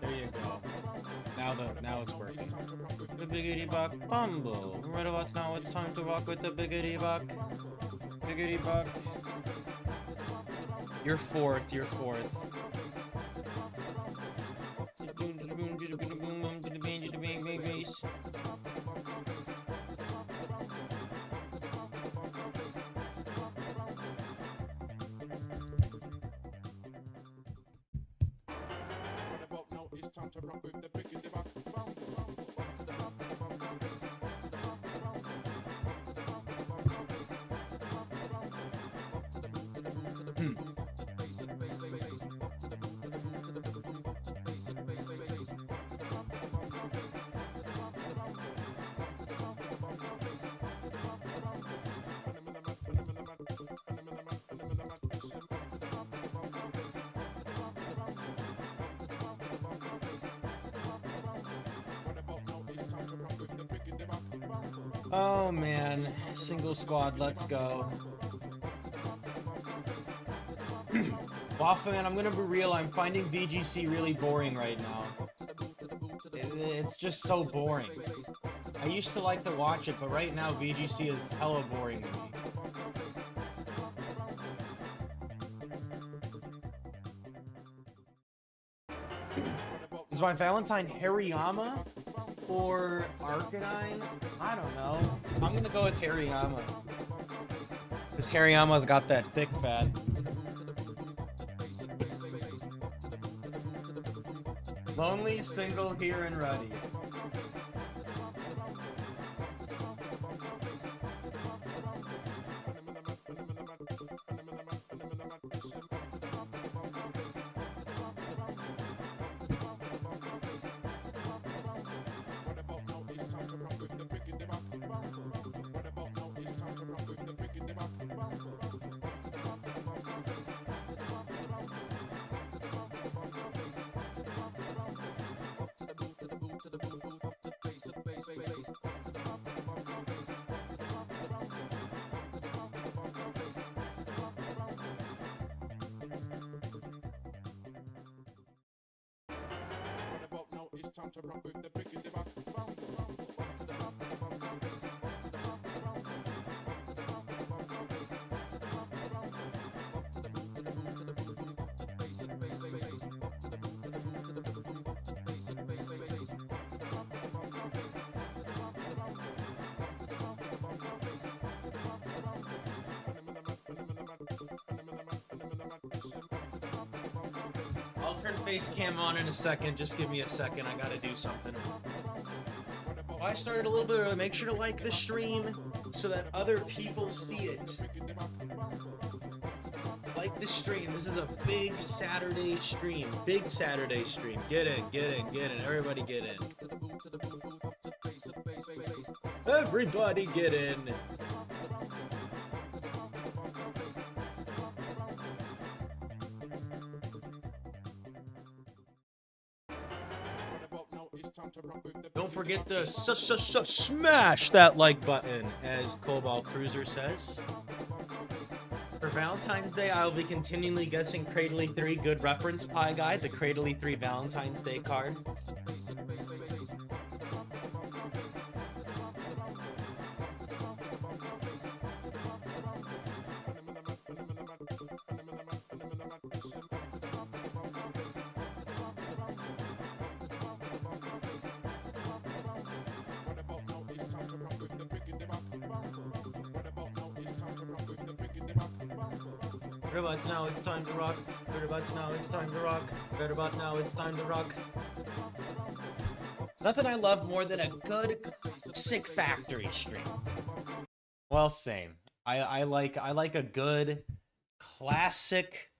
There you go. Now it's working. The biggity buck bumble. Right about now it's time to rock with the biggity buck. Biggity buck. You're fourth, you're fourth. Oh man, single squad, let's go. Waffleman, I'm gonna be real, I'm finding VGC really boring right now. It's just so boring. I used to like to watch it, but right now VGC is hella boring to me. Is my Valentine Hariyama or Arcanine? I don't know. I'm gonna go with Hariyama. Because Hariyama's got that thick fat. Lonely, single, here and ready. I'll turn face cam on in a second. Just give me a second. I gotta do something. Well, I started a little bit early. Make sure to like the stream so that other people see it. Like the stream. This is a big Saturday stream. Big Saturday stream. Get in, get in, get in. Everybody get in. Everybody get in. Don't forget to smash that like button, as Cobalt Cruiser says. For Valentine's Day, I will be continually guessing Cradley 3 Good Reference Pie Guide, the Cradley 3 Valentine's Day card. Right about now, it's time to rock. Right about now, it's time to rock. Right about now, it's time to rock. Nothing I love more than a good classic factory stream. Well, same. I like a good classic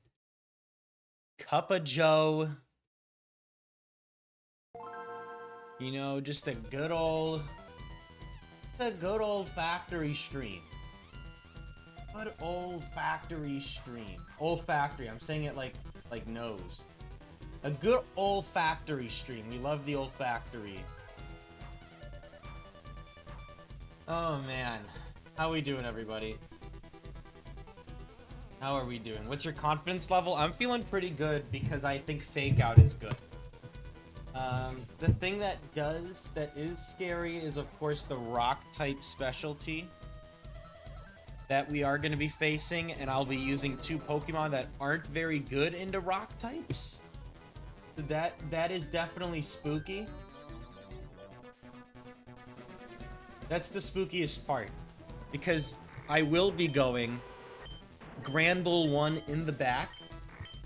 cup of Joe You know, just a good old factory stream. Good old factory stream. Olfactory. I'm saying it like nose. A good olfactory stream. We love the olfactory. Oh man, how we doing, everybody? How are we doing? What's your confidence level? I'm feeling pretty good because I think fake out is good. The thing that is scary is, of course, the rock type specialty that we are going to be facing, and I'll be using 2 Pokemon that aren't very good into rock types. So that is definitely spooky. That's the spookiest part, because I will be going Granbull 1 in the back,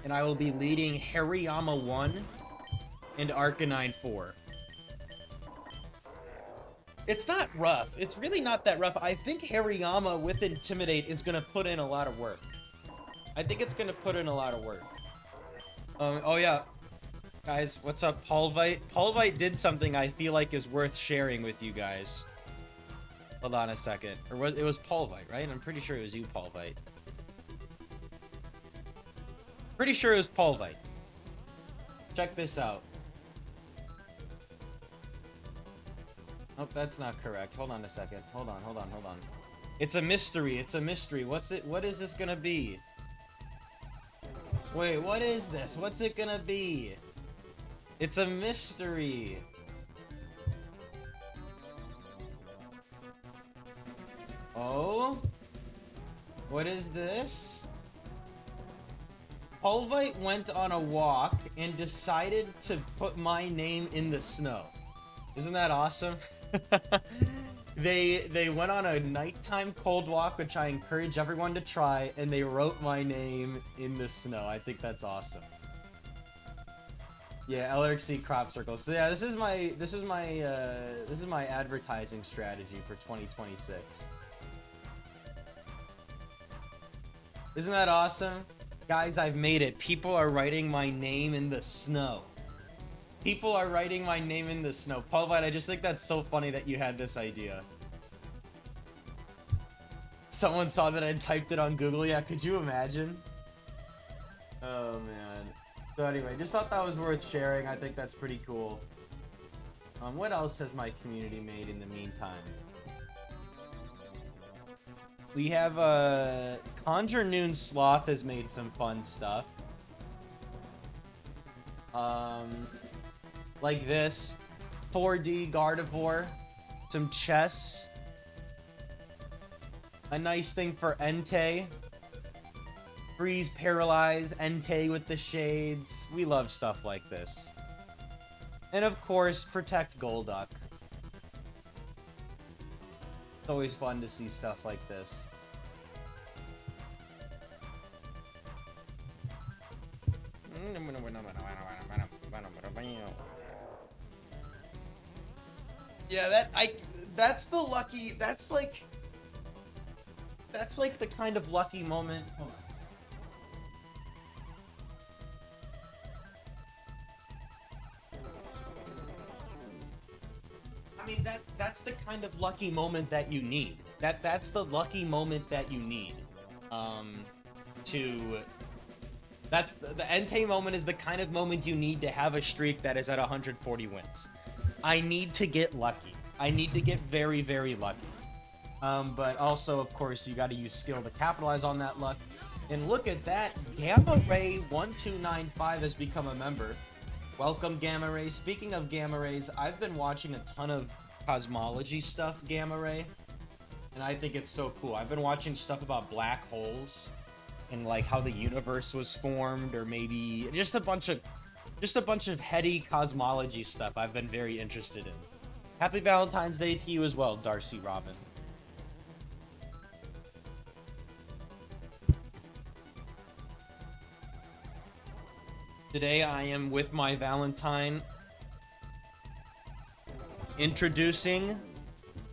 and I will be leading Hariyama 1 and Arcanine 4. It's not rough. It's really not that rough. I think Hariyama with Intimidate is going to put in a lot of work. I think it's going to put in a lot of work. Oh yeah. Guys, what's up, Paulvite? Paulvite did something I feel like is worth sharing with you guys. Hold on a second. Or it was Paulvite, right? I'm pretty sure it was you, Paulvite. Pretty sure it was Paulvite. Check this out. Oh, that's not correct. Hold on a second. Hold on. It's a mystery. It's a mystery. What is this gonna be? Wait, what is this? What's it gonna be? It's a mystery. Oh? What is this? Pulvite went on a walk and decided to put my name in the snow. Isn't that awesome? They went on a nighttime cold walk, which I encourage everyone to try, and they wrote my name in the snow. I think that's awesome. Yeah, LRC crop circles. So yeah, this is my advertising strategy for 2026. Isn't that awesome? Guys, I've made it. People are writing my name in the snow. People are writing my name in the snow. Pulvite, I just think that's so funny that you had this idea. Someone saw that I typed it on Google. Yeah, could you imagine? Oh, man. So anyway, just thought that was worth sharing. I think that's pretty cool. What else has my community made in the meantime? We have, Conjure Noon Sloth has made some fun stuff. Like this. 4D Gardevoir. Some chess. A nice thing for Entei. Freeze, Paralyze, Entei with the shades. We love stuff like this. And of course, Protect Golduck. It's always fun to see stuff like this. Yeah, that's the lucky, that's like the kind of lucky moment. Hold on. I mean, that's the kind of lucky moment that you need. That's the lucky moment that you need. That's the Entei moment is the kind of moment you need to have a streak that is at 140 wins. I need to get lucky. I need to get very, very lucky. But also, of course, you got to use skill to capitalize on that luck. And look at that, Gamma Ray 1295 has become a member. Welcome, Gamma Ray. Speaking of Gamma Rays, I've been watching a ton of cosmology stuff, Gamma Ray, and I think it's so cool. I've been watching stuff about black holes and like how the universe was formed, or maybe just a bunch of heady cosmology stuff I've been very interested in. Happy Valentine's Day to you as well, Darcy Robin. Today I am with my Valentine. Introducing...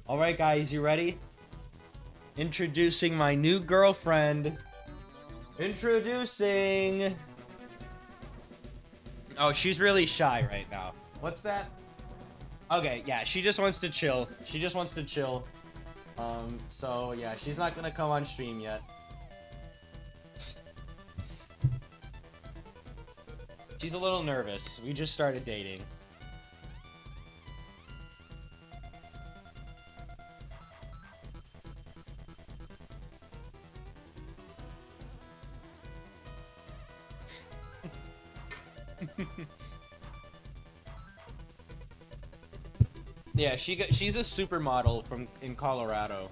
Alright guys, you ready? Introducing my new girlfriend. Introducing... Oh, she's really shy right now. What's that? Okay, yeah, she just wants to chill. She just wants to chill. So yeah, she's not gonna come on stream yet. She's a little nervous. We just started dating. Yeah, she's a supermodel in Colorado,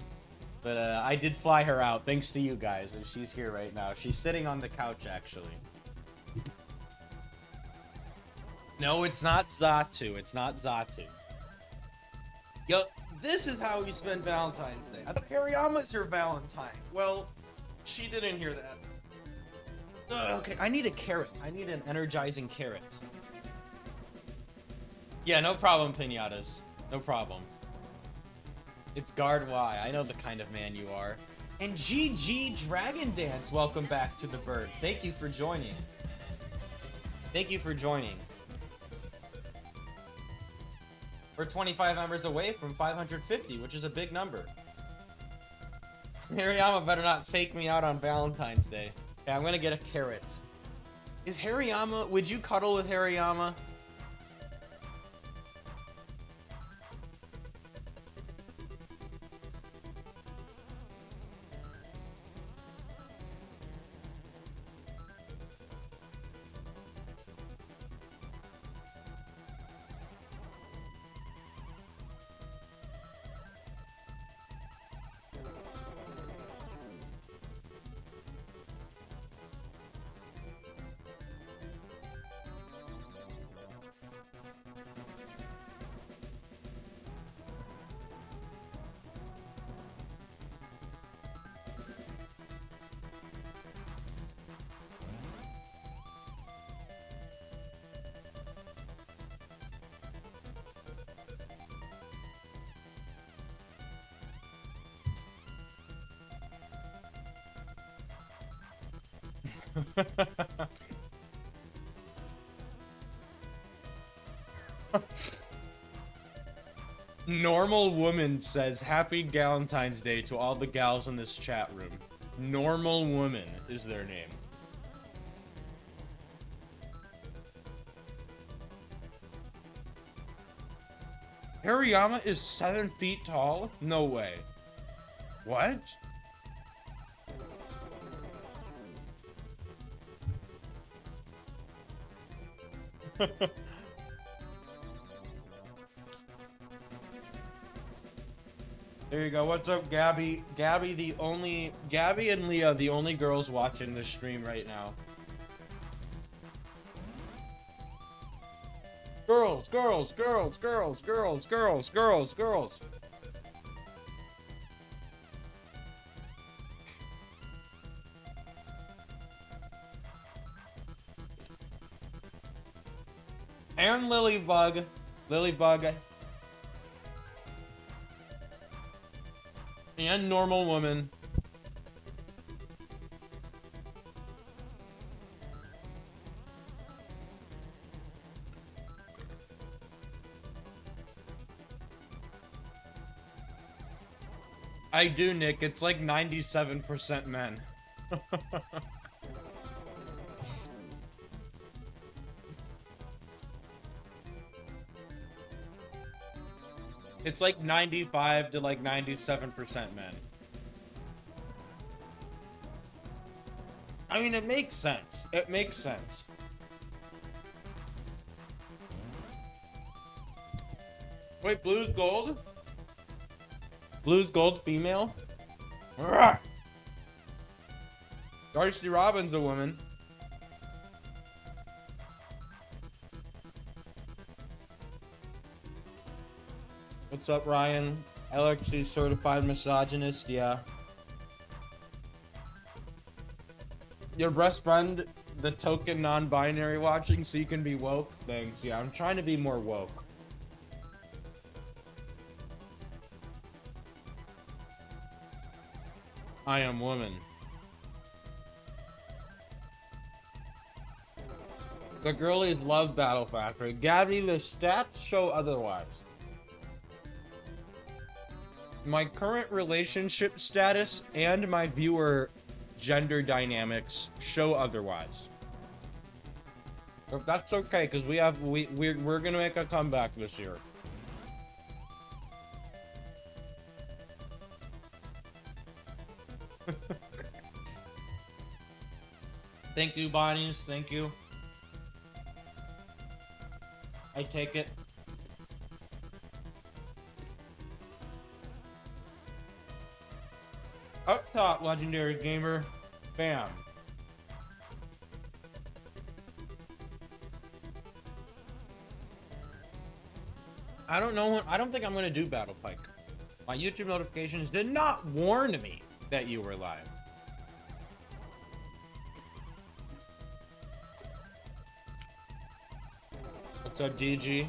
but I did fly her out thanks to you guys, and she's here right now. She's sitting on the couch actually. No, it's not Zatu. It's not Zatu. Yo, this is how we spend Valentine's Day. I thought Hariyama's her Valentine. Well, she didn't hear that. Okay, I need a carrot. I need an energizing carrot. Yeah, no problem, Pinatas. No problem. It's gardevoir. I know the kind of man you are. And GG Dragon Dance, welcome back to the bird. Thank you for joining. Thank you for joining. We're 25 members away from 550, which is a big number. Hariyama better not fake me out on Valentine's Day. Okay, I'm gonna get a carrot. Is Hariyama... Would you cuddle with Hariyama? Normal Woman says Happy Galentine's Day to all the gals in this chat room. Normal Woman is their name. Hariyama is 7 feet tall? No way. What? There you go. What's up, Gabby? Gabby and Leah, the only girls watching this stream right now. Girls, girls, girls, girls, girls, girls, girls, girls. And Lilybug. Lilybug. And Normal Woman. I do, Nick. It's like 97% men. It's like 95 to like 97% men. I mean, it makes sense. It makes sense. Wait, Blue's gold? Blue's gold female? Arrgh! Darcy Robin's a woman. What's up, Ryan? Alexi, certified misogynist, yeah. Your best friend, the token non-binary watching, so you can be woke? Thanks, yeah, I'm trying to be more woke. I am woman. The girlies love Battle Factory. Gabby, the stats show otherwise. my current relationship status and my viewer gender dynamics show otherwise. But that's okay, because we're gonna make a comeback this year. Thank you, Bonnies. Thank you. I take it. Up top, legendary gamer. Bam. I don't know. I don't think I'm gonna do Battle Pike. My YouTube notifications did not warn me that you were live. What's up, DG?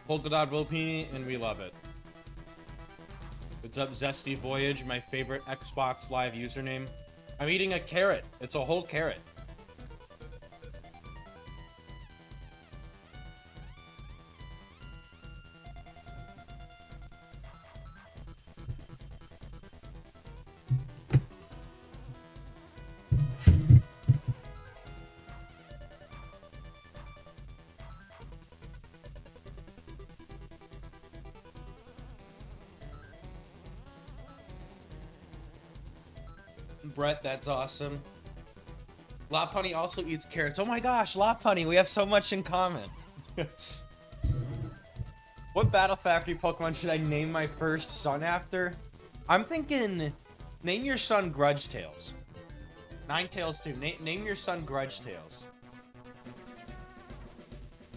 Polka Dot Wilpini, and we love it. What's up, Zesty Voyage, my favorite Xbox Live username. I'm eating a carrot. It's a whole carrot. Brett, that's awesome. Lopunny also eats carrots. Oh my gosh, Lopunny, we have so much in common. What Battle Factory Pokemon should I name my first son after? I'm thinking, name your son Grudge Tails. Ninetales too. Name your son Grudge Tails.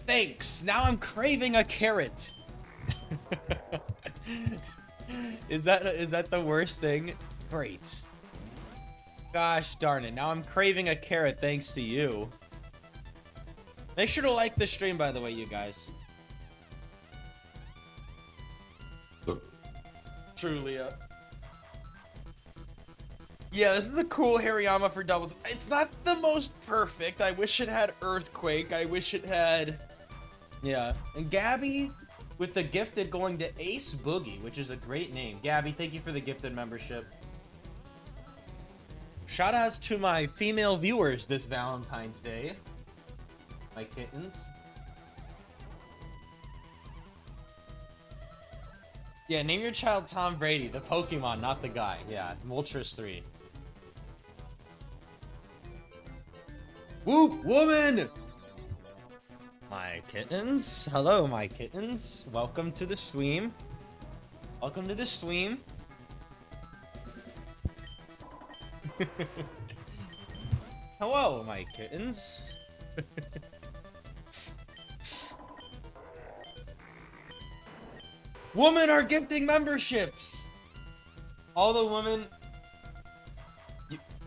Thanks. Now I'm craving a carrot. Is that the worst thing? Great. Gosh darn it. Now I'm craving a carrot thanks to you. Make sure to like the stream, by the way, you guys. Truly. Yeah, this is the cool Hariyama for doubles. It's not the most perfect. I wish it had Earthquake. I wish it had... Yeah. And Gabby with the gifted going to Ace Boogie, which is a great name. Gabby, thank you for the gifted membership. Shoutouts to my female viewers this Valentine's Day. My kittens. Yeah, name your child Tom Brady, the Pokemon, not the guy. Yeah, Moltres 3. Whoop, woman! My kittens. Hello, my kittens. Welcome to the stream. Welcome to the stream. Hello, my kittens. Women are gifting memberships. All the women,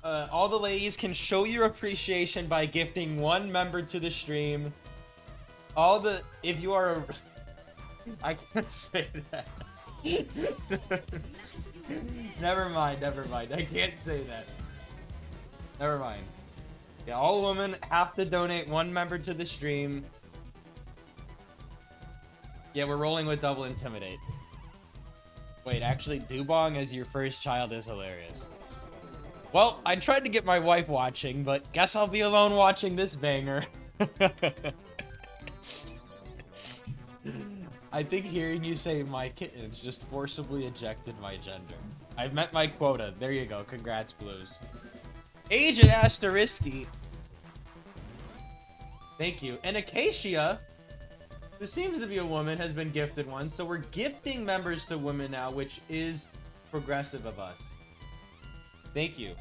all the ladies can show your appreciation by gifting one member to the stream. If you are, I can't say that. Never mind. I can't say that. Never mind. Yeah, all women have to donate one member to the stream. Yeah, we're rolling with double intimidate. Wait, actually, Dubong as your first child is hilarious. Well, I tried to get my wife watching, but guess I'll be alone watching this banger. I think hearing you say my kittens just forcibly ejected my gender. I've met my quota. There you go. Congrats, Blues. Agent Asterisky. Thank you. And Acacia, who seems to be a woman, has been gifted one. So we're gifting members to women now, which is progressive of us. Thank you.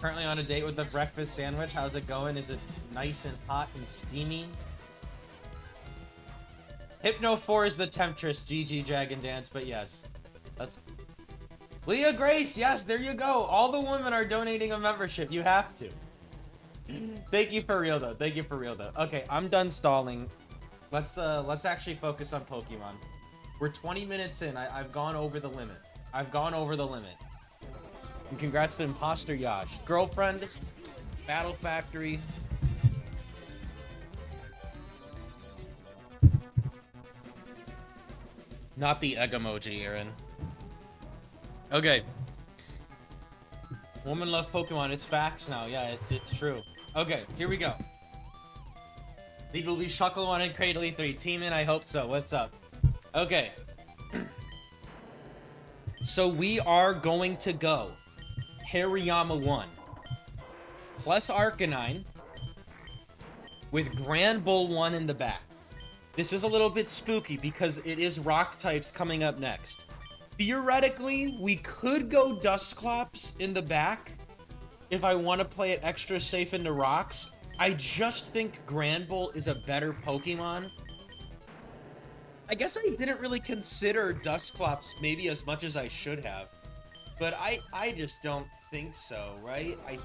Currently on a date with a breakfast sandwich. How's it going? Is it nice and hot and steamy? Hypno 4 is the temptress, GG Dragon Dance, but yes. That's... Leah Grace, yes, there you go. All the women are donating a membership. You have to. Thank you for real, though. Thank you for real, though. Okay, I'm done stalling. Let's actually focus on Pokemon. We're 20 minutes in. I've gone over the limit. I've gone over the limit. And congrats to Imposter Yash. Girlfriend, Battle Factory. Not the egg emoji, Aaron. Okay. Woman love Pokemon. It's facts now. Yeah, it's true. Okay, here we go. These will be Shuckle 1 and Cradley 3. Team in, I hope so. What's up? Okay. So we are going to go Hariyama 1 plus Arcanine with Grand Bull 1 in the back. This is a little bit spooky because it is rock types coming up next. Theoretically, we could go Dusclops in the back if I want to play it extra safe into rocks. I just think Granbull is a better Pokemon. I guess I didn't really consider Dusclops maybe as much as I should have. But I just don't think so, right? I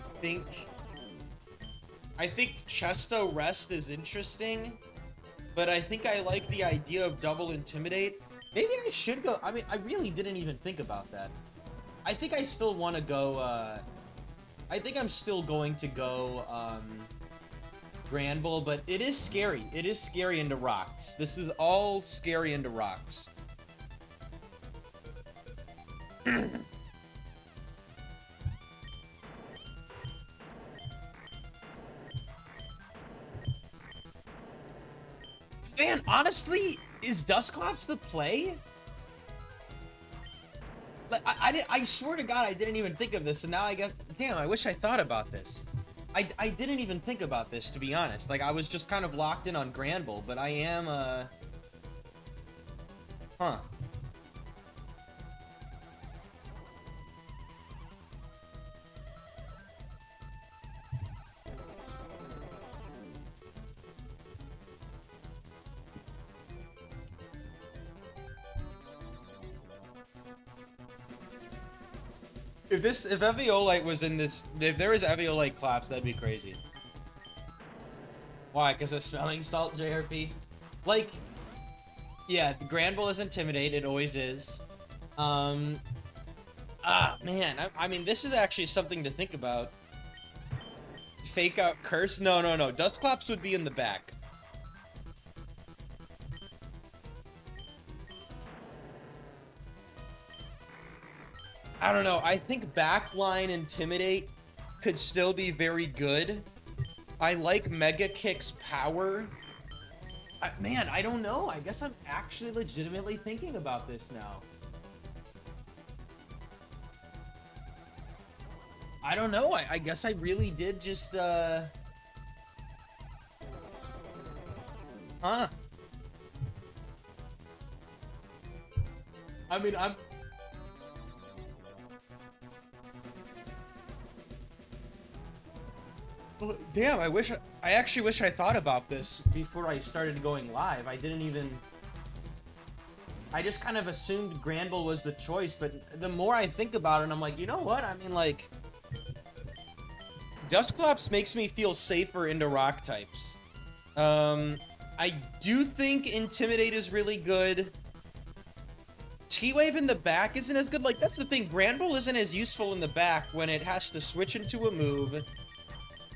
think Chesto Rest is interesting, but I think I like the idea of double Intimidate. Maybe I should go... I mean, I really didn't even think about that. I think I still want to go... I think I'm still going to go... Granbull, but it is scary. It is scary into rocks. This is all scary into rocks. Man, honestly, is Dusclops the play? Like, I swear to God, I didn't even think of this, and now I guess... Damn, I wish I thought about this. I didn't even think about this, to be honest. Like, I was just kind of locked in on Granbull, but I am, Huh. If Eviolite was in this, if there was Eviolite Claps, that'd be crazy. Why? Because of smelling salt, JRP? Like, yeah, the Granbull is Intimidate, it always is. Man, I mean, this is actually something to think about. Fake out Curse? No. Dusclops would be in the back. I don't know. I think backline Intimidate could still be very good. I like Mega Kick's power. Man, I don't know. I guess I'm actually legitimately thinking about this now. I don't know. I guess I really did just, Huh. I mean, damn, I actually wish I thought about this before I started going live. I just kind of assumed Granbull was the choice, but the more I think about it, I'm like, you know what? I mean, like, Dusclops makes me feel safer into rock types. I do think Intimidate is really good. T-Wave in the back isn't as good. Like, that's the thing. Granbull isn't as useful in the back when it has to switch into a move.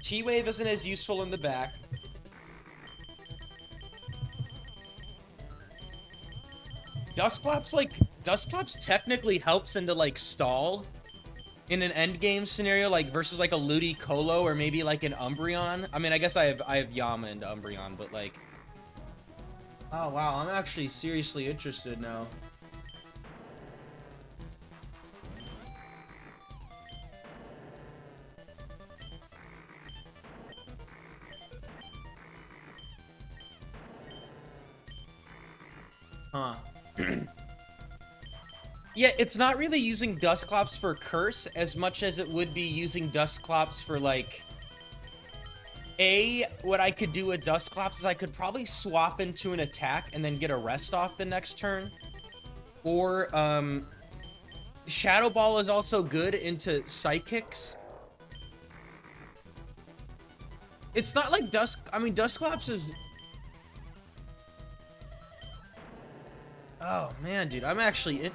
T-Wave isn't as useful in the back. Dusclops technically helps into, like, stall in an endgame scenario, like, versus, like, a Ludicolo or maybe, like, an Umbreon. I mean, I guess I have Yama into Umbreon, but, like... Oh, wow, I'm actually seriously interested now. Huh. Yeah, it's not really using Dusclops for Curse as much as it would be using Dusclops for, like... What I could do with Dusclops is I could probably swap into an attack and then get a rest off the next turn. Or, Shadow Ball is also good into Psychics. It's not like Dusclops is... Oh man, dude, I'm actually in.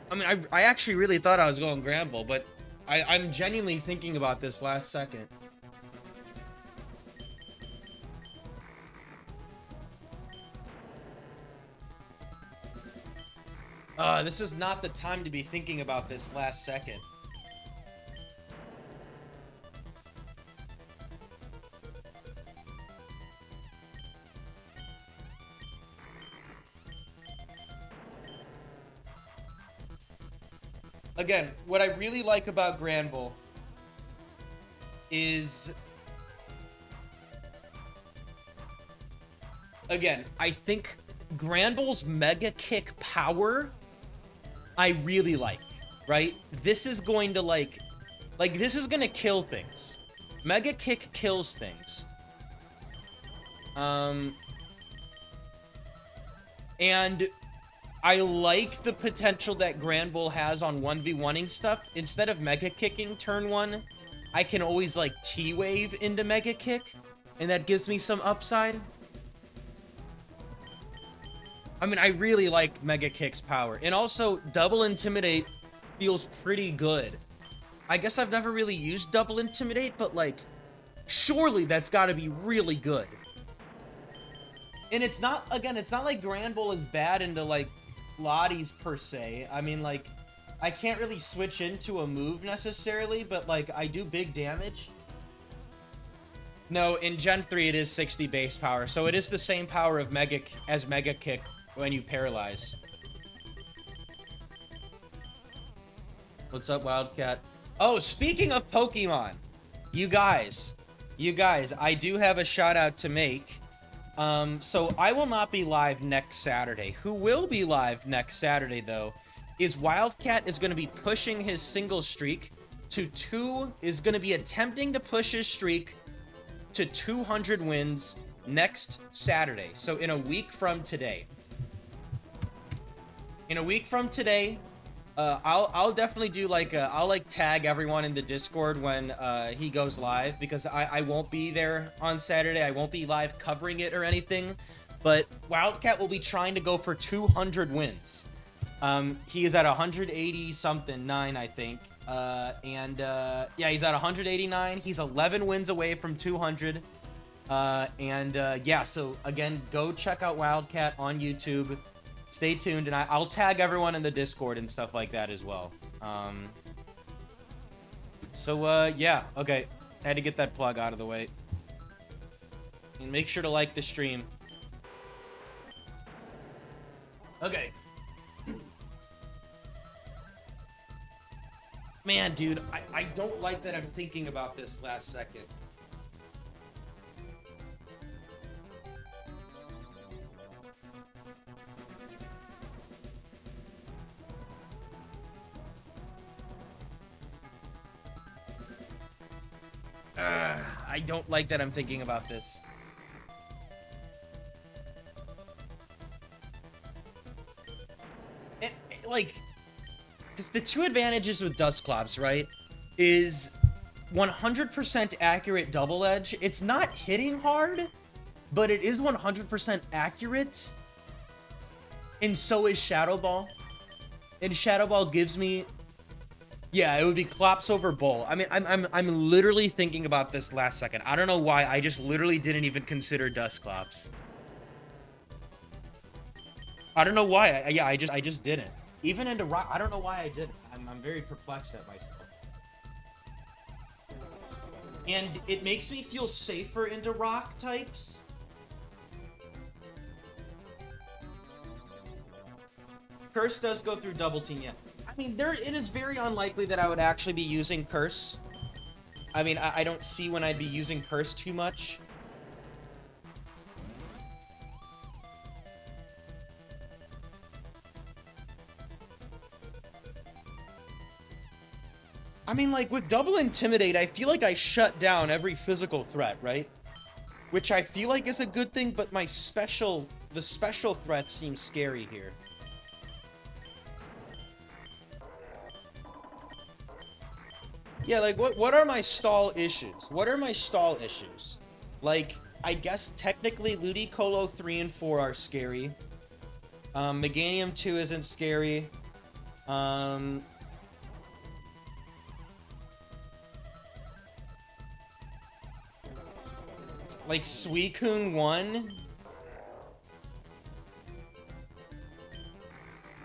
I mean, I actually really thought I was going Granbull, but I'm genuinely thinking about this last second. This is not the time to be thinking about this last second. Again, what I really like about Granbull is, again, I think Granbull's Mega Kick power, I really like, right? This is going to, like, this is going to kill things. Mega Kick kills things. And I like the potential that Granbull has on 1v1ing stuff. Instead of Mega Kicking turn 1, I can always, like, T-Wave into Mega Kick, and that gives me some upside. I mean, I really like Mega Kick's power. And also, Double Intimidate feels pretty good. I guess I've never really used Double Intimidate, but, like, surely that's got to be really good. And it's not, again, it's not like Granbull is bad into, like, Lotties per se. I mean, like, I can't really switch into a move necessarily, but, like, I do big damage. No, in Gen 3 it is 60 base power, so it is the same power of Mega Kick when you paralyze. What's up, Wildcat? Oh, speaking of Pokemon, you guys, I do have a shout out to make. So I will not be live next Saturday. Who will be live next Saturday, though, is Wildcat is going to be pushing his single streak to is going to be attempting to push his streak to 200 wins next Saturday. So in a week from today. In a week from today, I'll definitely do, like, I'll, like, tag everyone in the Discord when he goes live, because I won't be there on Saturday. I won't be live covering it or anything, but Wildcat will be trying to go for 200 wins. He is at 180 something 9, I think, yeah, he's at 189. He's 11 wins away from 200, yeah. So again, go check out Wildcat on YouTube. Stay tuned, and I'll tag everyone in the Discord and stuff like that as well. Yeah, okay. Had to get that plug out of the way. And make sure to like the stream. Okay. Man, dude, I don't like that I'm thinking about this last second. I don't like that I'm thinking about this. Like, because the two advantages with Dusclops, right, is 100% accurate double edge. It's not hitting hard, but it is 100% accurate. And so is Shadow Ball. And Shadow Ball gives me... Yeah, it would be Clops over Bull. I mean, I'm literally thinking about this last second. I don't know why. I just literally didn't even consider Dusclops. I don't know why. I just didn't. Even into Rock, I don't know why I didn't. I'm very perplexed at myself. And it makes me feel safer into Rock types. Curse does go through Double Team, yeah. I mean, it is very unlikely that I would actually be using Curse. I mean, I don't see when I'd be using Curse too much. I mean, like, with Double Intimidate, I feel like I shut down every physical threat, right? Which I feel like is a good thing, but the special threats seem scary here. Yeah, like, what are my stall issues? What are my stall issues? Like, I guess technically Ludicolo 3 and 4 are scary. Meganium 2 isn't scary. Like Suicune 1?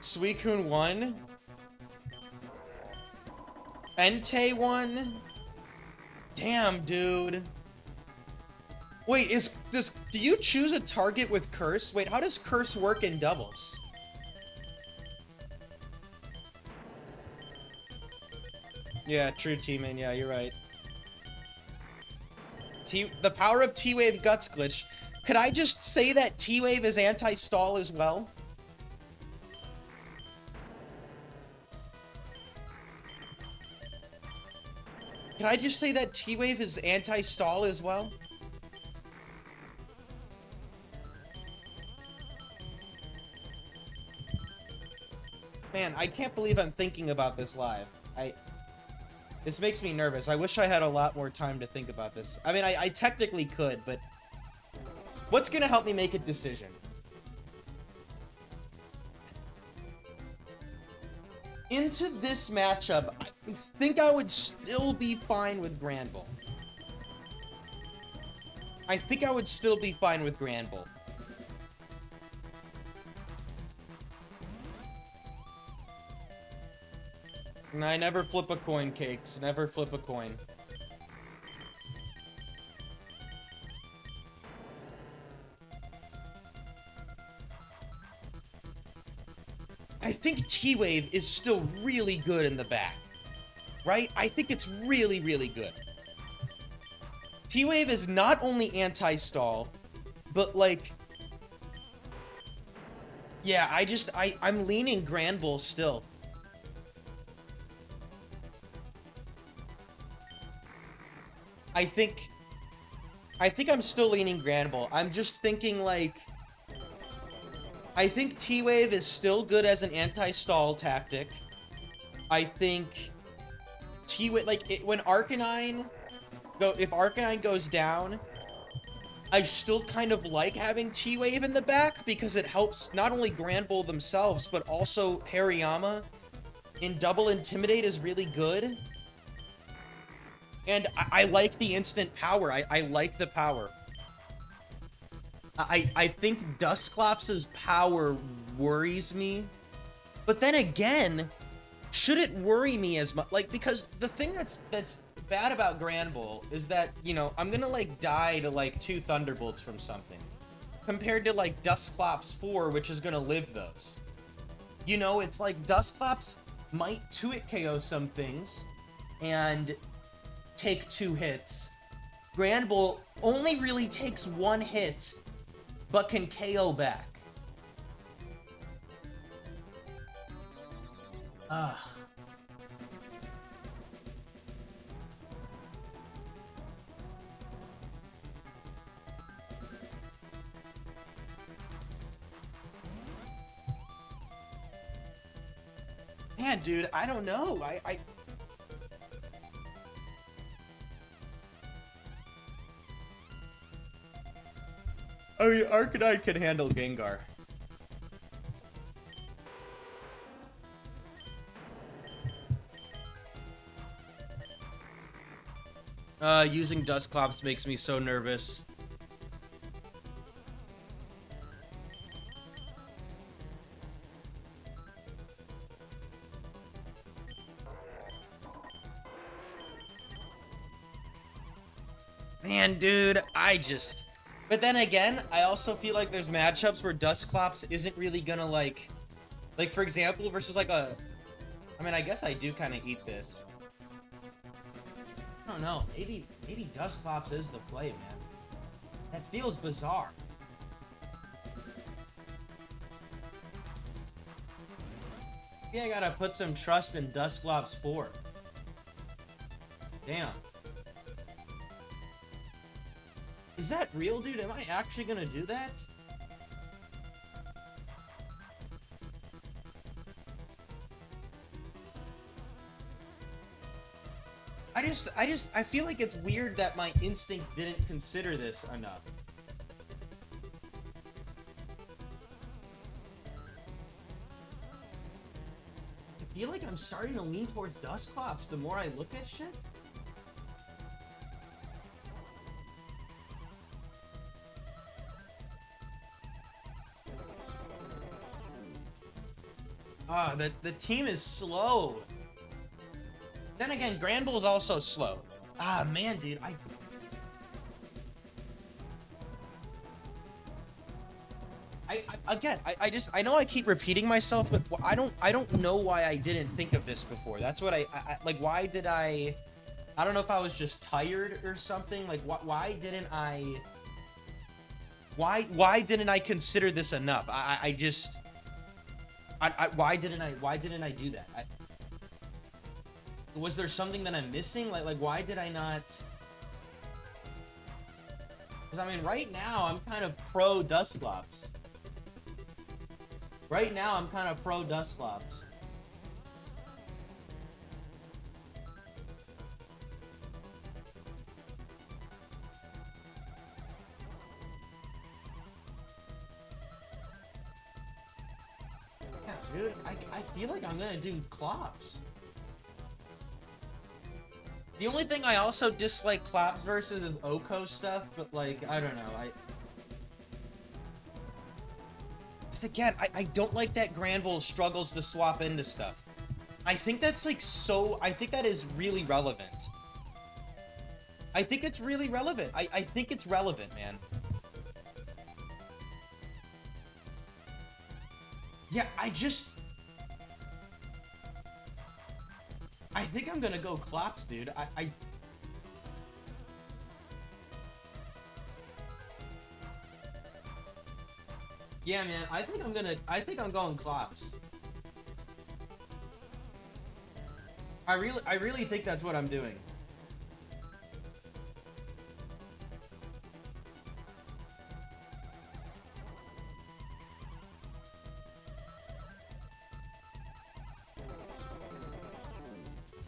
Suicune 1? Entei 1? Damn, dude. Wait, do you choose a target with Curse? Wait, how does Curse work in doubles? Yeah, true, T-Man. Yeah, you're right. The power of T-Wave Guts glitch. Could I just say that T-Wave is anti-stall as well? Can I just say that T-Wave is anti-stall as well? Man, I can't believe I'm thinking about this live. This makes me nervous. I wish I had a lot more time to think about this. I mean, I technically could, but what's gonna help me make a decision? Into this matchup, I think I would still be fine with Granbull. I think I would still be fine with Granbull. And I never flip a coin, Cakes. Never flip a coin. I think T-Wave is still really good in the back. Right? I think it's really, really good. T-Wave is not only anti-stall, but like... Yeah, I'm leaning Granbull still. I think I'm still leaning Granbull. I'm just thinking, like... I think T-Wave is still good as an anti-stall tactic. I think T-Wave... Like, when Arcanine... If Arcanine goes down, I still kind of like having T-Wave in the back because it helps not only Granbull themselves, but also Hariyama in Double Intimidate is really good. And I like the instant power. I like the power. I think Dusclops' power worries me. But then again, should it worry me as much? Like, because the thing that's bad about Granbull is that, you know, I'm gonna, like, die to, like, 2 Thunderbolts from something. Compared to, like, Dusclops 4, which is gonna live those. You know, it's like Dusclops might 2-hit KO some things, and take 2 hits. Granbull only really takes 1 hit, but can KO back. Man, dude, I don't know. I mean, Arcanine can handle Gengar. Using Dusclops makes me so nervous. Man, dude, But then again, I also feel like there's matchups where Dusclops isn't really gonna, like, for example, versus, like, I mean, I guess I do kind of eat this. I don't know. Maybe Dusclops is the play, man. That feels bizarre. Maybe I gotta put some trust in Dusclops 4. Damn. Is that real, dude? Am I actually gonna do that? I I feel like it's weird that my instinct didn't consider this enough. I feel like I'm starting to lean towards Dusclops the more I look at shit. Ah, the team is slow. Then again, Granbull's also slow. Ah, man, dude, I know I keep repeating myself, but I don't know why I didn't think of this before. That's what I like. Why did I don't know if I was just tired or something. Like, why didn't I consider this enough? Why didn't I do that? Was there something that I'm missing? Like why did I not? Because I mean, right now I'm kind of pro Dusclops. Right now I'm kind of pro Dusclops. Yeah, dude, I feel like I'm gonna do Clops. The only thing I also dislike Clops versus is Oko stuff, but like, I don't know, because again, I don't like that Granbull struggles to swap into stuff. I think that's like I think that is really relevant. I think it's really relevant. I think it's relevant, man. Yeah, I think I'm gonna go Clops, dude. Yeah, man, I think I'm going Clops. I really think that's what I'm doing.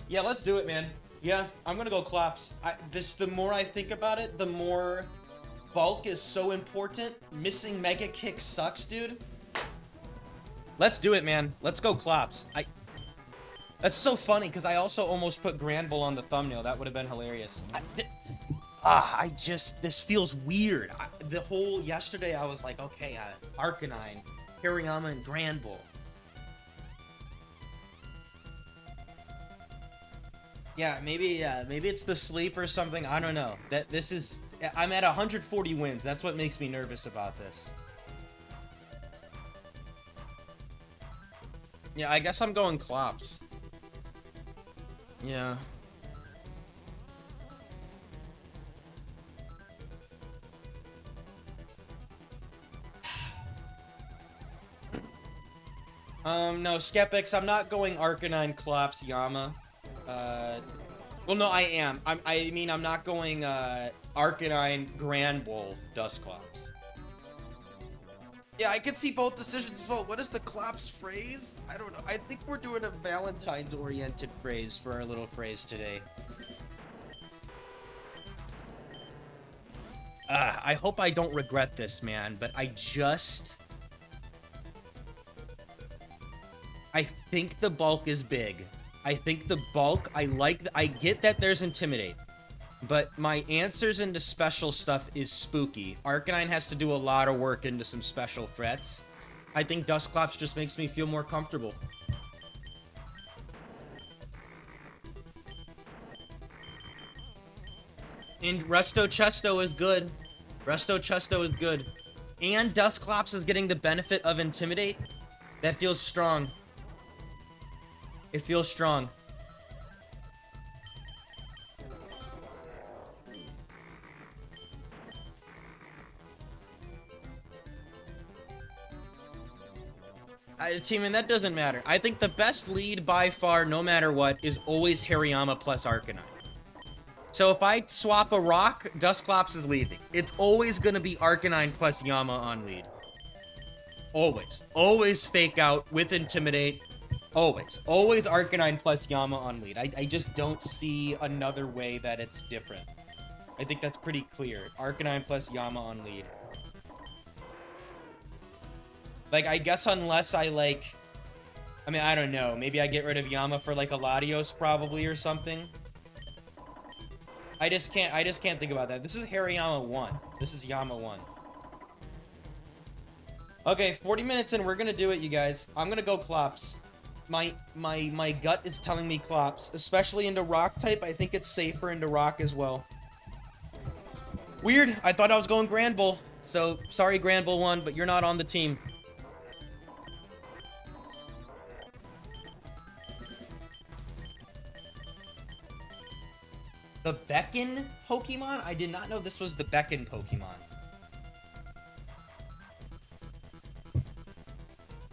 Yeah, let's do it, man. Yeah, I'm gonna go Clops. The more I think about it, the more bulk is so important. Missing Mega Kick sucks, dude. Let's do it, man. Let's go Clops. That's so funny, because I also almost put Granbull on the thumbnail. That would have been hilarious. This feels weird. The whole yesterday, I was like, okay, Arcanine, Hariyama, and Granbull. Yeah, maybe it's the sleep or something. I don't know. I'm at 140 wins. That's what makes me nervous about this. Yeah, I guess I'm going Clops. Yeah. No, Skeptics, I'm not going Arcanine, Clops, Yama. Well, no, I am. I mean, I'm not going, Arcanine, Granbull, Dusclops. Yeah, I can see both decisions as well. What is the Clops phrase? I don't know. I think we're doing a Valentine's-oriented phrase for our little phrase today. I hope I don't regret this, man, but I think the bulk is big. I think the bulk, I get that there's Intimidate, but my answers into special stuff is spooky. Arcanine has to do a lot of work into some special threats. I think Dusclops just makes me feel more comfortable. And Resto Chesto is good. Resto Chesto is good. And Dusclops is getting the benefit of Intimidate. That feels strong. It feels strong. Team, and that doesn't matter. I think the best lead by far, no matter what, is always Hariyama plus Arcanine. So if I swap a rock, Dusclops is leading. It's always going to be Arcanine plus Yama on lead. Always. Always fake out with Intimidate. Always. Always Arcanine plus Yama on lead. I just don't see another way that it's different. I think that's pretty clear. Arcanine plus Yama on lead. Like, I guess unless I, like... I mean, I don't know. Maybe I get rid of Yama for, like, a Latios, probably, or something. I just can't think about that. This is Hariyama 1. This is Yama 1. Okay, 40 minutes in, we're gonna do it, you guys. I'm gonna go Clops. My gut is telling me Clops, especially into Rock type. I think it's safer into Rock as well. Weird. I thought I was going Granbull. So, sorry Granbull 1, but you're not on the team. The Beckon Pokemon? I did not know this was the Beckon Pokemon.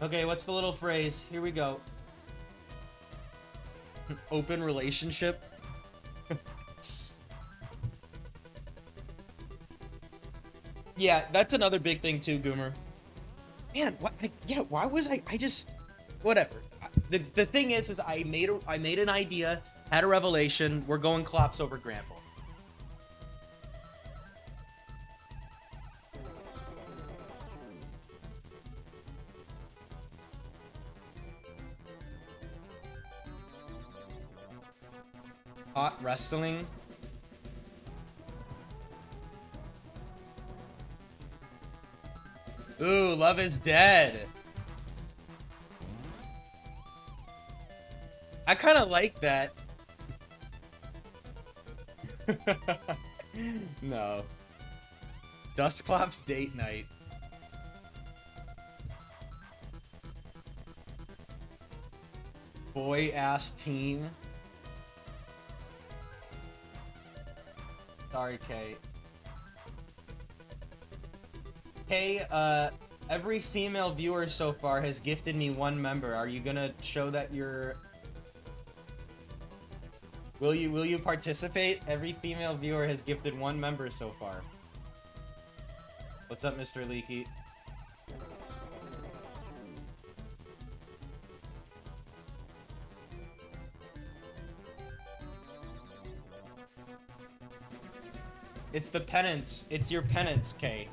Okay, what's the little phrase? Here we go. Open relationship. Yeah, that's another big thing too, Goomer. Man, what? Yeah, why was I just... Whatever. The thing is I made an idea, had a revelation. We're going Clops over Granbull. Hot wrestling. Ooh, Love is Dead. I kind of like that. No. Dusclops date night. Boy ass team. Sorry, Kate. Hey, every female viewer so far has gifted me 1 member. Are you gonna show that you're... Will you participate? Every female viewer has gifted 1 member so far. What's up, Mr. Leaky? It's the penance. It's your penance, Kay.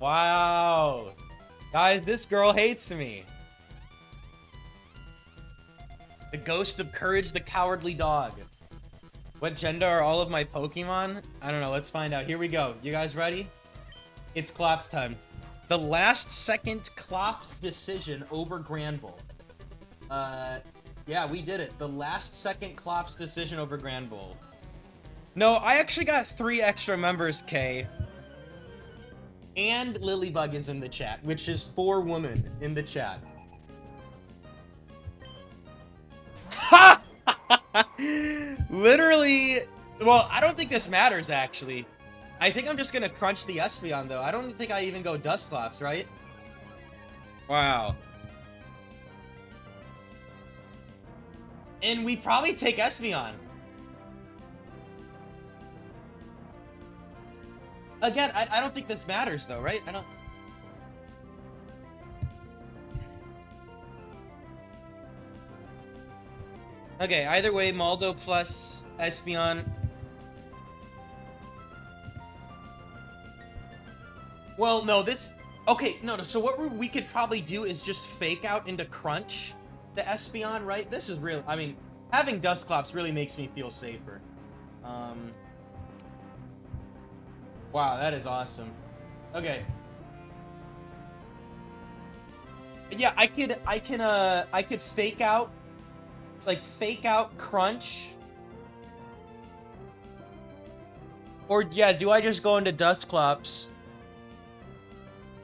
Wow. Guys, this girl hates me. The ghost of Courage the Cowardly Dog. What gender are all of my Pokemon? I don't know. Let's find out. Here we go. You guys ready? It's Clops time. The last second Clops decision over Granbull. Yeah, we did it. The last second Clops decision over Granbull. No, I actually got 3 extra members, Kay. And Lilybug is in the chat, which is 4 women in the chat. Ha! Literally, well, I don't think this matters, actually. I think I'm just gonna crunch the Espeon, though. I don't think I even go Dusclops, right? Wow. And we probably take Espeon. Again, I don't think this matters, though, right? I don't... Okay, either way, Maldo plus Espeon. Well, no, this... Okay, no, so what we could probably do is just fake out into Crunch the Espeon, right? This is real... I mean, having Dusclops really makes me feel safer. Wow, that is awesome. Okay. Yeah, I could fake out... Like, fake out Crunch. Or, yeah, do I just go into Dusclops?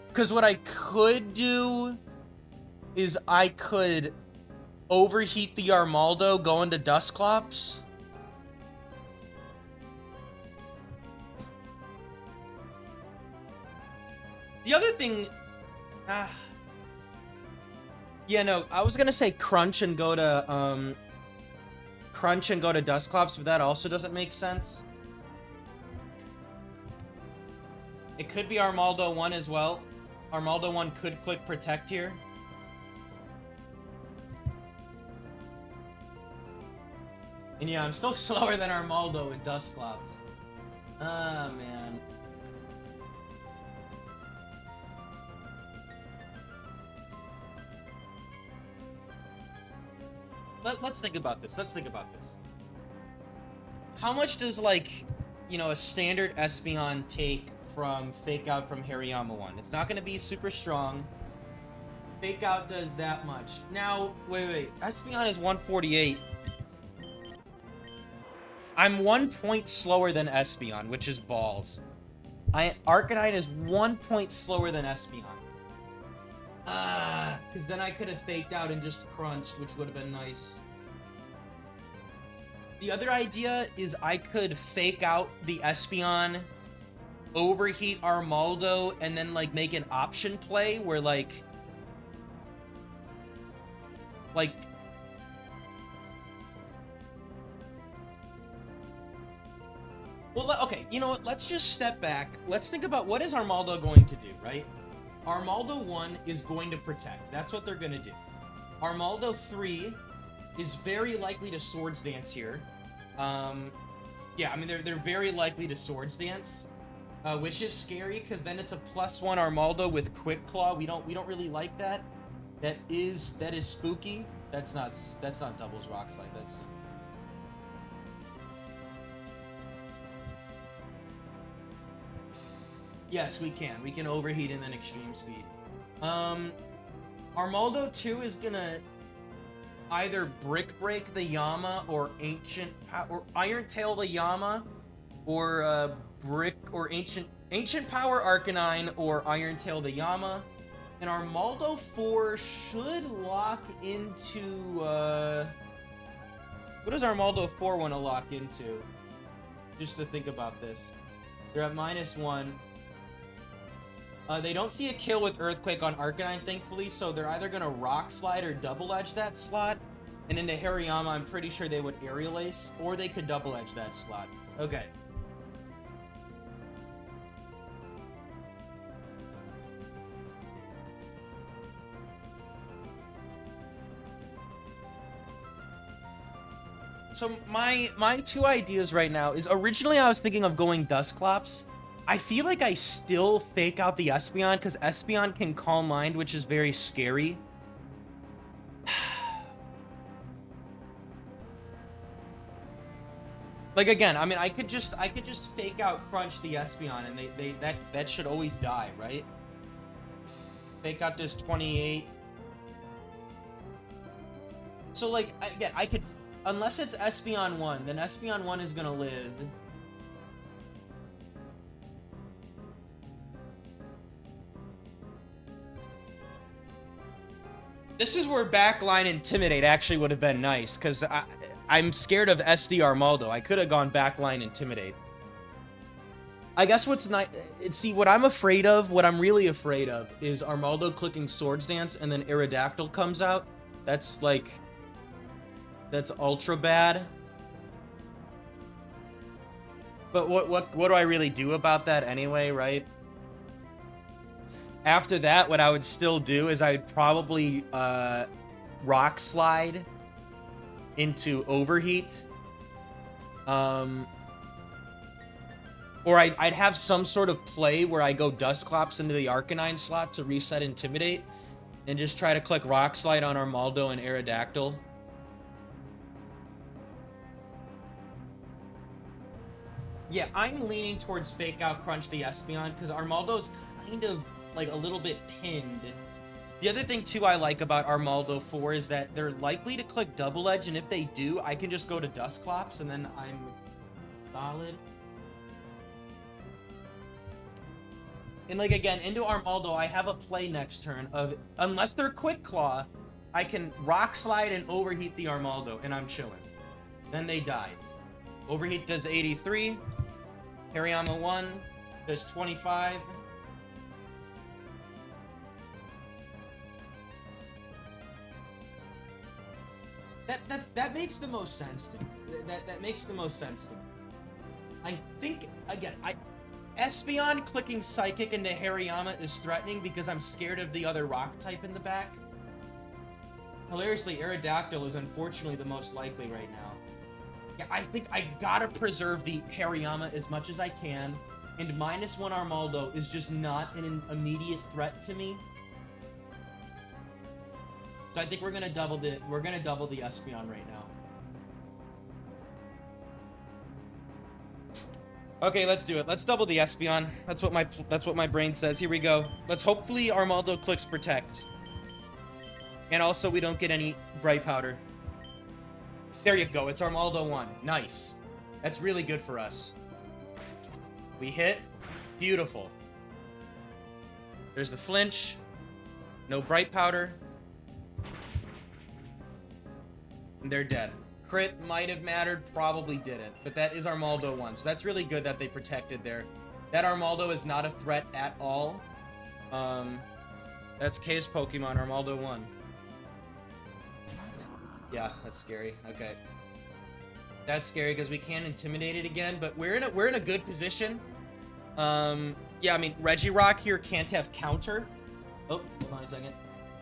Because what I could do is I could overheat the Armaldo, go into Dusclops. The other thing... yeah, no, I was gonna say Crunch and go to, crunch and go to Dusclops, but that also doesn't make sense. It could be Armaldo 1 as well. Armaldo 1 could click Protect here. And yeah, I'm still slower than Armaldo with Dusclops. Ah, man. Let's think about this. Let's think about this. How much does, like, you know, a standard Espeon take from Fake Out from Hariyama 1? It's not going to be super strong. Fake Out does that much. Now, wait. Espeon is 148. I'm 1 point slower than Espeon, which is balls. Arcanine is 1 point slower than Espeon. Because then I could have faked out and just crunched, which would have been nice. The other idea is I could fake out the Espeon, overheat Armaldo, and then, like, make an option play where, like... Well, okay, you know what? Let's just step back. Let's think about what is Armaldo going to do, right? Armaldo 1 is going to protect. That's what they're going to do. Armaldo 3 is very likely to Swords Dance here. Yeah, I mean, they're very likely to Swords Dance, which is scary because then it's a +1 Armaldo with Quick Claw. We don't really like that. That is spooky. That's not doubles Rock Slide. That's... Yes, we can. We can overheat and then extreme speed. Armaldo 2 is gonna either Brick Break the Yama or Iron Tail the Yama, or Brick or Ancient Power Arcanine or Iron Tail the Yama. And Armaldo 4 should lock into what does Armaldo 4 want to lock into? Just to think about this. They're at -1. They don't see a kill with Earthquake on Arcanine, thankfully, so they're either going to Rock Slide or Double Edge that slot. And into Hariyama, I'm pretty sure they would Aerial Ace, or they could Double Edge that slot. Okay. So my two ideas right now is, originally I was thinking of going Dusclops. I feel like I still fake out the Espeon because Espeon can Calm Mind, which is very scary. Like, again, I mean, I could just fake out Crunch the Espeon and that should always die, right? Fake out this 28. So, like, again, I could, unless it's Espeon 1, then Espeon 1 is gonna live. This is where Backline Intimidate actually would have been nice, because I'm scared of SD Armaldo. I could have gone Backline Intimidate. I guess what's nice... See, what I'm afraid of, what I'm really afraid of, is Armaldo clicking Swords Dance and then Aerodactyl comes out. That's, like... That's ultra bad. But what do I really do about that anyway, right? After that, what I would still do is I would probably Rock Slide into Overheat. Or I'd have some sort of play where I go Dusclops into the Arcanine slot to reset Intimidate, and just try to click Rock Slide on Armaldo and Aerodactyl. Yeah, I'm leaning towards Fake Out Crunch the Espeon, because Armaldo's kind of, like, a little bit pinned. The other thing, too, I like about Armaldo 4 is that they're likely to click Double Edge, and if they do, I can just go to Dusclops, and then I'm solid. And, like, again, into Armaldo, I have a play next turn of, unless they're Quick Claw, I can Rock Slide and Overheat the Armaldo, and I'm chilling. Then they die. Overheat does 83. Hariyama 1 does 25. That makes the most sense to me. That makes the most sense to me. I think, again, espeon clicking Psychic into Hariyama is threatening because I'm scared of the other rock type in the back. Hilariously, Aerodactyl is unfortunately the most likely right now. Yeah, I think I gotta preserve the Hariyama as much as I can, and -1 Armaldo is just not an immediate threat to me. So I think we're gonna double the espeon right now. Okay, let's do it. Let's double the espeon. That's what my brain says. Here we go. Let's hopefully Armaldo clicks protect. And also we don't get any bright powder. There you go. It's Armaldo 1. Nice. That's really good for us. We hit. Beautiful. There's the flinch. No bright powder. And they're dead. Crit might have mattered, probably didn't. But that is Armaldo 1, so that's really good that they protected there. That Armaldo is not a threat at all. That's K's Pokemon, Armaldo 1. Yeah, that's scary. Okay. That's scary because we can't intimidate it again, but we're in a good position. Yeah, I mean, Regirock here can't have counter. Oh, hold on a second.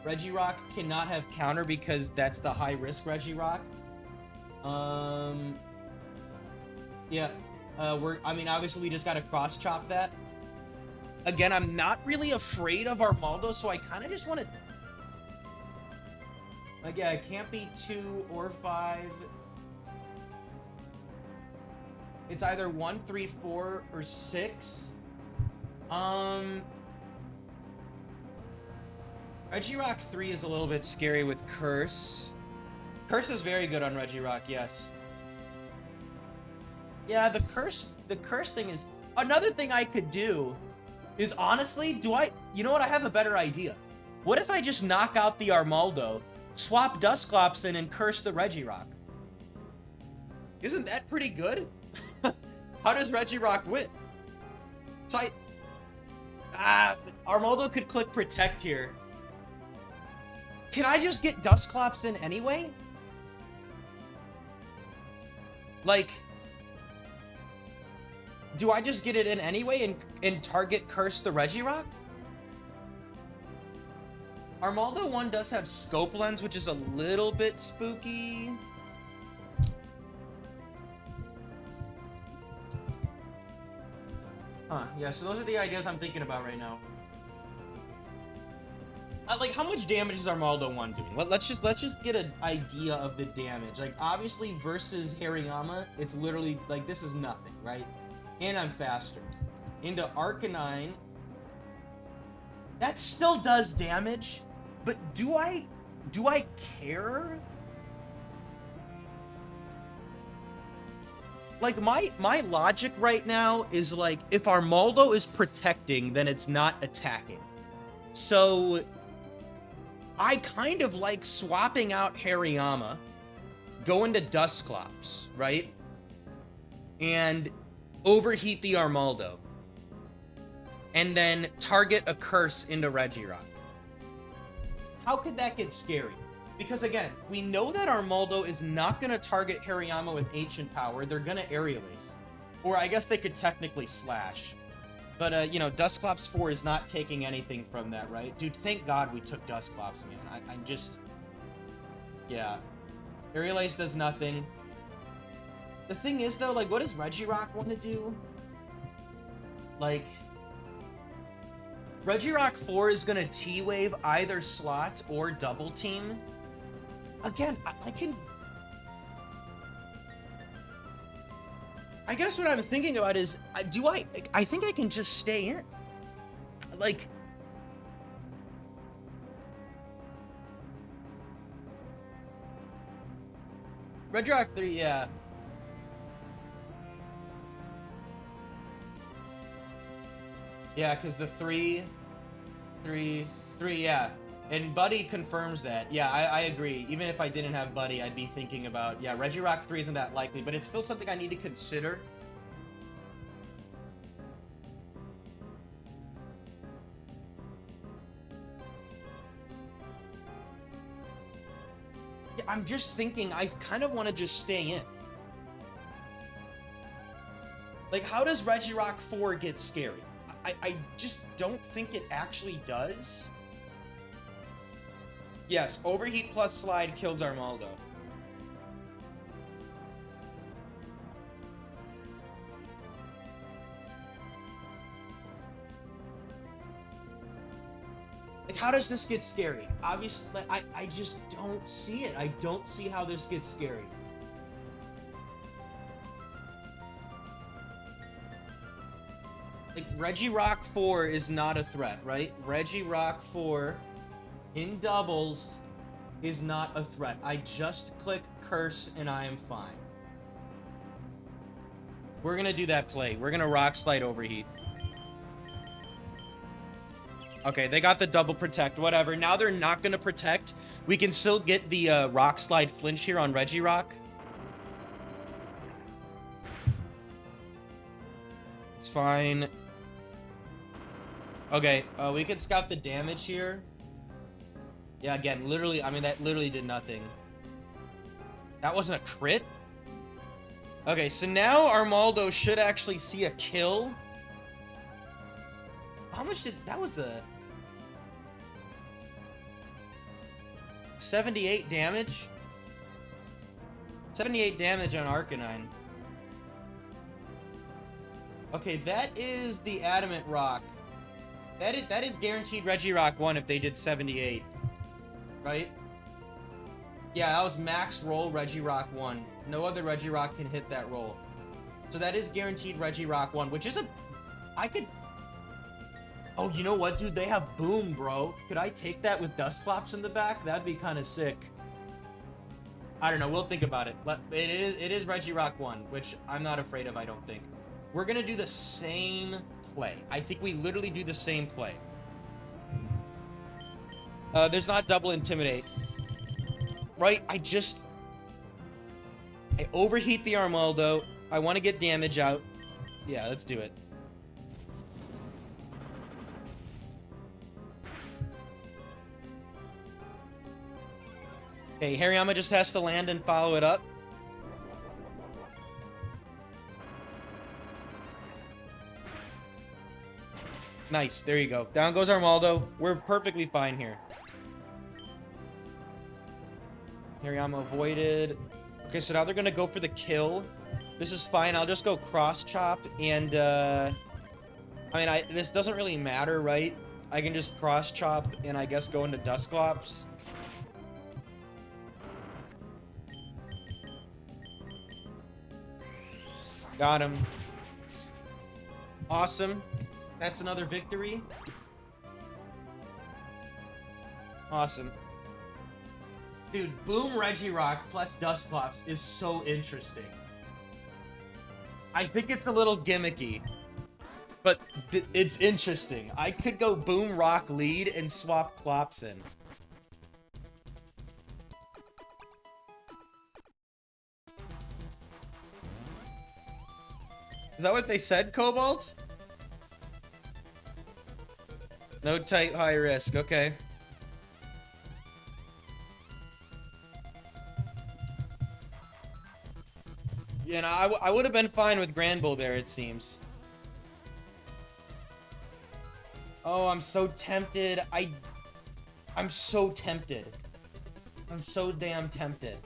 Regirock cannot have counter because that's the high-risk Regirock. Yeah. I mean, obviously we just gotta cross-chop that. Again, I'm not really afraid of Armaldo, so I kind of just want to... Like, yeah, it can't be 2 or 5. It's either 1, 3, 4, or 6. Regirock 3 is a little bit scary with Curse. Curse is very good on Regirock, yes. Yeah, the curse thing is... Another thing I could do is, honestly, you know what? I have a better idea. What if I just knock out the Armaldo, swap Dusclops in, and curse the Regirock? Isn't that pretty good? How does Regirock win? So Armaldo could click Protect here. Can I just get Dusclops in anyway? Like, do I just get it in anyway and target Curse the Regirock? Armaldo 1 does have Scope Lens, which is a little bit spooky. Huh, yeah, so those are the ideas I'm thinking about right now. Like, how much damage is Armaldo 1 doing? Let's just get an idea of the damage. Like, obviously, versus Hariyama, it's literally, like, this is nothing, right? And I'm faster. Into Arcanine. That still does damage, but do I care? Like, my logic right now is, like, if Armaldo is protecting, then it's not attacking. So I kind of like swapping out Hariyama, going to Dusclops, right? And overheat the Armaldo. And then target a Curse into Regirock. How could that get scary? Because again, we know that Armaldo is not going to target Hariyama with Ancient Power. They're going to Aerial Ace. Or I guess they could technically Slash. But, you know, Dusclops 4 is not taking anything from that, right? Dude, thank God we took Dusclops, man. I'm just... Yeah. Aerial Ace does nothing. The thing is, though, like, what does Regirock want to do? Like... Regirock 4 is going to T-Wave either slot or Double Team. Again, I can... I guess what I'm thinking about is, I think I can just stay in. Like... Regirock 3, yeah. Yeah, because the 3, yeah. And Buddy confirms that. Yeah, I agree. Even if I didn't have Buddy, I'd be thinking about... Yeah, Regirock 3 isn't that likely, but it's still something I need to consider. I'm just thinking I kind of want to just stay in. Like, how does Regirock 4 get scary? I just don't think it actually does. Yes, Overheat plus Slide kills Armaldo. Like, how does this get scary? Obviously, I just don't see it. I don't see how this gets scary. Like, Regirock 4 is not a threat, right? Regirock 4 in doubles is not a threat. I just click Curse and I am fine. We're gonna do that play. We're gonna Rock Slide Overheat. Okay, they got the double protect, whatever. Now they're not gonna protect. We can still get the Rock Slide flinch here on Regirock. It's fine. Okay, we can scout the damage here. Yeah, again, literally, I mean, that literally did nothing. That wasn't a crit? Okay, so now Armaldo should actually see a kill. How much did... That was a... 78 damage? 78 damage on Arcanine. Okay, that is the Adamant Rock. That is guaranteed Regirock 1 if they did 78. Right? Yeah, that was max roll Regirock 1. No other Regirock can hit that roll. So that is guaranteed Regirock 1, which is a... I could... Oh, you know what, dude? They have Boom, bro. Could I take that with Dusclops in the back? That'd be kind of sick. I don't know. We'll think about it. It is Regirock 1, which I'm not afraid of, I don't think. We're going to do the same play. I think we literally do the same play. There's not double Intimidate. Right? I overheat the Armaldo. I want to get damage out. Yeah, let's do it. Okay, Hariyama just has to land and follow it up. Nice, there you go. Down goes Armaldo. We're perfectly fine here. Hariyama avoided. Okay, so now they're gonna go for the kill. This is fine. I'll just go cross chop and I mean, this doesn't really matter, right? I can just cross chop and I guess go into Dusclops. Got him. Awesome. That's another victory. Awesome. Dude, Boom Regirock plus Dusclops is so interesting. I think it's a little gimmicky, but it's interesting. I could go Boom Rock lead and swap Clops in. Is that what they said, Cobalt? No type, high risk. Okay. You know, I would have been fine with Granbull there, it seems. Oh, I'm so tempted. I'm so tempted. I'm so damn tempted.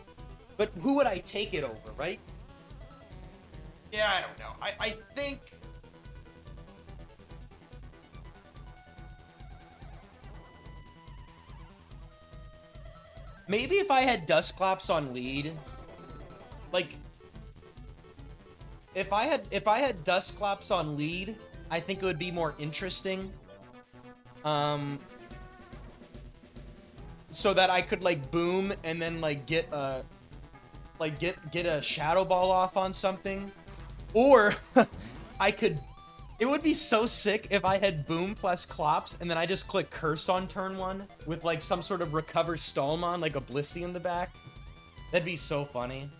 But who would I take it over, right? Yeah, I don't know. I think... Maybe if I had Dusclops on lead, like... If I had Dusclops on lead, I think it would be more interesting. So that I could, like, boom and then, like, get a... Like, get a Shadow Ball off on something. Or, I could... It would be so sick if I had Boom plus Clops, and then I just click Curse on turn 1, with, like, some sort of Recover Stallmon, like a Blissey in the back. That'd be so funny.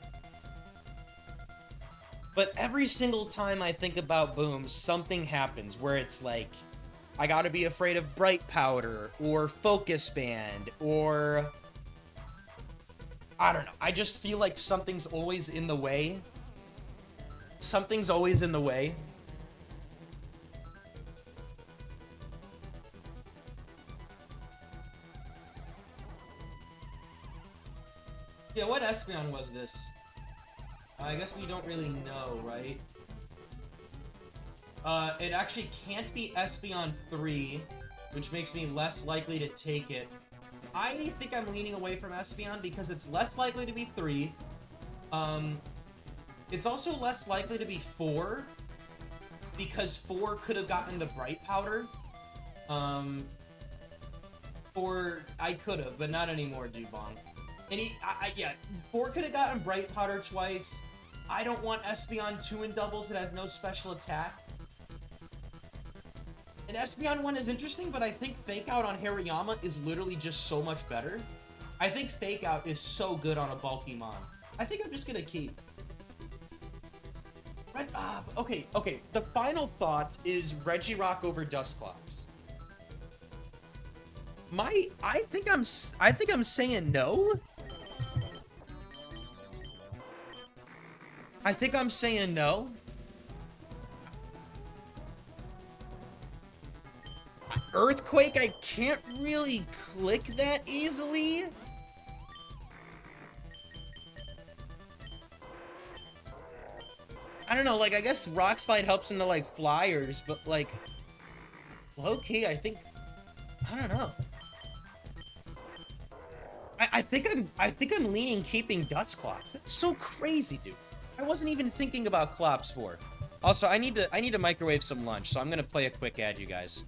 But every single time I think about Boom, something happens where it's like, I gotta be afraid of Bright Powder, or Focus Band, or... I don't know. I just feel like something's always in the way. Something's always in the way. Yeah, what espeon was this? I guess we don't really know, right? It actually can't be espeon 3, which makes me less likely to take it. I think I'm leaning away from espeon because it's less likely to be 3. It's also less likely to be 4, because 4 could have gotten the bright powder. Or I could have, but not anymore, Dubong. And yeah, 4 could have gotten bright powder twice. I don't want espeon 2 in doubles that has no special attack. And espeon 1 is interesting, but I think fake out on Hariyama is literally just so much better. I think fake out is so good on a bulky mon. I think I'm just gonna keep. Okay. The final thought is Regirock over Dusclops. I think I'm saying no. I think I'm saying no. Earthquake, I can't really click that easily. I don't know, like, I guess Rock Slide helps into, like, flyers, but, like, low-key, I think, I don't know. I think I'm leaning keeping Dusclops. That's so crazy, dude. I wasn't even thinking about Clops 4. Also, I need to microwave some lunch, so I'm gonna play a quick ad, you guys.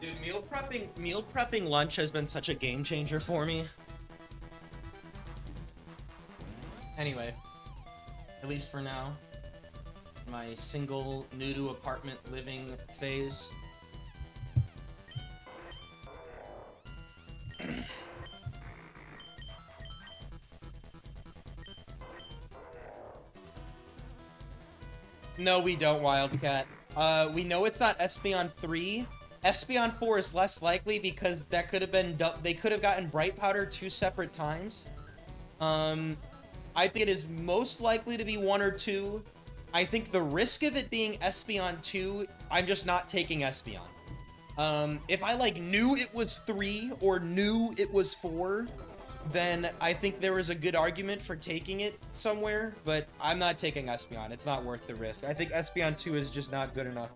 Dude, meal prepping lunch has been such a game changer for me. Anyway, at least for now, my single new to apartment living phase. No, we don't, Wildcat. We know it's not espeon 3. Espeon 4 is less likely because that could have been... They could have gotten Bright Powder 2 separate times. I think it is most likely to be 1 or 2. I think the risk of it being espeon 2, I'm just not taking espeon. If I, like, knew it was 3 or knew it was 4, then I think there was a good argument for taking it somewhere, but I'm not taking espeon. It's not worth the risk. I think espeon 2 is just not good enough.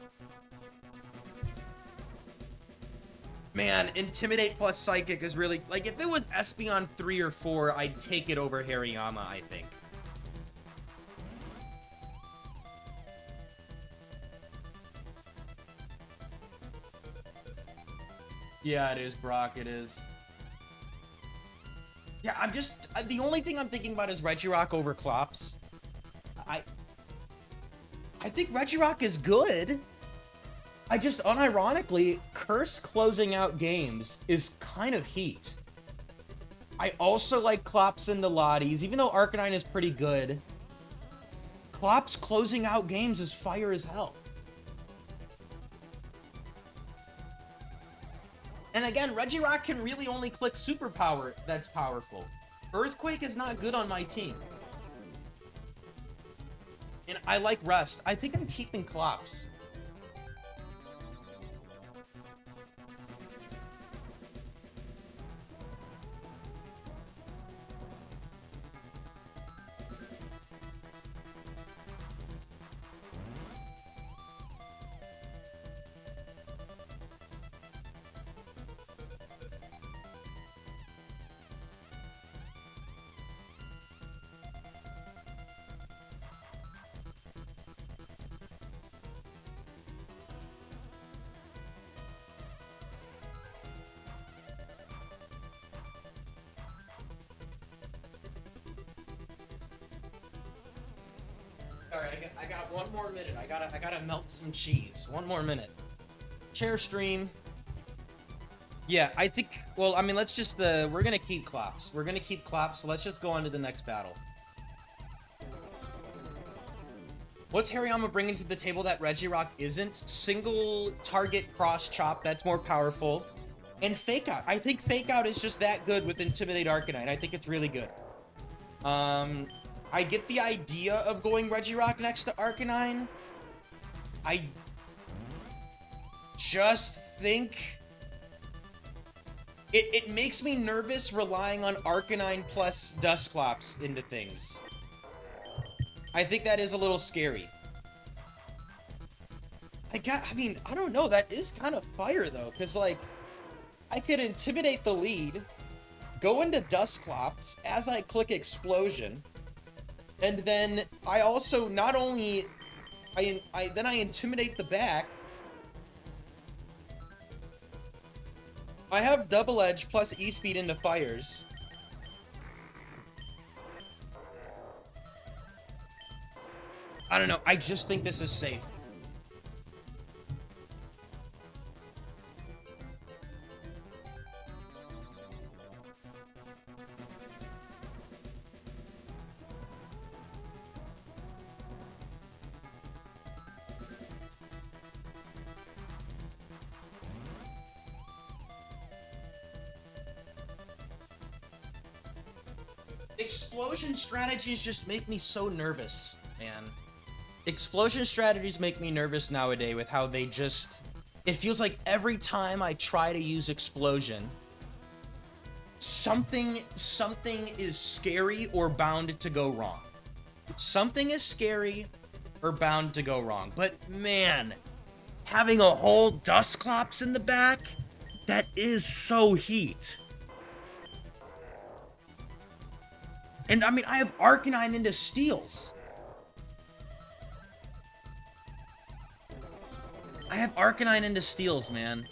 Man, Intimidate plus Psychic is really... Like, if it was espeon 3 or 4, I'd take it over Hariyama, I think. Yeah, it is, Brock, it is. Yeah, I'm just... The only thing I'm thinking about is Regirock over Clops. I think Regirock is good. I just, unironically, Curse closing out games is kind of heat. I also like Clops into Lotties, even though Arcanine is pretty good. Clops closing out games is fire as hell. And again, Regirock can really only click Superpower that's powerful. Earthquake is not good on my team. And I like Rest. I think I'm keeping Clops. I got one more minute. I gotta melt some cheese. One more minute. Share stream. Yeah, I think, well, I mean, let's just, we're gonna keep claps. We're gonna keep claps, so let's just go on to the next battle. What's Hariyama bringing to the table that Regirock isn't? Single target cross chop, that's more powerful. And Fake Out. I think Fake Out is just that good with Intimidate Arcanine. I think it's really good. I get the idea of going Regirock next to Arcanine. I just think it makes me nervous relying on Arcanine plus Dusclops into things. I think that is a little scary. I mean, I don't know. That is kind of fire, though. Because, like, I could Intimidate the lead, go into Dusclops as I click Explosion, and then I also not only... then I Intimidate the back. I have Double Edge plus E-Speed into Fires. I don't know. I just think this is safe. Explosion strategies just make me so nervous, man. Explosion strategies make me nervous nowadays with how they just... It feels like every time I try to use Explosion, something is scary or bound to go wrong. Something is scary or bound to go wrong. But man, having a whole Dusclops in the back, that is so heat. And I mean, I have Arcanine into Steels. I have Arcanine into Steels, man.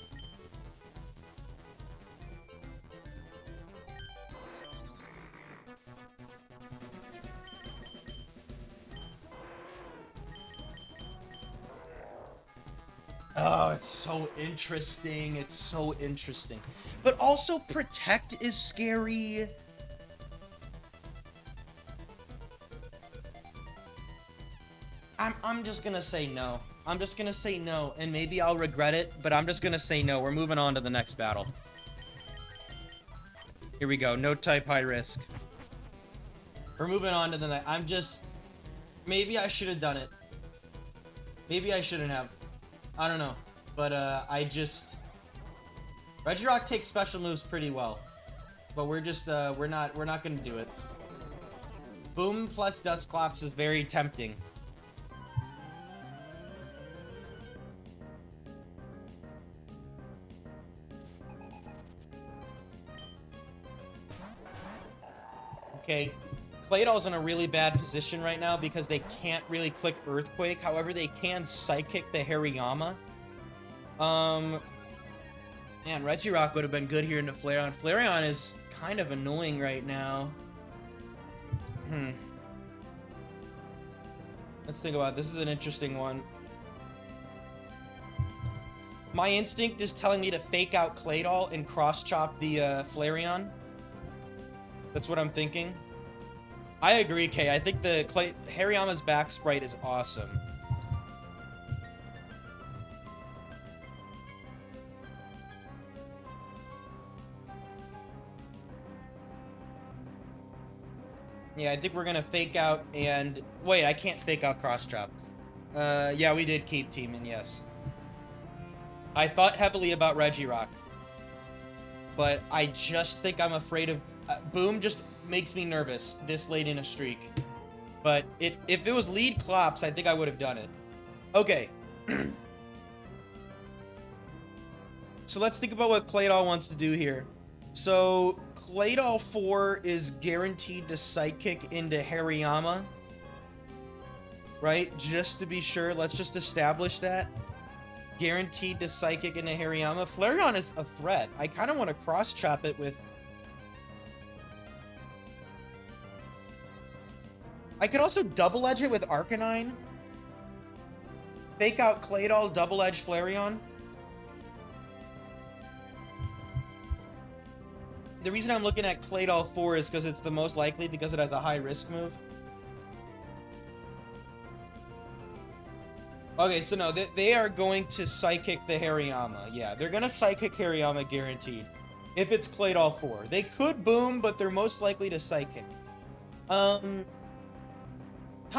Oh, it's so interesting. It's so interesting. But also, Protect is scary. I'm just gonna say no. I'm just gonna say no, and maybe I'll regret it, but I'm just gonna say no. We're moving on to the next battle. Here we go. No type, high risk. We're moving on to the next. I'm just... Maybe I should have done it. Maybe I shouldn't have. I don't know. But, I just... Regirock takes special moves pretty well. But we're just, we're not gonna do it. Boom plus Dusclops is very tempting. Okay, Claydol's in a really bad position right now because they can't really click Earthquake. However, they can Psychic the Hariyama. Man, Regirock would have been good here into Flareon. Flareon is kind of annoying right now. Let's think about it. This is an interesting one. My instinct is telling me to Fake Out Claydol and cross-chop the Flareon. That's what I'm thinking. I agree, Kay. I think the Hariyama's back sprite is awesome. Yeah, I think we're gonna Fake Out and... Wait, I can't Fake Out cross-chop. Yeah, we did keep teaming, yes. I thought heavily about Regirock. But I just think I'm afraid of... Boom just makes me nervous this late in a streak. But if it was lead Clops, I think I would have done it. Okay. So let's think about what Claydol wants to do here. So Claydol 4 is guaranteed to Psychic into Hariyama. Right? Just to be sure, let's just establish that. Guaranteed to Psychic into Hariyama. Flareon is a threat. I kind of want to cross-chop it with... I could also double edge it with Arcanine Fake out Claydol, double-edged Flareon. The reason I'm looking at Claydol 4 is because it's the most likely because it has a high risk move. Okay, so no, they are going to Psychic the Hariyama. Yeah, they're going to Psychic Hariyama guaranteed. If it's Claydol 4. They could boom, but they're most likely to Psychic. How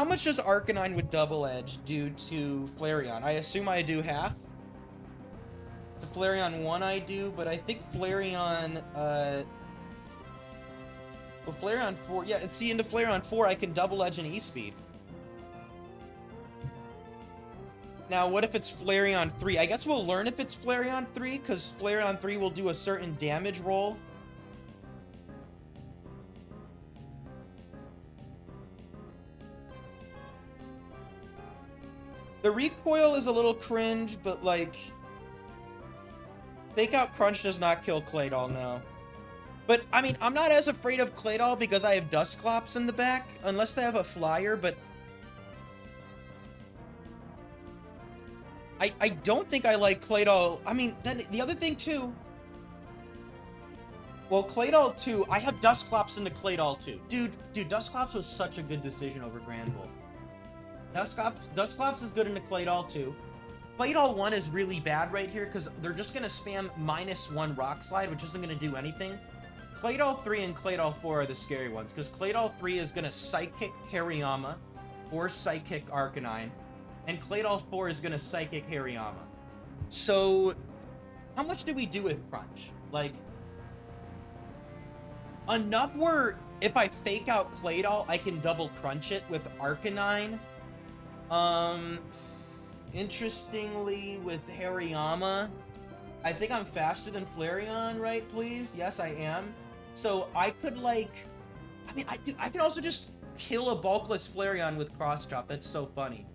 much does Arcanine with Double Edge do to Flareon? I assume I do half. To Flareon 1 I do, but I think Flareon, well, Flareon 4, yeah, see, into Flareon 4 I can Double Edge and E-Speed. Now, what if it's Flareon 3? I guess we'll learn if it's Flareon 3, because Flareon 3 will do a certain damage roll. The recoil is a little cringe, but, like... Fake Out Crunch does not kill Claydol, no. But, I mean, I'm not as afraid of Claydol because I have Dusclops in the back, unless they have a Flyer, but... I don't think I like Claydol. I mean, then the other thing, too... Well, Claydol 2, I have Dusclops into Claydol 2. Dude, Dusclops was such a good decision over Granbull. Dusclops is good into Claydol 2. Claydol 1 is really bad right here, because they're just going to spam -1 Rock Slide, which isn't going to do anything. Claydol 3 and Claydol 4 are the scary ones, because Claydol 3 is going to Psychic Hariyama, or Psychic Arcanine, and Claydol 4 is going to Psychic Hariyama. So, how much do we do with Crunch? Like, enough where if I fake out Claydol, I can double Crunch it with Arcanine. Interestingly, with Hariyama, I think I'm faster than Flareon, right, please? Yes, I am. So, I could, like... I mean, I can also just kill a bulkless Flareon with Cross Chop. That's so funny.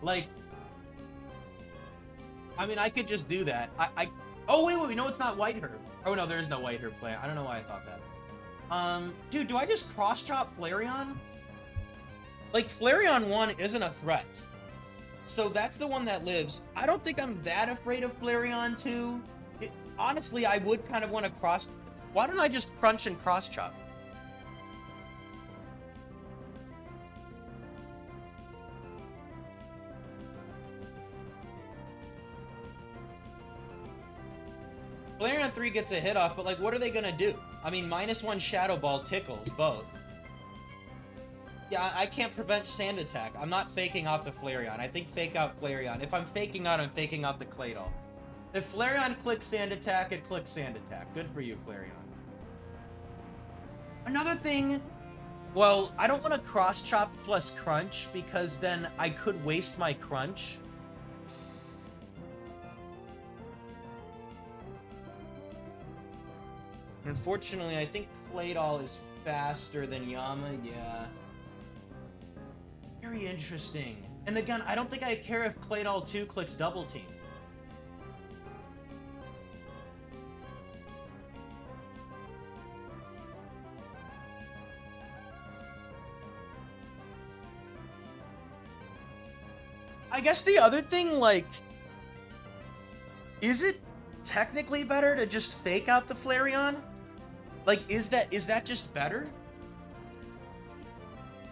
Like... I mean, I could just do that. Oh, wait, no, it's not White Herb. Oh, no, there is no White Herb Flareon. I don't know why I thought that. Dude, do I just Cross Chop Flareon? Like, Flareon 1 isn't a threat. So that's the one that lives. I don't think I'm that afraid of Flareon 2. Honestly, I would kind of want to cross... Why don't I just Crunch and Cross Chop? Flareon 3 gets a hit off, but, like, what are they gonna do? I mean, -1 Shadow Ball tickles, both. Yeah, I can't prevent Sand Attack. I'm not faking out the Flareon. I think fake out Flareon. If I'm faking out, I'm faking out the Claydol. If Flareon clicks Sand Attack, it clicks Sand Attack. Good for you, Flareon. Another thing... Well, I don't want to Cross Chop plus Crunch, because then I could waste my Crunch. Unfortunately, I think Claydol is faster than Yama, yeah. Very interesting. And again, I don't think I care if Claydol 2 clicks Double Team. I guess the other thing, like... Is it technically better to just fake out the Flareon? Like, is that just better?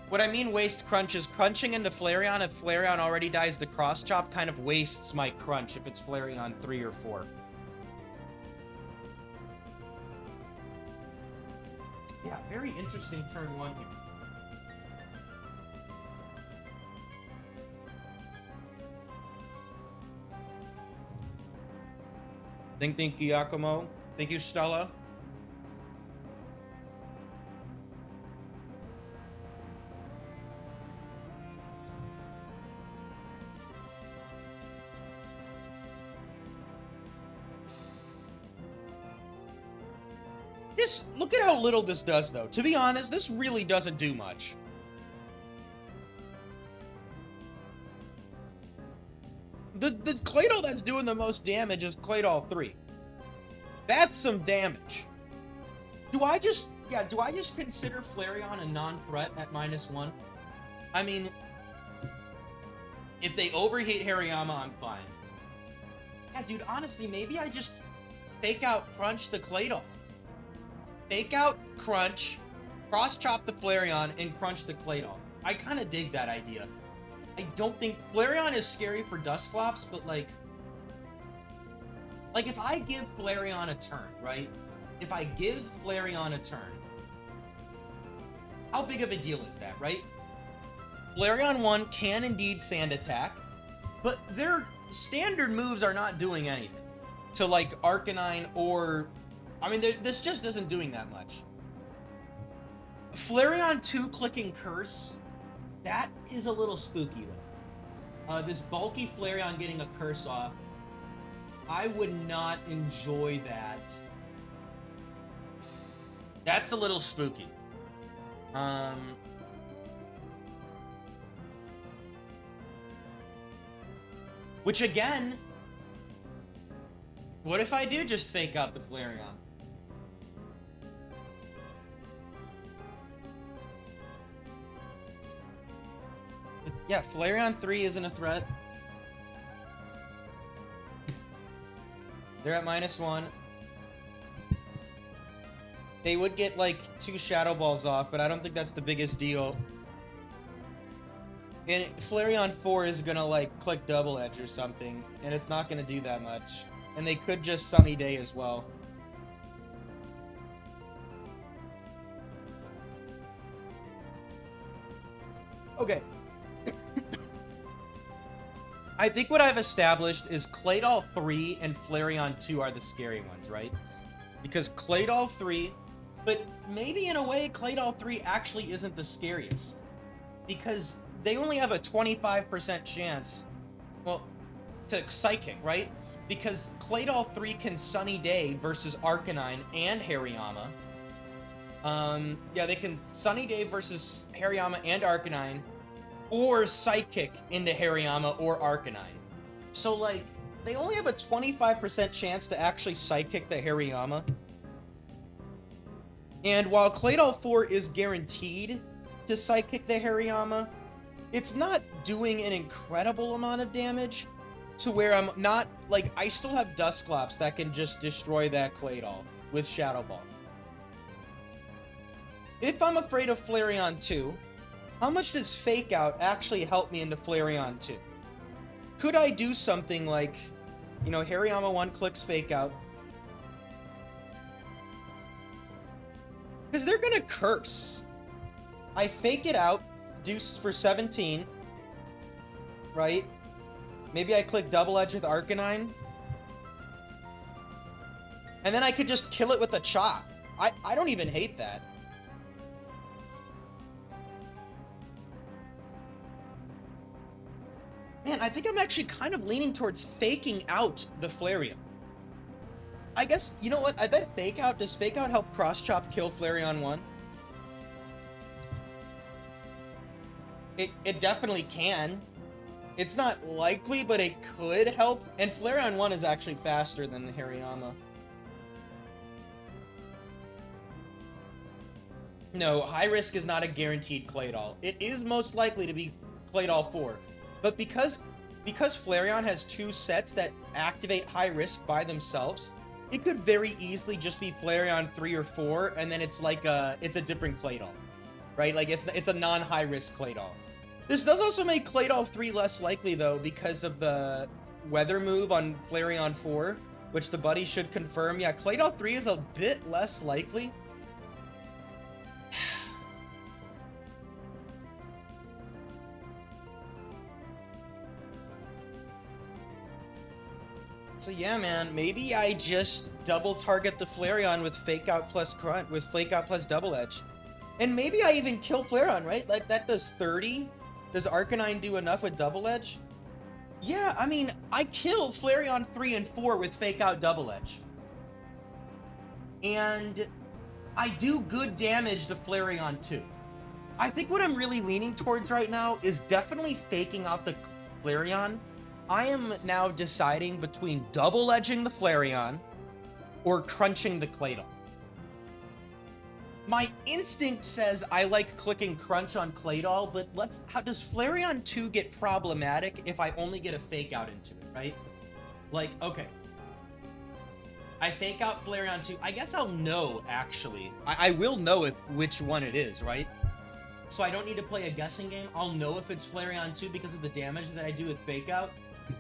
What I mean waste Crunch is crunching into Flareon if Flareon already dies to Cross Chop kind of wastes my Crunch if it's Flareon 3 or 4. Yeah, very interesting turn 1 here. Thank you, Giacomo. Thank you, Stella. Look at how little this does, though. To be honest, this really doesn't do much. The Claydol that's doing the most damage is Claydol 3. That's some damage. Do I just consider Flareon a non-threat at -1? I mean, If they overheat Hariyama, I'm fine. Yeah, dude, honestly, maybe I just fake out crunch the claydol. Fake out crunch, cross chop the Flareon, and crunch the claydol. I kind of dig that idea. I don't think Flareon is scary for Dusclops, but like if I give Flareon a turn, right? If I give Flareon a turn, how big of a deal is that, right? Flareon 1 can indeed Sand Attack, but their standard moves are not doing anything to, like, Arcanine or... I mean, this just isn't doing that much. Flareon 2 clicking Curse, that is a little spooky, though. This bulky Flareon getting a Curse off, I would not enjoy that. That's a little spooky. Which again, what if I do just fake out the Flareon? But yeah, Flareon 3 isn't a threat. They're at -1. They would get like 2 Shadow Balls off, but I don't think that's the biggest deal. And Flareon 4 is gonna like click Double Edge or something, and it's not gonna do that much. And they could just Sunny Day as well. Okay. I think what I've established is Claydol 3 and Flareon 2 are the scary ones, right? Because Claydol 3, but maybe in a way Claydol 3 actually isn't the scariest. Because they only have a 25% chance, well, to Psychic, right? Because Claydol 3 can Sunny Day versus Arcanine and Hariyama. Yeah, they can Sunny Day versus Hariyama and Arcanine, or Psychic into Hariyama or Arcanine. So, like, they only have a 25% chance to actually Psychic the Hariyama. And while Claydol 4 is guaranteed to Psychic the Hariyama, it's not doing an incredible amount of damage to where I'm not, like, I still have Dusclops that can just destroy that Claydol with Shadow Ball. If I'm afraid of Flareon 2, how much does Fake Out actually help me into Flareon 2? Could I do something like, you know, Hariyama 1 clicks Fake Out? Because they're gonna Curse. I Fake it out, do for 17, right? Maybe I click Double Edge with Arcanine. And then I could just kill it with a Chop. I don't even hate that. Man, I think I'm actually kind of leaning towards faking out the Flareon. I guess, you know what? I bet Fake Out, does Fake Out help Cross Chop kill Flareon 1? It definitely can. It's not likely, but it could help. And Flareon 1 is actually faster than the Hariyama. No, High Risk is not a guaranteed Claydol. It is most likely to be Claydol 4. But because Flareon has 2 sets that activate High Risk by themselves, it could very easily just be Flareon 3 or 4, and then it's like it's a different Claydol, right? Like it's a non-high risk Claydol. This does also make Claydol 3 less likely though, because of the weather move on Flareon 4, which the buddy should confirm. Yeah, Claydol 3 is a bit less likely. So yeah, man, maybe I just double target the Flareon with Fake Out plus Grunt, with Fake Out plus Double Edge. And maybe I even kill Flareon, right? Like, that does 30. Does Arcanine do enough with Double Edge? Yeah, I mean, I kill Flareon 3 and 4 with Fake Out Double Edge. And I do good damage to Flareon 2. I think what I'm really leaning towards right now is definitely faking out the Flareon. I am now deciding between double edging the Flareon or crunching the Claydol. My instinct says I like clicking crunch on claydol, but how does Flareon 2 get problematic if I only get a fake out into it, right? Like, okay. I fake out Flareon 2. I guess I'll know, actually. I will know which one it is, right? So I don't need to play a guessing game. I'll know if it's Flareon 2 because of the damage that I do with fake out.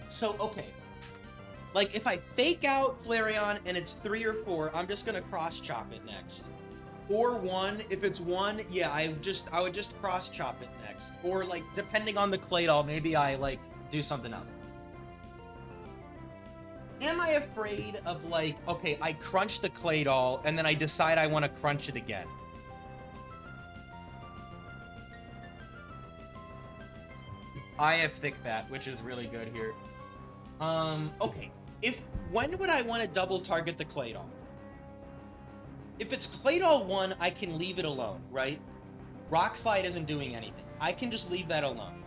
So, okay. Like, if I fake out Flareon and it's 3 or 4, I'm just gonna cross-chop it next. Or 1. If it's 1, yeah, I would just cross-chop it next. Or, like, depending on the claydol, maybe I, like, do something else. Am I afraid of, like, okay, I crunch the claydol, and then I decide I want to crunch it again? I have thick fat, which is really good here. Okay. When would I want to double target the claydol? If it's claydol 1, I can leave it alone, right? Rock Slide isn't doing anything. I can just leave that alone.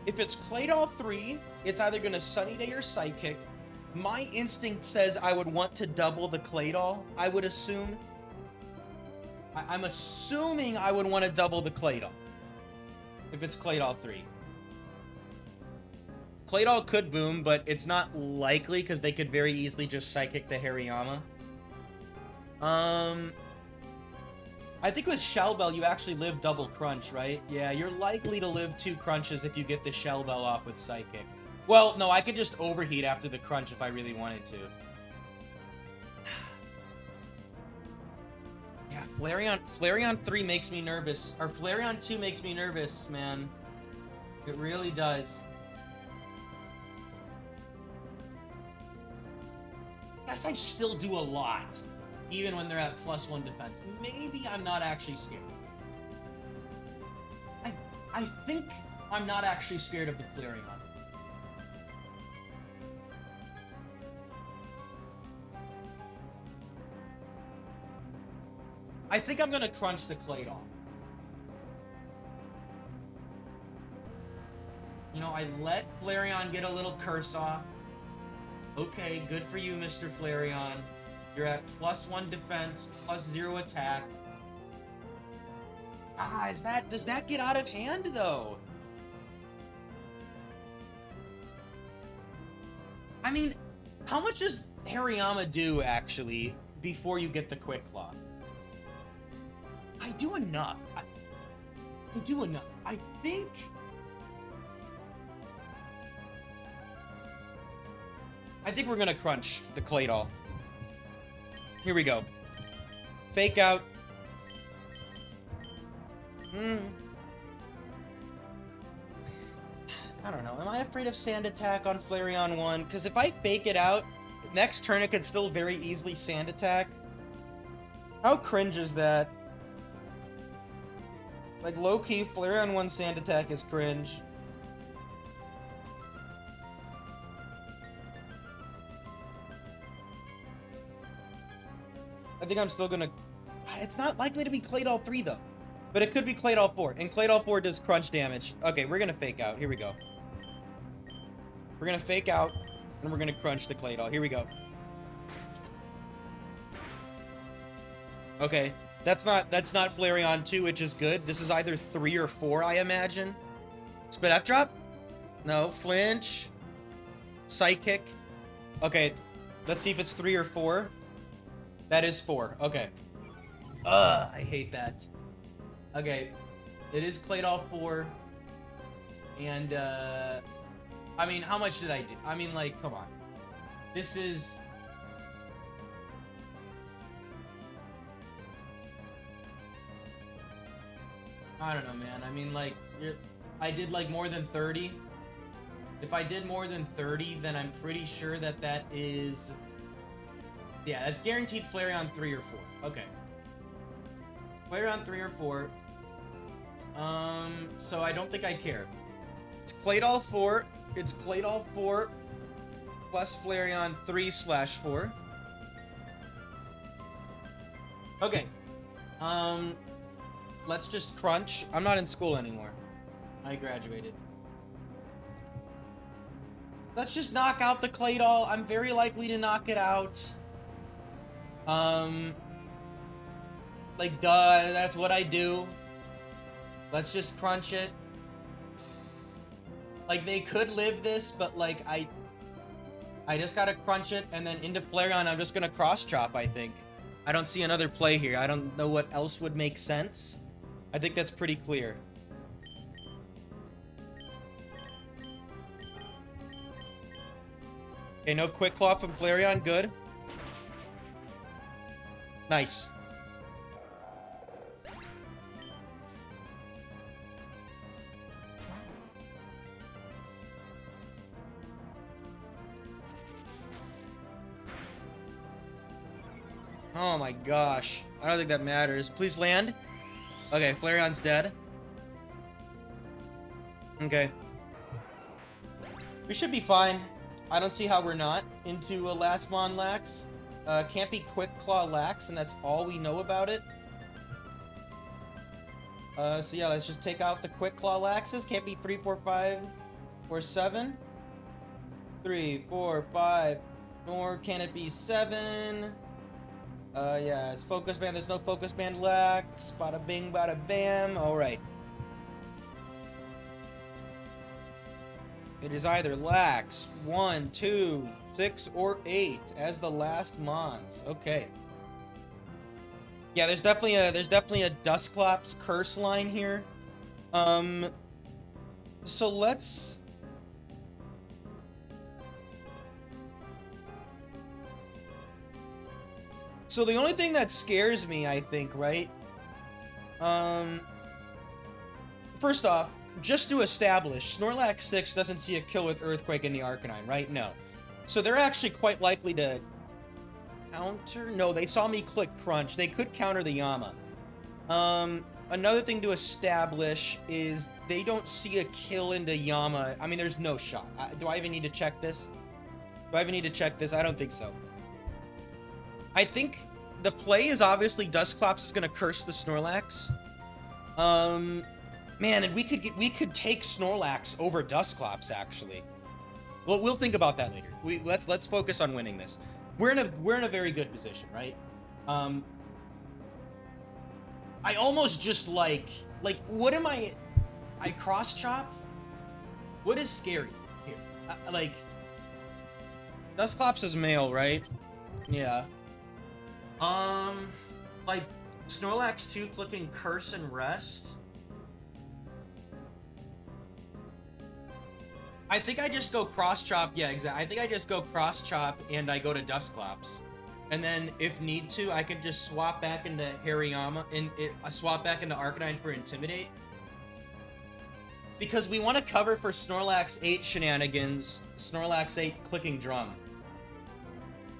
If it's claydol 3, it's either going to Sunny Day or Psychic. My instinct says I would want to double the claydol, I would assume. I'm assuming I would want to double the claydol. If it's claydol 3. Claydol could boom, but it's not likely because they could very easily just Psychic the Hariyama. I think with Shell Bell, you actually live double crunch, right? Yeah, you're likely to live 2 crunches if you get the Shell Bell off with Psychic. Well, no, I could just overheat after the crunch if I really wanted to. Yeah, Flareon 3 makes me nervous. Or Flareon 2 makes me nervous, man. It really does. Guess I still do a lot, even when they're at +1 defense. Maybe I'm not actually scared. I think I'm not actually scared of the Flareon. I think I'm gonna crunch the claydol. You know, I let Flareon get a little curse off. Okay, good for you, Mr. Flareon. You're at +1 defense, +0 attack. Does that get out of hand, though? I mean, how much does Hariyama do, actually, before you get the Quick Claw? I do enough. I do enough. I think... we're gonna crunch the claydol. Here we go. Fake out. I don't know. Am I afraid of Sand Attack on Flareon 1? Because if I fake it out, next turn it could still very easily Sand Attack. How cringe is that? Like, low-key, Flareon 1 Sand Attack is cringe. I think I'm still gonna... It's not likely to be Claydol 3, though. But it could be Claydol 4. And Claydol 4 does crunch damage. Okay, we're gonna fake out. Here we go. We're gonna fake out, and we're gonna crunch the Claydol. Here we go. Okay. That's not Flareon 2, which is good. This is either 3 or 4, I imagine. Spit F drop? No. Flinch. Psychic. Okay. Let's see if it's 3 or 4. That is 4. Okay. I hate that. Okay. It is Claydol 4. And, I mean, how much did I do? I mean, like, come on. This is... I don't know, man. I mean, like, I did, like, more than 30. If I did more than 30, then I'm pretty sure that is... Yeah, that's guaranteed Flareon 3 or 4. Okay. Flareon 3 or 4. So I don't think I care. It's Claydol 4. It's Claydol 4 plus Flareon 3/4. Okay. Let's just crunch. I'm not in school anymore. I graduated. Let's just knock out the Claydol. I'm very likely to knock it out. Like, Like, duh, that's what I do. Let's just crunch it. Like, they could live this, but, like, I just gotta crunch it, and then into Flareon, I'm just gonna cross-chop, I think. I don't see another play here. I don't know what else would make sense. I think that's pretty clear. Okay, no Quick Claw from Flareon. Good. Nice. Oh my gosh. I don't think that matters. Please land. Okay, Flareon's dead. Okay. We should be fine. I don't see how we're not into a last mon lax. Can't be Quick Claw lax, and that's all we know about it. So yeah, let's just take out the Quick Claw laxes. Can't be 3, 4, 5, or 7. 3, 4, 5. Nor can it be 7. Yeah, it's Focus Band. There's no Focus Band lax. Bada bing, bada bam. Alright. It is either lax 1, 2, 6, or 8 as the last mons. Okay. Yeah, there's definitely a Dusclops curse line here. So let's. So the only thing that scares me, I think, right? First off, just to establish, Snorlax 6 doesn't see a kill with Earthquake in the Arcanine, right? No. So they're actually quite likely to counter. No, they saw me click Crunch. They could counter the Yama. Another thing to establish is they don't see a kill into Yama. I mean, there's no shot. Do I even need to check this? Do I even need to check this? I don't think so. I think the play is obviously Dusclops is going to curse the Snorlax. Man, and we could take Snorlax over Dusclops actually. Well, we'll think about that later. Let's focus on winning this. We're in a very good position, right? I almost just like what am I cross chop? What is scary here? Like Dusclops is male, right? Yeah. Like Snorlax 2 clicking Curse and Rest. I think I just go cross chop. Yeah, exactly. I think I just go cross chop and I go to Dusclops. And then if need to, I could just swap back into Hariyama and swap back into Arcanine for Intimidate. Because we want to cover for Snorlax 8 shenanigans, Snorlax 8 clicking drum.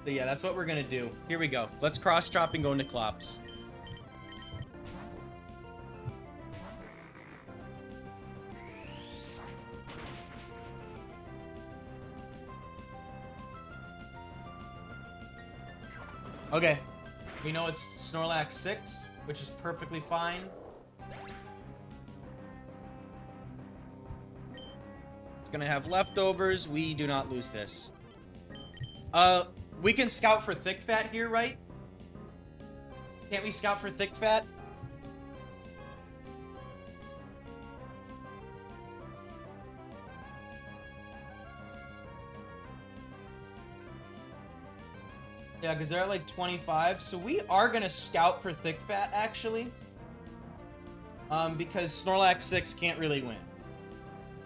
So yeah, that's what we're gonna do. Here we go. Let's cross chop and go into Clops. Okay. We know it's Snorlax 6, which is perfectly fine. It's gonna have leftovers. We do not lose this. We can scout for Thick Fat here, right? Can't we scout for Thick Fat? Yeah, because they're at like 25. So we are going to scout for Thick Fat, actually. Because Snorlax 6 can't really win.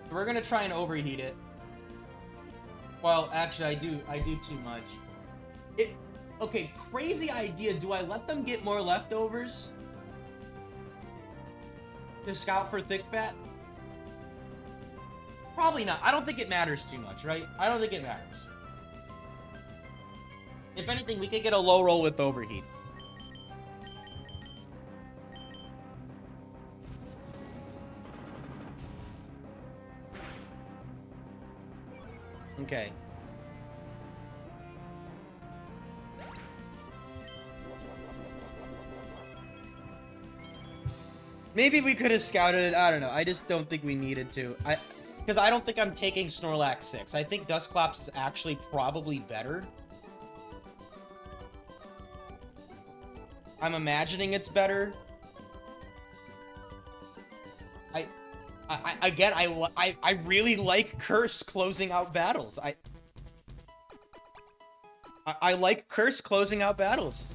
So we're going to try and overheat it. Well, actually, I do too much. Okay, crazy idea. Do I let them get more leftovers to scout for Thick Fat? Probably not. I don't think it matters too much, right? I don't think it matters. If anything, we could get a low roll with overheat. Okay. Maybe we could have scouted it. I don't know. I just don't think we needed to. Because I don't think I'm taking Snorlax 6. I think Dusclops is actually probably better. I'm imagining it's better. Again, I really like Curse closing out battles. I like Curse closing out battles.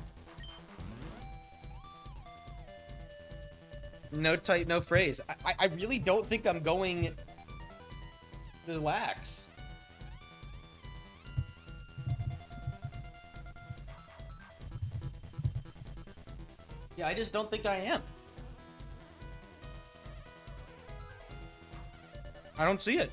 No type, no phrase. I really don't think I'm going the lax. Yeah, I just don't think I am. I don't see it.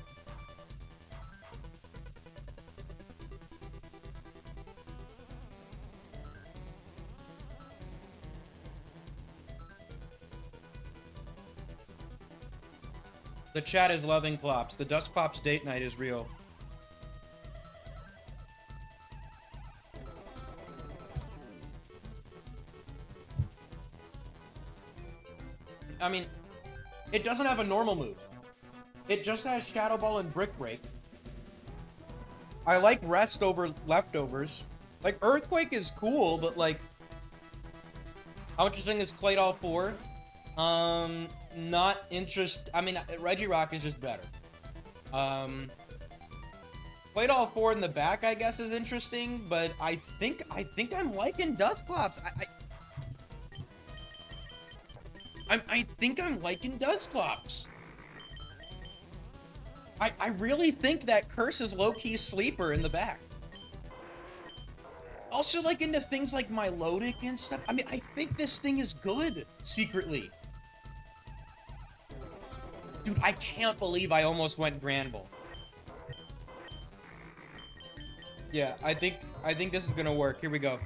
The chat is loving Clops. The Dusclops date night is real. I mean, it doesn't have a normal move. It just has Shadow Ball and Brick Break. I like Rest over Leftovers. Like, Earthquake is cool, but like... How interesting is claydol 4? Not interest... I mean, Regirock is just better. claydol 4 in the back, I guess, is interesting, but I think I'm liking Dusclops. I think I'm liking Dusclops. I really think that Curse is low-key sleeper in the back. Also, like, into things like Milotic and stuff. I mean, I think this thing is good, secretly. Dude, I can't believe I almost went Granbull. Yeah, I think this is gonna work. Here we go.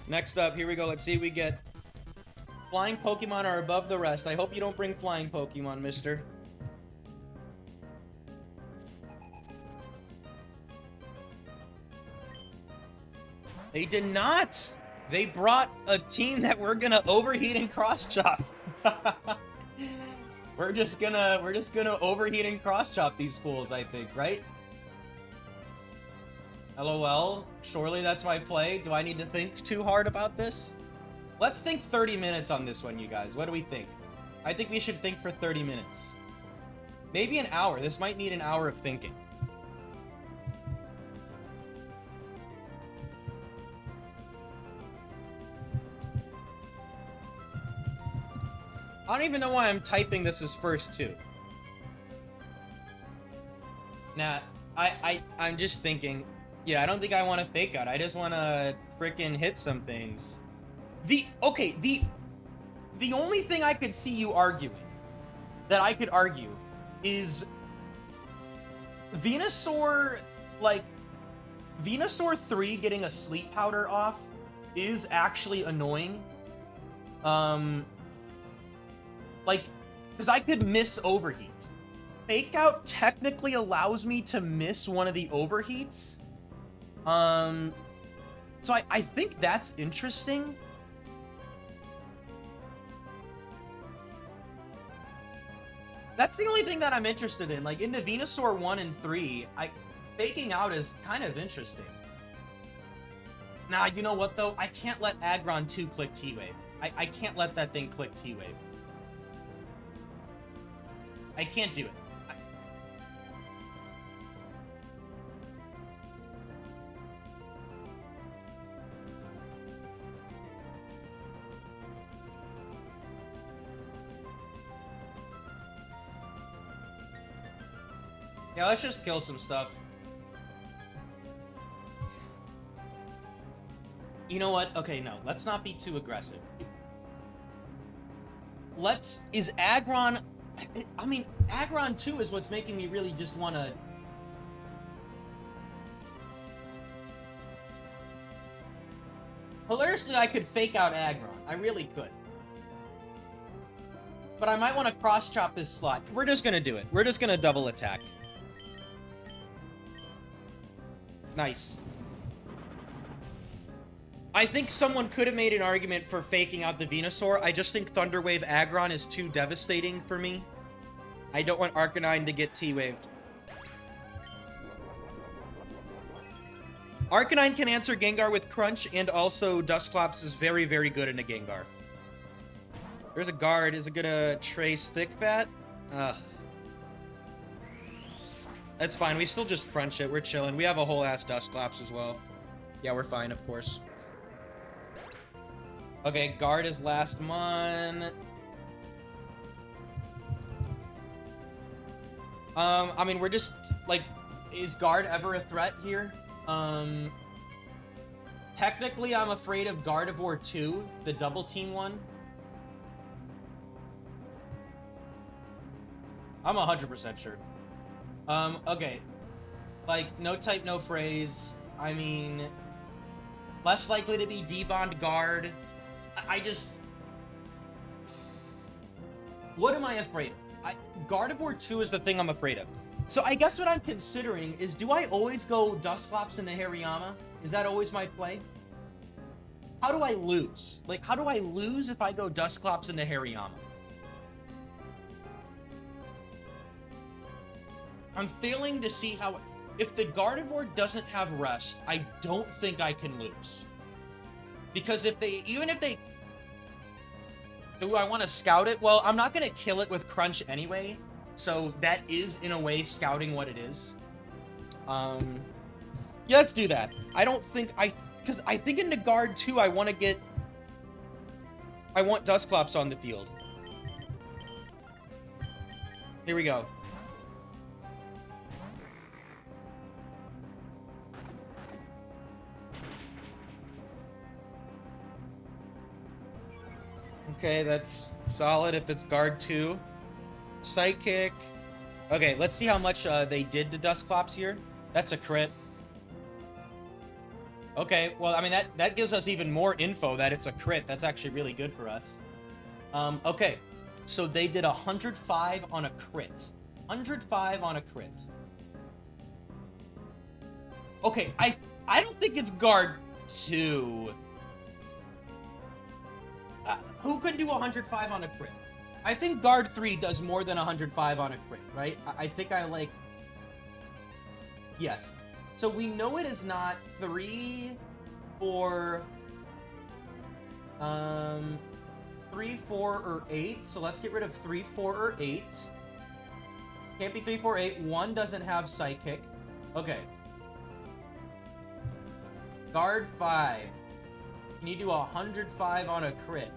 Next up, here we go. Let's see if we get... Flying Pokemon are above the rest. I hope you don't bring flying Pokemon, mister. They did not! They brought a team that we're gonna overheat and cross-chop. We're just gonna overheat and cross-chop these fools, I think, right? LOL. Surely that's my play. Do I need to think too hard about this? Let's think 30 minutes on this one, you guys. What do we think? I think we should think for 30 minutes. Maybe an hour. This might need an hour of thinking. I don't even know why I'm typing this as first, too. Nah, I'm just thinking... Yeah, I don't think I want to fake out. I just want to frickin' hit some things. The only thing I could see you arguing, that I could argue, is Venusaur, like, Venusaur 3 getting a sleep powder off is actually annoying. Like, because I could miss overheat. Fake out technically allows me to miss one of the overheats. So I think that's interesting. That's the only thing that I'm interested in. Like, into Venusaur 1 and 3, faking out is kind of interesting. Now, you know what, though? I can't let Aggron 2 click T-Wave. I can't let that thing click T-Wave. I can't do it. Yeah, let's just kill some stuff. You know what? Okay, no. Let's not be too aggressive. Is Aggron... I mean, Aggron 2 is what's making me really just want to... Hilariously, I could fake out Aggron. I really could. But I might want to cross-chop this slot. We're just going to do it. We're just going to double attack. Nice. I think someone could have made an argument for faking out the Venusaur. I just think Thunderwave Aggron is too devastating for me. I don't want Arcanine to get T-Waved. Arcanine can answer Gengar with Crunch, and also Dusclops is very, very good in a Gengar. There's a guard. Is it gonna trace Thick Fat? Ugh. That's fine. We still just crunch it. We're chilling. We have a whole ass Dusclops as well. Yeah, we're fine, of course. Okay, guard is last mon. I mean, we're just, like, is guard ever a threat here? Technically, I'm afraid of Gardevoir 2, the double team one. I'm 100% sure. Okay. Like, no type, no phrase. I mean, less likely to be debond guard. I just... What am I afraid of? Gardevoir 2 is the thing I'm afraid of. So I guess what I'm considering is, do I always go Dusclops into Hariyama? Is that always my play? How do I lose? Like, how do I lose if I go Dusclops into Hariyama? I'm failing to see how... If the Gardevoir doesn't have rest, I don't think I can lose. Because if they... Even if they... Do I want to scout it? Well, I'm not going to kill it with Crunch anyway. So that is, in a way, scouting what it is. Yeah, let's do that. I don't think... Because I think into Guard 2, I want to get... I want Dusclops on the field. Here we go. Okay, that's solid if it's Guard 2. Psychic. Okay, let's see how much they did to Dusclops here. That's a crit. Okay, well, I mean, that gives us even more info that it's a crit. That's actually really good for us. Okay, so they did 105 on a crit. 105 on a crit. Okay, I don't think it's Guard 2. Who could do 105 on a crit? I think Guard 3 does more than 105 on a crit, right? I think I like... Yes. So we know it is not 3, 4... 3, 4, or 8. So let's get rid of 3, 4, or 8. Can't be 3, 4, 8. 1 doesn't have Psychic. Okay. Guard 5. Can you do 105 on a crit?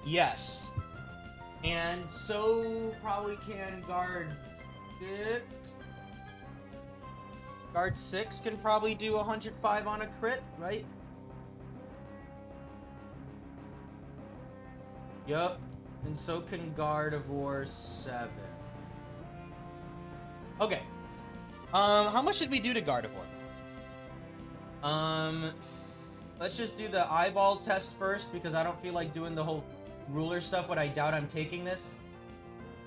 Yes. And so probably can Guard 6. Guard 6 can probably do 105 on a crit, right? Yup. And so can Gardevoir 7. Okay. How much did we do to Gardevoir? Let's just do the eyeball test first, because I don't feel like doing the whole ruler stuff, but I doubt I'm taking this.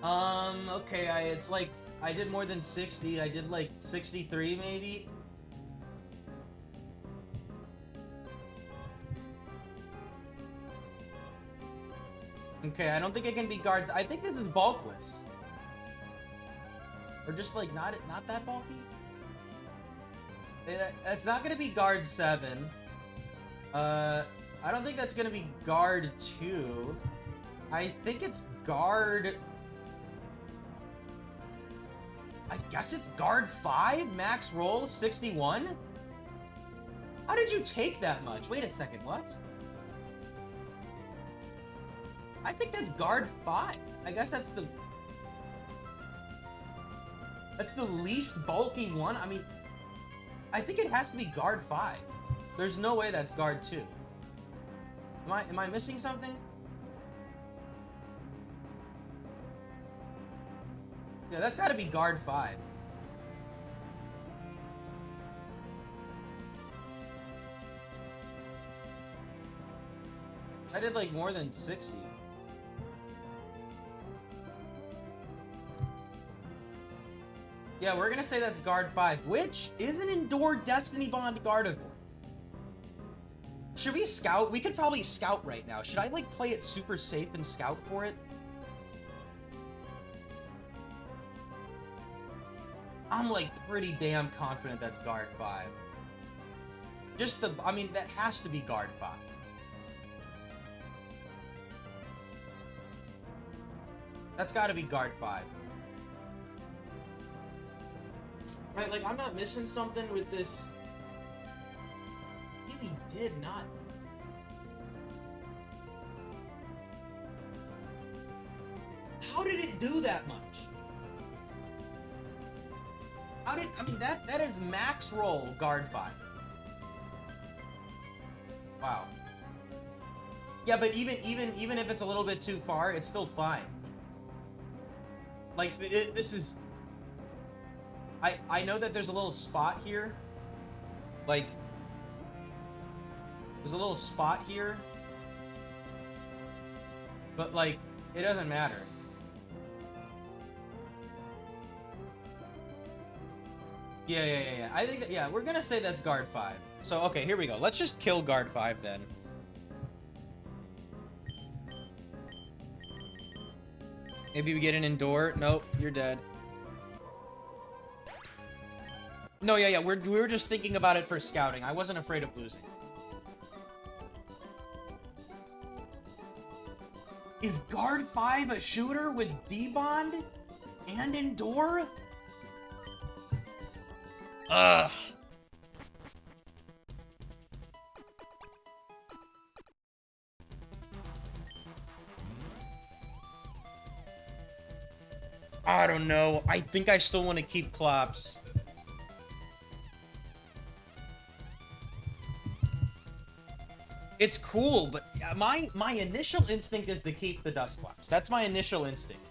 Okay, it's like, I did more than 60. I did like 63, maybe. Okay, I don't think it can be guards. I think this is bulkless. Or just like, not that bulky? That's not gonna be guard 7. I don't think that's gonna be guard 2. I think it's guard... I guess it's guard 5? Max roll 61? How did you take that much? Wait a second, what? I think that's guard 5. I guess that's the... That's the least bulky one. I mean, I think it has to be guard 5. There's no way that's guard 2. Am I missing something? Yeah, that's got to be guard 5. I did like more than 60. Yeah, we're gonna say that's guard 5, which is an endured Destiny Bond Gardevoir. Should we scout? We could probably scout right now. Should I like play it super safe and scout for it? I'm like pretty damn confident that's guard 5. Just the, I mean, that has to be guard 5. That's got to be guard 5. Right, like, I'm not missing something with this. Really did not. How did it do that much? How did, I mean, that is max roll guard 5. Wow. Yeah, but even if it's a little bit too far, it's still fine. Like, this is... I know that there's a little spot here. Like, there's a little spot here. But, like, it doesn't matter. Yeah. I think that, yeah, we're gonna say that's guard 5. So, okay, here we go. Let's just kill guard 5 then. Maybe we get an Endure. Nope, you're dead. No, yeah, we were just thinking about it for scouting. I wasn't afraid of losing. Is guard 5 a shooter with D-Bond and Endure? Ugh. I don't know. I think I still want to keep Clops. It's cool, but my initial instinct is to keep the Dusclops. That's my initial instinct.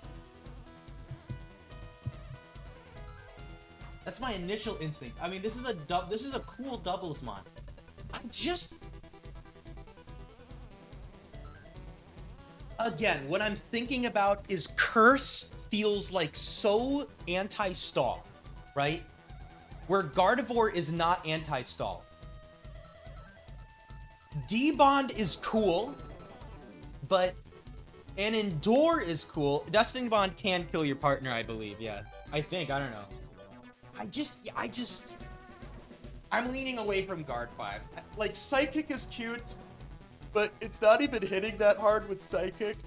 That's my initial instinct. I mean, this is a cool doubles mod. Again, what I'm thinking about is Curse feels like so anti-stall, right? Where Gardevoir is not anti-stall. D-Bond is cool, but an Endure is cool. Dusting Bond can kill your partner, I believe. Yeah, I think. I don't know. I'm leaning away from guard 5. Like, Psychic is cute, but it's not even hitting that hard with Psychic.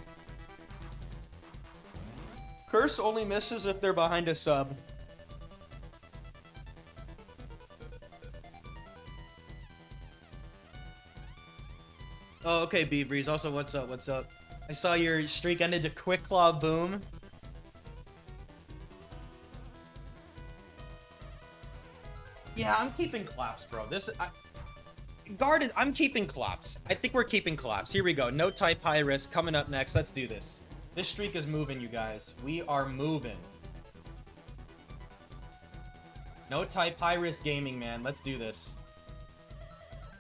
Curse only misses if they're behind a sub. Oh, okay, B-Breeze. Also, what's up? What's up? I saw your streak ended to Quick Claw Boom. Yeah, I'm keeping Clops, bro. I'm keeping Clops. I think we're keeping Clops. Here we go. No type, high risk. Coming up next. Let's do this. This streak is moving, you guys. We are moving. No type, high risk gaming, man. Let's do this.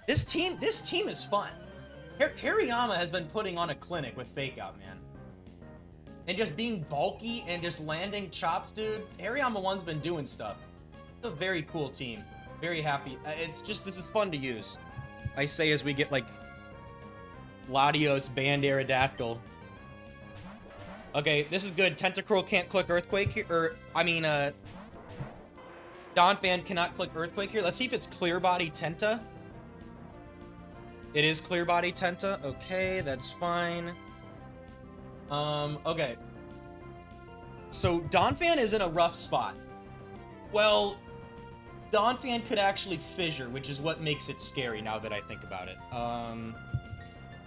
This team is fun. Hariyama has been putting on a clinic with Fake Out, man. And just being bulky and just landing chops, dude. Hariyama 1's been doing stuff. It's a very cool team. Very happy. It's just, this is fun to use. I say as we get, like, Latios banned Aerodactyl. Okay, this is good. Tentacruel can't click Earthquake here, or, I mean, Donphan cannot click Earthquake here. Let's see if it's Clear Body Tenta. It is Clear Body Tenta. Okay, that's fine. Okay. So, Donphan is in a rough spot. Well, Donphan could actually fissure, which is what makes it scary now that I think about it.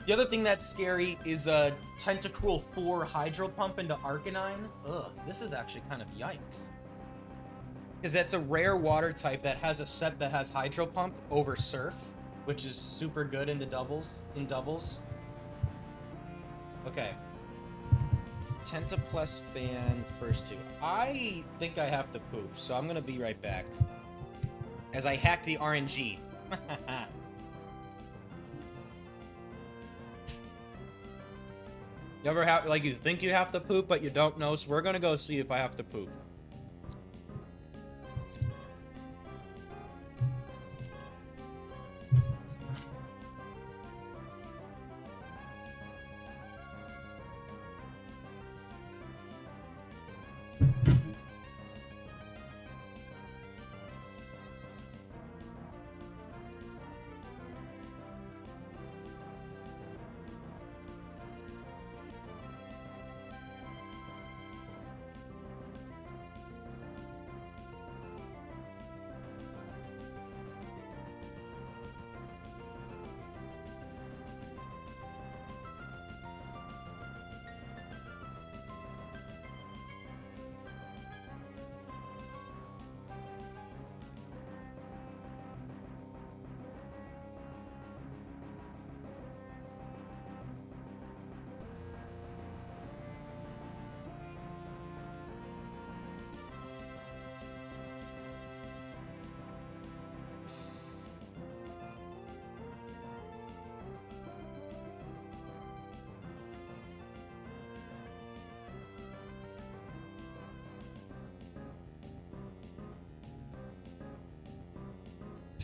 The other thing that's scary is a Tentacruel 4 Hydro Pump into Arcanine. Ugh, this is actually kind of yikes. Because that's a rare water type that has a set that has Hydro Pump over Surf, which is super good into doubles. Okay. Tenta plus Fan first 2. I think I have to poop, so I'm gonna be right back. As I hack the RNG. You ever have, like, you think you have to poop, but you don't know, so we're gonna go see if I have to poop.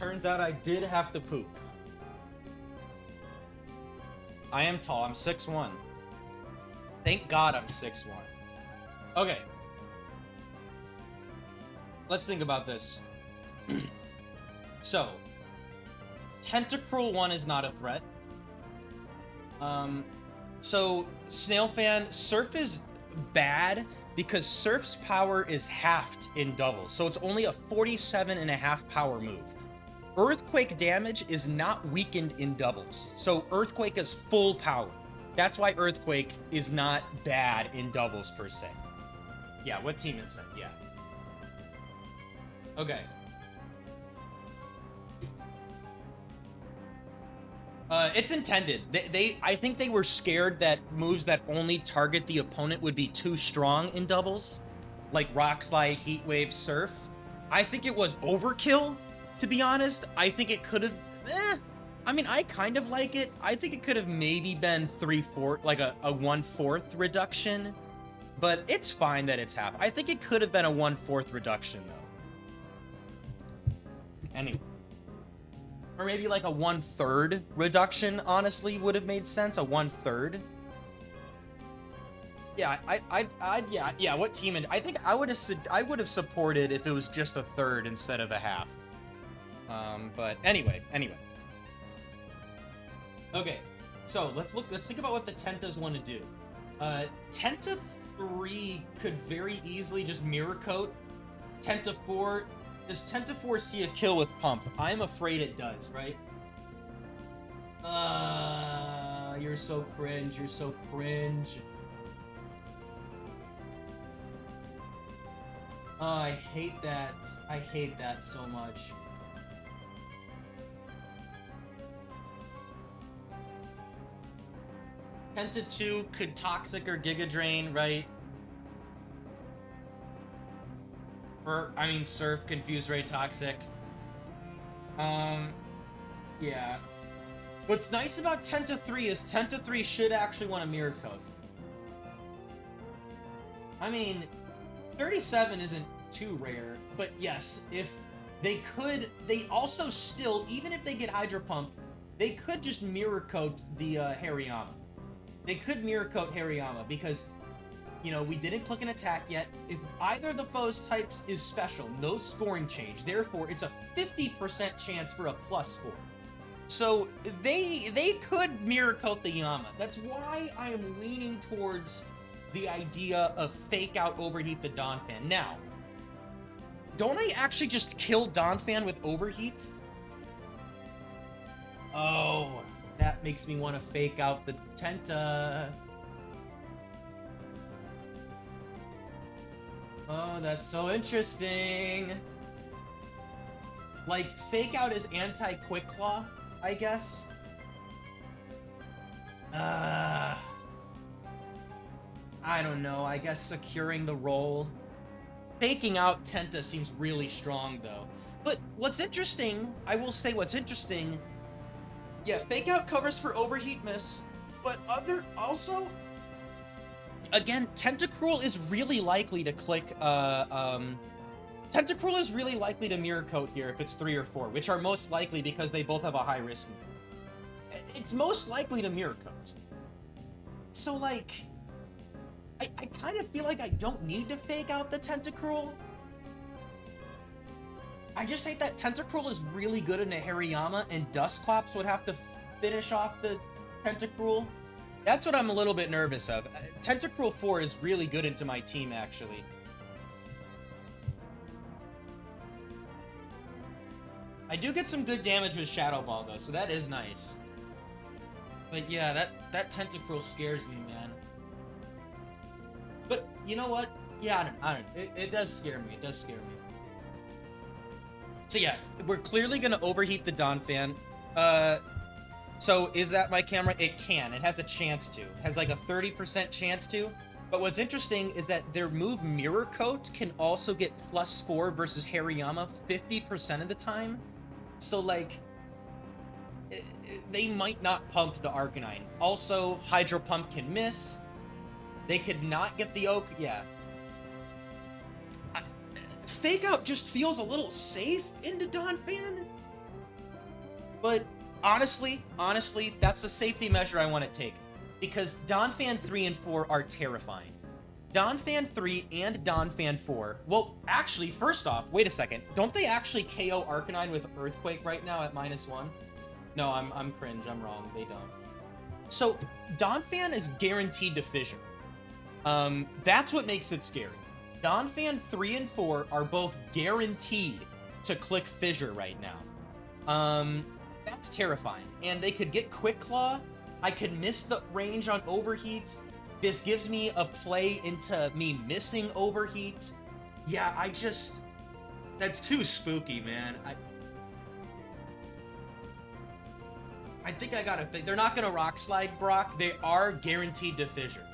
Turns out I did have to poop. I am tall. I'm 6'1". Thank God I'm 6'1". Okay. Let's think about this. So, Tentacruel 1 is not a threat. So, Snail Fan, Surf is bad because Surf's power is halved in doubles. So it's only a 47.5 power move. Earthquake damage is not weakened in doubles. So Earthquake is full power. That's why Earthquake is not bad in doubles per se. Yeah, what team is that? Yeah. Okay. It's intended. I think they were scared that moves that only target the opponent would be too strong in doubles, like Rock Slide, Heat Wave, Surf. I think it was overkill, to be honest. I think it could have. I mean, I kind of like it. I think it could have maybe been 3/4, like a 1/4 reduction, but it's fine that it's half. I think it could have been a 1/4 reduction though. Anyway. Or maybe like a 1/3 reduction, honestly, would have made sense. A 1/3. Yeah, yeah. What team? I think I would have supported if it was just a third instead of a half. But anyway. Okay, so let's think about what the Tentas want to do. Tenta 3 could very easily just mirror coat. Tenta 4. Does Tenta 4 see a kill with Pump? I'm afraid it does, right? You're so cringe. You're so cringe. Oh, I hate that. I hate that so much. Tenta 2 could Toxic or Giga Drain, right? Or, I mean, Surf, Confuse Ray, Toxic. Yeah. What's nice about Tenta 3 is Tenta 3 should actually want a mirror code. I mean, 37 isn't too rare, but yes, if they could, they also still, even if they get Hydro Pump, they could just mirror coat the Hariyama. They could mirror coat Hariyama because, you know, we didn't click an attack yet. If either of the foe's types is special, no scoring change. Therefore, it's a 50% chance for a +4. So they could mirror coat the Yama. That's why I am leaning towards the idea of fake out overheat the Donphan. Now, don't I actually just kill Donphan with overheat? Oh, that makes me want to fake out the Tenta. Oh, that's so interesting. Like, fake out is anti-Quick Claw, I guess. I don't know. I guess securing the roll. Faking out Tenta seems really strong, though. But what's interesting, I will say what's interesting. Yeah, fake out covers for overheat miss, but also. Again, Tentacruel is really likely to click, Tentacruel is really likely to mirror coat here if it's 3 or 4, which are most likely because they both have a high risk. It's most likely to mirror coat. So, like, I kind of feel like I don't need to fake out the Tentacruel. I just think that Tentacruel is really good in a Hariyama, and Dusclops would have to finish off the Tentacruel. That's what I'm a little bit nervous of. Tentacruel 4 is really good into my team, actually. I do get some good damage with Shadow Ball, though, so that is nice. But yeah, that Tentacruel scares me, man. But, you know what? Yeah, I don't. It does scare me. It does scare me. So yeah, we're clearly going to overheat the Donphan. So is that my camera? It can. It has a chance to. It has like a 30% chance to. But what's interesting is that their move Mirror Coat can also get +4 versus Hariyama 50% of the time. So like, they might not pump the Arcanine. Also, Hydro Pump can miss. They could not get the Oak. Yeah. Fake Out just feels a little safe into Donphan. But honestly, that's the safety measure I want to take. Because Donphan 3 and 4 are terrifying. Donphan 3 and Donphan 4... Well, actually, first off, wait a second. Don't they actually KO Arcanine with Earthquake right now at -1? No, I'm cringe. I'm wrong. They don't. So, Donphan is guaranteed to fissure. That's what makes it scary. Donphan 3 and 4 are both guaranteed to click fissure right now. That's terrifying. And they could get Quick Claw. I could miss the range on Overheat. This gives me a play into me missing Overheat. Yeah, that's too spooky, man. I think I gotta think. They're not gonna Rock Slide Brock. They are guaranteed to fissure.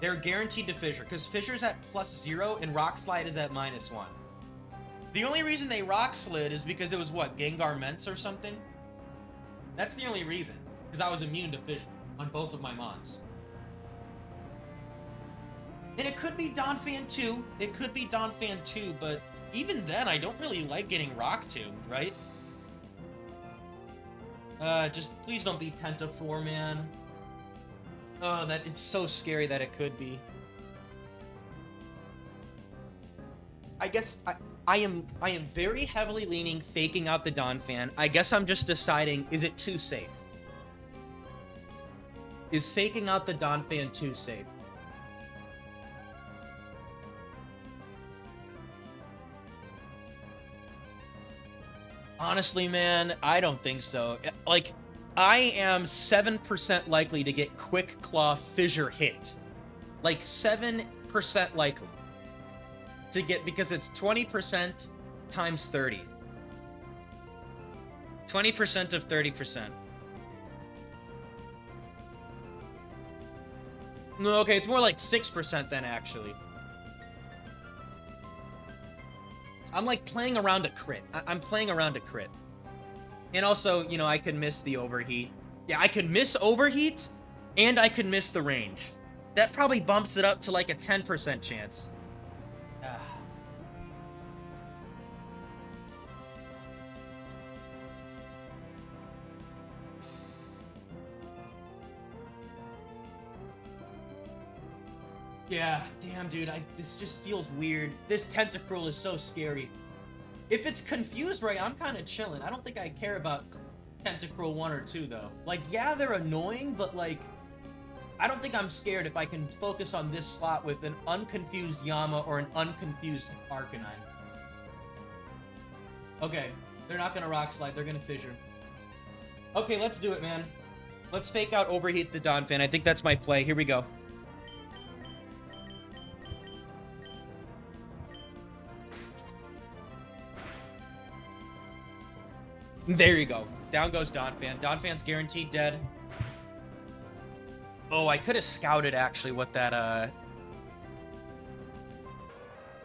They're guaranteed to fissure, because fissure's at +0 and Rock Slide is at -1. The only reason they Rock Slid is because it was, what, Gengar Ments or something? That's the only reason. Because I was immune to fissure on both of my mons. And it could be Donphan 2. It could be Donphan 2, but even then, I don't really like getting Rock Tomb, right? Just please don't be Tentafor, man. Oh, it's so scary that it could be. I guess I am very heavily leaning faking out the Donphan. I guess I'm just deciding, is it too safe? Is faking out the Donphan too safe? Honestly, man, I don't think so. Like, I am 7% likely to get Quick Claw Fissure hit. Like, 7% likely to get, because it's 20% times 30. 20% of 30%. No, okay, it's more like 6% then, actually. I'm like playing around a crit. I'm playing around a crit. And also, you know, I could miss the overheat. Yeah, I could miss overheat, and I could miss the range. That probably bumps it up to like a 10% chance. Yeah, damn, dude, this just feels weird. This Tentacruel is so scary. If it's confused right, I'm kind of chilling. I don't think I care about Tentacruel 1 or 2, though. Like, yeah, they're annoying, but, like, I don't think I'm scared if I can focus on this slot with an unconfused Yama or an unconfused Arcanine. Okay, they're not gonna Rock Slide, they're gonna Fissure. Okay, let's do it, man. Let's fake out Overheat the Donphan. I think that's my play. Here we go. There you go. Down goes Donphan. Donphan's guaranteed dead. Oh, I could have scouted, actually, what that,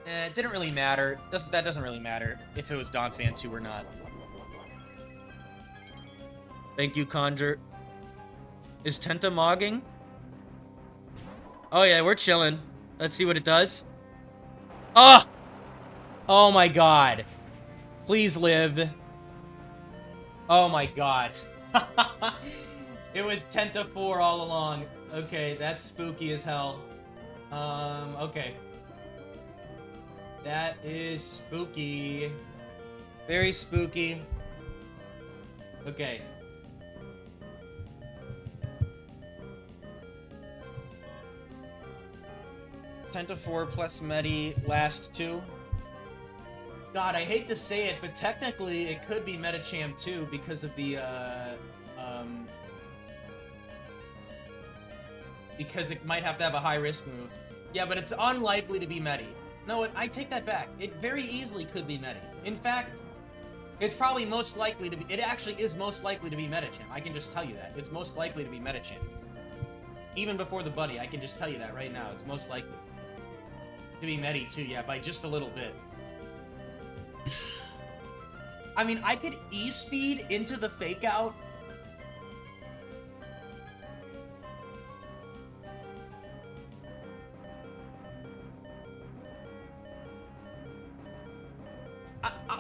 it didn't really matter. That doesn't really matter if it was Donphan 2 or not. Thank you, Conjure. Is Tenta mogging? Oh, yeah, we're chilling. Let's see what it does. Oh! Oh, my God. Please live. Oh my god. It was Tenta4 all along. Okay, that's spooky as hell. Okay. That is spooky. Very spooky. Okay. Tenta4 plus Medi last 2. God, I hate to say it, but technically it could be Metachamp too because of the, because it might have to have a high-risk move. Yeah, but it's unlikely to be Medi. No, I take that back. It very easily could be Medi. In fact, it's probably most likely to be... It actually is most likely to be Metachamp. I can just tell you that. It's most likely to be Metachamp. Even before the buddy, I can just tell you that right now. It's most likely to be Medi too, yeah, by just a little bit. I mean, I could E-speed into the fake out.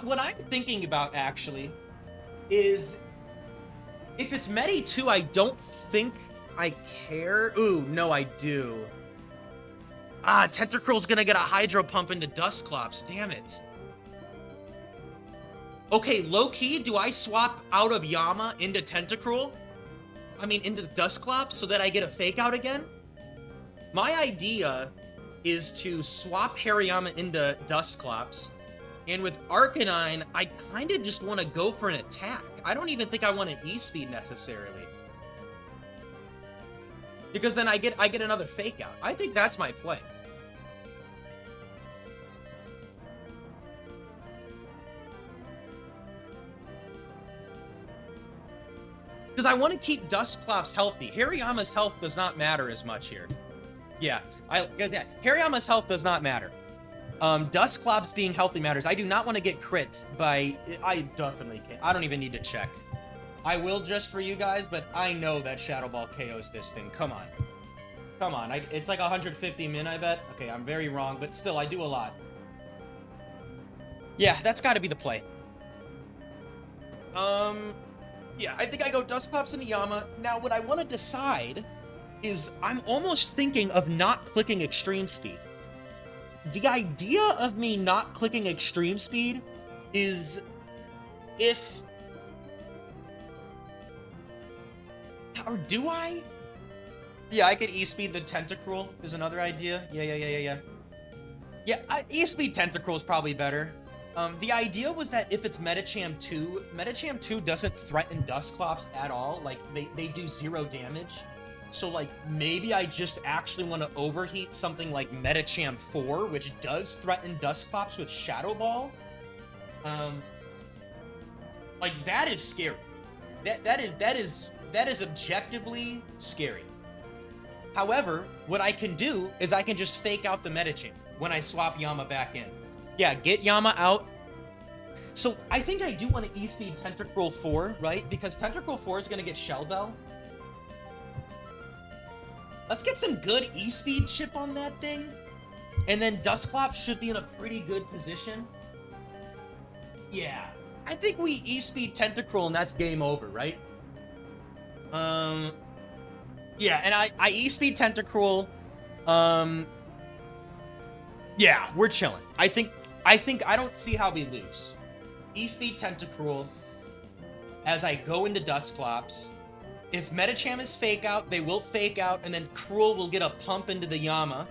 What I'm thinking about, actually, is If it's Medi 2, I don't think I care. Ooh, no, I do. Ah, Tentacruel's gonna get a Hydro Pump into Dusclops. Damn it. Okay, low-key, do I swap out of Yama into Tentacruel? I mean, into Dusclops so that I get a Fake Out again? My idea is to swap Hariyama into Dusclops, and with Arcanine, I kind of just want to go for an attack. I don't even think I want an E-Speed necessarily. Because then I get another Fake Out. I think that's my play. Because I want to keep Dusclops healthy. Hariyama's health does not matter as much here. Yeah, Hariyama's health does not matter. Dusclops being healthy matters. I do not want to get crit by... I definitely can't. I don't even need to check. I will just for you guys, but I know that Shadow Ball KOs this thing. Come on. Come on. It's like 150 min, I bet. Okay, I'm very wrong, but still, I do a lot. Yeah, that's got to be the play. Yeah, I think I go Dusclops into Yama. Now, what I want to decide is I'm almost thinking of not clicking Extreme Speed. The idea of me not clicking Extreme Speed is if... Or do I? Yeah, I could E-Speed the Tentacruel is another idea. Yeah. Yeah, E-Speed Tentacruel is probably better. The idea was that if it's Medicham 2, Medicham 2 doesn't threaten Dusclops at all. Like, they do 0 damage. So, like, maybe I just actually want to overheat something like Medicham 4, which does threaten Dusclops with Shadow Ball. Like, that is scary. That is objectively scary. However, what I can do is I can just fake out the Medicham when I swap Yama back in. Yeah, get Yama out. So I think I do want to E-Speed Tentacruel 4, right? Because Tentacruel 4 is going to get Shell Bell. Let's get some good E-Speed chip on that thing. And then Dusclops should be in a pretty good position. Yeah. I think we E-Speed Tentacruel and that's game over, right? Yeah, and I E-Speed Tentacruel. Yeah, we're chilling. I think I don't see how we lose. E-Speed Tentacruel as I go into Dusclops. If Medicham is Fake Out, they will Fake Out, and then Cruel will get a pump into the Yama.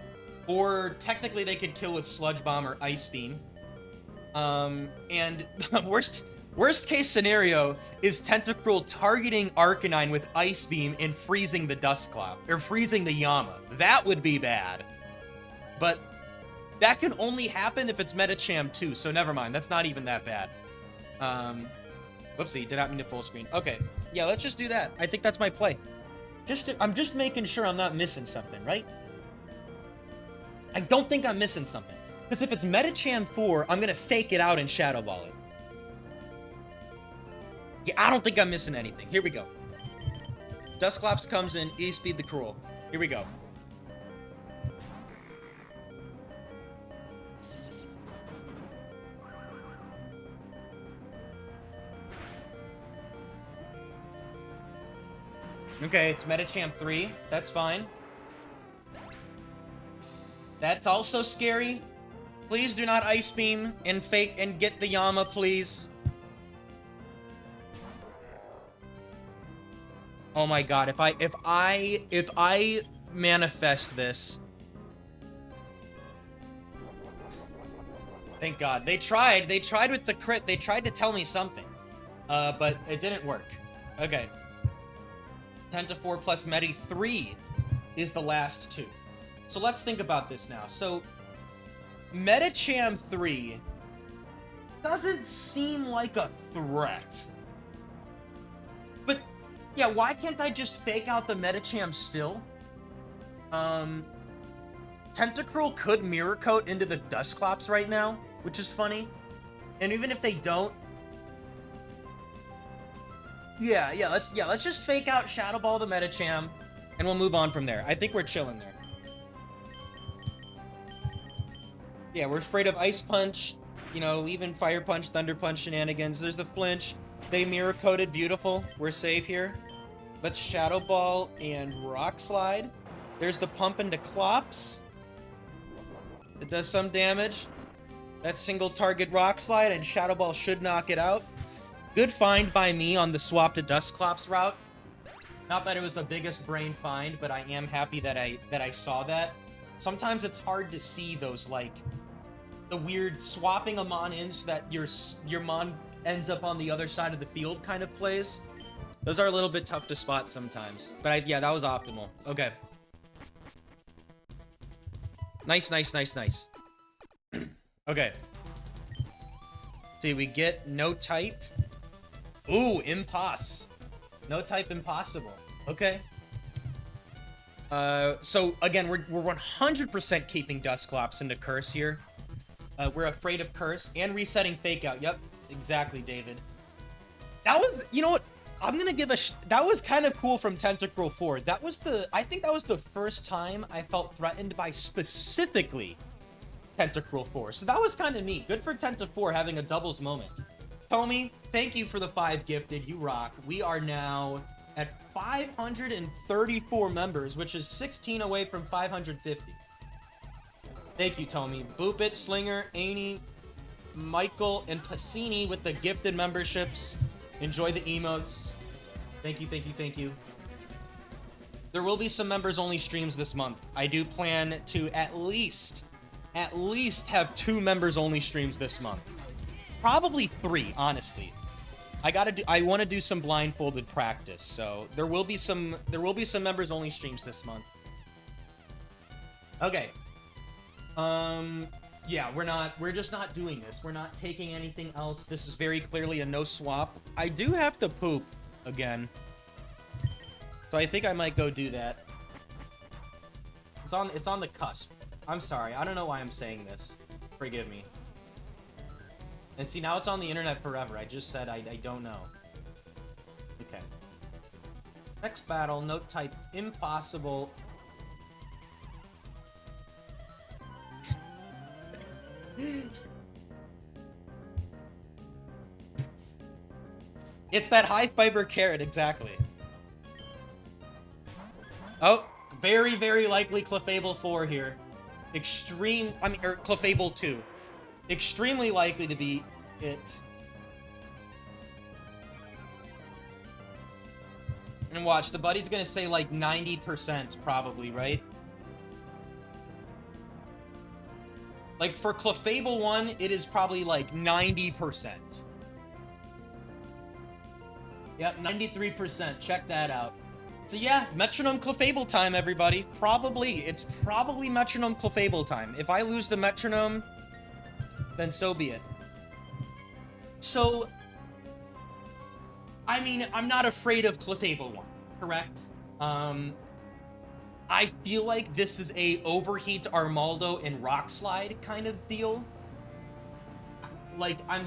Or technically they could kill with Sludge Bomb or Ice Beam. And worst case scenario is Tentacruel targeting Arcanine with Ice Beam and freezing the Dusclops, or freezing the Yama. That would be bad. But that can only happen if it's Medicham 2, so never mind. That's not even that bad. Whoopsie, did not mean to full screen. Okay, yeah, let's just do that. I think that's my play. I'm just making sure I'm not missing something, right? I don't think I'm missing something. Because if it's Medicham 4, I'm going to fake it out and Shadow Ball it. Yeah, I don't think I'm missing anything. Here we go. Dusclops comes in, E-Speed the Cruel. Here we go. Okay, it's Medicham 3. That's fine. That's also scary. Please do not Ice Beam and fake and get the Yama, please. Oh my god, if I manifest this. Thank god. They tried with the crit. They tried to tell me something. But it didn't work. Okay. 10 to 4 plus Medi 3 is the last 2. So let's think about this now. So Medicham 3 doesn't seem like a threat. But yeah, why can't I just fake out the Medicham still? Tentacruel could Mirror Coat into the Dusclops right now, which is funny. And even if they don't, let's just fake out Shadow Ball the Medicham, and we'll move on from there. I think we're chilling there. Yeah, we're afraid of Ice Punch, you know, even Fire Punch, Thunder Punch shenanigans. There's the flinch. They mirror coated beautiful. We're safe here. Let's Shadow Ball and Rock Slide. There's the pump into Clops. It does some damage. That single target Rock Slide and Shadow Ball should knock it out. Good find by me on the swap to Dusclops route. Not that it was the biggest brain find, but I am happy that I saw that. Sometimes it's hard to see those, like, the weird swapping a Mon in so that your Mon ends up on the other side of the field kind of plays. Those are a little bit tough to spot sometimes. But yeah, that was optimal. Okay. Nice, nice, nice, nice. Okay. See, we get no type. Ooh, Imposs. No type impossible. Okay. So again, we're 100% keeping Dusclops into Curse here. We're afraid of Curse and resetting Fake Out. Yep, exactly, David. That was, you know what? I'm gonna give that was kind of cool from Tentacruel 4. That was I think that was the first time I felt threatened by specifically Tentacruel 4. So that was kind of neat. Good for Tenta 4 having a doubles moment. Tommy, thank you for the 5 gifted. You rock. We are now at 534 members, which is 16 away from 550. Thank you, Tommy. Boop It, Slinger, Annie, Michael, and Pacini with the gifted memberships. Enjoy the emotes. Thank you, thank you, thank you. There will be some members-only streams this month. I do plan to at least have 2 members-only streams this month. Probably 3, honestly. I want to do some blindfolded practice, so there will be some members-only streams this month. Okay. Yeah, we're just not doing this. We're not taking anything else. This is very clearly a no swap. I do have to poop again. So I think I might go do that. It's on the cusp. I'm sorry. I don't know why I'm saying this. Forgive me. And see, now it's on the internet forever. I just said I don't know. Okay. Next battle, note type impossible. It's that high fiber carrot, exactly. Oh, very, very likely Clefable 4 here. Or Clefable 2. Extremely likely to be it. And watch, the buddy's gonna say like 90% probably, right? Like for Clefable 1, it is probably like 90%. Yep, 93%. Check that out. So yeah, Metronome Clefable time, everybody. It's probably Metronome Clefable time. If I lose the Metronome, then so be it. So, I mean, I'm not afraid of Clefable 1, correct? I feel like this is a overheat Armaldo and Rock Slide kind of deal. Like, I'm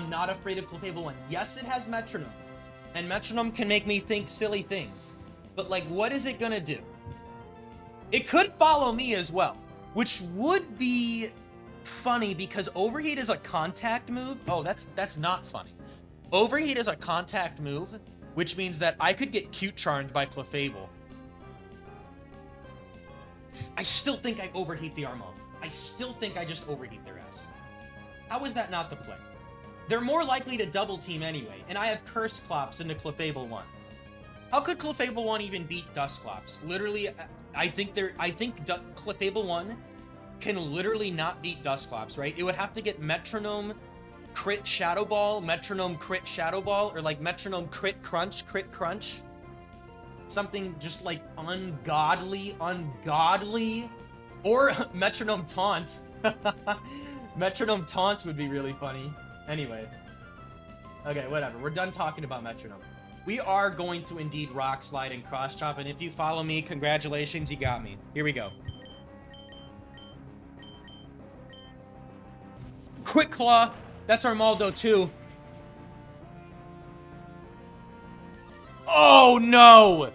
not afraid of Clefable 1. Yes, it has Metronome. And Metronome can make me think silly things. But, like, what is it gonna do? It could follow me as well, which would be funny because Overheat is a contact move. Oh, that's not funny. Overheat is a contact move, which means that I could get cute charmed by Clefable. I still think I overheat the Armaldo. I still think I just overheat their ass. How is that not the play? They're more likely to double team anyway, and I have Cursed Clops into Clefable 1. How could Clefable 1 even beat Dusclops? Literally, I think Clefable 1 can literally not beat Dusclops, right? It would have to get Metronome crit Shadow Ball, Metronome crit Shadow Ball, or like Metronome crit crunch. Something just like ungodly, or Metronome Taunt. Metronome Taunt would be really funny. Anyway. Okay, whatever. We're done talking about Metronome. We are going to indeed Rock Slide and Cross Chop, and if you follow me, congratulations, you got me. Here we go. Quick Claw. That's Armaldo too. Oh no!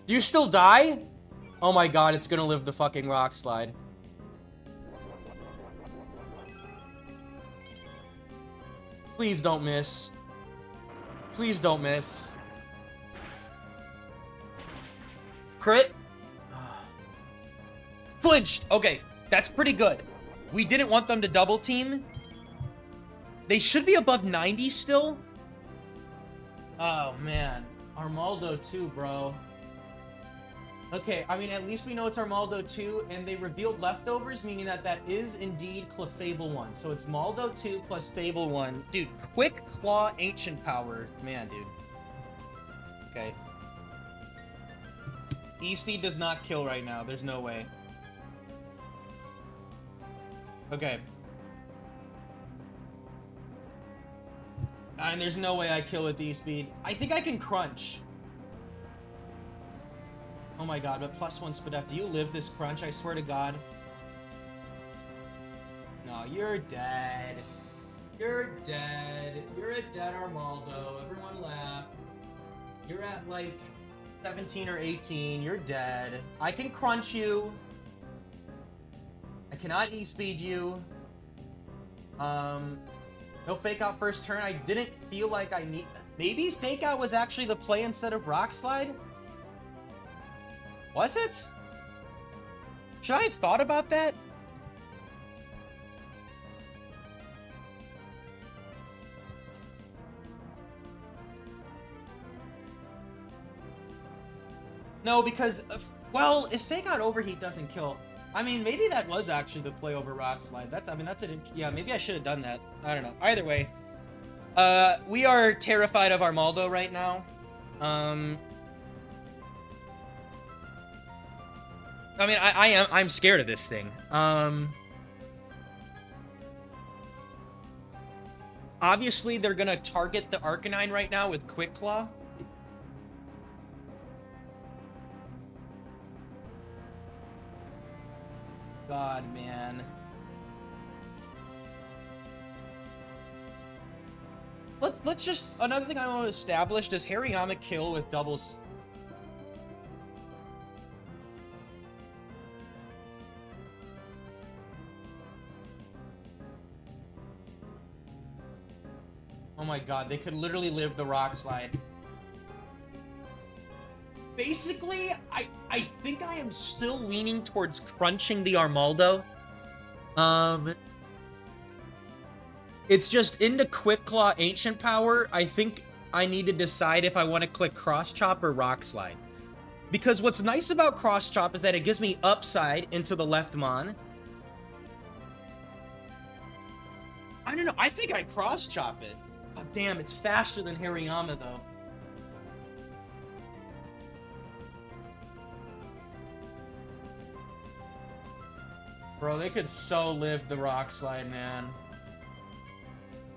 Do you still die? Oh my god, it's gonna live the fucking rock slide. Please don't miss. Please don't miss. Crit? Flinched! Okay, that's pretty good. We didn't want them to double team. They should be above 90 still. Oh, man. Armaldo 2, bro. Okay, I mean, at least we know it's Armaldo 2, and they revealed leftovers, meaning that that is indeed Clefable 1. So it's Maldo 2 plus Fable 1. Dude, Quick Claw Ancient Power. Man, dude. Okay. E-Speed does not kill right now. There's no way. Okay. And there's no way I kill with E-Speed. I think I can crunch. Oh my god, but +1 Spadef. Do you live this crunch? I swear to god. No, you're dead. You're dead. You're a dead Armaldo. Everyone laugh. You're at like 17 or 18. You're dead. I can crunch you. I cannot E-Speed you. No fake out first turn. I didn't feel like I need... Maybe fake out was actually the play instead of rock slide? Was it? Should I have thought about that? No, because... well, if fake out overheat doesn't kill... I mean, maybe that was actually the play over rock slide. That's, I mean, that's an... Yeah, maybe I should have done that. I don't know. Either way. We are terrified of Armaldo right now. I mean, I'm scared of this thing. Obviously, they're gonna target the Arcanine right now with Quick Claw. God, man. Let's just... Another thing I want to establish, does Hariyama kill with doubles? Oh my god, they could literally live the rock slide. Basically, I think I am still leaning towards crunching the Armaldo. It's just into Quick Claw Ancient Power. I think I need to decide if I want to click Cross Chop or Rock Slide. Because what's nice about Cross Chop is that it gives me upside into the left Mon. I don't know. I think I Cross Chop it. Oh, damn, it's faster than Hariyama, though. Bro, they could so live the rock slide, man.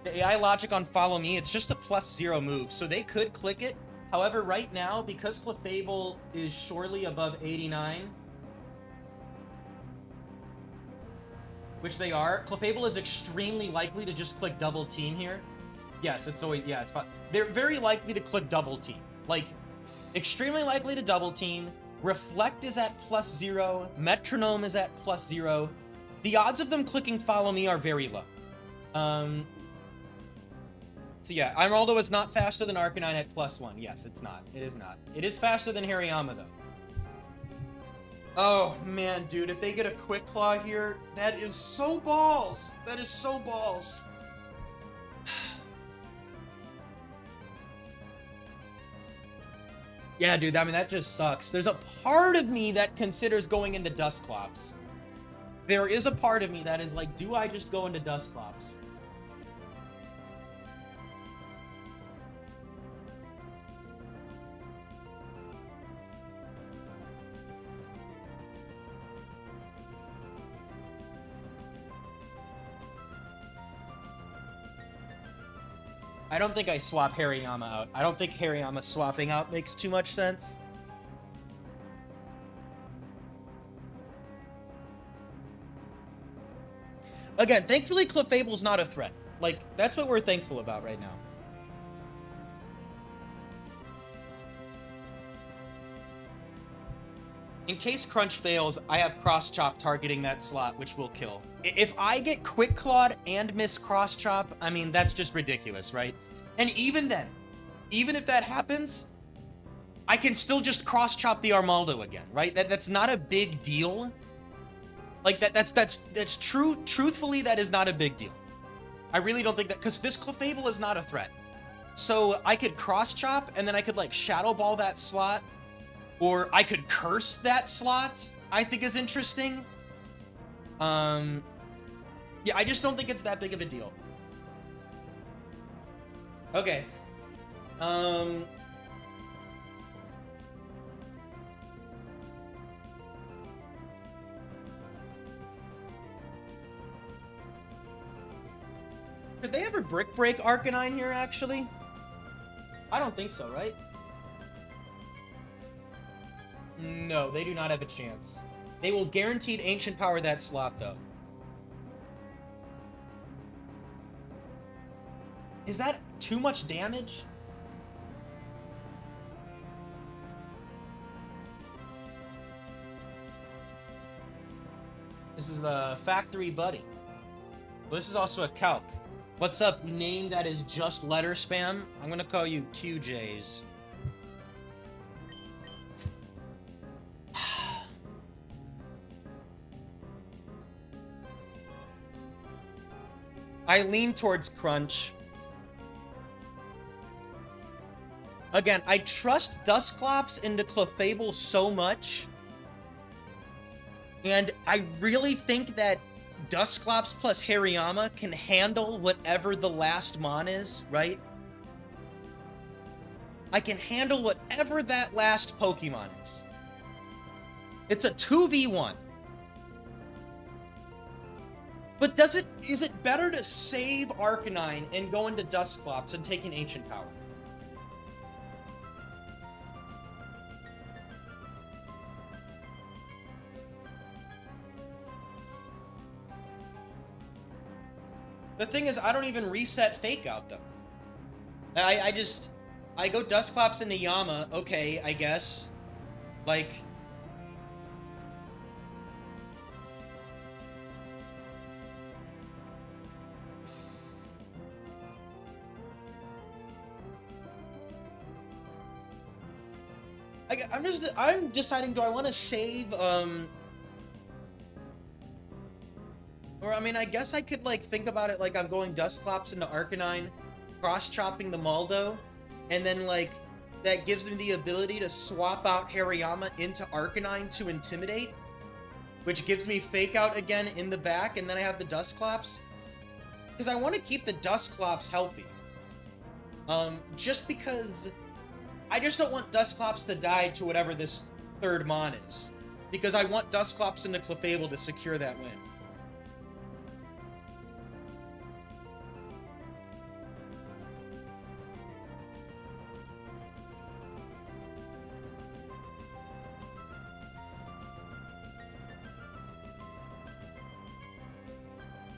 The AI logic on Follow Me, it's just a +0 move, so they could click it. However, right now, because Clefable is surely above 89, which they are, Clefable is extremely likely to just click Double Team here. Yes, it's always, yeah, it's fine. They're very likely to click Double Team. Like, extremely likely to Double Team. Reflect is at +0. Metronome is at +0. The odds of them clicking Follow Me are very low. So yeah, Armaldo is not faster than Arcanine at +1. Yes, it's not. It is not. It is faster than Hariyama, though. Oh, man, dude, if they get a Quick Claw here, that is so balls. That is so balls. Yeah, dude, I mean, that just sucks. There's a part of me that considers going into Dusclops. There is a part of me that is like, do I just go into Dusclops? I don't think I swap Hariyama out. I don't think Hariyama swapping out makes too much sense. Again, thankfully Clefable's not a threat. Like, that's what we're thankful about right now. In case Crunch fails, I have Cross Chop targeting that slot, which will kill. If I get Quick Clawed and miss Cross Chop, I mean, that's just ridiculous, right? And even then, even if that happens, I can still just Cross Chop the Armaldo again, right? That's not a big deal. Like, that's true. Truthfully, that is not a big deal. I really don't think that, because this Clefable is not a threat. So I could Cross Chop, and then I could, like, Shadow Ball that slot. Or I could curse that slot, I think is interesting. Yeah, I just don't think it's that big of a deal. Okay. Could they ever Brick Break Arcanine here, actually? I don't think so, right? No, they do not have a chance. They will guaranteed Ancient Power that slot, though. Is that too much damage? This is the Factory Buddy. Well, this is also a calc. What's up, name that is just letter spam? I'm gonna call you QJs. I lean towards Crunch. Again, I trust Dusclops into Clefable so much. And I really think that Dusclops plus Hariyama can handle whatever the last mon is, right? I can handle whatever that last Pokemon is. It's a 2v1. But is it better to save Arcanine and go into Dusclops and take an Ancient Power? The thing is, I don't even reset Fake Out, though. I go Dusclops into Yama, okay, I guess. Like... I'm deciding, do I want to save, or, I mean, I guess I could, like, think about it like I'm going Dusclops into Arcanine, cross-chopping the Maldo, and then, like, that gives me the ability to swap out Hariyama into Arcanine to Intimidate, which gives me Fake Out again in the back, and then I have the Dusclops. Because I want to keep the Dusclops healthy. Just because... I just don't want Dusclops to die to whatever this third mon is. Because I want Dusclops into Clefable to secure that win.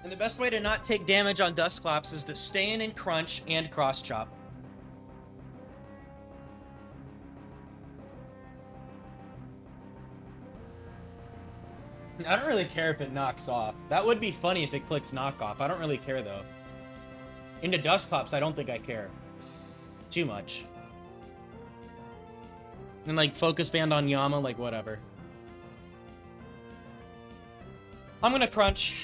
And the best way to not take damage on Dusclops is to stay in Crunch and Cross Chop. I don't really care if it knocks off. That would be funny if it clicks knockoff. I don't really care, though. Into Dusclops, I don't think I care too much. And, like, Focus Band on Yama, like, whatever. I'm gonna Crunch.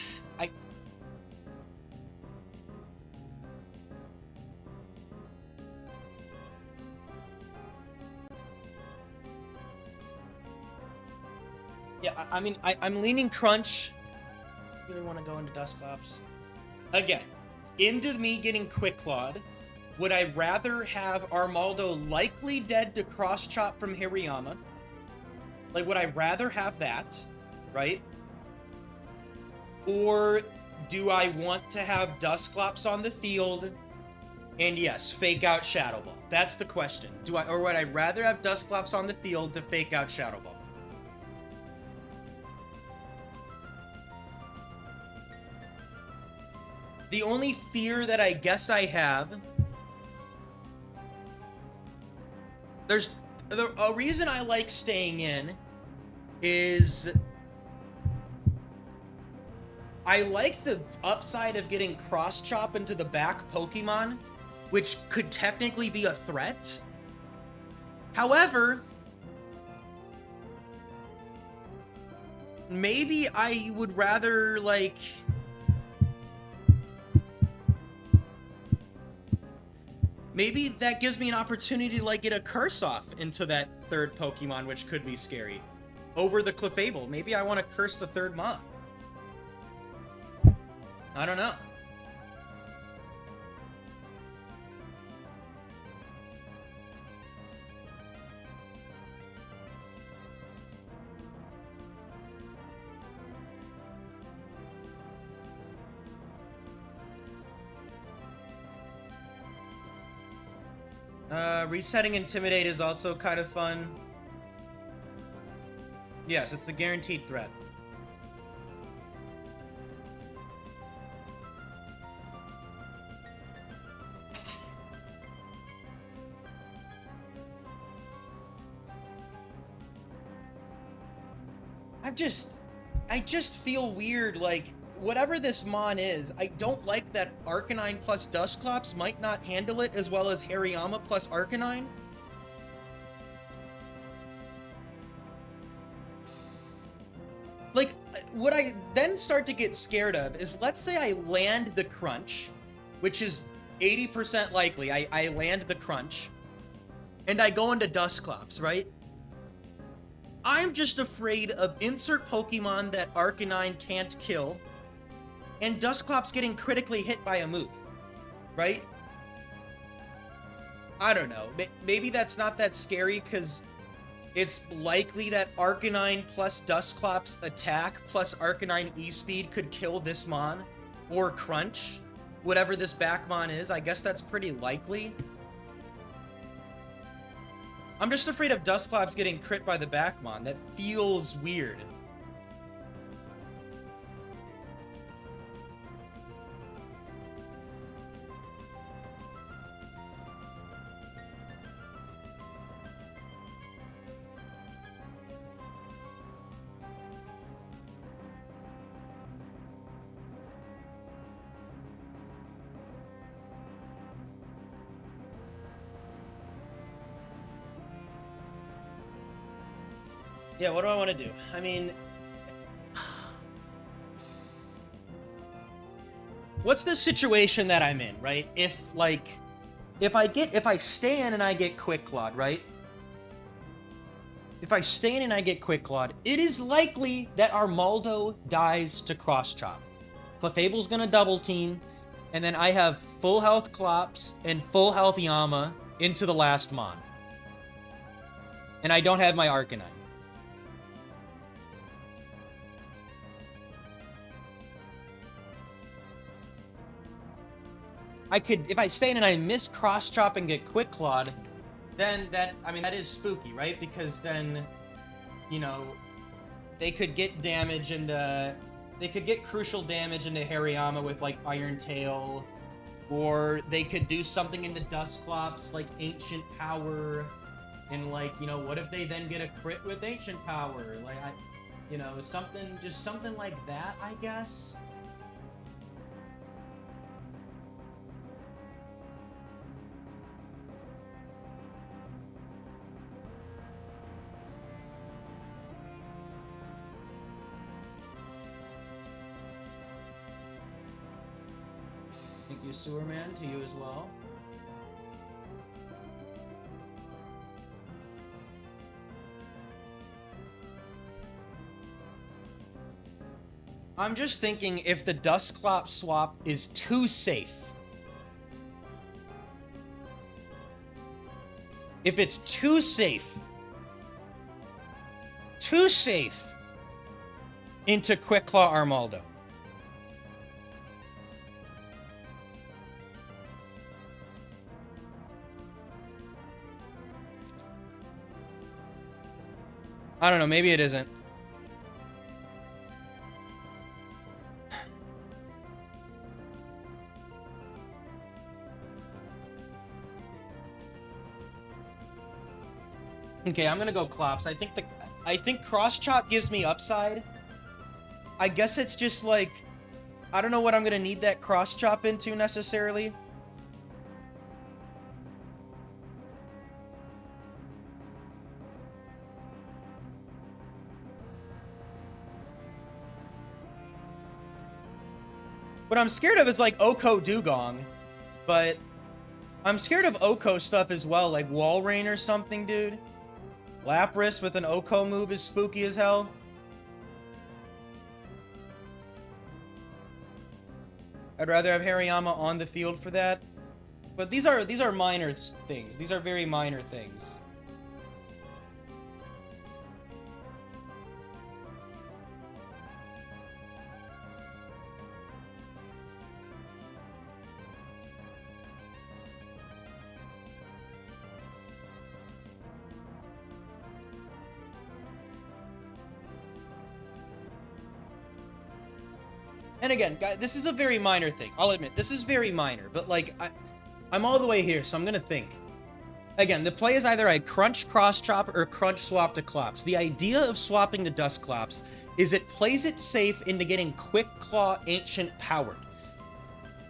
Yeah, I mean, I'm leaning Crunch. I really want to go into Dusclops. Again, into me getting Quick Clawed, would I rather have Armaldo likely dead to Cross Chop from Hariyama? Like, would I rather have that, right? Or do I want to have Dusclops on the field and, yes, Fake Out Shadow Ball? That's the question. Or would I rather have Dusclops on the field to Fake Out Shadow Ball? The only fear that I guess I have... There's a reason I like staying in is I like the upside of getting cross chop into the back Pokemon, which could technically be a threat. However, maybe I would rather, like, maybe that gives me an opportunity to, like, get a curse off into that third Pokemon, which could be scary. Over the Clefable. Maybe I want to curse the third Mon. I don't know. Resetting Intimidate is also kind of fun. Yes, it's the guaranteed threat. I just feel weird, like, whatever this Mon is, I don't like that Arcanine plus Dusclops might not handle it as well as Hariyama plus Arcanine. Like, what I then start to get scared of is, let's say I land the Crunch, which is 80% likely. I land the Crunch, and I go into Dusclops, right? I'm just afraid of insert Pokemon that Arcanine can't kill, and Dusclops getting critically hit by a move, right? I don't know. Maybe that's not that scary, because it's likely that Arcanine plus Dusclops attack plus Arcanine E-Speed could kill this Mon, or Crunch, whatever this back Mon is. I guess that's pretty likely. I'm just afraid of Dusclops getting crit by the back Mon. That feels weird. Yeah, what do I want to do? I mean, what's the situation that I'm in, right? If I stay in and I get Quick Clawed, right? If I stay in and I get Quick Clawed, it is likely that Armaldo dies to Cross Chop. Clefable's gonna double team, and then I have full health Clops and full health Yama into the last Mon. And I don't have my Arcanine. I could, if I stay in and I miss Cross Chop and get Quick Clawed, then that is spooky, right? Because then, you know, they could get damage into, they could get crucial damage into Hariyama with, like, Iron Tail, or they could do something into Dusclops, like Ancient Power, and, like, you know, what if they then get a crit with Ancient Power? Like, you know, just something like that, I guess. Thank you, Sewerman, to you as well. I'm just thinking if the Dusclops swap is too safe. If it's too safe into Quick Claw Armaldo. I don't know, maybe it isn't. Okay, I'm gonna go Clops. I think I think cross chop gives me upside. I guess it's just like, I don't know what I'm gonna need that cross chop into necessarily. What I'm scared of is like Oko Dugong, but I'm scared of Oko stuff as well, like Wall Rain or something, dude. Lapras with an Oko move is spooky as hell. I'd rather have Hariyama on the field for that. But these are minor things. These are very minor things. And again, guys, this is a very minor thing. I'll admit, this is very minor. But, like, I'm all the way here, so I'm going to think. Again, the play is either I crunch cross chop or crunch swap to clops. The idea of swapping to Dusclops is it plays it safe into getting Quick Claw Ancient powered.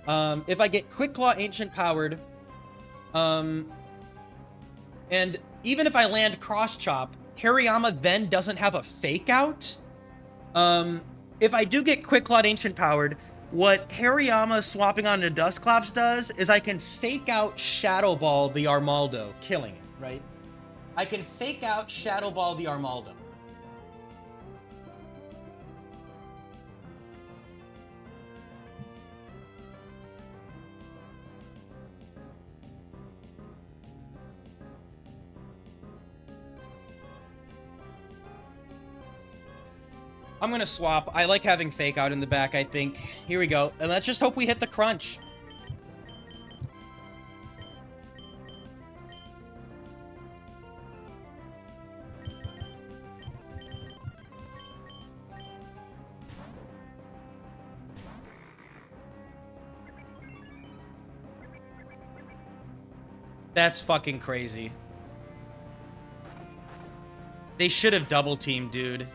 If I get Quick Claw Ancient powered, and even if I land cross chop, Hariyama then doesn't have a fake out. If I do get Quick Claw Ancient powered, what Hariyama swapping onto Dusclops does is I can fake out Shadow Ball the Armaldo, killing it, right? I can fake out Shadow Ball the Armaldo. I'm gonna swap. I like having fake out in the back, I think. Here we go. And let's just hope we hit the crunch. That's fucking crazy. They should have double teamed, dude.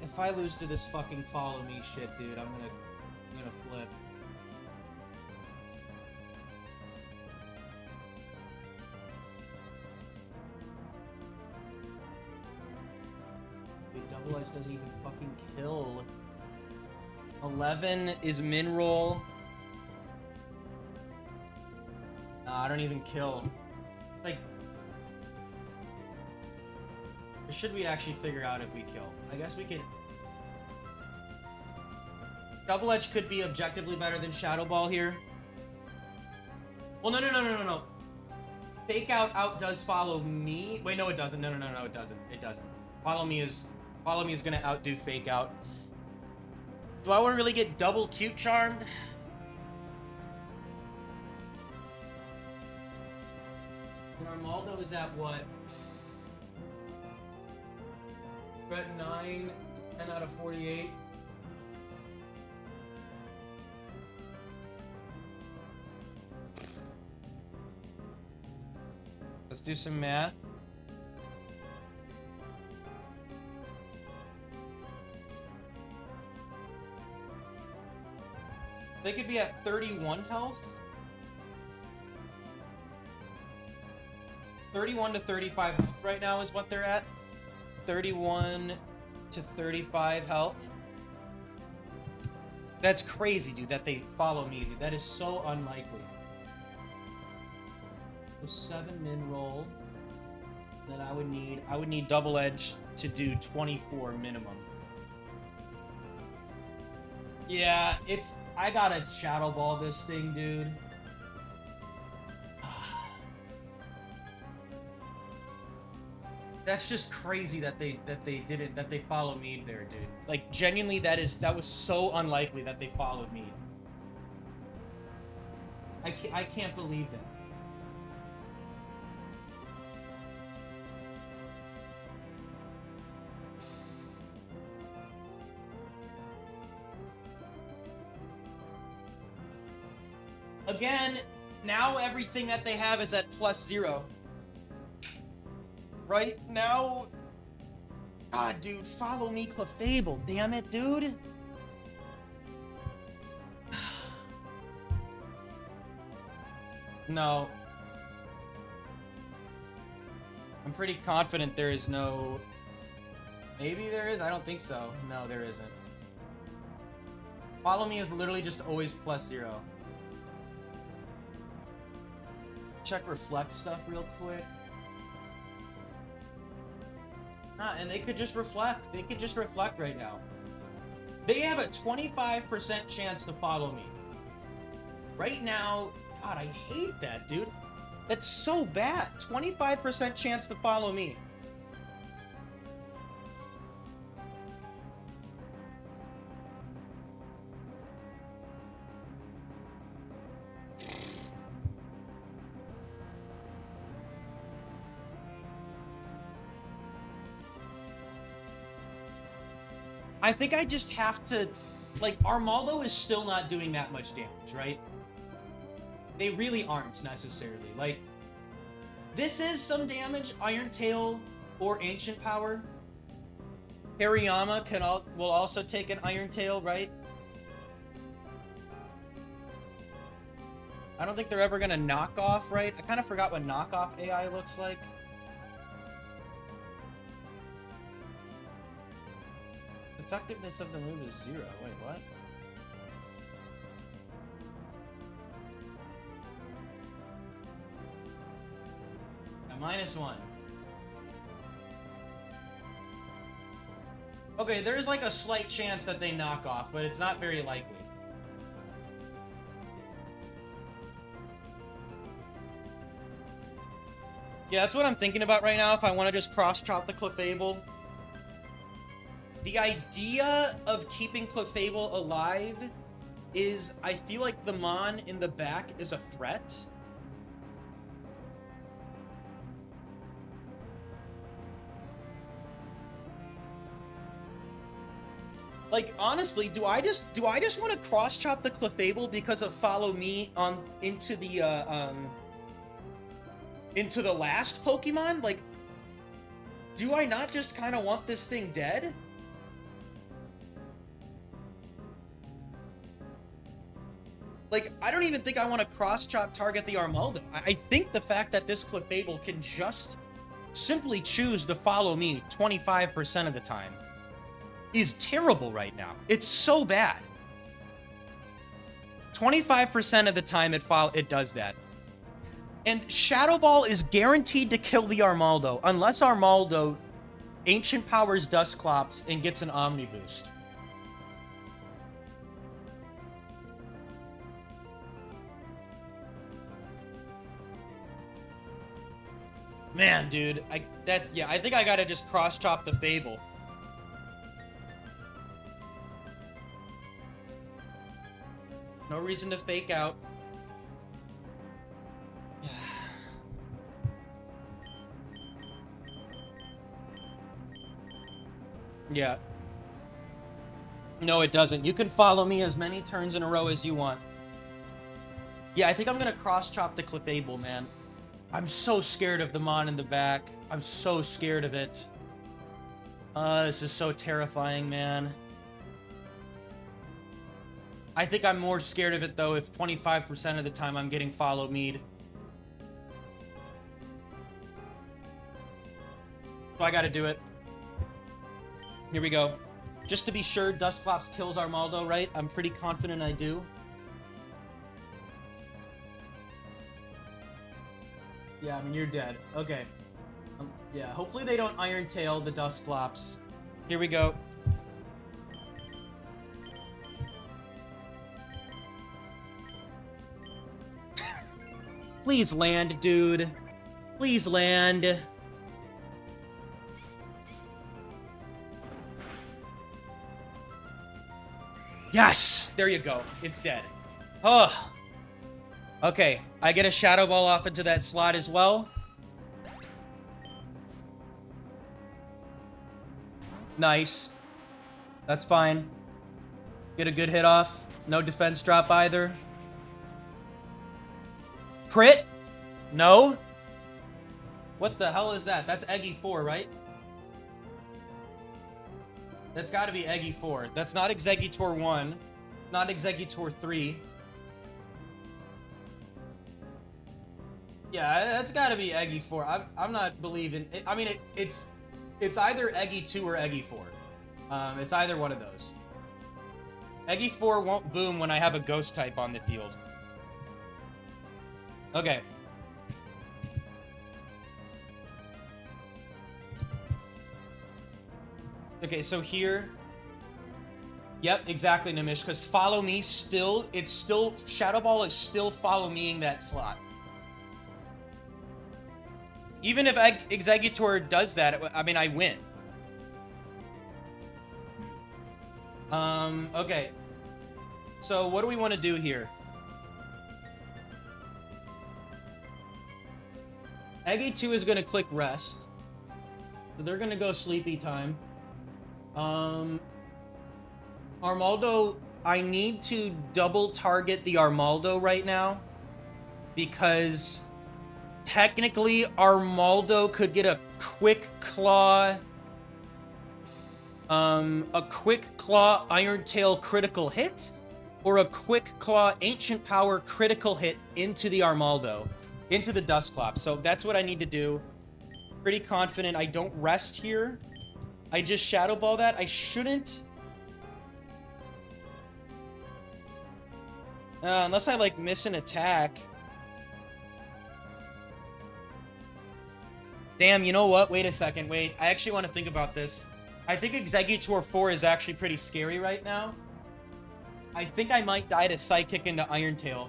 If I lose to this fucking follow me shit, dude, I'm gonna flip. Wait, Double Edge doesn't even fucking kill. 11 is min roll. Nah, I don't even kill. Like, or should we actually figure out if we kill? I guess we could. Double Edge could be objectively better than Shadow Ball here. Well, no. Fake out outdoes follow me. Wait, no, it doesn't. No, it doesn't. It doesn't. Follow me is gonna outdo fake out. Do I want to really get double cute charmed? And Armaldo is at what? We're at 9, 10 out of 48. Let's do some math. They could be at 31 health. 31 to 35 health right now is what they're at. 31 to 35 health. That's crazy, dude, that they follow me, dude. That is so unlikely. The 7 min roll. Then I would need Double Edge to do 24 minimum. Yeah, I gotta Shadow Ball this thing, dude. That's just crazy that they didn't that they follow me there, dude. Like genuinely, that was so unlikely that they followed me. I can't believe that. Again, now everything that they have is at +0. Right now, God, dude, follow me, Clefable. Damn it, dude. No. I'm pretty confident there is no... Maybe there is? I don't think so. No, there isn't. Follow me is literally just always +0. Check reflect stuff real quick. Nah, and they could just reflect. They could just reflect right now. They have a 25% chance to follow me. Right now, God, I hate that, dude. That's so bad. 25% chance to follow me. I think I just have to... Like, Armaldo is still not doing that much damage, right? They really aren't, necessarily. Like, this is some damage. Iron Tail or Ancient Power. Hariyama will also take an Iron Tail, right? I don't think they're ever gonna knock off, right? I kind of forgot what knockoff AI looks like. Effectiveness of the move is 0. Wait, what? -1. Okay, there's like a slight chance that they knock off, but it's not very likely. Yeah, that's what I'm thinking about right now if I want to just cross-chop the Clefable. The idea of keeping Clefable alive is I feel like the Mon in the back is a threat. Like, honestly, do I just want to cross-chop the Clefable because of follow me on into the last Pokemon? Like, do I not just kind of want this thing dead? Like, I don't even think I want to cross-chop target the Armaldo. I think the fact that this Clefable can just simply choose to follow me 25% of the time is terrible right now. It's so bad. 25% of the time it does that. And Shadow Ball is guaranteed to kill the Armaldo unless Armaldo Ancient Powers Dusclops and gets an Omni Boost. Man, dude, I think I gotta just cross-chop the Fable. No reason to fake out. Yeah. No, it doesn't. You can follow me as many turns in a row as you want. Yeah, I think I'm gonna cross-chop the Clefable, man. I'm so scared of the Mon in the back. I'm so scared of it. This is so terrifying, man. I think I'm more scared of it, though, if 25% of the time I'm getting follow me'd. So I gotta do it. Here we go. Just to be sure, Dusclops kills Armaldo, right? I'm pretty confident I do. Yeah, I mean, you're dead. Okay. Yeah, hopefully they don't Iron Tail the Dusclops. Here we go. Please land, dude. Please land. Yes! There you go. It's dead. Oh. Okay, I get a Shadow Ball off into that slot as well. Nice. That's fine. Get a good hit off. No defense drop either. Crit? No? What the hell is that? That's Eggy 4, right? That's got to be Eggy 4. That's not Exeggutor 1. Not Exeggutor 3. Yeah, that's got to be Eggy 4. I'm not believing... I mean, it's either Eggy 2 or Eggy 4. It's either one of those. Eggy 4 won't boom when I have a ghost type on the field. Okay. Okay, so here... Yep, exactly, Nimish, because follow me still... It's still... Shadow Ball is still follow meing that slot. Even if Exeggutor does that, I mean, I win. Okay. So, what do we want to do here? Eggy 2 is going to click rest. So, they're going to go sleepy time. Armaldo, I need to double target the Armaldo right now. Because... technically, Armaldo could get a quick claw... a quick claw Iron Tail critical hit, or a quick claw Ancient Power critical hit into the Armaldo, into the Dusclops. So that's what I need to do. Pretty confident I don't rest here. I just Shadow Ball that. I shouldn't. Unless I like miss an attack. Damn, you know what? Wait a second. Wait, I actually want to think about this. I think Exeggutor 4 is actually pretty scary right now. I think I might die to Psychic into Iron Tail.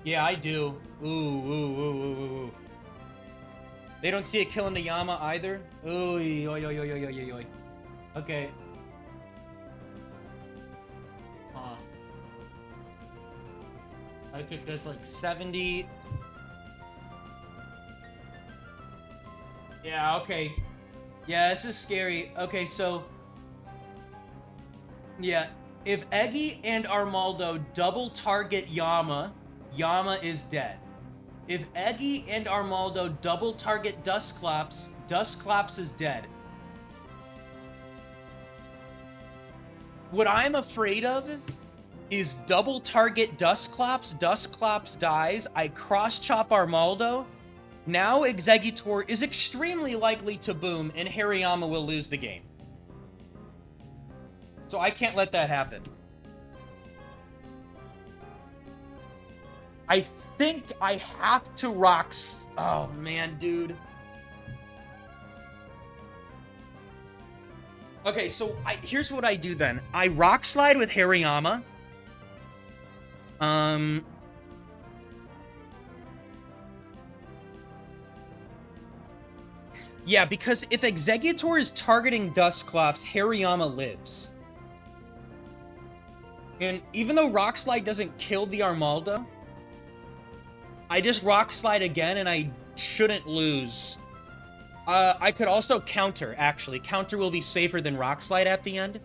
Yeah, I do. Ooh. They don't see it killing the Yama either. Ooh, oi. Okay. I think there's like 70. Yeah, okay. Yeah, this is scary. Okay, so... yeah, if Eggy and Armaldo double target Yama, Yama is dead. If Eggy and Armaldo double target Dusclops, Dusclops is dead. What I'm afraid of is double target Dusclops, Dusclops dies, I cross-chop Armaldo. Now Exeggutor is extremely likely to boom, and Hariyama will lose the game. So I can't let that happen. I think I have to rocks. Oh, man, dude. Okay, so here's what I do then. I rock slide with Hariyama. Yeah, because if Exeggutor is targeting Dusclops, Hariyama lives. And even though Rock Slide doesn't kill the Armaldo, I just Rock Slide again and I shouldn't lose. I could also counter, actually. Counter will be safer than Rock Slide at the end.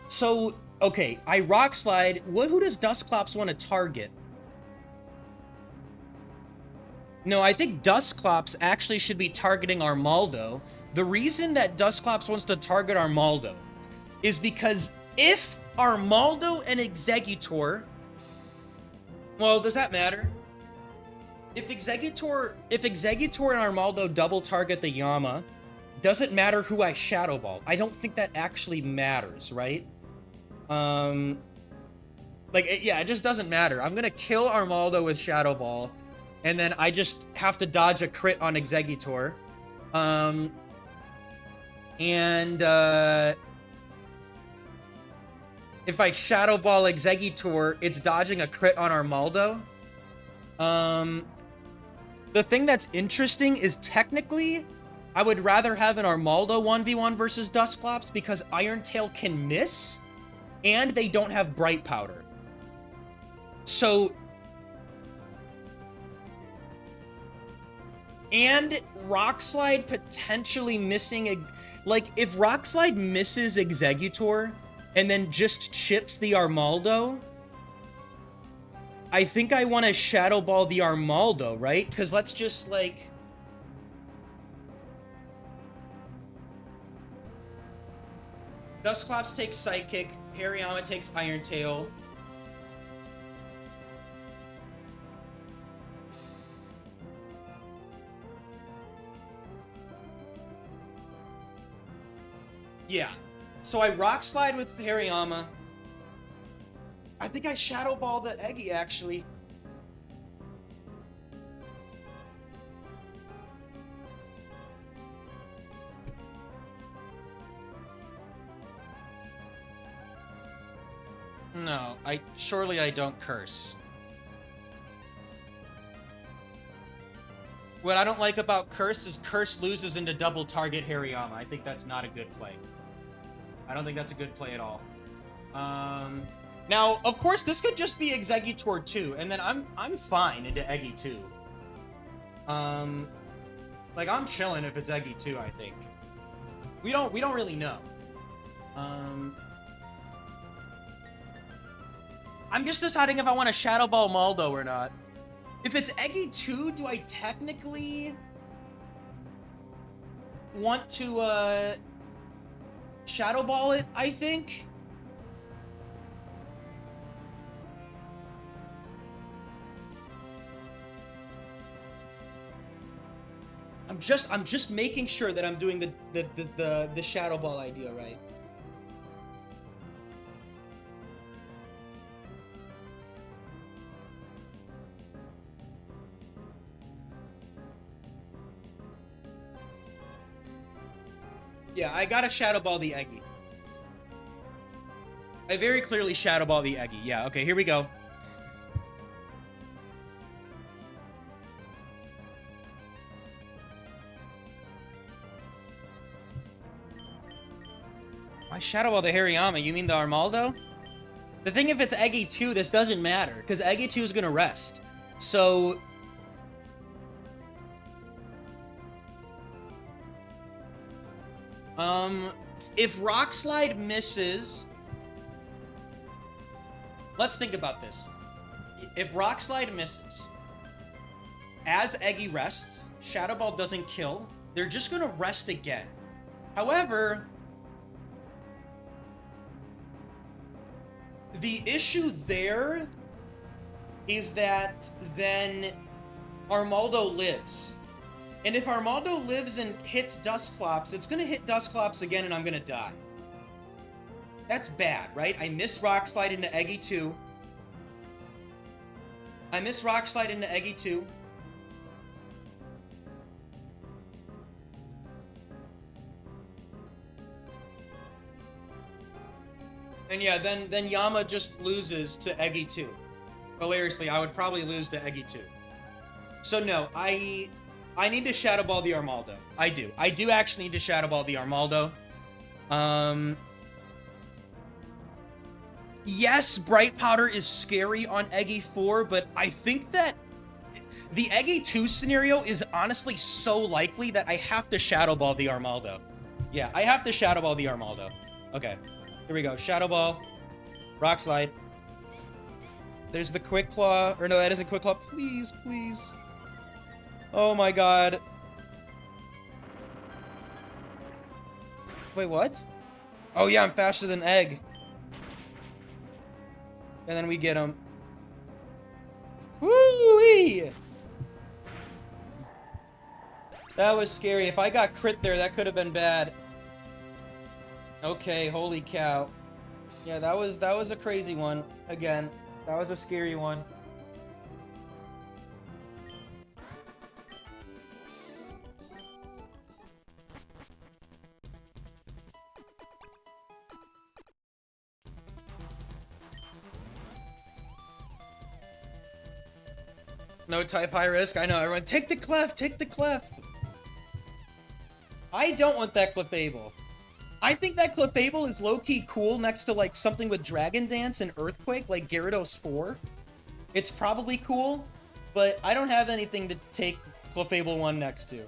So, okay, I Rock Slide. Who does Dusclops want to target? No, I think Dusclops actually should be targeting Armaldo. The reason that Dusclops wants to target Armaldo is because if Armaldo and Exeggutor... well, does that matter? If Exeggutor and Armaldo double target the Yama, doesn't matter who I Shadow Ball. I don't think that actually matters, right? Yeah, it just doesn't matter. I'm gonna kill Armaldo with Shadow Ball, and then I just have to dodge a crit on Exeggutor. If I Shadow Ball Exeggutor, it's dodging a crit on Armaldo. The thing that's interesting is technically, I would rather have an Armaldo 1v1 versus Dusclops because Iron Tail can miss. and they don't have bright powder. So, and Rock Slide potentially missing, like, if Rock Slide misses Exeggutor and then just chips the Armaldo, I think I want to Shadow Ball the Armaldo, right? Because let's just, like... Dusclops takes Psychic, Hariyama takes Iron Tail. Yeah. So I Rock Slide with Hariyama. I think I Shadow Ball the Eggy, actually. No, surely I don't curse. What I don't like about Curse is Curse loses into double target Hariyama. I think that's not a good play. I don't think that's a good play at all. Now, of course, this could just be Exeggutor 2, and then I'm fine into Eggy 2. Like, I'm chilling if it's Eggy 2, I think. We don't really know. I'm just deciding if I want to Shadow Ball Maldo or not. If it's Eggy 2, do I technically want to Shadow Ball it, I think? I'm just making sure that I'm doing the Shadow Ball idea right. Yeah, I gotta Shadow Ball the Eggy. I very clearly Shadow Ball the Eggy. Yeah, okay, here we go. Why Shadow Ball the Hariyama? You mean the Armaldo? The thing, if it's Eggy 2, this doesn't matter, because Eggy 2 is gonna rest. So... if Rock Slide misses... Let's think about this. If Rock Slide misses, as Eggy rests, Shadow Ball doesn't kill, they're just gonna rest again. However, the issue there is that then Armaldo lives. And if Armaldo lives and hits Dusclops, it's going to hit Dusclops again and I'm going to die. That's bad, right? I miss Rock Slide into Eggy 2. I miss Rock Slide into Eggy 2. And yeah, then Yama just loses to Eggy 2. Hilariously, I would probably lose to Eggy 2. So no, I need to Shadow Ball the Armaldo. I do. I do actually need to Shadow Ball the Armaldo. Yes, Bright Powder is scary on Eggy 4, but I think that the Eggy 2 scenario is honestly so likely that I have to Shadow Ball the Armaldo. Yeah, I have to Shadow Ball the Armaldo. Okay, here we go. Shadow Ball. Rock Slide. There's the Quick Claw. Or no, that isn't Quick Claw. Please, please. Oh my god. Wait, what? Oh yeah, I'm faster than Egg. And then we get him. Woo-wee! That was scary. If I got crit there, that could have been bad. Okay, holy cow. Yeah, that was a crazy one. Again, that was a scary one. No type high risk. I know, everyone. Take the clef! Take the clef! I don't want that Clefable. I think that Clefable is low-key cool next to, like, something with Dragon Dance and Earthquake, like Gyarados 4. It's probably cool, but I don't have anything to take Clefable 1 next to.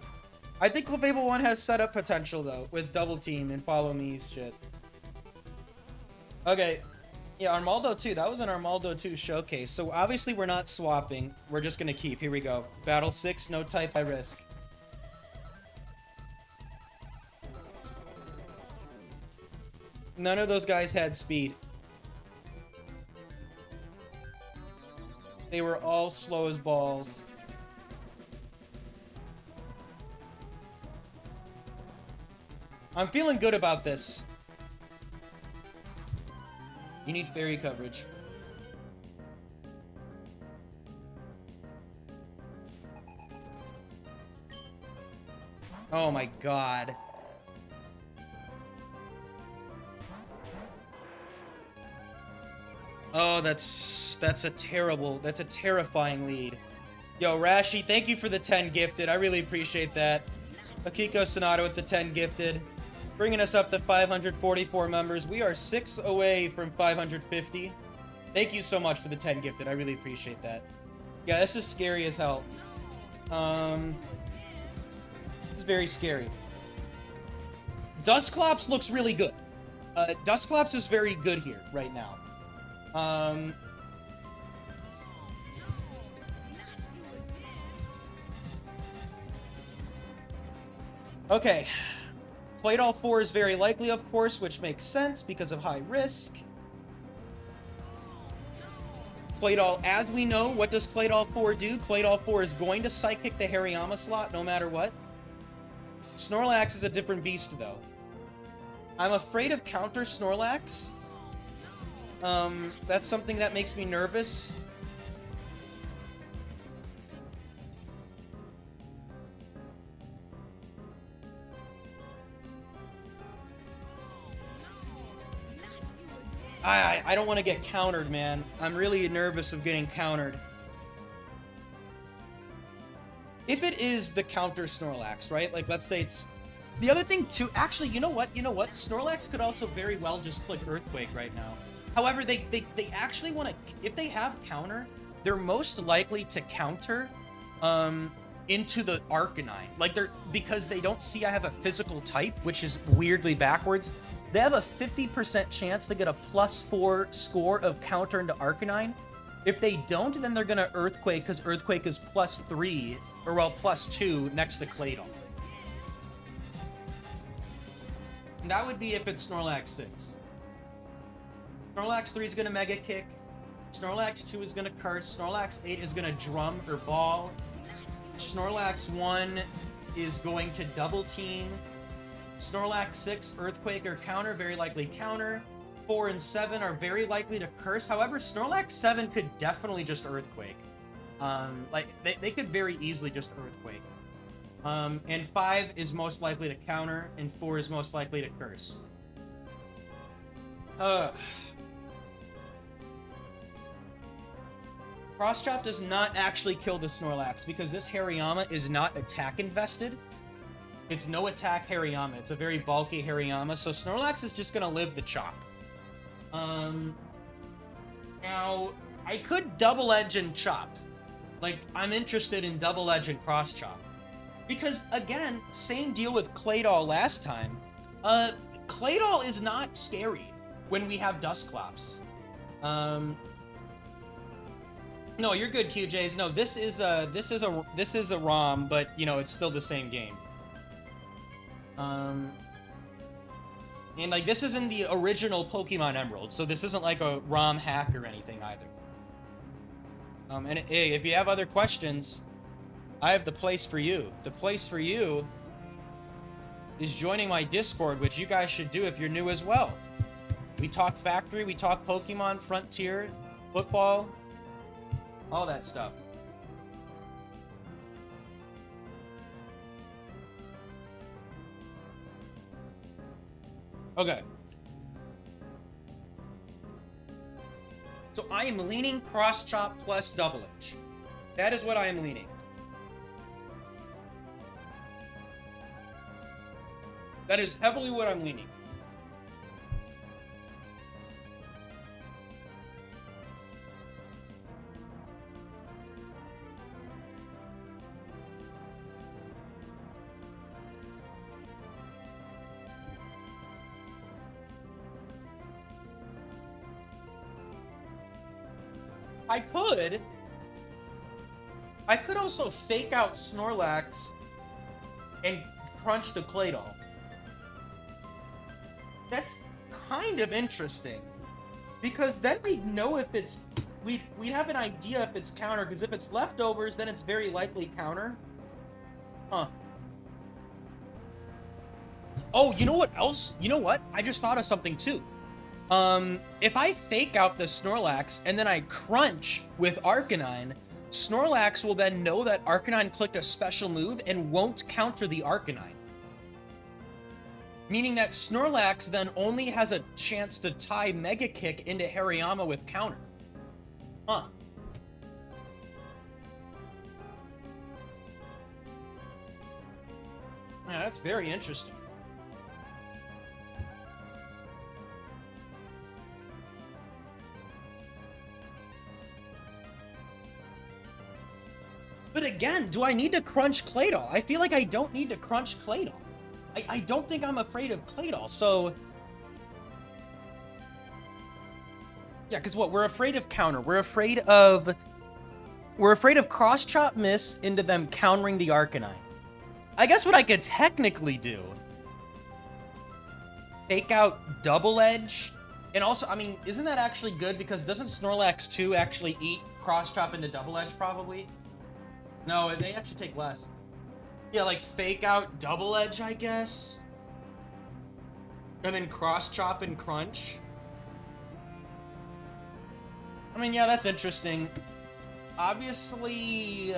I think Clefable 1 has setup potential, though, with Double Team and Follow Me's shit. Okay. Yeah, Armaldo 2. That was an Armaldo 2 showcase. So, obviously, we're not swapping. We're just gonna keep. Here we go. Battle 6, no type, high risk. None of those guys had speed. They were all slow as balls. I'm feeling good about this. You need fairy coverage. Oh my god. Oh, that's a terrifying lead. Yo, Rashi, thank you for the 10 gifted. I really appreciate that. Akiko Sonata with the 10 gifted. Bringing us up to 544 members. We are 6 away from 550. Thank you so much for the 10 gifted. I really appreciate that. Yeah, this is scary as hell. This is very scary. Dusclops looks really good. Dusclops is very good here right now. Okay. Claydol 4 is very likely, of course, which makes sense because of high risk. Claydol, as we know, what does Claydol 4 do? Claydol 4 is going to Psychic the Hariyama slot no matter what. Snorlax is a different beast, though. I'm afraid of counter Snorlax. That's something that makes me nervous. I don't want to get countered, man. I'm really nervous of getting countered. If it is the counter Snorlax, right? Like, let's say it's... The other thing, too... Actually, you know what? Snorlax could also very well just click Earthquake right now. However, they actually want to... If they have counter, they're most likely to counter into the Arcanine. Like, because they don't see I have a physical type, which is weirdly backwards. They have a 50% chance to get a +4 score of counter into Arcanine. If they don't, then they're going to Earthquake, because Earthquake is +3, or well, +2 next to Claydol. And that would be if it's Snorlax 6. Snorlax 3 is going to Mega Kick. Snorlax 2 is going to Curse. Snorlax 8 is going to Drum or Ball. Snorlax 1 is going to Double Team. Snorlax 6, Earthquake or Counter, very likely Counter. 4 and 7 are very likely to Curse. However, Snorlax 7 could definitely just Earthquake. Like, they could very easily just Earthquake. And 5 is most likely to Counter, and 4 is most likely to Curse. Cross Chop does not actually kill the Snorlax, because this Hariyama is not attack invested. It's no attack Hariyama. It's a very bulky Hariyama, so Snorlax is just gonna live the chop. Now, I could double edge and chop. Like, I'm interested in double edge and cross chop. Because, again, same deal with Claydol last time. Claydol is not scary when we have Dusclops. No, you're good, QJs. No, this is a ROM, but, you know, it's still the same game. And, like, this isn't the original Pokemon Emerald, so this isn't like a ROM hack or anything either. And hey, if you have other questions, I have the place for you. The place for you is joining my Discord, which you guys should do if you're new as well. We talk Factory, we talk Pokemon, Frontier, football, all that stuff. Okay. So I am leaning cross chop plus double edge. That is what I am leaning. That is heavily what I'm leaning. I could. I could also fake out Snorlax and crunch the claydol. That's kind of interesting. Because then we'd know if it's... We'd have an idea if it's counter, because if it's leftovers, then it's very likely counter. Huh. Oh, you know what else? You know what? I just thought of something too. If I fake out the Snorlax and then I crunch with Arcanine, Snorlax will then know that Arcanine clicked a special move and won't counter the Arcanine. Meaning that Snorlax then only has a chance to tie Mega Kick into Hariyama with counter. Huh. Yeah, that's very interesting. But again, do I need to crunch Claydol? I feel like I don't need to crunch Claydol. I don't think I'm afraid of Claydol, so... Yeah, because what? We're afraid of counter. We're afraid of cross-chop miss into them countering the Arcanine. I guess what I could technically do... Fake out Double Edge. And also, I mean, isn't that actually good? Because doesn't Snorlax 2 actually eat cross-chop into Double Edge, probably? No, they actually take less. Yeah, like fake out Double Edge, I guess. And then cross chop and crunch. I mean, yeah, that's interesting. Obviously,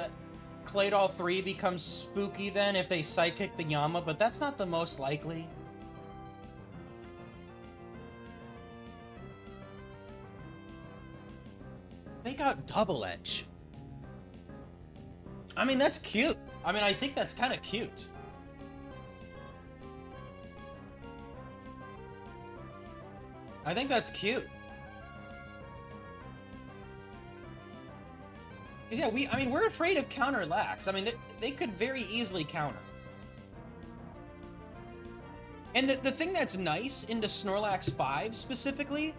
Claydol 3 becomes spooky then if they psychic the Yama, but that's not the most likely. Fake out Double Edge. I mean, that's cute. I mean, I think that's kind of cute. I think that's cute. Yeah, I mean, we're afraid of counter lax. I mean, they could very easily counter. And the thing that's nice into Snorlax 5 specifically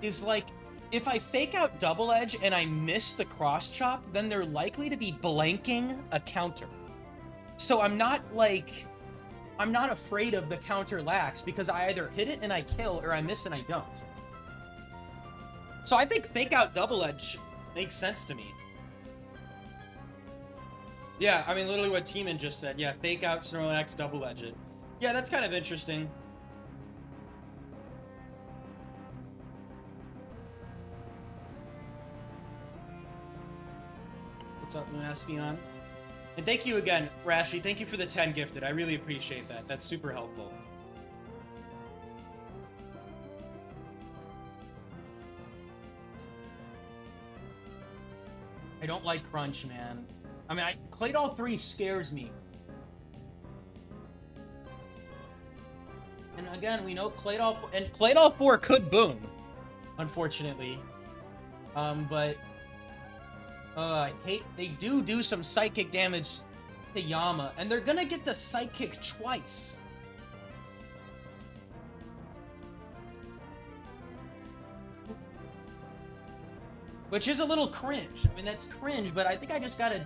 is like, if I fake out Double Edge and I miss the cross chop, then they're likely to be blanking a counter. So I'm not afraid of the counter lax because I either hit it and I kill or I miss and I don't. So I think fake out Double Edge makes sense to me. Yeah, I mean, literally what T-Man just said. Yeah, fake out Snorlax, Double Edge it. Yeah, that's kind of interesting. What's up, espeon? And thank you again, Rashi. Thank you for the 10 gifted. I really appreciate that. That's super helpful. I don't like crunch, man. I mean, Claydol 3 scares me. And again, we know Claydol 4 could boom, unfortunately. But I hate they do some psychic damage to Yama, and they're gonna get the psychic twice. Which is a little cringe. I mean, that's cringe, but I think I just gotta...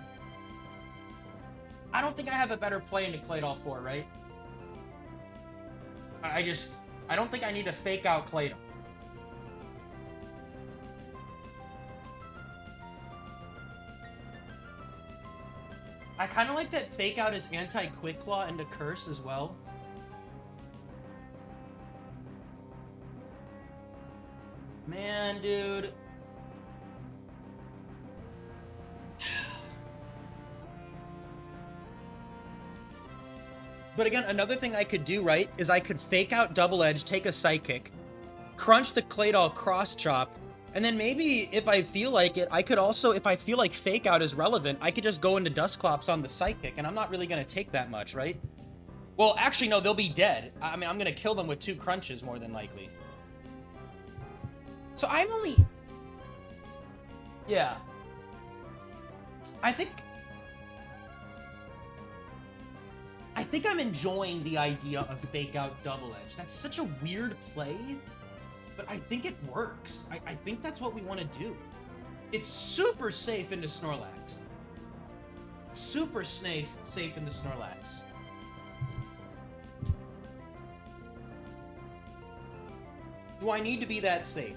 I don't think I have a better play into Claydol 4, right? I don't think I need to fake out Claydol. I kind of like that fake out is anti-Quick Claw into Curse as well. Man, dude. But again, another thing I could do, right, is I could fake out Double Edge, take a Psychic, crunch the Claydol Cross Chop, and then maybe if I feel like it, I could also, if I feel like fake out is relevant, I could just go into Dusclops on the Psychic, and I'm not really going to take that much, right? Well, actually, no, they'll be dead. I mean, I'm going to kill them with 2 crunches, more than likely. So I'm only... Yeah. I think I'm enjoying the idea of fake out Double Edge. That's such a weird play, but I think it works. I think that's what we want to do. It's super safe into Snorlax. Super safe into Snorlax. Do I need to be that safe?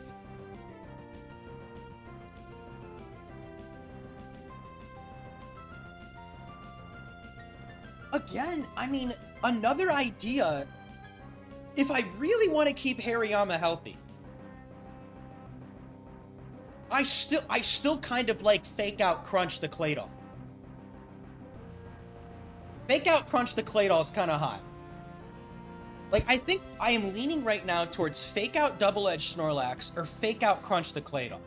Again, I mean, another idea, if I really want to keep Hariyama healthy, I still kind of like fake out crunch the claydol. Fake out crunch the claydol is kind of hot. Like, I think I am leaning right now towards fake out double-edged Snorlax or fake out crunch the claydol.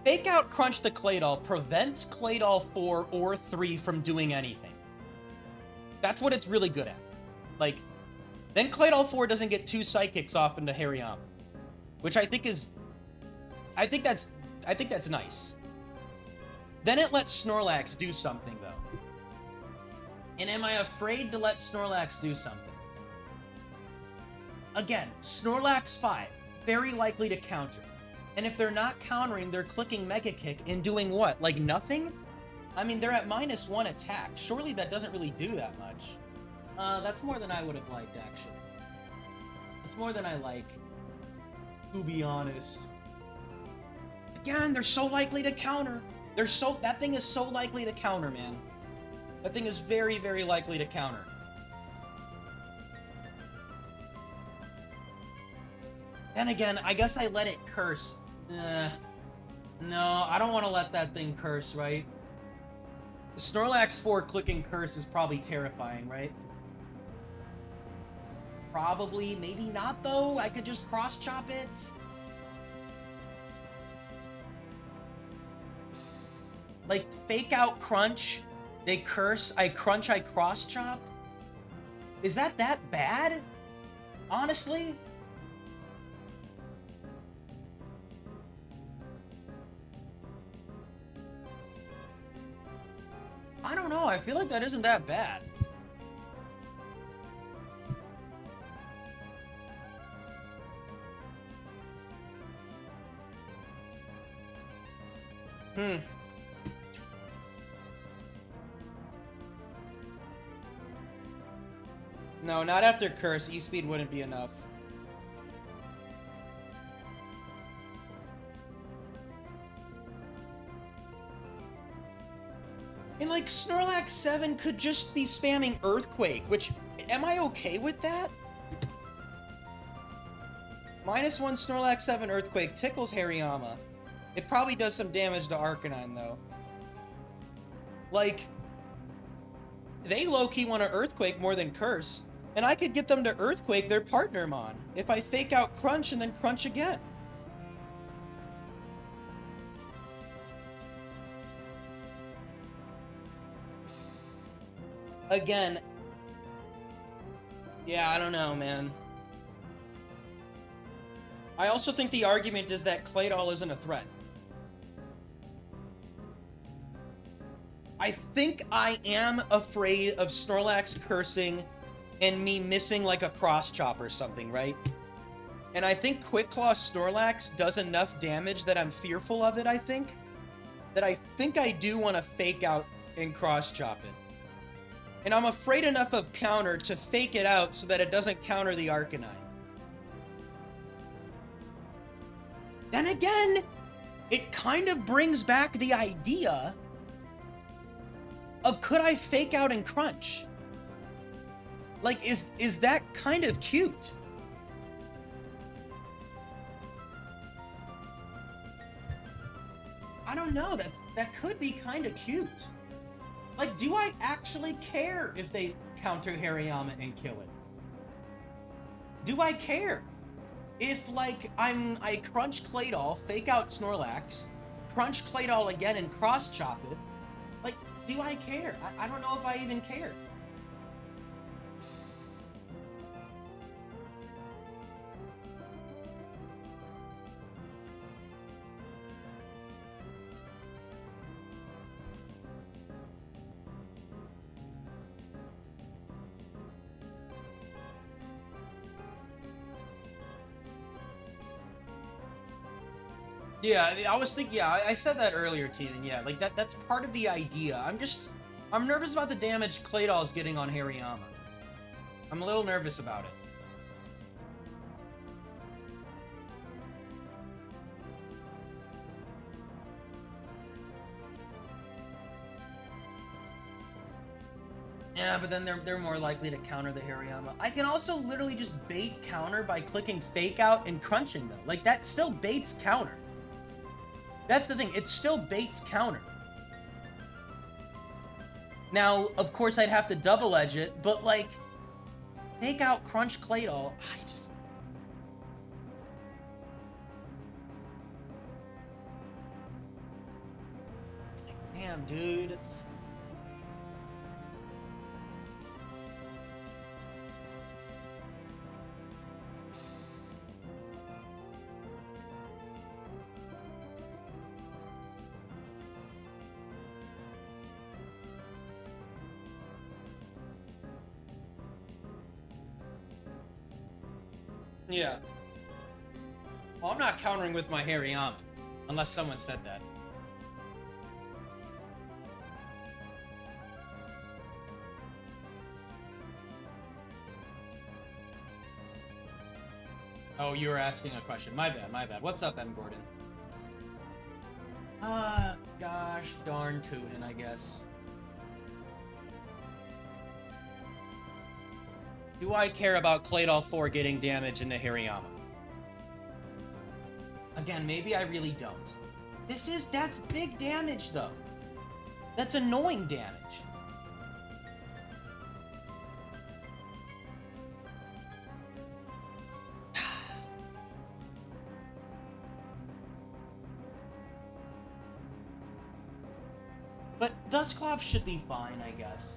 Fake out crunch the claydol prevents claydol 4 or 3 from doing anything. That's what it's really good at. Like, then claydol 4 doesn't get 2 psychics off into Hariyama, which I think is, I think that's nice. Then it lets Snorlax do something, though. And am I afraid to let Snorlax do something? Again, Snorlax 5, very likely to counter. And if they're not countering, they're clicking Mega Kick and doing what? Like nothing? I mean, they're at -1 attack. Surely that doesn't really do that much. That's more than I would have liked, actually. It's more than I like, to be honest. Again, they're so likely to counter. That thing is so likely to counter, man. That thing is very, very likely to counter. Then again, I guess I let it curse. No, I don't want to let that thing curse, right? Snorlax 4 clicking curse is probably terrifying, right? Probably, maybe not though. I could just cross-chop it. Like, fake out crunch, they curse, I crunch, I cross-chop? Is that bad? Honestly? I don't know, I feel like that isn't that bad. No, not after Curse. E-Speed wouldn't be enough. And like, Snorlax 7 could just be spamming Earthquake, which, am I okay with that? -1 Snorlax 7 Earthquake tickles Hariyama. It probably does some damage to Arcanine, though. Like, they low-key want to Earthquake more than Curse, and I could get them to Earthquake their Partnermon if I fake out Crunch and then Crunch again. Again, yeah, I don't know, man. I also think the argument is that Claydol isn't a threat. I think I am afraid of Snorlax cursing and me missing like a cross chop or something, right? And I think Quick Claw Snorlax does enough damage that I'm fearful of it, I think. That I think I do want to fake out and cross chop it. And I'm afraid enough of counter to fake it out so that it doesn't counter the Arcanine. Then again, it kind of brings back the idea of could I fake out and crunch? Like, is that kind of cute? I don't know, that could be kind of cute. Like, do I actually care if they counter Hariyama and kill it? Do I care? If, like, I crunch Claydol, fake out Snorlax, crunch Claydol again and cross-chop it, like, do I care? I don't know if I even care. Yeah, I was thinking. Yeah, I said that earlier, Teen. Yeah, like that's part of the idea. I'm nervous about the damage Claydol's getting on Hariyama. I'm a little nervous about it. Yeah, but then they're more likely to counter the Hariyama. I can also literally just bait counter by clicking fake out and crunching them. Like, that still baits counter. That's the thing, it still baits counter. Now, of course, I'd have to double edge it, but like, fake out, crunch Claydol, I just... Damn, dude. Yeah. Well, I'm not countering with my Hariyama, unless someone said that. Oh, you were asking a question. My bad, my bad. What's up, M. Gordon? Gosh darn tootin', I guess. Do I care about Claydol 4 getting damage into Hariyama? Again, maybe I really don't. That's big damage, though. That's annoying damage. But Dusclops should be fine, I guess.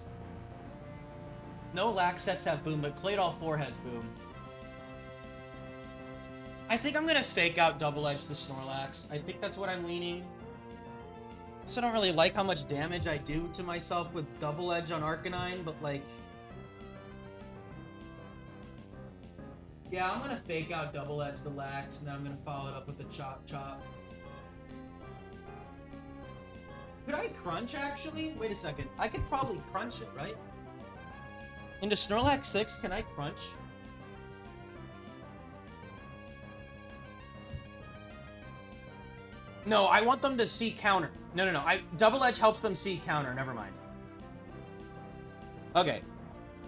No lax sets have boom, but Claydol 4 has boom. I think I'm gonna fake out double edge the Snorlax. I think that's what I'm leaning. So I don't really like how much damage I do to myself with double edge on Arcanine, but like... Yeah, I'm gonna fake out double edge the lax, and then I'm gonna follow it up with the chop chop. Could I crunch, actually? Wait a second. I could probably crunch it, right? Into Snorlax 6, can I crunch? No, I want them to see counter. No. Double Edge helps them see counter. Never mind. Okay.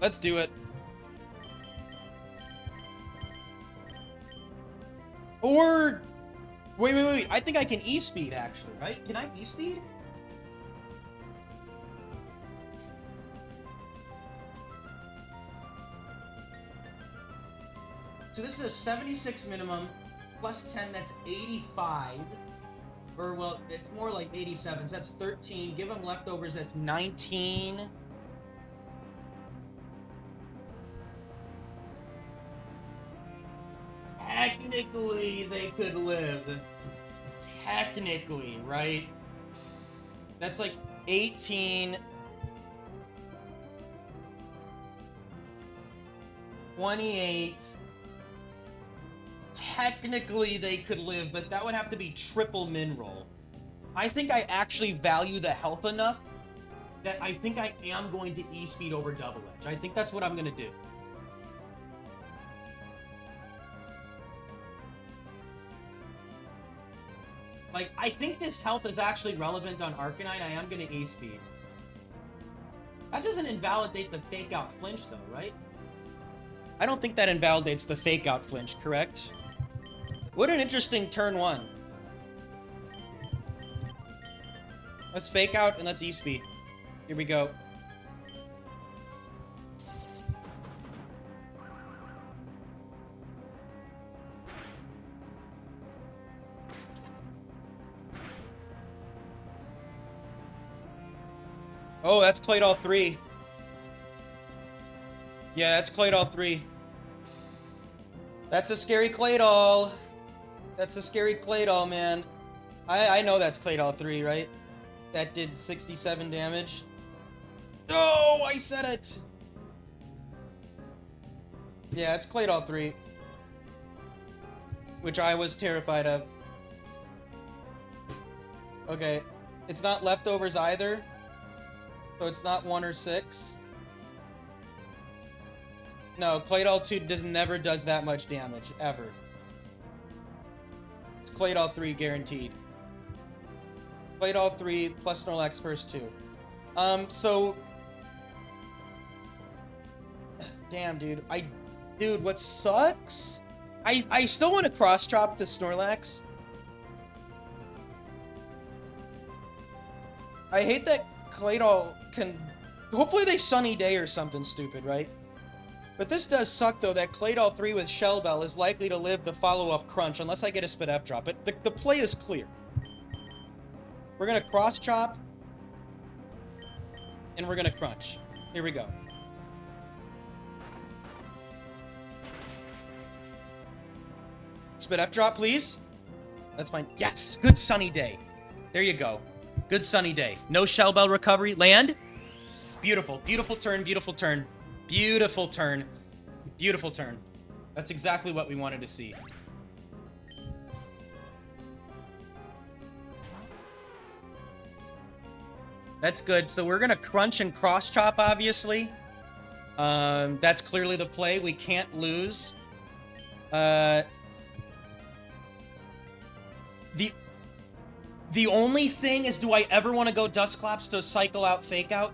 Let's do it. Or... Wait. I think I can E-Speed, actually, right? Can I E-Speed? So this is a 76 minimum, plus 10, that's 85. Or, well, it's more like 87, so that's 13. Give them leftovers, that's 19. Technically, they could live. Technically, right? That's like 18... 28... Technically, they could live, but that would have to be triple min roll. I think I actually value the health enough that I think I am going to E-Speed over double edge. I think that's what I'm going to do. Like, I think this health is actually relevant on Arcanine. I am going to E-Speed. That doesn't invalidate the fake-out flinch, though, right? I don't think that invalidates the fake-out flinch, correct? What an interesting turn one. Let's fake out and let's E-Speed. Here we go. Oh, that's Claydol 3. Yeah, that's Claydol 3. That's a scary Claydol. That's a scary Claydol, man. I know that's Claydol 3, right? That did 67 damage. Oh, I said it! Yeah, it's Claydol 3. Which I was terrified of. Okay. It's not leftovers either. So it's not 1 or 6. No, claydol 2 never does that much damage, ever. It's claydol 3 guaranteed. Claydol 3 plus snorlax first 2. So... Damn, dude. Dude, what sucks? I still want to cross-chop the snorlax. I hate that claydol can... Hopefully they sunny day or something stupid, right? But this does suck, though, that claydol 3 with Shell Bell is likely to live the follow-up crunch unless I get a Spit F drop. But the play is clear. We're going to cross-chop. And we're going to crunch. Here we go. Spit F drop, please. That's fine. Yes! Good sunny day. There you go. Good sunny day. No Shell Bell recovery. Land. Beautiful. Beautiful turn. Beautiful turn. Beautiful turn. Beautiful turn. That's exactly what we wanted to see. That's good. So we're going to crunch and cross-chop, obviously. That's clearly the play. We can't lose. The only thing is, do I ever want to go Dusclops to cycle out, fake out?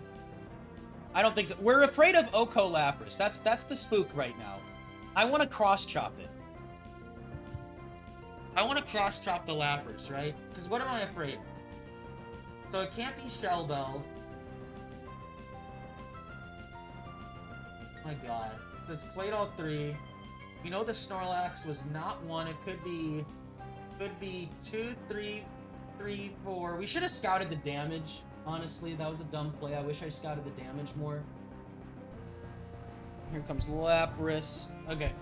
I don't think so. We're afraid of Oko Lapras. That's the spook right now. I want to cross-chop it. I want to cross-chop the Lapras, right? Because what am I afraid of? So it can't be Shell Bell. Oh my god. So it's claydol 3. You know the Snorlax was not 1. It could be 2, 3, 3, 4. We should have scouted the damage. Honestly, that was a dumb play. I wish I scouted the damage more. Here comes Lapras. Okay.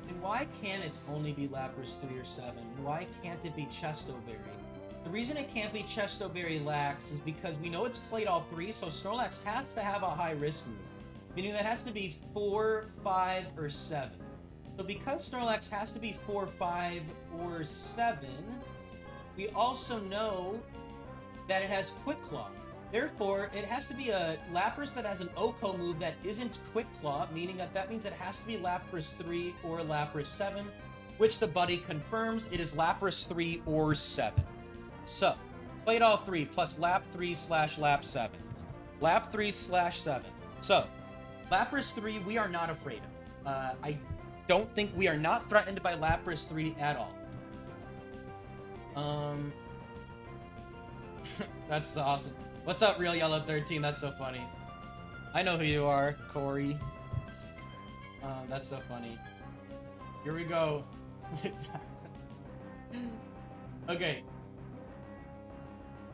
And why can't it only be Lapras 3 or 7? Why can't it be Chestoberry? The reason it can't be Chestoberry Lax is because we know it's claydol 3, so Snorlax has to have a high risk move. Meaning that has to be 4, 5, or 7. So because Snorlax has to be 4, 5, or 7, we also know that it has Quick Claw. Therefore, it has to be a Lapras that has an Oko move that isn't Quick Claw, meaning that means it has to be Lapras 3 or Lapras 7, which the buddy confirms it is Lapras 3 or 7. So, claydol 3 plus Lap 3 / Lap 7. Lap 3 / 7. So, Lapras 3 we are not afraid of. I don't think we are not threatened by Lapras 3 at all. That's awesome. What's up, Real Yellow 13? That's so funny. I know who you are, Corey. That's so funny. Here we go. Okay.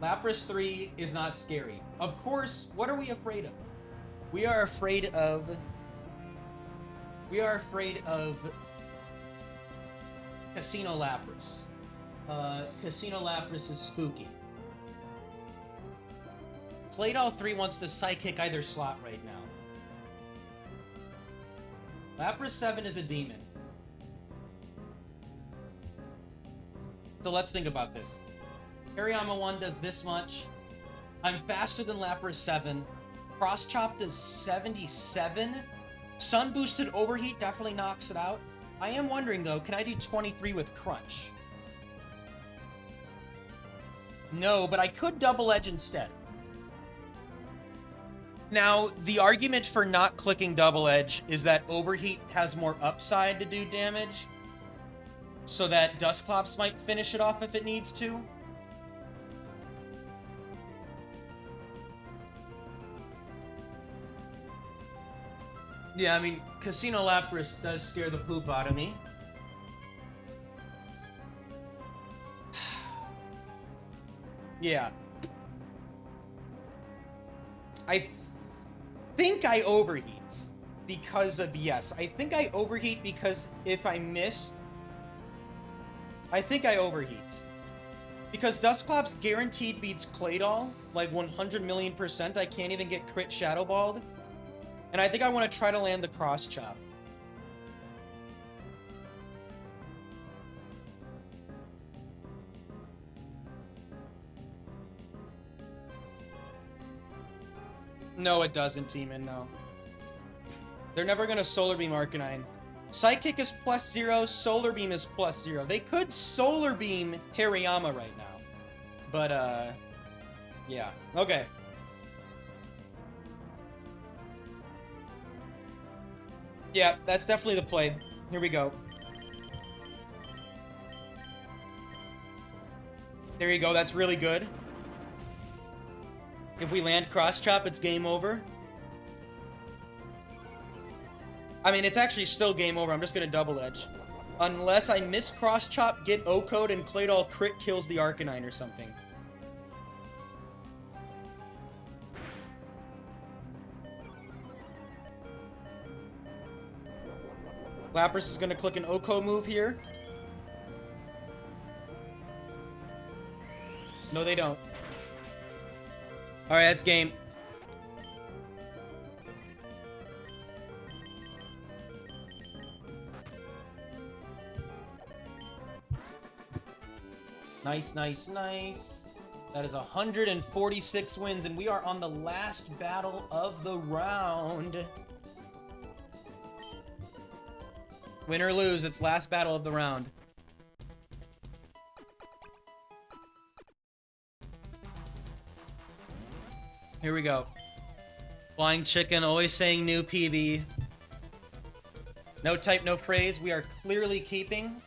Lapras 3 is not scary. Of course, what are we afraid of? We are afraid of Casino Lapras. Casino Lapras is spooky. claydol 3 wants to Psychic either slot right now. Lapras 7 is a demon. So let's think about this. Hariyama 1 does this much. I'm faster than Lapras 7. Cross Chop does 77. Sun Boosted Overheat definitely knocks it out. I am wondering, though, can I do 23 with Crunch? No, but I could Double Edge instead. Now, the argument for not clicking Double Edge is that Overheat has more upside to do damage, so that Dusclops might finish it off if it needs to. Yeah, I mean, Casino Lapras does scare the poop out of me. Yeah. I think I overheat because of yes. I think I overheat because if I miss, I think I overheat. Because Dusclops guaranteed beats Claydol, like 100 million %. I can't even get crit Shadow Balled. And I think I want to try to land the Cross Chop. No, it doesn't, Teeman, no. They're never gonna Solar Beam Arcanine. Psychic is +0, Solar Beam is +0. They could Solar Beam Hariyama right now. But, yeah. Okay. Yeah, that's definitely the play. Here we go. There you go, that's really good. If we land Cross Chop, it's game over. I mean, it's actually still game over. I'm just gonna double edge. Unless I miss Cross Chop, get O-Code, and claydol crit kills the Arcanine or something. Lapras is gonna click an O-Code move here. No, they don't. Alright, that's game. Nice, nice, nice. That is 146 wins, and we are on the last battle of the round. Win or lose, it's last battle of the round. Here we go. Flying Chicken, always saying new PB. No type, no phrase. We are clearly keeping.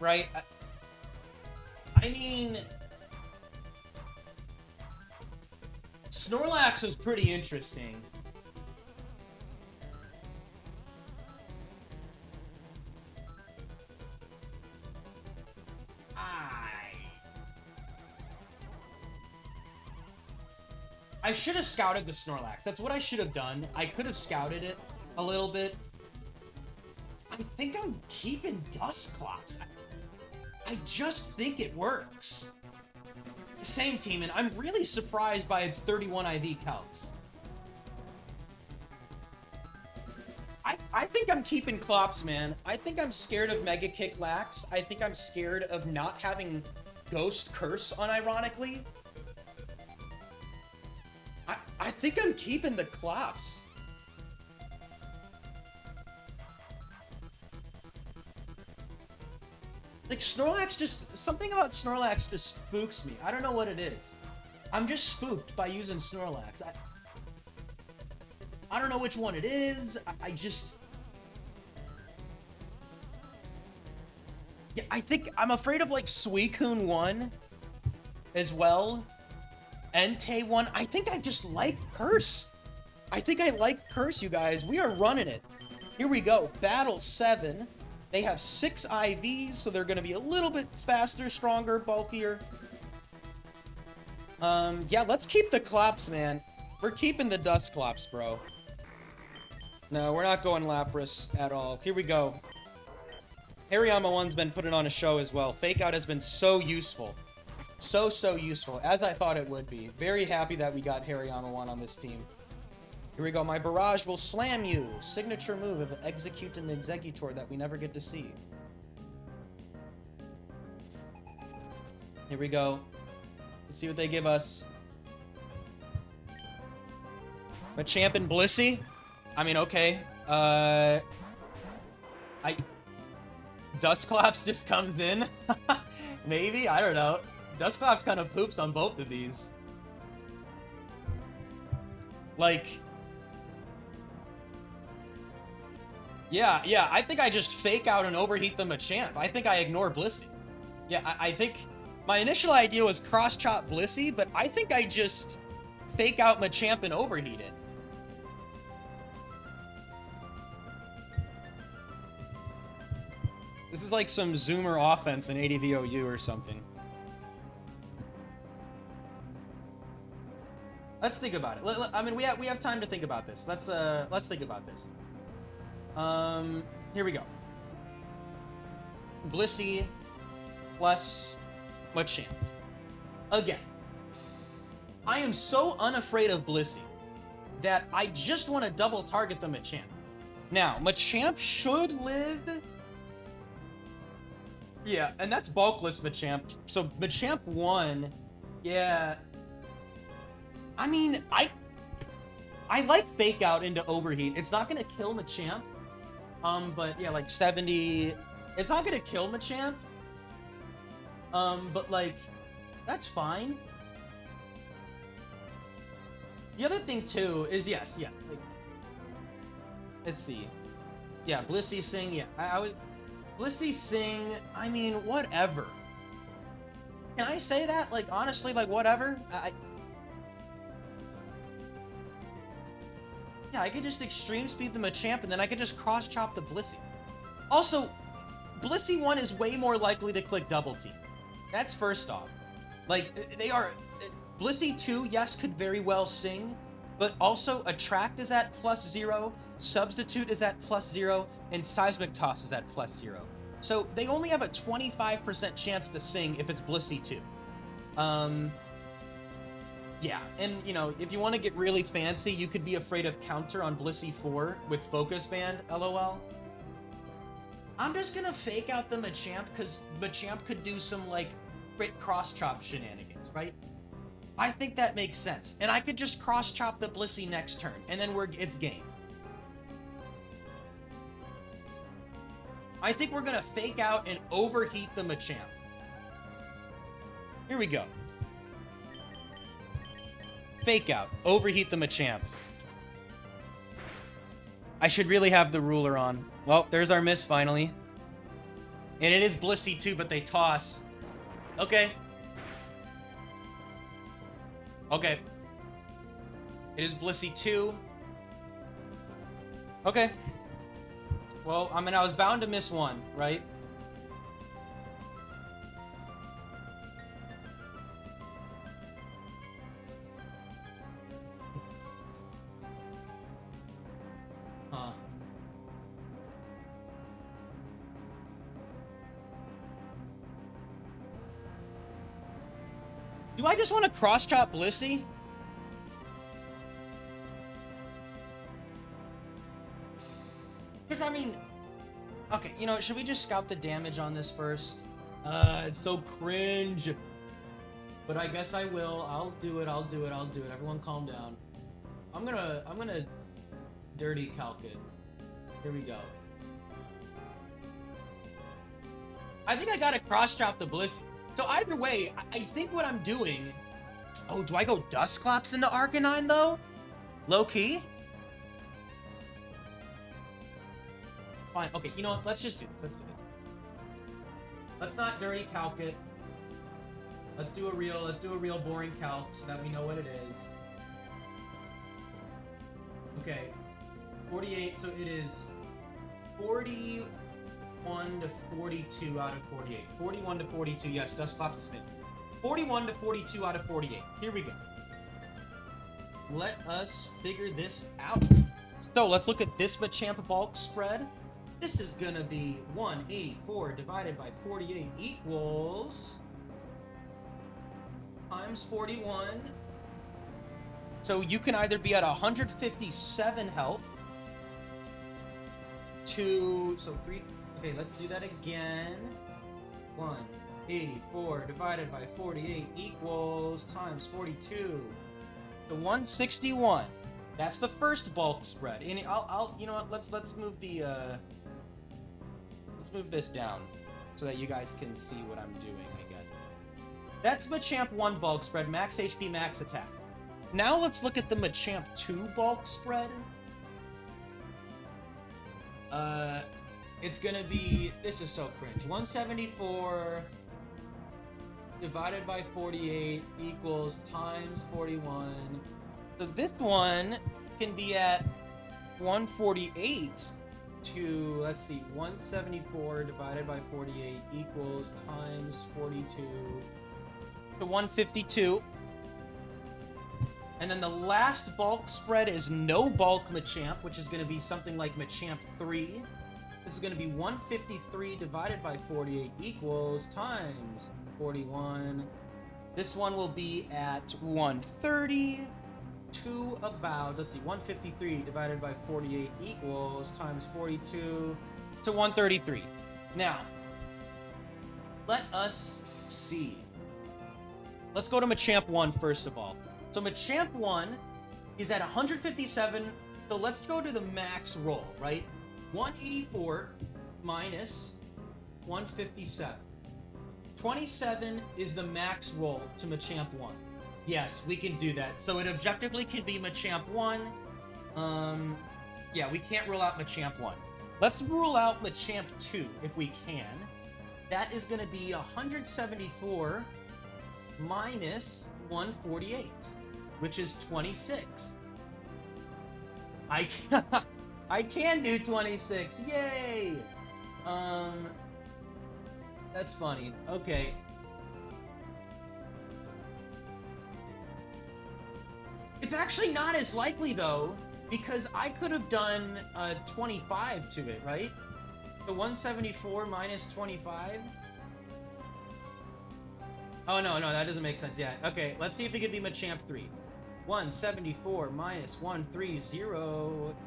Right? I mean... Snorlax is pretty interesting. I should have scouted the Snorlax. That's what I should have done. I could have scouted it a little bit. I think I'm keeping Dusclops. I just think it works. Same team, and I'm really surprised by its 31 IV calcs. I think I'm keeping Clops, man. I think I'm scared of Mega Kick Lax. I think I'm scared of not having Ghost Curse unironically. I think I'm keeping the Clops. Like, Snorlax just... Something about Snorlax just spooks me. I don't know what it is. I'm just spooked by using Snorlax. I don't know which one it is. I just... Yeah, I think... I'm afraid of, like, Suicune 1 as well. Entei 1. I think I just like Curse. I think I like Curse, you guys. We are running it. Here we go. Battle 7. They have 6 IVs, so they're going to be a little bit faster, stronger, bulkier. Yeah, let's keep the Clops, man. We're keeping the Dusclops, bro. No, we're not going Lapras at all. Here we go. Hariyama 1's been putting on a show as well. Fake Out has been so useful. So useful, as I thought it would be. Very happy that we got Hariyama 1 on this team. Here we go. My Barrage will slam you. Signature move of Execute and Exeggutor that we never get to see. Here we go. Let's see what they give us. Machamp and Blissey? I mean, okay. Dusclops just comes in? Maybe? I don't know. Dusclops kind of poops on both of these. Like... Yeah, I think I just fake out and overheat the Machamp. I think I ignore Blissey. Yeah, I think... My initial idea was cross-chop Blissey, but I think I just fake out Machamp and overheat it. This is like some Zoomer offense in ADVOU or something. Let's think about it. I mean, we have time to think about this. Let's think about this. Here we go. Blissey plus Machamp. Again, I am so unafraid of Blissey that I just want to double target the Machamp. Now, Machamp should live Yeah, and that's bulkless Machamp. So Machamp 1, yeah. I mean, I like Fake Out into Overheat. It's not gonna kill Machamp. But yeah, like 70. It's not gonna kill Machamp. But like, that's fine. The other thing too is yes, yeah. Like, let's see. Yeah, Blissey Sing. Yeah, I would. Blissey Sing. I mean, whatever. Can I say that? Like, honestly, like whatever. Yeah, I could just extreme speed the Machamp, and then I could just cross chop the Blissey. Also, Blissey 1 is way more likely to click Double Team. That's first off. Like, they are... Blissey 2, yes, could very well sing, but also Attract is at +0, Substitute is at +0, and Seismic Toss is at +0. So they only have a 25% chance to sing if it's Blissey 2. Yeah, and, you know, if you want to get really fancy, you could be afraid of Counter on Blissey 4 with Focus Band, LOL. I'm just gonna Fake Out the Machamp, because Machamp could do some, like, crit cross-chop shenanigans, right? I think that makes sense. And I could just cross-chop the Blissey next turn, and then it's game. I think we're gonna Fake Out and Overheat the Machamp. Here we go. Fake Out. Overheat the Machamp. I should really have the ruler on. Well, there's our miss finally. And it is Blissey too, but they toss. Okay. Okay. It is Blissey 2. Okay. Well, I mean, I was bound to miss one, right? Huh. Do I just want to cross-chop Blissey? Because, I mean... Okay, you know, should we just scout the damage on this first? It's so cringe. But I guess I will. I'll do it. Everyone calm down. I'm gonna dirty calc it. Here we go. I think I gotta cross-chop the Blissey. So either way, I think what I'm doing... Oh, do I go Dusclops into Arcanine, though? Low-key? Fine. Okay, you know what? Let's just do this. Let's do this. Let's not dirty calc it. Let's do a real boring calc so that we know what it is. Okay. 48, so it is 41 to 42 out of 48. 41 to 42, yes, Dusclops is spin. 41 to 42 out of 48. Here we go. Let us figure this out. So let's look at this Machamp bulk spread. This is gonna be 184 divided by 48 equals times 41. So you can either be at 157 health to, so 3, okay, let's do that again. 184 divided by 48 equals times 42. So 161. That's the first bulk spread. And I'll you know what, let's move the let's move this down so that you guys can see what I'm doing, I guess. That's Machamp 1 bulk spread, max HP, max attack. Now let's look at the Machamp 2 bulk spread. It's gonna be, this is so cringe, 174 divided by 48 equals times 41. So this one can be at 148 to, let's see, 174 divided by 48 equals times 42 to 152. And then the last bulk spread is no bulk Machamp, which is going to be something like Machamp 3. This is going to be 153 divided by 48 equals times 41. This one will be at 130 to about, let's see, 153 divided by 48 equals times 42 to 133. Now, let us see. Let's go to Machamp 1 first of all. So Machamp 1 is at 157. So let's go to the max roll, right? 184 minus 157. 27 is the max roll to Machamp 1. Yes, we can do that. So it objectively could be Machamp 1. Yeah, we can't rule out Machamp 1. Let's rule out Machamp 2 if we can. That is going to be 174 minus 148, which is 26. I can do 26. Yay! That's funny. Okay. It's actually not as likely though, because I could have done 25 to it, right? The 174 minus 25. Oh no, that doesn't make sense. Yeah. Okay, let's see if it could be Machamp 3. 174 minus 130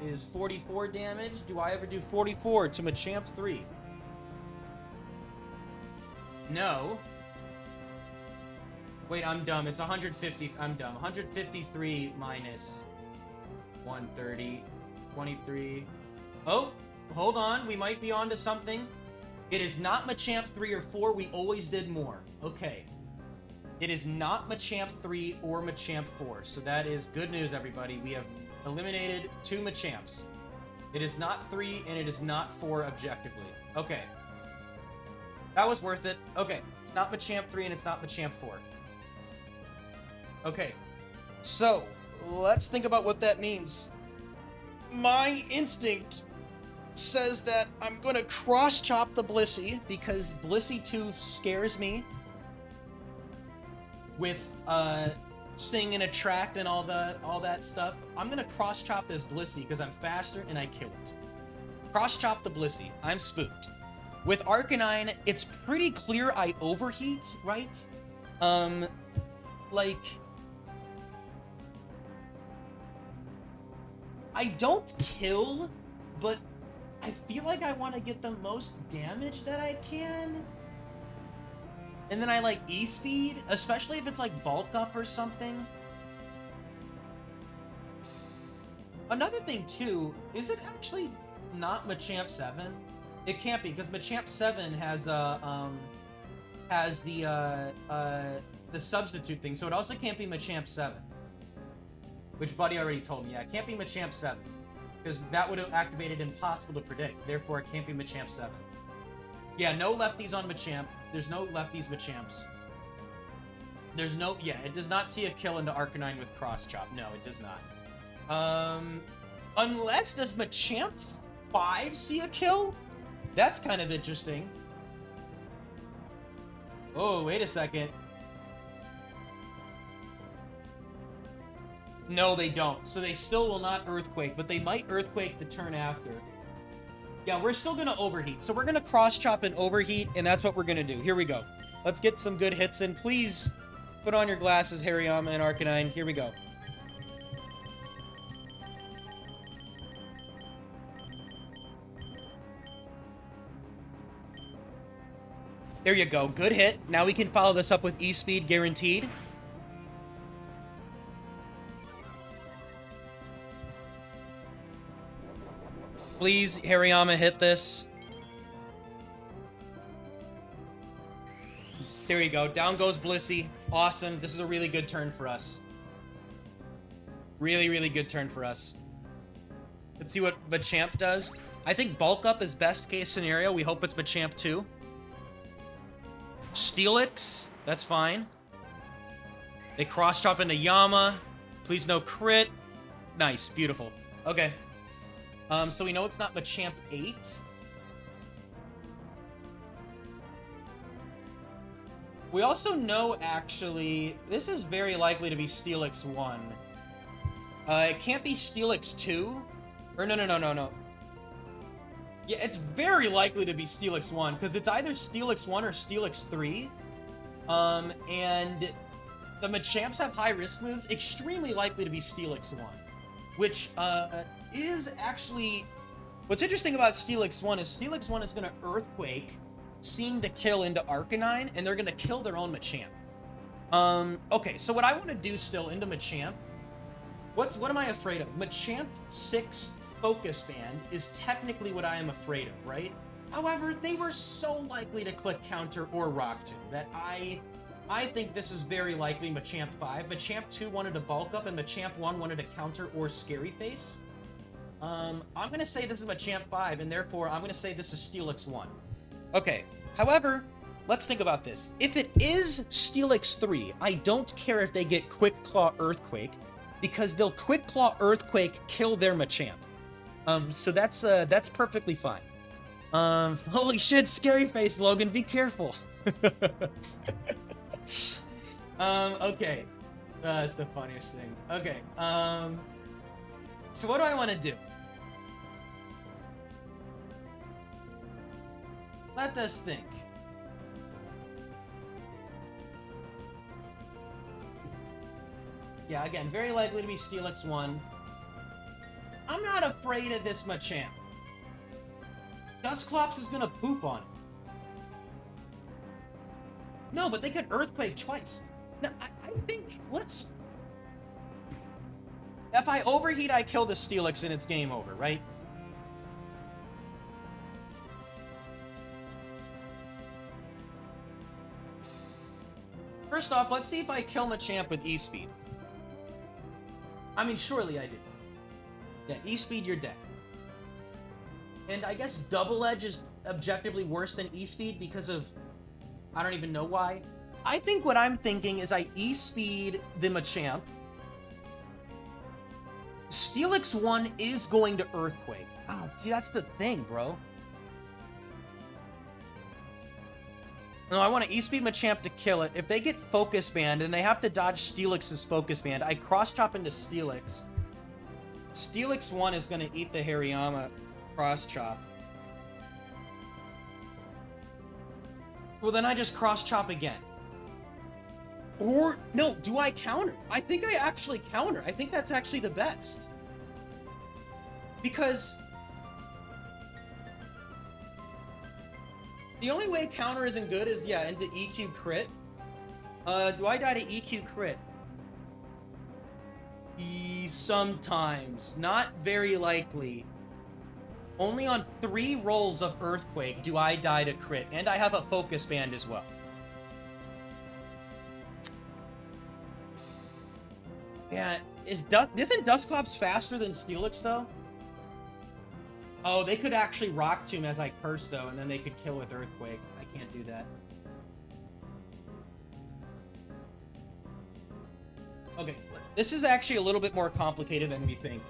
is 44 damage. Do I ever do 44 to Machamp 3? No. Wait, I'm dumb. It's 150. I'm dumb. 153 minus 130. 23. Oh, hold on. We might be onto something. It is not Machamp 3 or 4. We always did more. Okay. It is not Machamp 3 or Machamp 4. So that is good news, everybody. We have eliminated 2 Machamps. It is not 3 and it is not 4 objectively. Okay. That was worth it. Okay. It's not Machamp 3 and it's not Machamp 4. Okay. So, let's think about what that means. My instinct says that I'm going to cross-chop the Blissey because Blissey 2 scares me. With Sing and Attract and all that stuff. I'm gonna cross chop this Blissey because I'm faster and I kill it. Cross chop the Blissey. I'm spooked. With Arcanine, it's pretty clear I overheat, right? Like I don't kill, but I feel like I want to get the most damage that I can. And then I like E-Speed, especially if it's like bulk up or something. Another thing too, is it actually not Machamp 7? It can't be, because Machamp 7 has the substitute thing, so it also can't be Machamp 7. Which Buddy already told me. Yeah, it can't be Machamp 7. Because that would have activated Impossible to Predict. Therefore, it can't be Machamp 7. Yeah, no lefties on Machamp. There's no lefties Machamps. There's no... Yeah, it does not see a kill into Arcanine with Cross Chop. No, it does not. Unless does Machamp 5 see a kill? That's kind of interesting. Oh, wait a second. No, they don't. So they still will not Earthquake, but they might Earthquake the turn after. Yeah, we're still going to overheat. So we're going to cross-chop and overheat, and that's what we're going to do. Here we go. Let's get some good hits in. Please put on your glasses, Hariyama and Arcanine. Here we go. There you go. Good hit. Now we can follow this up with E-Speed guaranteed. Please, Hariyama, hit this. There you go. Down goes Blissey. Awesome. This is a really good turn for us. Really, really good turn for us. Let's see what Machamp does. I think bulk up is best case scenario. We hope it's Machamp 2. Steelix. That's fine. They cross chop into Yama. Please no crit. Nice. Beautiful. Okay. So we know it's not Machamp 8. We also know, actually, this is very likely to be Steelix 1. It can't be Steelix 2. Or no. Yeah, it's very likely to be Steelix 1, because it's either Steelix 1 or Steelix 3. And the Machamps have high risk moves, extremely likely to be Steelix 1. Which, is actually... What's interesting about Steelix 1 is going to Earthquake, seeing the kill into Arcanine, and they're gonna kill their own Machamp. Okay, so what I want to do still into Machamp, what am I afraid of? Machamp 6 Focus Band is technically what I am afraid of, right? However, they were so likely to click Counter or Rock Tomb that I think this is very likely Machamp 5. Machamp 2 wanted to bulk up, and Machamp 1 wanted to Counter or Scary Face. I'm going to say this is Machamp 5, and therefore I'm going to say this is Steelix 1. Okay, however, let's think about this. If it is Steelix 3, I don't care if they get Quick Claw Earthquake, because they'll Quick Claw Earthquake kill their Machamp. So that's perfectly fine. Holy shit, Scary Face, Logan, be careful. Okay. That's the funniest thing. Okay, so what do I want to do? Let us think. Yeah, again, very likely to be Steelix 1. I'm not afraid of this Machamp. Dusclops is gonna poop on it. No, but they could Earthquake twice. No, I think, let's... If I overheat, I kill the Steelix and it's game over, right? First off, let's see if I kill Machamp with E-Speed. I mean, surely I did. Yeah, E-Speed, you're dead. And I guess Double Edge is objectively worse than E-Speed because of... I don't even know why. I think what I'm thinking is I E-Speed the Machamp. Steelix 1 is going to Earthquake. Oh, see, that's the thing, bro. No, I want to E-Speed Machamp to kill it. If they get Focus Band and they have to dodge Steelix's Focus Band, I cross-chop into Steelix. Steelix 1 is going to eat the Hariyama cross-chop. Well, then I just cross-chop again. Or, no, do I counter? I think I actually counter. I think that's actually the best. Because... the only way counter isn't good is, yeah, into EQ crit. Do I die to EQ crit? Sometimes. Not very likely. Only on 3 rolls of Earthquake do I die to crit. And I have a Focus Band as well. Yeah, isn't Dusclops faster than Steelix, though? Oh, they could actually Rock Tomb as I curse, though, and then they could kill with Earthquake. I can't do that. Okay, this is actually a little bit more complicated than we think.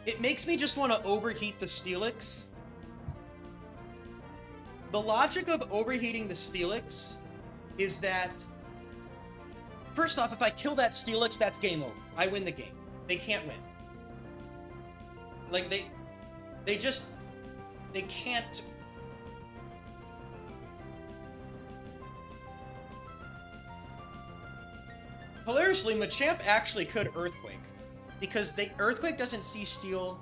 It makes me just want to overheat the Steelix. The logic of overheating the Steelix is that, first off, if I kill that Steelix, that's game over. I win the game. They can't win. Like, they can't... Hilariously, Machamp actually could Earthquake. Because the Earthquake doesn't see Steel.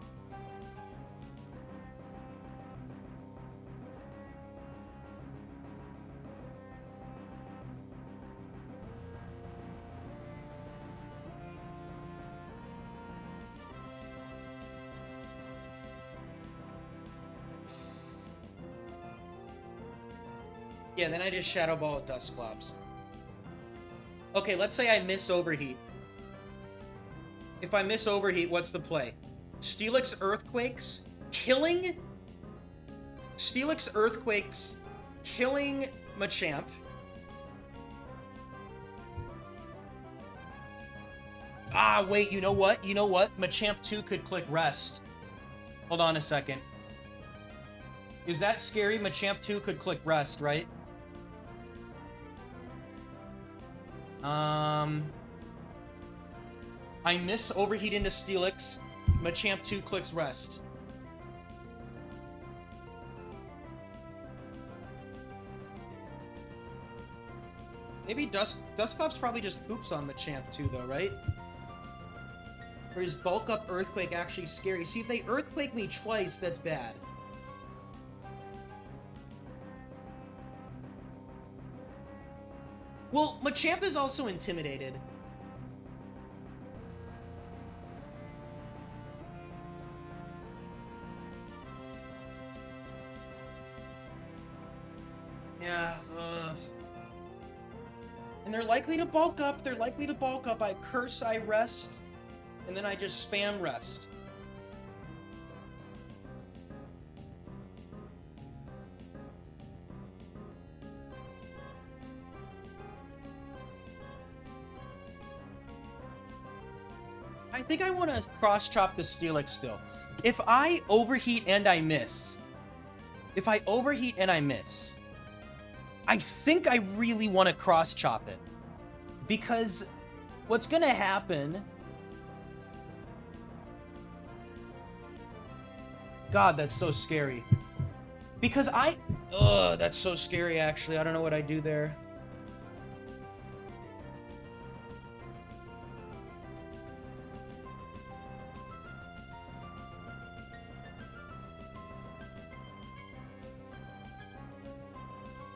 Yeah, then I just Shadow Ball with Dusclops. Okay, let's say I miss Overheat. If I miss Overheat, what's the play? Steelix Earthquakes, killing... Steelix Earthquakes, killing Machamp. Ah, wait, you know what? You know what? Machamp 2 could click Rest. Hold on a second. Is that scary? Machamp 2 could click Rest, right? I miss Overheat into Steelix. Machamp 2 clicks Rest. Maybe Dustclops probably just poops on Machamp too, though, right? Or is Bulk Up Earthquake actually scary? See, if they Earthquake me twice, that's bad. Well, Machamp is also intimidated. Yeah, and they're likely to bulk up. They're likely to bulk up. I curse, I rest, and then I just spam rest. I think I want to cross-chop the Steelix still. If I overheat and I miss... If I overheat and I miss... I think I really want to cross-chop it. Because what's going to happen... God, that's so scary. Because I... Ugh, that's so scary, actually. I don't know what I do there.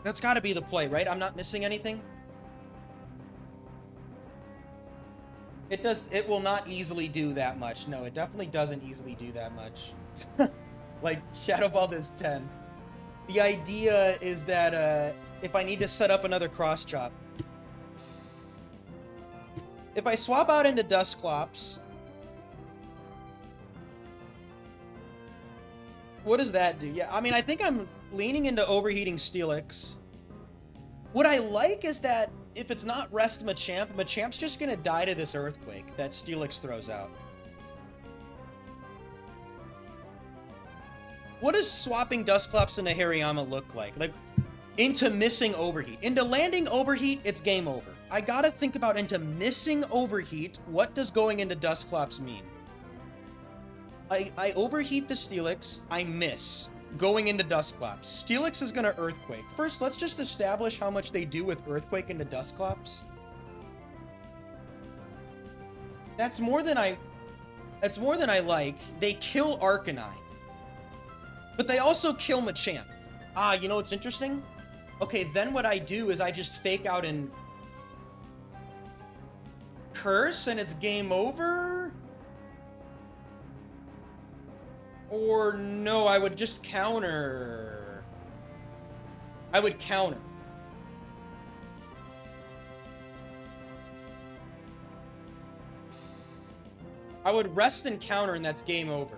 That's got to be the play, right? I'm not missing anything. It will not easily do that much. No, it definitely doesn't easily do that much. Like, Shadow Ball does 10. The idea is that if I need to set up another cross chop, if I swap out into Dusclops, what does that do? Yeah, I mean, I think I'm leaning into overheating Steelix. What I like is that if it's not Rest Machamp, Machamp's just gonna die to this Earthquake that Steelix throws out. What does swapping Dusclops into Hariyama look like? Like, into missing Overheat. Into landing Overheat, it's game over. I gotta think about into missing Overheat, what does going into Dusclops mean? I overheat the Steelix, I miss. Going into Dusclops. Steelix is gonna Earthquake. First, let's just establish how much they do with Earthquake into Dusclops. That's more than I like. They kill Arcanine. But they also kill Machamp. Ah, you know what's interesting? Okay, then what I do is I just fake out and curse and it's game over? Or no, I would just counter. I would counter. I would rest and counter and that's game over.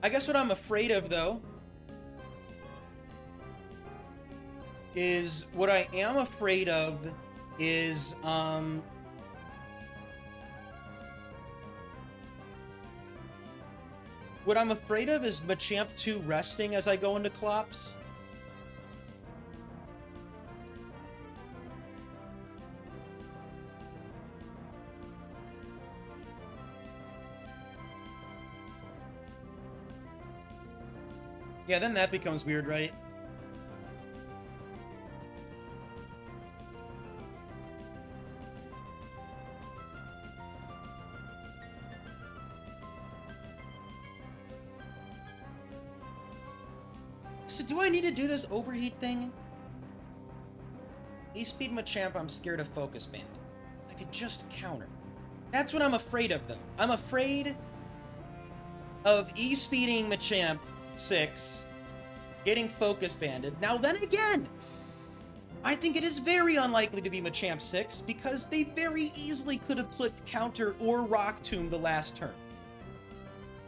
I guess what I'm afraid of, though, is what I am afraid of is, what I'm afraid of is Machamp 2 resting as I go into Clops. Yeah, then that becomes weird, right? So do I need to do this overheat thing? E-Speed Machamp, I'm scared of Focus Band. I could just counter. That's what I'm afraid of, though. I'm afraid of E-Speeding Machamp 6, getting Focus Banded. Now then again, I think it is very unlikely to be Machamp 6 because they very easily could have clicked Counter or Rock Tomb the last turn.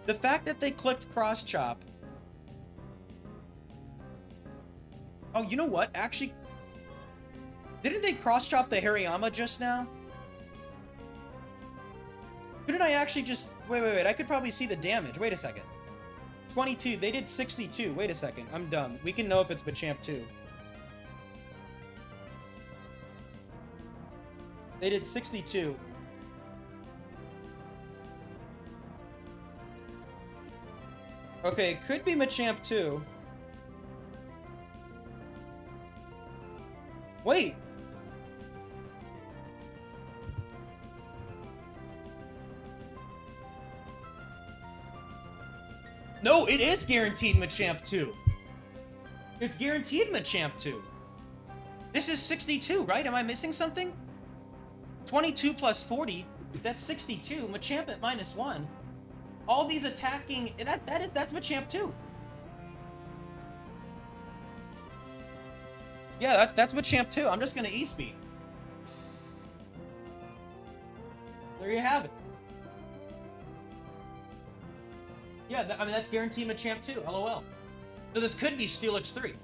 The fact that they clicked Cross Chop... Oh, you know what? Actually, didn't they Cross Chop the Hariyama just now? Couldn't I actually just... Wait. I could probably see the damage. Wait a second. 22. They did 62. Wait a second. I'm dumb. We can know if it's Machamp 2. They did 62. Okay, could be Machamp too. Wait. No, it is guaranteed Machamp 2. It's guaranteed Machamp 2. This is 62, right? Am I missing something? 22 plus 40, that's 62. Machamp at -1. All these attacking, that's Machamp 2. Yeah, that's Machamp 2. I'm just gonna E-speed. There you have it. Yeah, I mean, that's guaranteed Machamp 2, LOL. So this could be Steelix 3.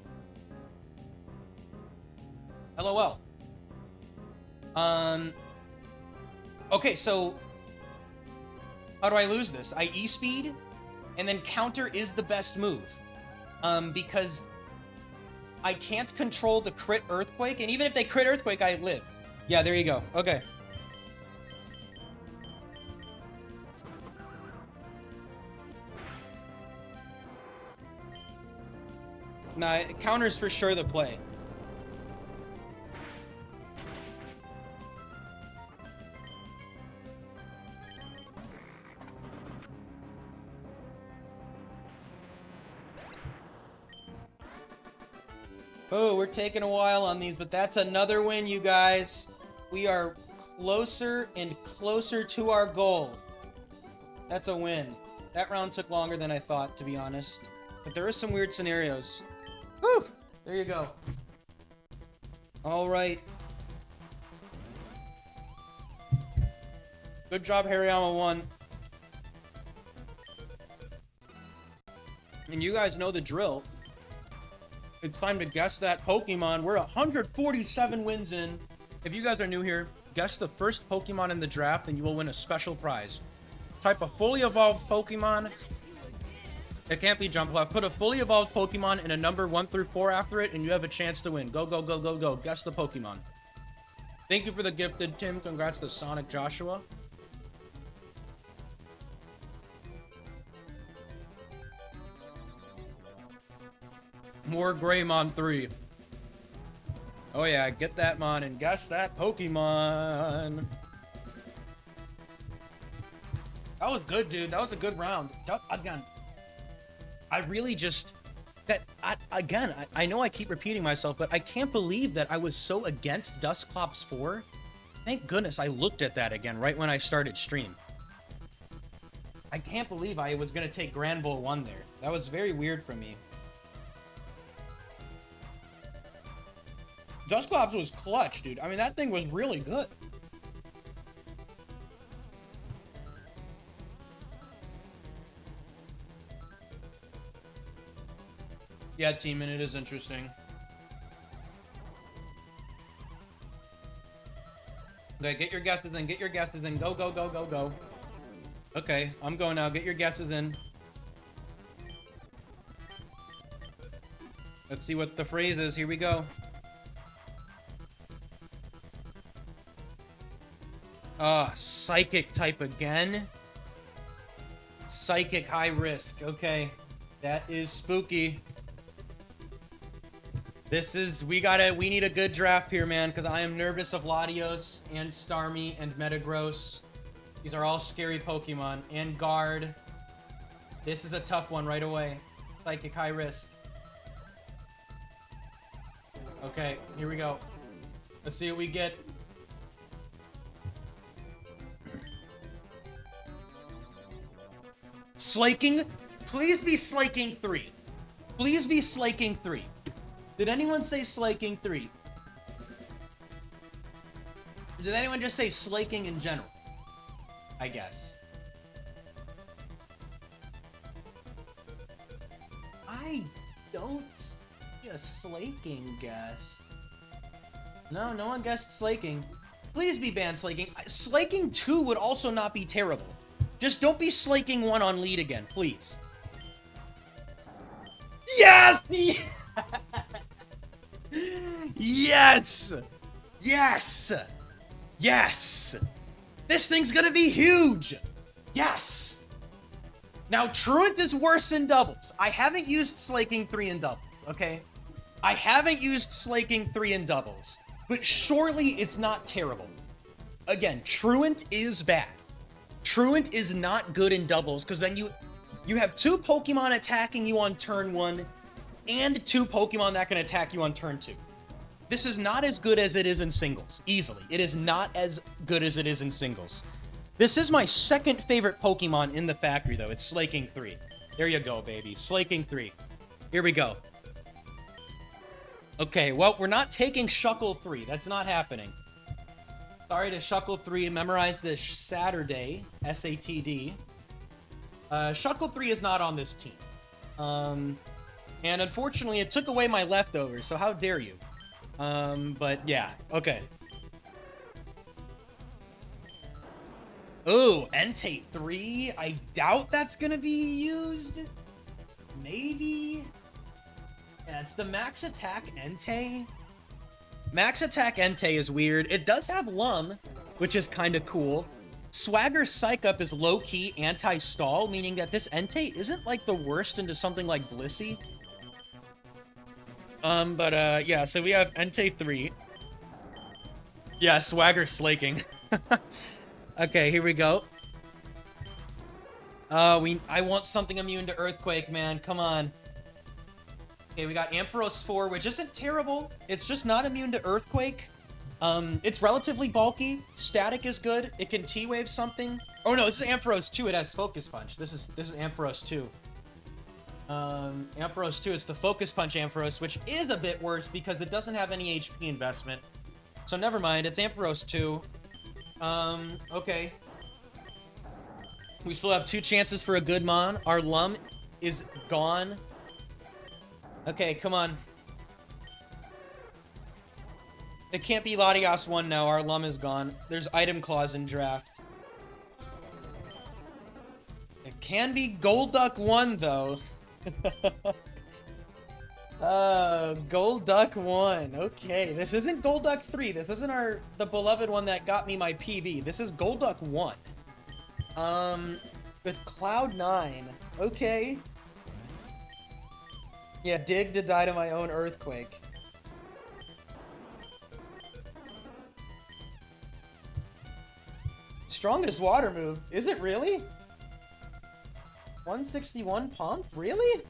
LOL. Okay, so how do I lose this? I E-speed, and then counter is the best move. Because I can't control the crit Earthquake, and even if they crit Earthquake, I live. Yeah, there you go. Okay. Nah, counter's for sure the play. Oh, we're taking a while on these, but that's another win, you guys. We are closer and closer to our goal. That's a win. That round took longer than I thought, to be honest. But there are some weird scenarios. Whew! There you go. All right. Good job, Hariyama 1. And you guys know the drill. It's time to guess that Pokemon. We're 147 wins in. If you guys are new here, guess the first Pokemon in the draft and you will win a special prize. Type a fully evolved Pokemon. It can't be jump left. Put a fully evolved Pokemon and a number 1 through 4 after it and you have a chance to win. Go, go, go, go, go. Guess the Pokemon. Thank you for the gifted, Tim. Congrats to Sonic Joshua. More Greymon 3. Oh yeah, get that mon and guess that Pokemon. That was good, dude. That was a good round. Again, I really just... I know I keep repeating myself, but I can't believe that I was so against Dusclops 4. Thank goodness I looked at that again right when I started stream. I can't believe I was going to take Grand Bull 1 there. That was very weird for me. Dusclops was clutch, dude. I mean, that thing was really good. Yeah, Teeman, it is interesting. Okay, get your guesses in. Get your guesses in. Go, go, go, go, go. Okay, I'm going now. Get your guesses in. Let's see what the phrase is. Here we go. Psychic type again. Psychic high risk. Okay. That is spooky. This is, we need a good draft here, man, because I am nervous of Latios and Starmie and Metagross. These are all scary Pokemon. And Guard. This is a tough one right away. Psychic high risk. Okay, here we go. Let's see what we get. Slaking? Please be Slaking 3. Please be Slaking 3. Did anyone say Slaking 3? Did anyone just say Slaking in general? I guess. I don't see a Slaking guess. No, no one guessed Slaking. Please be banned Slaking. Slaking 2 would also not be terrible. Just don't be Slaking 1 on lead again, please. Yes! Yes! Yes! Yes! This thing's gonna be huge! Yes! Now, Truant is worse in doubles. I haven't used Slaking 3 in doubles, okay? I haven't used Slaking 3 in doubles, but surely it's not terrible. Again, Truant is bad. Truant is not good in doubles, because then you have 2 Pokemon attacking you on turn 1, and 2 Pokemon that can attack you on turn 2. This is not as good as it is in singles, easily. It is not as good as it is in singles. This is my second favorite Pokemon in the factory, though. It's Slaking 3. There you go, baby. Slaking 3. Here we go. Okay, well, we're not taking Shuckle 3. That's not happening. Sorry to Shuckle 3. Memorize this Saturday. SATD. Shuckle 3 is not on this team. And unfortunately, it took away my leftovers, so how dare you? But yeah, okay. Ooh, Entei 3? I doubt that's gonna be used. Maybe? Yeah, it's the Max Attack Entei. Max Attack Entei is weird. It does have Lum, which is kind of cool. Swagger Psych Up is low-key anti-stall, meaning that this Entei isn't like the worst into something like Blissey. Yeah, so we have Entei 3. Yeah, Swagger Slaking. Okay, here we go. I want something immune to Earthquake, man. Come on. Okay, we got Ampharos 4, which isn't terrible. It's just not immune to Earthquake. It's relatively bulky. Static is good. It can T-Wave something. Oh no, this is Ampharos 2. It has Focus Punch. This is Ampharos 2. Ampharos 2, it's the Focus Punch Ampharos, which is a bit worse because it doesn't have any HP investment. So never mind, it's Ampharos 2. Okay. We still have 2 chances for a good Mon. Our Lum is gone. Okay, come on. It can't be Latias 1 now. Our Lum is gone. There's item clause in draft. It can be Golduck 1, though. Golduck 1. Okay, this isn't Golduck 3. This isn't the beloved one that got me my PB. This is Golduck 1. With Cloud9. Okay. Yeah, dig to die to my own Earthquake. Strongest water move. Is it really? 161 pump? Really?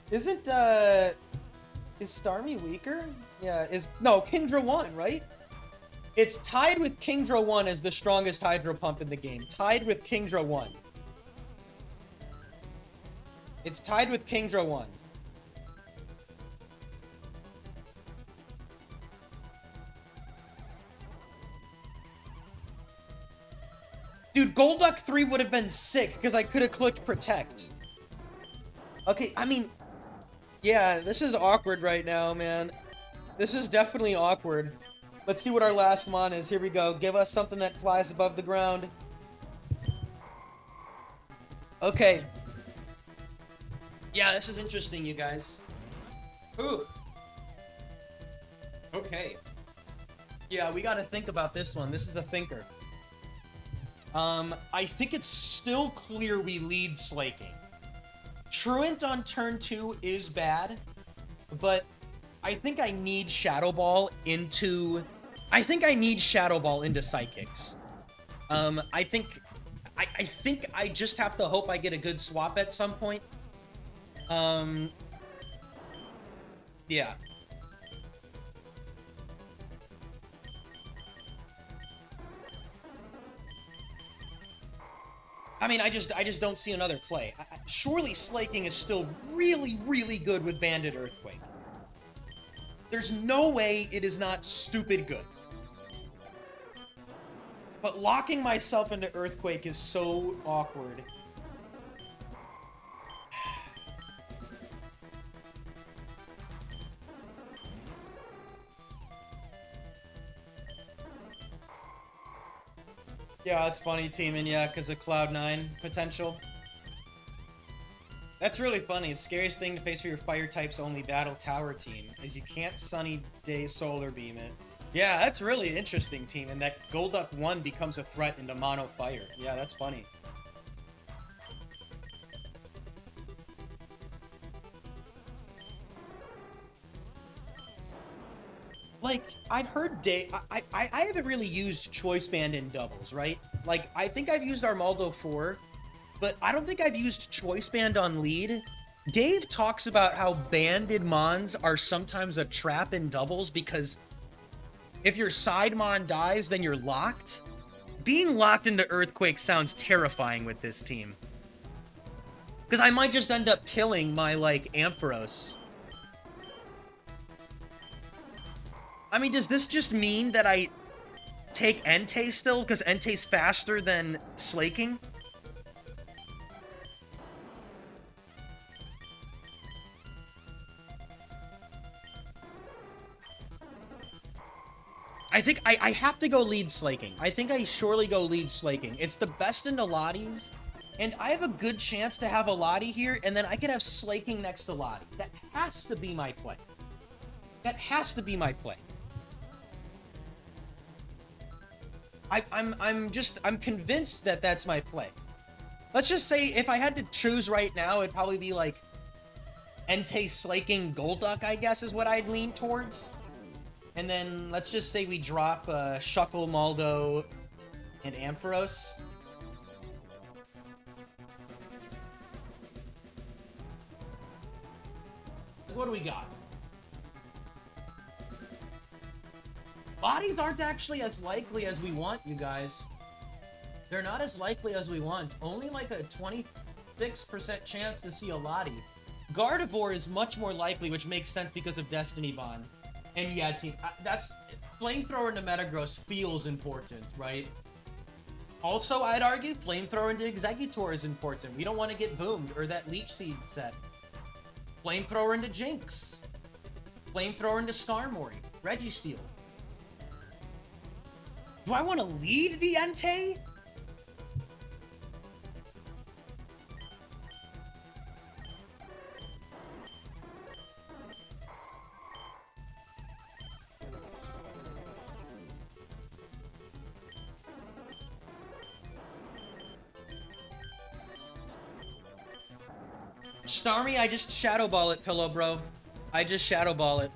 Isn't, is Starmie weaker? Yeah, no, Kingdra 1, right? It's tied with Kingdra 1 as the strongest Hydro Pump in the game. Tied with Kingdra 1. It's tied with Kingdra 1. Dude, Golduck 3 would have been sick because I could have clicked Protect. Okay, I mean, yeah, this is awkward right now, man. This is definitely awkward. Let's see what our last Mon is. Here we go. Give us something that flies above the ground. Okay. Yeah, this is interesting, you guys. Ooh. Okay. Yeah, we gotta think about this one. This is a thinker. I think it's still clear we lead Slaking. Truant on turn 2 is bad, but I think I need Shadow Ball into... I think Psychics. I think I just have to hope I get a good swap at some point. Yeah. I mean, I just don't see another play. Surely Slaking is still really, really good with Banded Earthquake. There's no way it is not stupid good. But locking myself into Earthquake is so awkward. Yeah, it's funny teaming, yeah, because of Cloud9 potential. That's really funny. The scariest thing to face for your fire types only battle tower team is you can't Sunny Day Solar Beam it. Yeah, that's really interesting, team, and that Golduck 1 becomes a threat into mono fire. Yeah, that's funny. I've heard I haven't really used choice band in doubles, right? Like, I think I've used Armaldo 4, but I don't think I've used choice band on lead. Dave talks about how banded mons are sometimes a trap in doubles because if your side mon dies, then you're locked. Being locked into Earthquake sounds terrifying with this team. Because I might just end up killing my, like, Ampharos. I mean, does this just mean that I take Entei still? Because Entei's faster than Slaking? I think I have to go lead Slaking. I think I surely go lead Slaking. It's the best into Lotties, and I have a good chance to have a Lottie here, and then I could have Slaking next to Lottie. That has to be my play. That has to be my play. I'm convinced that that's my play. Let's just say if I had to choose right now, it'd probably be like Entei Slaking Golduck, I guess, is what I'd lean towards. And then let's just say we drop Shuckle, Maldo, and Ampharos. What do we got? Bodies aren't actually as likely as we want, you guys. They're not as likely as we want. Only like a 26% chance to see a Lottie. Gardevoir is much more likely, which makes sense because of Destiny Bond. And yeah, team, that's... Flamethrower into Metagross feels important, right? Also, I'd argue Flamethrower into Exeggutor is important. We don't want to get boomed, or that Leech Seed set. Flamethrower into Jinx. Flamethrower into Starmie. Registeel. Do I want to lead the Entei? Starmie, I just Shadow Ball it, Pillow Bro. I just Shadow Ball it.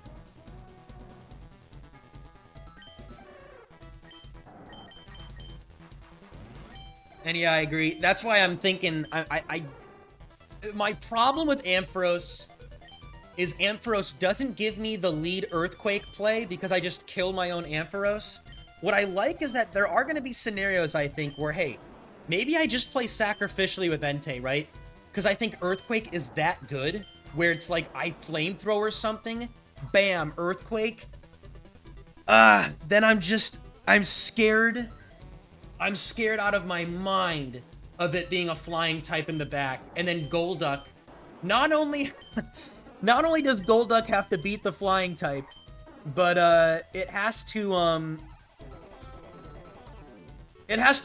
And yeah, I agree. That's why I'm thinking, my problem with Ampharos is Ampharos doesn't give me the lead Earthquake play because I just kill my own Ampharos. What I like is that there are going to be scenarios, I think, where, hey, maybe I just play sacrificially with Entei, right? Because I think Earthquake is that good, where it's like I Flamethrower something, bam, Earthquake. Then I'm scared. I'm scared out of my mind of it being a flying type in the back. And then Golduck, not only does Golduck have to beat the flying type, but it has to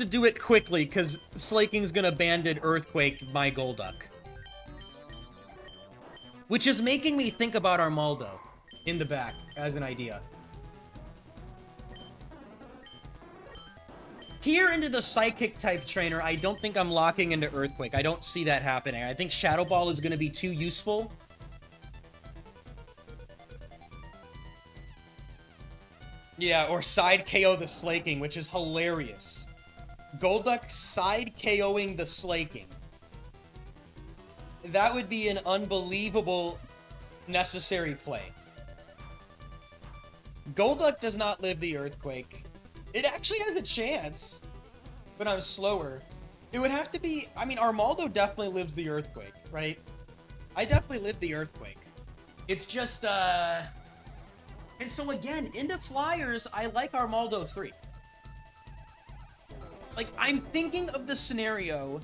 do it quickly, because Slaking's gonna Banded Earthquake my Golduck. Which is making me think about Armaldo in the back as an idea. Here into the Psychic type trainer, I don't think I'm locking into Earthquake. I don't see that happening. I think Shadow Ball is going to be too useful. Yeah, or side KO the Slaking, which is hilarious. Golduck side KOing the Slaking. That would be an unbelievable necessary play. Golduck does not live the Earthquake. It actually has a chance, but I'm slower. It would have to be... I mean, Armaldo definitely lives the Earthquake, right? I definitely live the Earthquake. It's just, And so again, into Flyers, I like Armaldo 3. Like, I'm thinking of the scenario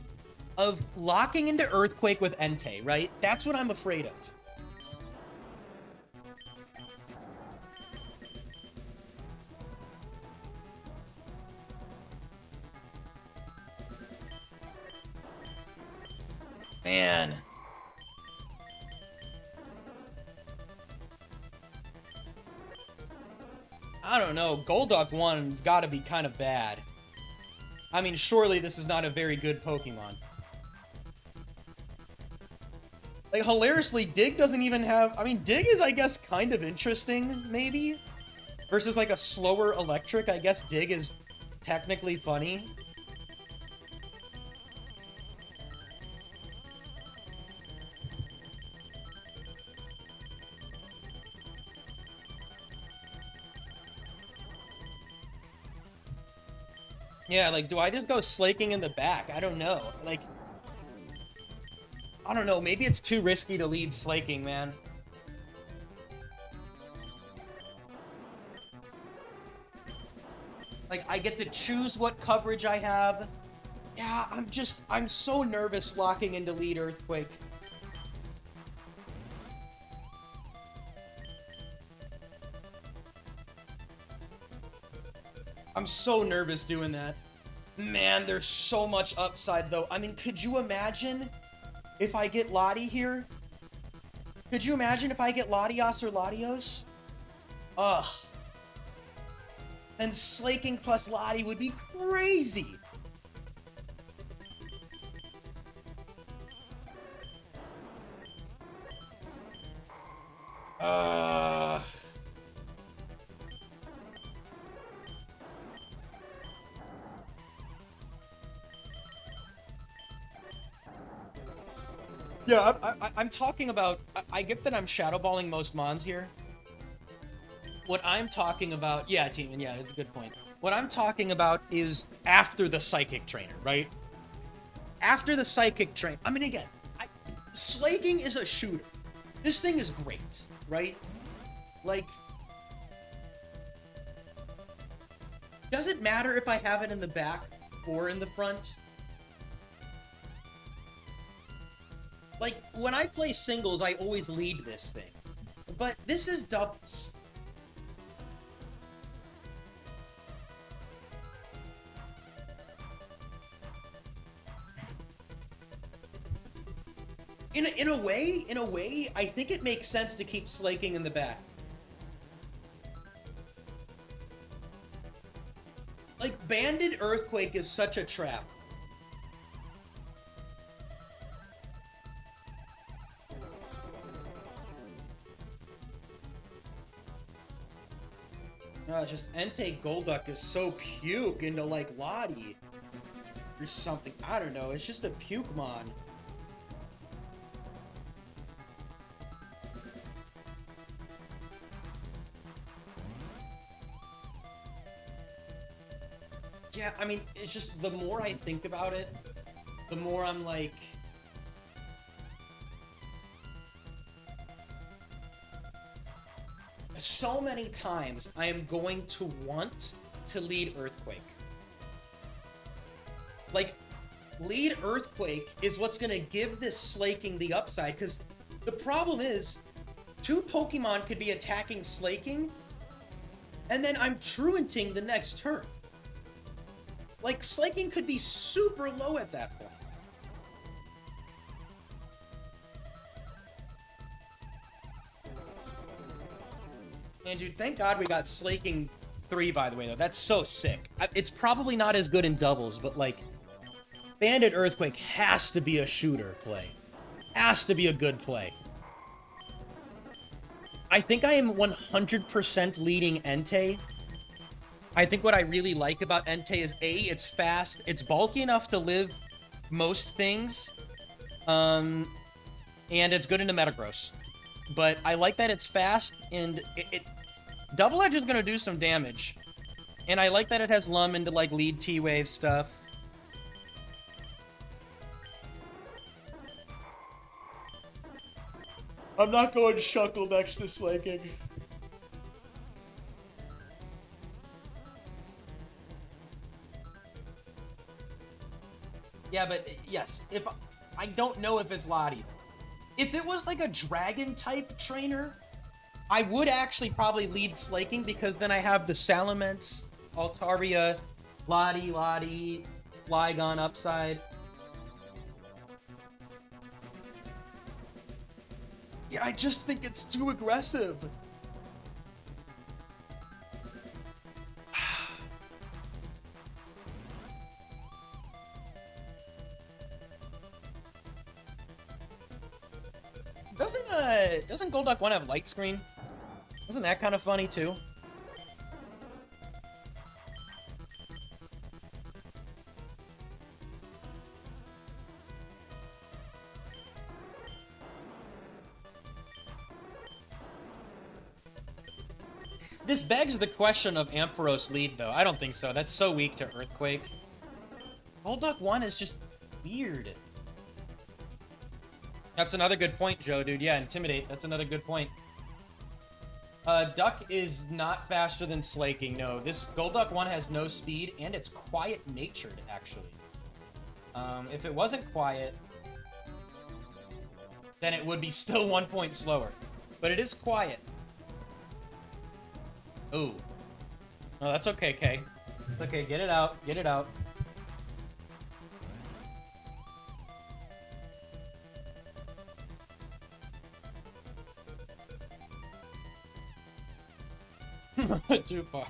of locking into Earthquake with Entei, right? That's what I'm afraid of. Man. I don't know. Golduck 1's gotta be kind of bad. I mean, surely this is not a very good Pokemon. Like, hilariously, Dig doesn't even have... I mean, Dig is, I guess, kind of interesting, maybe? Versus like a slower electric, I guess dig is technically funny. Yeah, like, do I just go slaking in the back? I don't know. Like, I don't know. Maybe it's too risky to lead slaking, man. Like, I get to choose what coverage I have. Yeah, I'm so nervous locking into lead Earthquake. I'm so nervous doing that. Man, there's so much upside, though. I mean, could you imagine if I get Lottie here? Could you imagine if I get Latios or Latios? Ugh. And slaking plus Lottie would be crazy. Yeah, I'm talking about... I get that I'm shadowballing most mons here. What I'm talking about... Yeah, Teeman, yeah, that's a good point. What I'm talking about is after the Psychic Trainer, right? After the Psychic Train... I mean, again, slaking is a shooter. This thing is great, right? Like... Does it matter if I have it in the back or in the front? Like, when I play singles, I always lead this thing. But this is doubles. In a way, I think it makes sense to keep slaking in the back. Like, Banded Earthquake is such a trap. No, it's just Entei Golduck is so puke into, like, Lottie. Or something. I don't know. It's just a Pukemon. Yeah, I mean, it's just the more I think about it, the more I'm like... So many times I am going to want to lead Earthquake. Like, lead Earthquake is what's going to give this slaking the upside, because the problem is, two Pokemon could be attacking slaking, and then I'm truanting the next turn. Like, slaking could be super low at that point. And dude, thank God we got slaking 3, by the way, though. That's so sick. It's probably not as good in doubles, but, like, Banded Earthquake has to be a shooter play. Has to be a good play. I think I am 100% leading Entei. I think what I really like about Entei is, A, it's fast, it's bulky enough to live most things, and it's good into Metagross. But I like that it's fast, and Double Edge is going to do some damage. And I like that it has Lum into, like, lead T-Wave stuff. I'm not going Shuckle next to slaking. Yeah, but yes, if I don't know if it's Lottie. If it was like a dragon-type trainer, I would actually probably lead slaking, because then I have the Salamence, Altaria, Lottie, Flygon upside. Yeah, I just think it's too aggressive. Doesn't Golduck 1 have light screen? Isn't that kind of funny too? This begs the question of Ampharos lead, though. I don't think so. That's so weak to Earthquake. Golduck 1 is just weird. That's another good point, Joe, dude. Yeah, Intimidate. That's another good point. Duck is not faster than Slaking, no. This Golduck 1 has no speed, and it's quiet-natured, actually. If it wasn't quiet, then it would be still 1 point slower. But it is quiet. Ooh. No, that's okay, Kay. It's okay, get it out. Get it out. Too far.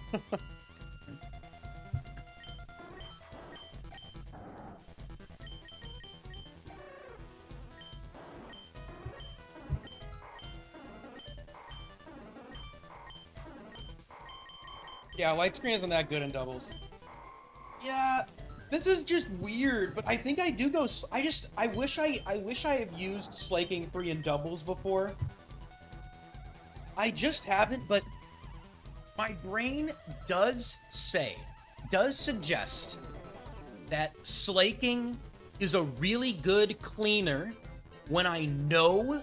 Yeah, light screen isn't that good in doubles. Yeah, this is just weird, but I think I do go. I wish I have used Slaking 3 in doubles before. I just haven't, but my brain does suggest that Slaking is a really good cleaner when I know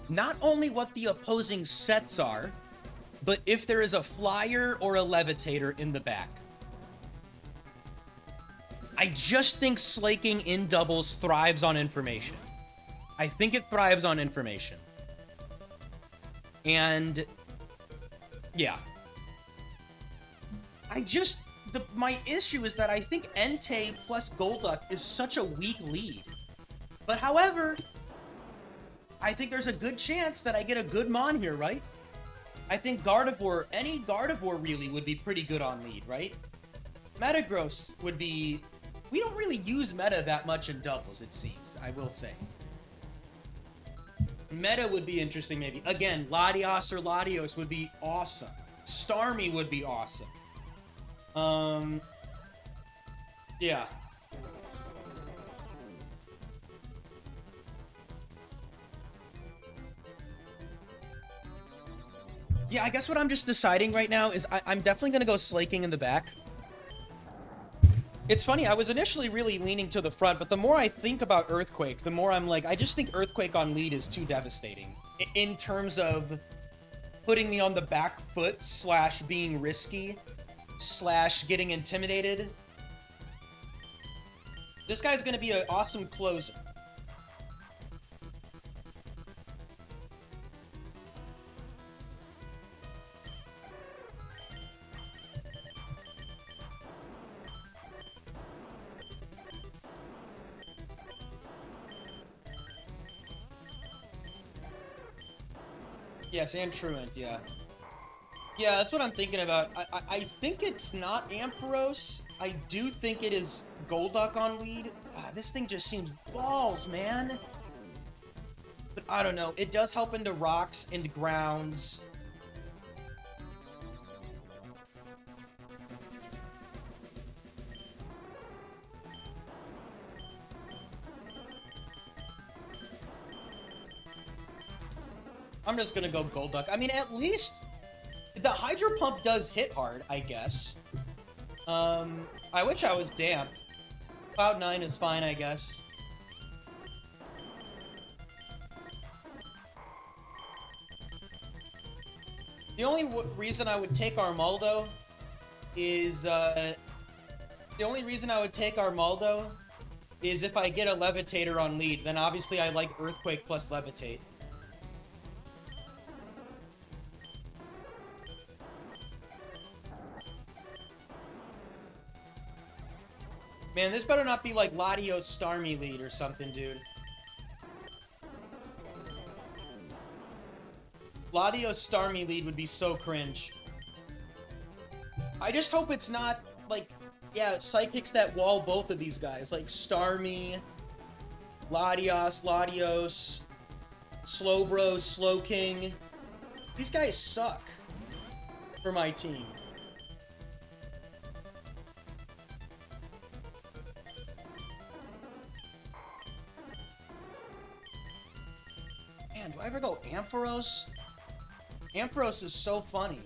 not only what the opposing sets are, but if there is a flyer or a levitator in the back. I just think Slaking in doubles thrives on information. I think it thrives on information. And yeah. My issue is that I think Entei plus Golduck is such a weak lead. But however, I think there's a good chance that I get a good Mon here, right? I think Gardevoir, any Gardevoir really would be pretty good on lead, right? Metagross would be... We don't really use meta that much in doubles, it seems, I will say. Meta would be interesting, maybe. Again, Latios or Latios would be awesome. Starmie would be awesome. Yeah. Yeah, I guess what I'm just deciding right now is I'm definitely going to go Slaking in the back. It's funny, I was initially really leaning to the front, but the more I think about Earthquake, the more I'm like, I just think Earthquake on lead is too devastating. In terms of putting me on the back foot, / being risky, / getting intimidated. This guy's going to be an awesome closer. Yes, and Truant, yeah. Yeah, that's what I'm thinking about. I think it's not Ampharos. I do think it is Golduck on lead. This thing just seems balls, man. But I don't know. It does help into rocks, into grounds. I'm just gonna go Golduck. I mean, at least the Hydro Pump does hit hard, I guess. I wish I was damp. Cloud 9 is fine, I guess. The only reason I would take Armaldo is, if I get a Levitator on lead. Then obviously I like Earthquake plus Levitate. Man, this better not be like Latios Starmie lead or something, dude. Latios Starmie lead would be so cringe. I just hope it's not, like, yeah, Psychics that wall both of these guys. Like, Starmie, Latios, Slowbro, Slowking. These guys suck for my team. Man, do I ever go Ampharos? Ampharos is so funny.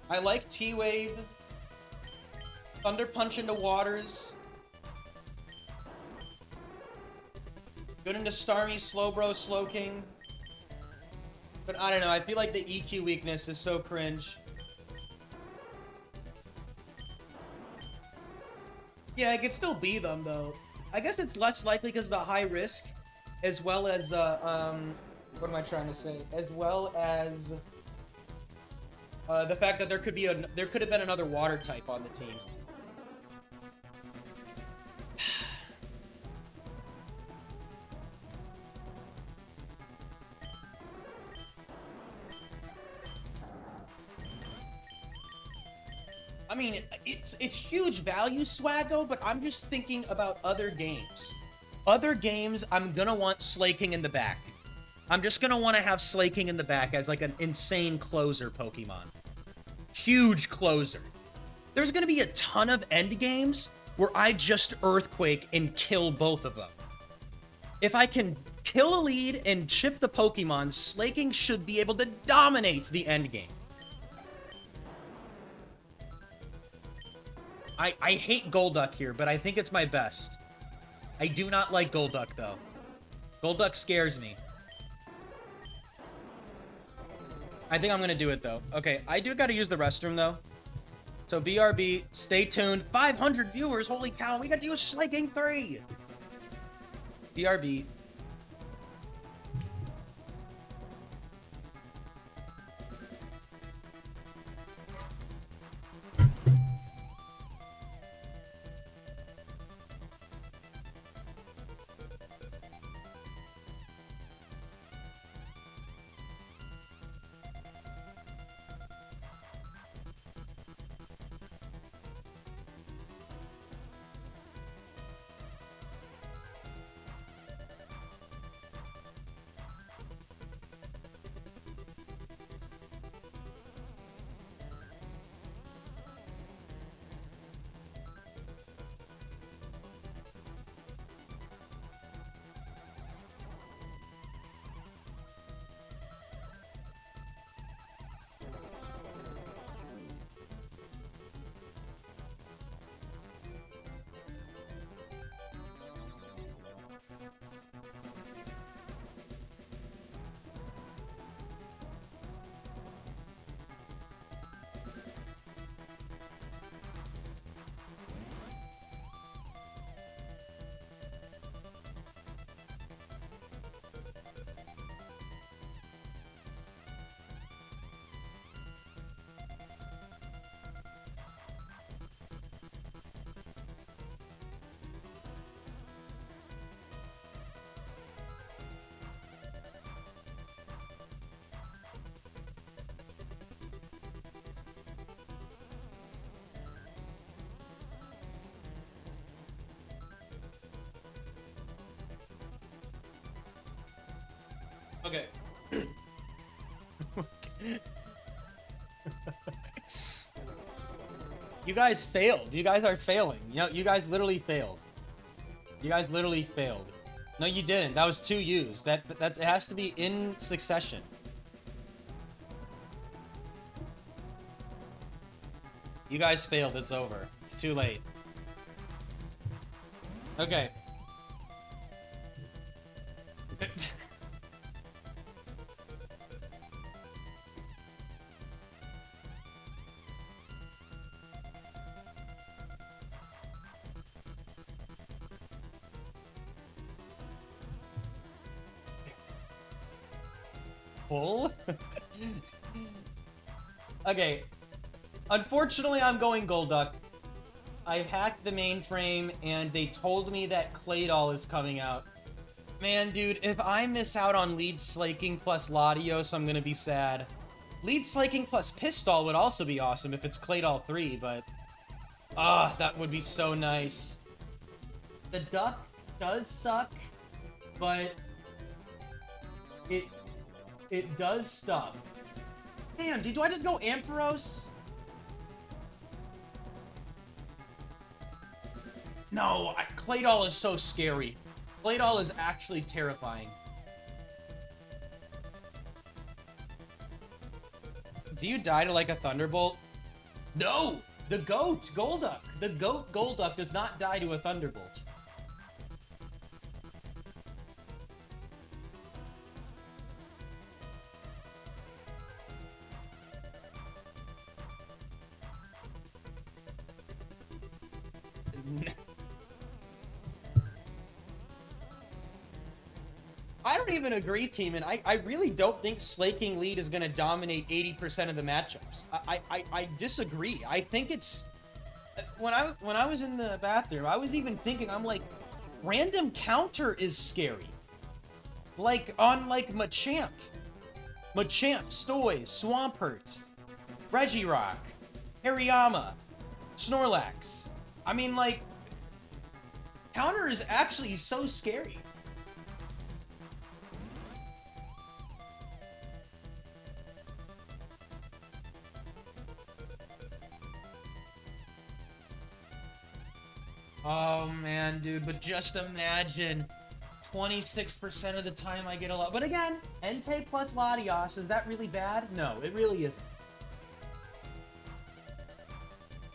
I like T-Wave. Thunder Punch into waters. Good into Starmie, Slowbro, Slowking. But I don't know, I feel like the EQ weakness is so cringe. Yeah, it could still be them, though. I guess it's less likely because of the high risk, as well as, what am I trying to say? As well as, the fact that there could have been another water type on the team. I mean, it's huge value, Swaggo, but I'm just thinking about other games. Other games, I'm gonna want Slaking in the back. I'm just gonna want to have Slaking in the back as like an insane closer Pokemon. Huge closer. There's gonna be a ton of end games where I just Earthquake and kill both of them. If I can kill a lead and chip the Pokemon, Slaking should be able to dominate the end game. I hate Golduck here, but I think it's my best. I do not like Golduck, though. Golduck scares me. I think I'm gonna do it, though. Okay, I do gotta use the restroom, though. So, BRB, stay tuned. 500 viewers, holy cow, we gotta use Slaking 3! BRB. Okay. You guys failed. You guys are failing. You know, you guys literally failed. You guys literally failed. No, you didn't. That was 2 U's. That it has to be in succession. You guys failed. It's over. It's too late. Okay. Pull? Okay. Unfortunately, I'm going Golduck. I've hacked the mainframe, and they told me that Claydol is coming out. Man, dude, if I miss out on Lead Slaking plus Latios, I'm gonna be sad. Lead Slaking plus Pistol would also be awesome if it's Claydol 3, but... ah, that would be so nice. The Duck does suck, but... It does stuff. Damn, dude, do I just go Ampharos? No, Claydol is so scary. Claydol is actually terrifying. Do you die to, like, a Thunderbolt? No! The goat, Golduck. The goat Golduck does not die to a Thunderbolt. I don't even agree, Teeman. I really don't think Slaking Lead is going to dominate 80% of the matchups. I disagree. I think it's... When I was in the bathroom, I was even thinking, I'm like, random counter is scary. Like, on, like, Machamp. Machamp, Stoy, Swampert, Regirock, Hariyama, Snorlax. I mean, like, counter is actually so scary. Oh man, dude, but just imagine 26% of the time I get a lot. But again, Entei plus Latios, is that really bad? No, it really isn't.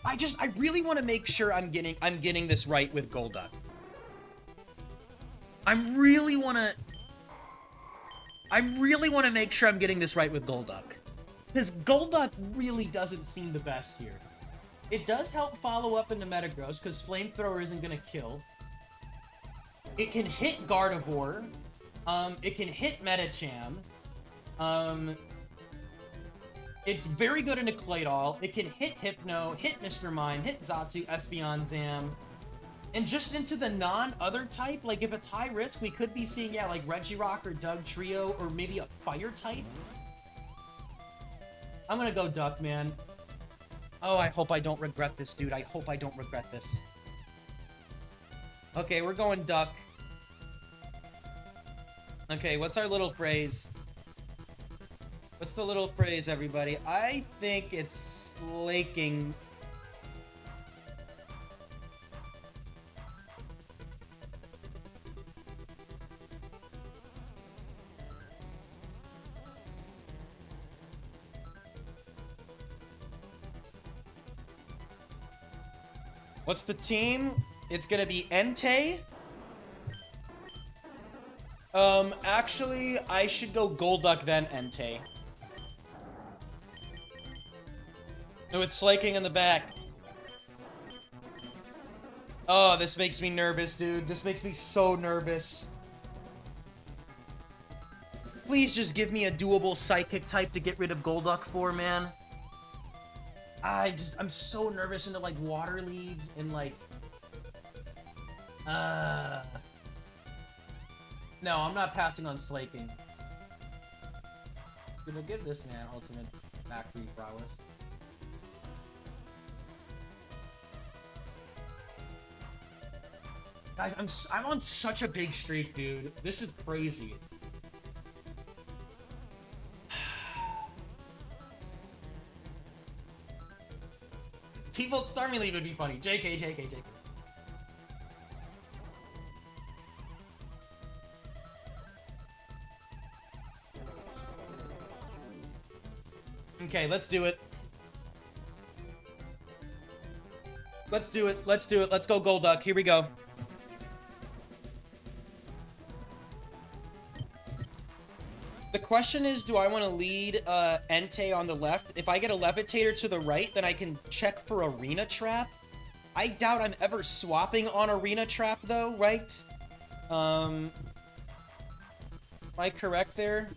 I really want to make sure I'm getting this right with Golduck. I really want to make sure I'm getting this right with Golduck. Because Golduck really doesn't seem the best here. It does help follow up into Metagross, because Flamethrower isn't going to kill. It can hit Gardevoir. It can hit Medicham. It's very good into Claydol. It can hit Hypno, hit Mr. Mime, hit Zatsu, Espeon, Zam. And just into the non-other type, like if it's high risk, we could be seeing, yeah, like Regirock or Dugtrio, or maybe a fire type. I'm gonna go Duck, man. Oh, I hope I don't regret this, dude. I hope I don't regret this. Okay, we're going Duck. Okay, what's our little phrase? What's the little phrase, everybody? I think it's slaking. What's the team? It's gonna be Entei. Actually, I should go Golduck then Entei. No, it's slaking in the back. Oh, this makes me nervous, dude. This makes me so nervous. Please just give me a doable Psychic type to get rid of Golduck for, man. I'm so nervous into, like, water leads and, like... No, I'm not passing on slaking. Gonna give this man ultimate factory prowess. Guys, I'm on such a big streak, dude. This is crazy. T-Volt Starmie lead would be funny. JK, JK, JK. Okay, let's do it. Let's do it. Let's do it. Let's go Golduck. Here we go. The question is, do I want to lead Entei on the left? If I get a Levitator to the right, then I can check for Arena Trap. I doubt I'm ever swapping on Arena Trap, though, right? Am I correct there?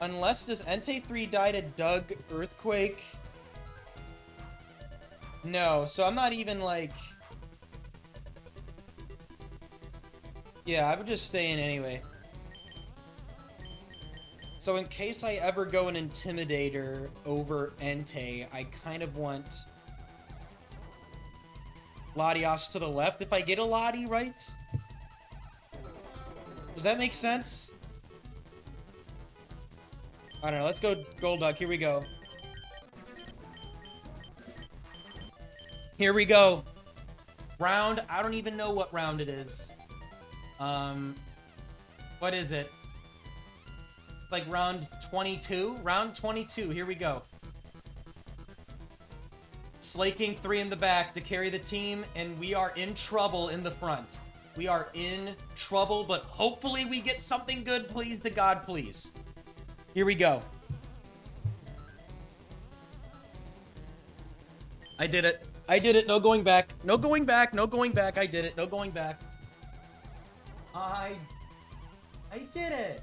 Unless, does Entei 3 die to Doug Earthquake? No, so I'm not even, like... Yeah, I would just stay in anyway. So in case I ever go an Intimidator over Entei, I kind of want Latios to the left if I get a Lati, right? Does that make sense? I don't know, let's go Golduck, here we go. Here we go. Round, I don't even know what round it is. What is it? Like round 22? Round 22, here we go. Slaking 3 in the back to carry the team, and we are in trouble in the front. We are in trouble, but hopefully we get something good, please to God, please. Here we go. I did it. I did it. No going back. No going back. No going back. I did it. No going back. I did it.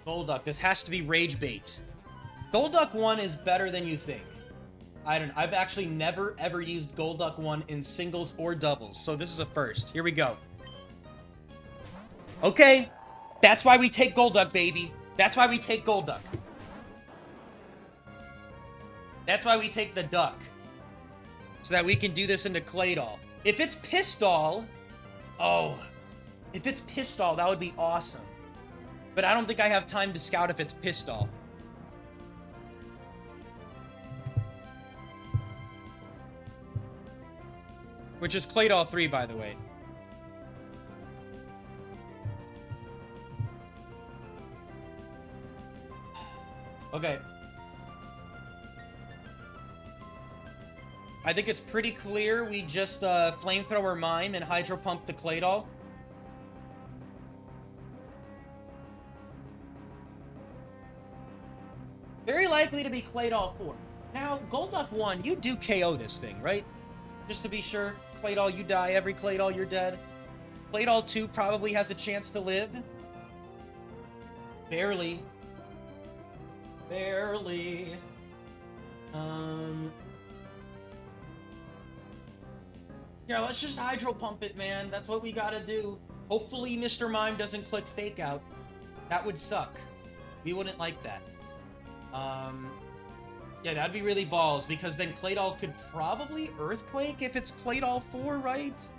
Golduck. This has to be Rage Bait. Golduck 1 is better than you think. I don't know. I've actually never, ever used Golduck 1 in singles or doubles, so this is a first. Here we go. Okay. That's why we take Golduck, baby. That's why we take Golduck. That's why we take the duck. So that we can do this into claydol. If it's Pistol... Oh. If it's Pistol, that would be awesome. But I don't think I have time to scout if it's Pistol. Which is claydol 3, by the way. Okay. I think it's pretty clear we just flamethrower mime and hydro pump the claydol. Very likely to be claydol 4. Now, Golduck 1, you do KO this thing, right? Just to be sure. Claydol, you die. Every claydol, you're dead. Claydol 2 probably has a chance to live. Barely. Barely. Yeah, let's just hydro pump it, man. That's what we gotta do. Hopefully Mr. Mime doesn't click fake out. That would suck. We wouldn't like that. Yeah, that'd be really balls, because then claydol could probably Earthquake if it's claydol 4, right?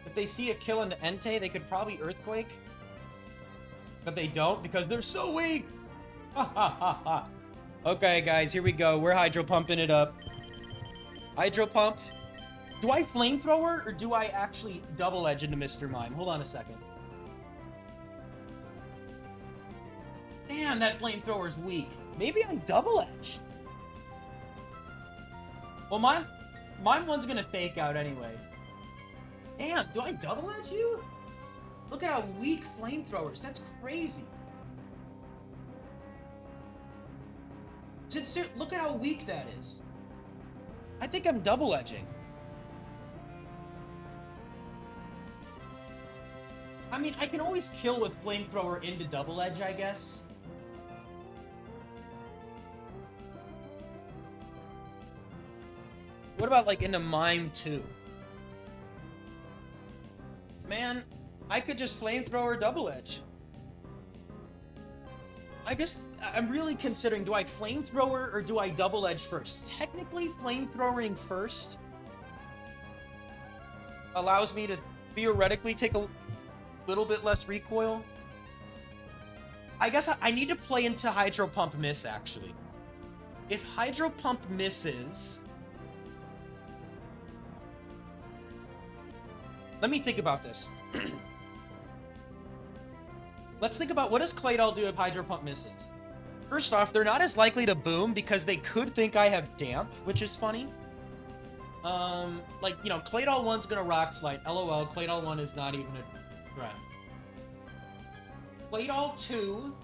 If they see a kill into Entei, they could probably Earthquake. But they don't, because they're so weak! Ha ha ha ha. Okay, guys, here we go. We're hydro pumping it up. Hydro pump. Do I flamethrower, or do I actually double edge into Mr. Mime? Hold on a second. Damn, that flamethrower's weak. Maybe I double edge. Well, mine one's gonna fake out anyway. Damn, do I double edge you? Look at how weak flamethrowers. That's crazy. Look at how weak that is. I think I'm double edging. I mean, I can always kill with flamethrower into double edge, I guess. What about, like, into Mime 2? Man, I could just flamethrower double edge. I'm really considering, do I flamethrower or do I double edge first? Technically, flamethrowing first allows me to theoretically take a little bit less recoil. I guess I need to play into Hydro Pump miss, actually. If Hydro Pump misses... Let me think about this. Let's think about, what does Claydol do if Hydro Pump misses? First off, they're not as likely to boom because they could think I have damp, which is funny. Like, you know, Claydol 1's gonna Rock Slide. LOL, Claydol 1 is not even a threat. Claydol 2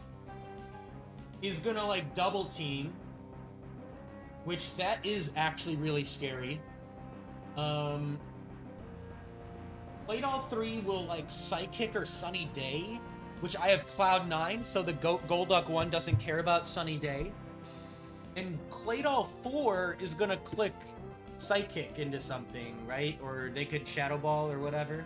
is gonna, like, double team, which that is actually really scary. Claydol 3 will, like, Psychic or Sunny Day, which I have Cloud 9, so the Golduck 1 doesn't care about Sunny Day. And Claydol 4 is gonna click Psychic into something, right? Or they could Shadow Ball or whatever.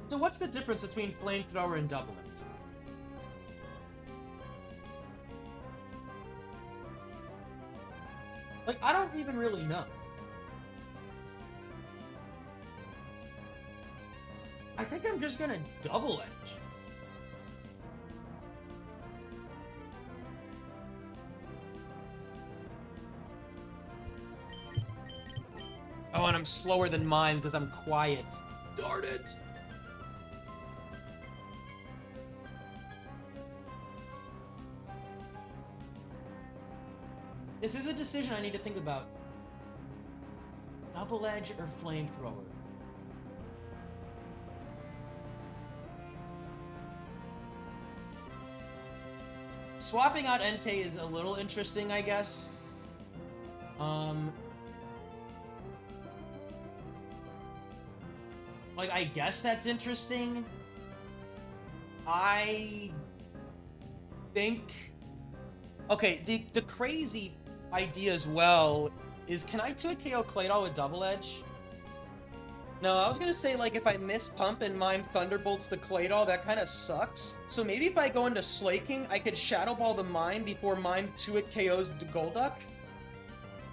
So what's the difference between Flamethrower and Double Edge? Like, I don't even really know. I think I'm just gonna double edge. Oh, and I'm slower than mine because I'm quiet. Darn it! This is a decision I need to think about. Double edge or flamethrower? Swapping out Entei is a little interesting, I guess. Like, I guess that's interesting. I think... Okay, the crazy idea as well is, can I 2-hit KO Claydol with double edge? No, I was gonna say, like, if I miss pump and mime Thunderbolts the Claydol, that kind of sucks. So maybe if I go into Slaking, I could Shadow Ball the mime before mime 2-hit KOs the Golduck?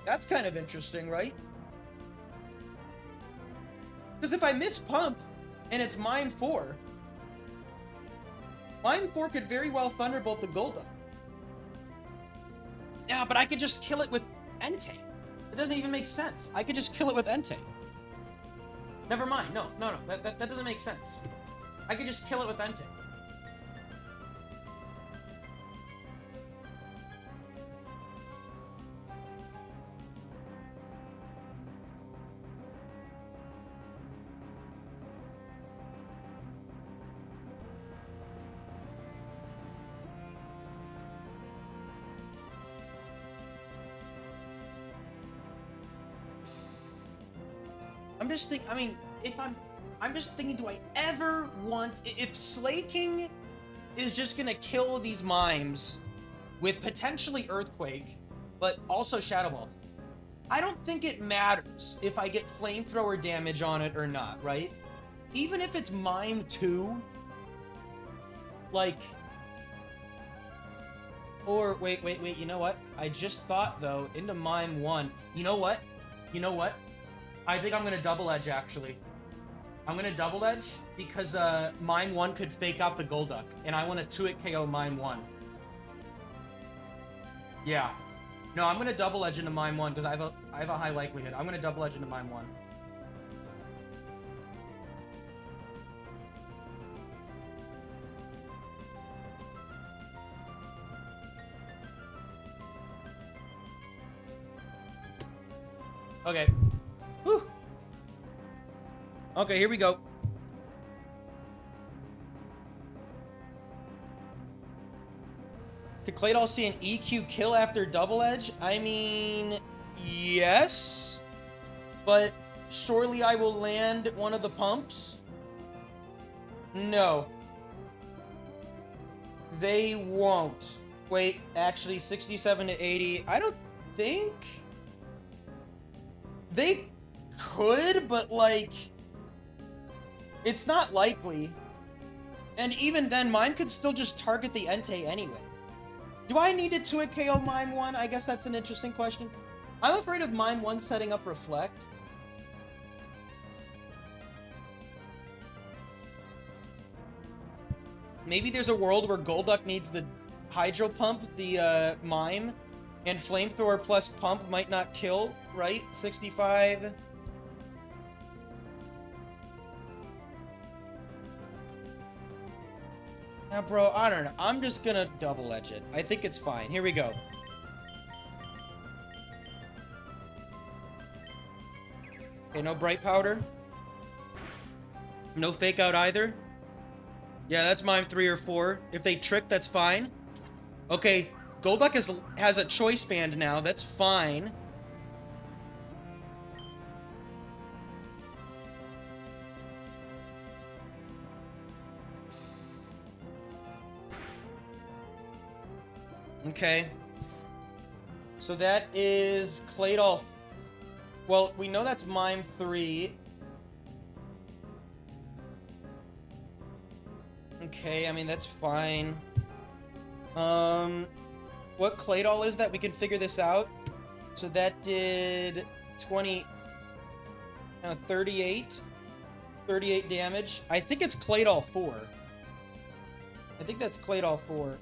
That's kind of interesting, right? Because if I miss pump, and it's mime 4, mime 4 could very well Thunderbolt the Golduck. Yeah, but I could just kill it with Entei. It doesn't even make sense. I could just kill it with Entei. Never mind. No. That doesn't make sense. I could just kill it with Entei. I'm just thinking, I mean, I'm just thinking, do I ever want, if Slaking is just gonna kill these mimes with potentially Earthquake, but also Shadow Ball, I don't think it matters if I get Flamethrower damage on it or not, right? Even if it's Mime 2, like, or, wait, you know what? I just thought, though, into Mime 1, you know what? I think I'm gonna double edge, actually. I'm gonna double edge because Mime 1 could fake out the Golduck, and I want to 2-hit KO Mime 1. Yeah. No, I'm gonna double edge into Mime 1 because I have a high likelihood. I'm gonna double edge into Mime 1. Okay. Whew. Okay, here we go. Could Claydol see an EQ kill after double edge? I mean, yes. But surely I will land one of the pumps? No. They won't. Wait, actually, 67 to 80. I don't think... They could, but, like... It's not likely. And even then, Mime could still just target the Entei anyway. Do I need to 2-hit KO Mime 1? I guess that's an interesting question. I'm afraid of Mime 1 setting up Reflect. Maybe there's a world where Golduck needs the Hydro Pump, the Mime, and Flamethrower plus Pump might not kill, right? 65... Now, bro, I don't know. I'm just gonna double edge it. I think it's fine. Here we go. Okay, no Bright Powder. No Fake Out either. Yeah, that's Mime 3 or 4. If they trick, that's fine. Okay, Golduck has a Choice Band now. That's fine. Okay. So that is Claydol. Well, we know that's Mime 3. Okay, I mean, that's fine. What Claydol is that? We can figure this out. So that did 38. 38 damage. I think it's Claydol 4. I think that's Claydol 4.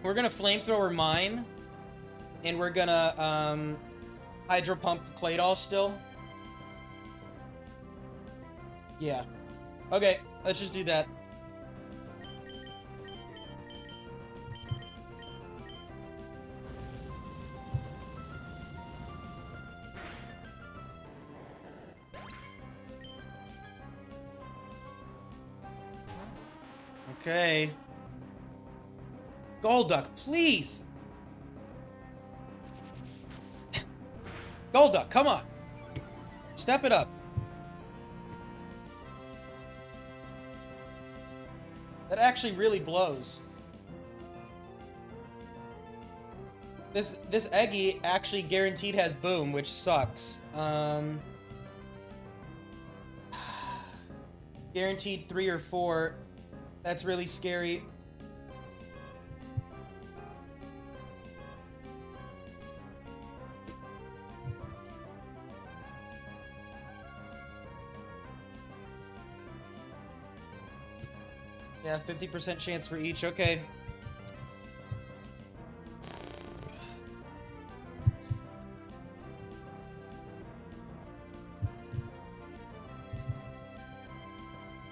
We're gonna Flamethrower Mime, and we're gonna, Hydro Pump claydol still? Yeah. Okay, let's just do that. Okay. Golduck, please! Golduck, come on! Step it up. That actually really blows. This Eggy actually guaranteed has boom, which sucks. Guaranteed 3 or 4. That's really scary. Yeah, 50% chance for each. Okay.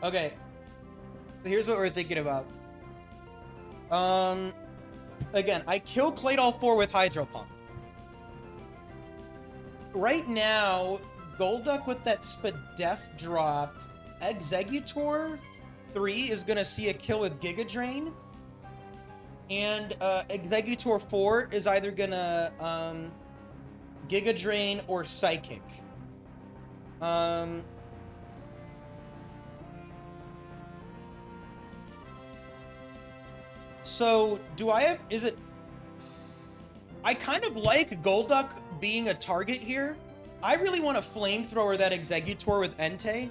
Okay. So here's what we're thinking about. Again, I kill claydol 4 with Hydro Pump. Right now, Golduck with that Spadef drop, Exeggutor 3 is gonna see a kill with Giga Drain. And Exeggutor 4 is either gonna Giga Drain or Psychic. So, do I have... Is it... I kind of like Golduck being a target here. I really want to Flamethrower that Exeggutor with Entei.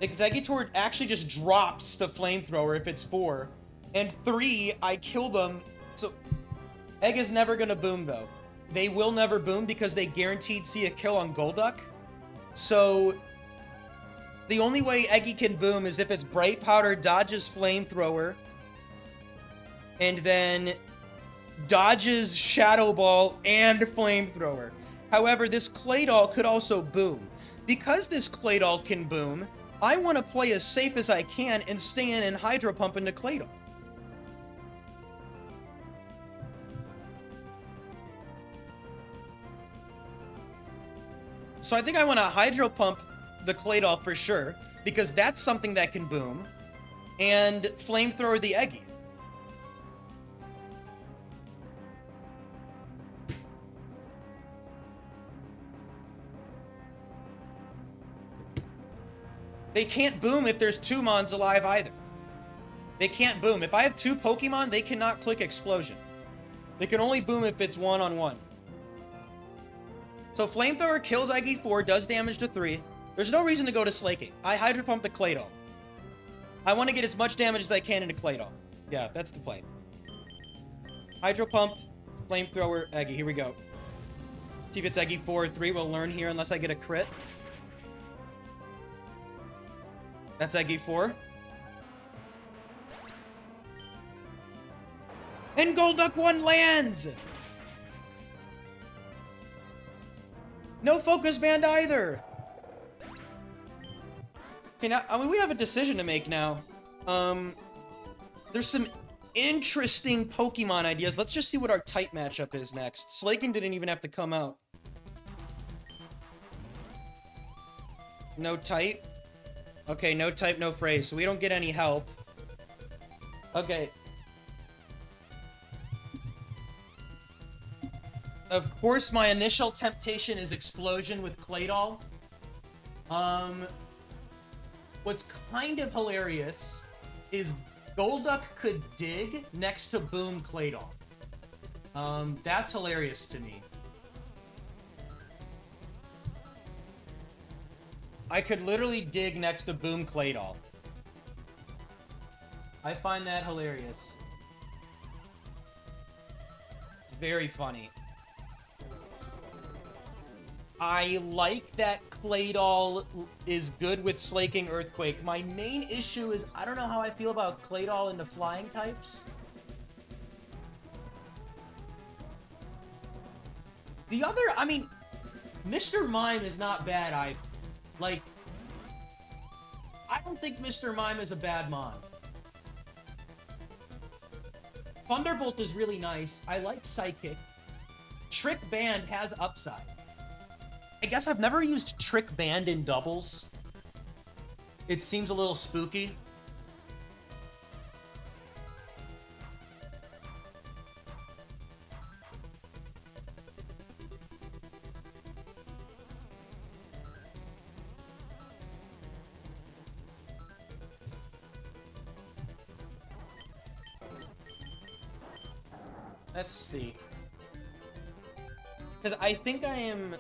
Exeggutor actually just drops to Flamethrower if it's 4. And 3, I kill them. So, Egg is never going to boom, though. They will never boom because they guaranteed see a kill on Golduck. So... the only way Eggy can boom is if it's Bright Powder, dodges Flamethrower, and then dodges Shadow Ball and Flamethrower. However, this Claydol could also boom. Because this Claydol can boom, I want to play as safe as I can and stay in and Hydro Pump into Claydol. So I think I want to Hydro Pump the Claydol for sure, because that's something that can boom, and Flamethrower the Eggy. They can't boom if there's 2 Mons alive either. They can't boom. If I have 2 Pokemon, they cannot click Explosion. They can only boom if it's 1-on-1. So Flamethrower kills Eggy 4, does damage to 3. There's no reason to go to Slaking. I Hydro Pump the Claydol. I want to get as much damage as I can into Claydol. Yeah, that's the play. Hydro Pump, Flamethrower, Eggy. Here we go. See if it's Eggy 4 or 3. We'll learn here unless I get a crit. That's Eggy 4. And Golduck 1 lands! No Focus Band either! Okay, now, I mean, we have a decision to make now. There's some interesting Pokemon ideas. Let's just see what our type matchup is next. Slaking didn't even have to come out. No type? Okay, no type, no phrase, so we don't get any help. Okay. Of course, my initial temptation is Explosion with Claydol. What's kind of hilarious is Golduck could dig next to Boom Claydol. That's hilarious to me. I could literally dig next to Boom Claydol. I find that hilarious. It's very funny. I like that Claydol is good with Slaking Earthquake. My main issue is I don't know how I feel about Claydol into flying types. The other, I mean, Mr. Mime is not bad. I don't think Mr. Mime is a bad mon. Thunderbolt is really nice. I like Psychic. Trick Band has upside. I guess I've never used Trick Band in doubles. It seems a little spooky. Let's see. Because I think I am...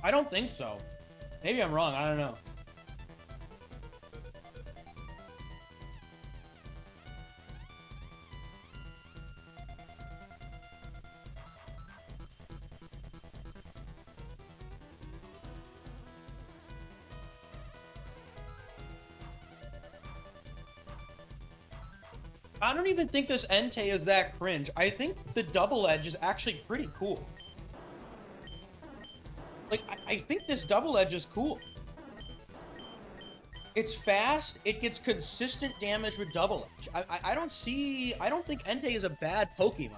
I don't think so. Maybe I'm wrong. I don't know. I don't even think this Entei is that cringe. I think the double edge is actually pretty cool. Like, I think this double edge is cool. It's fast. It gets consistent damage with double edge. I don't think Entei is a bad Pokemon.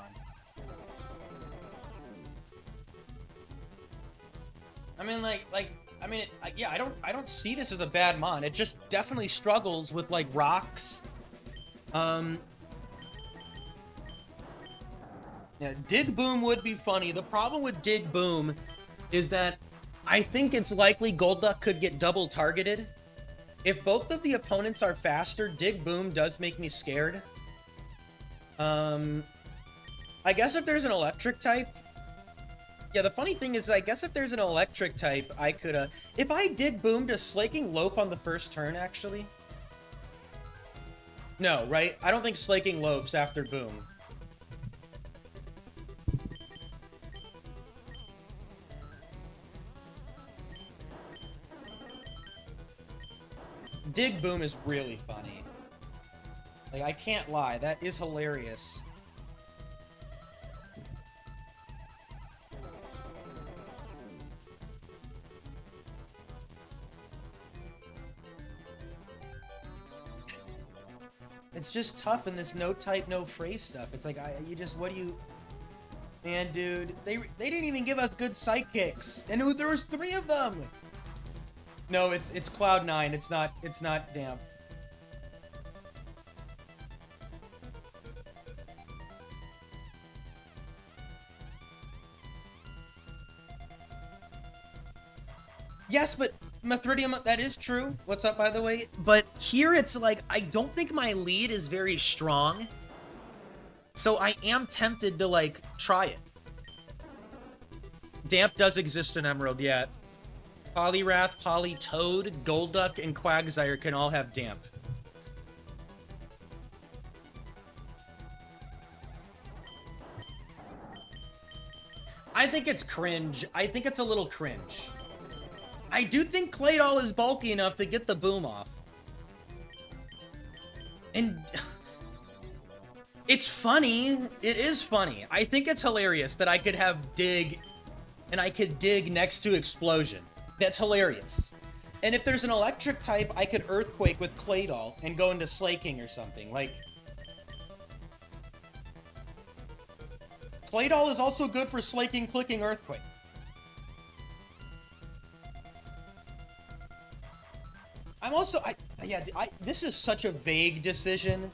I mean, yeah, I don't see this as a bad mon. It just definitely struggles with, like, rocks. Yeah, Dig Boom would be funny. The problem with Dig Boom is that I think it's likely Golduck could get double targeted. If both of the opponents are faster, Dig Boom does make me scared. I guess if there's an electric type... Yeah, the funny thing is, I guess if there's an electric type, I could, if I Dig Boom, does Slaking Loaf on the first turn, actually? No, right? I don't think Slaking Loafs after Boom. Dig Boom is really funny. Like, I can't lie. That is hilarious. It's just tough in this no type, no phrase stuff. It's like, what do you... Man, dude, they didn't even give us good sidekicks. And there was 3 of them! No, it's Cloud9. It's not Damp. Yes, but Mithridium, that is true. What's up, by the way? But here it's like, I don't think my lead is very strong. So I am tempted to, like, try it. Damp does exist in Emerald, yeah. Poliwrath, Politoad, Golduck, and Quagsire can all have Damp. I think it's cringe. I think it's a little cringe. I do think Claydol is bulky enough to get the boom off. And... it's funny. It is funny. I think it's hilarious that I could have Dig, and I could Dig next to Explosion. That's hilarious. And if there's an electric type, I could Earthquake with Claydol and go into Slaking or something. Like... Claydol is also good for Slaking, Clicking, Earthquake. I'm also... this is such a vague decision.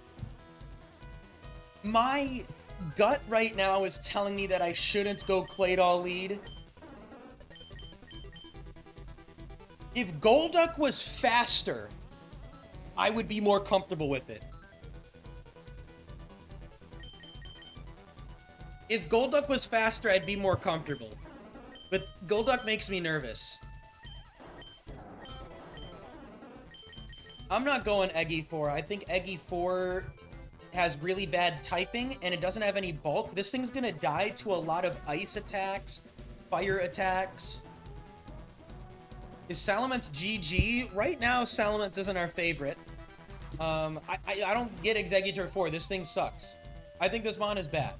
My gut right now is telling me that I shouldn't go Claydol lead. If Golduck was faster, I would be more comfortable with it. If Golduck was faster, I'd be more comfortable. But Golduck makes me nervous. I'm not going Eggy 4. I think Eggy 4 has really bad typing, and it doesn't have any bulk. This thing's gonna die to a lot of ice attacks, fire attacks. Is Salamence GG? Right now, Salamence isn't our favorite. I don't get Exeggutor 4. This thing sucks. I think this mon is bad.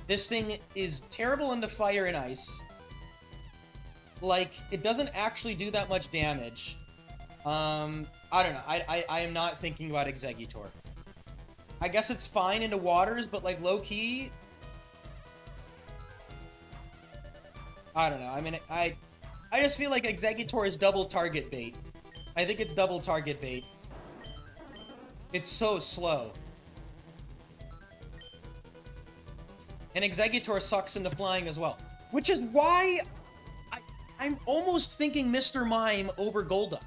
This thing is terrible into fire and ice. Like, it doesn't actually do that much damage. I don't know. I am not thinking about Exeggutor. I guess it's fine into waters, but, like, low-key... I don't know. I mean, I just feel like Exeggutor is double target bait. I think it's double target bait. It's so slow. And Exeggutor sucks into flying as well. Which is why I'm almost thinking Mr. Mime over Golduck.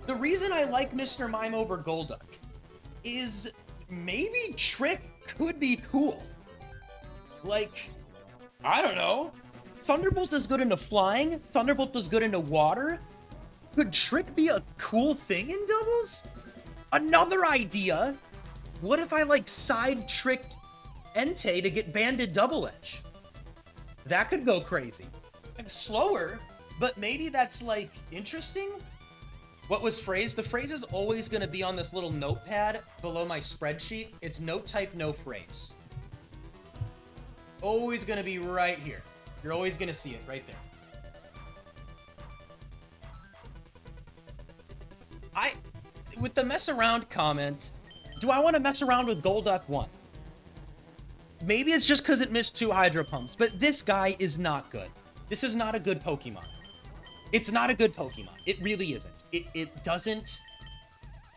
The reason I like Mr. Mime over Golduck is maybe Trick could be cool. Like, I don't know. Thunderbolt is good into flying. Thunderbolt is good into water. Could Trick be a cool thing in doubles? Another idea. What if I, like, side-tricked Entei to get banded double edge? That could go crazy. And slower, but maybe that's, like, interesting? What was phrase? The phrase is always going to be on this little notepad below my spreadsheet. It's note type, no phrase. Always going to be right here. You're always going to see it right there. With the mess around comment, do I want to mess around with Golduck 1? Maybe it's just because it missed 2 Hydro Pumps, but this guy is not good. This is not a good Pokemon. It's not a good Pokemon. It really isn't. It doesn't...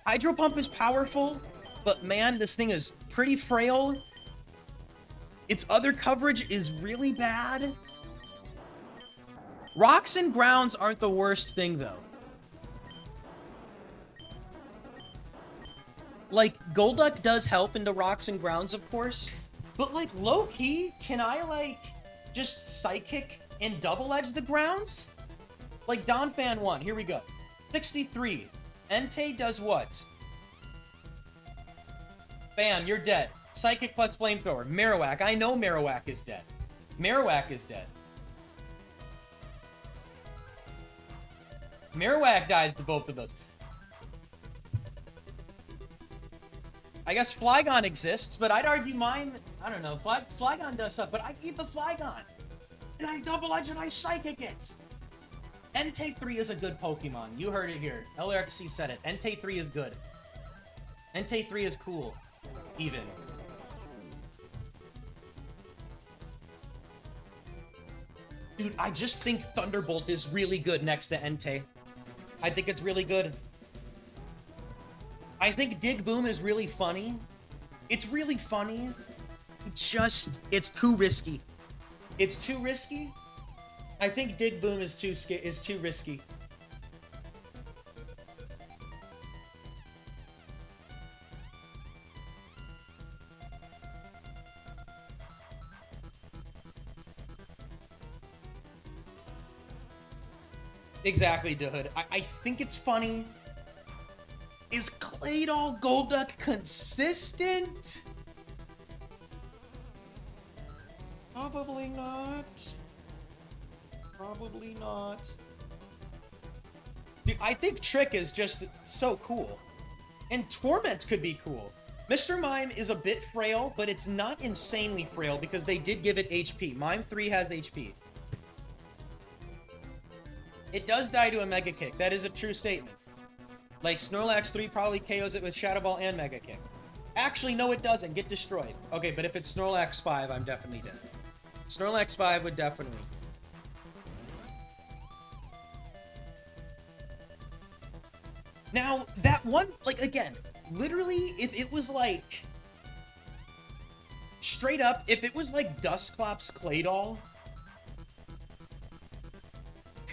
Hydro Pump is powerful, but man, this thing is pretty frail. Its other coverage is really bad. Rocks and grounds aren't the worst thing, though. Like, Golduck does help into rocks and grounds, of course. But, like, low-key, can I, like, just Psychic and double-edge the grounds? Like, Donphan 1, here we go. 63. Entei does what? Bam, you're dead. Psychic plus Flamethrower. Marowak, I know Marowak is dead. Marowak is dead. Marowak dies to both of those. I guess Flygon exists, but I'd argue mine... I don't know. Flygon does suck, but I eat the Flygon. And I double edge and I Psychic it. Entei 3 is a good Pokemon. You heard it here. LRXC said it. Entei 3 is good. Entei 3 is cool. Even. Dude, I just think Thunderbolt is really good next to Entei. I think it's really good. I think Dig Boom is really funny. It's really funny. It's too risky. It's too risky. I think Dig Boom is too risky. Exactly, Duhood. I think it's funny. Is Claydol Golduck consistent? Probably not. Probably not. Dude, I think Trick is just so cool. And Torment could be cool. Mr. Mime is a bit frail, but it's not insanely frail because they did give it HP. Mime 3 has HP. It does die to a Mega Kick. That is a true statement. Like, Snorlax 3 probably KOs it with Shadow Ball and Mega Kick. Actually, no, it doesn't. Get destroyed. Okay, but if it's Snorlax 5, I'm definitely dead. Snorlax 5 would definitely. Now, that one, like, again, literally, if it was, like... Straight up, if it was, like, Dusclops Claydol...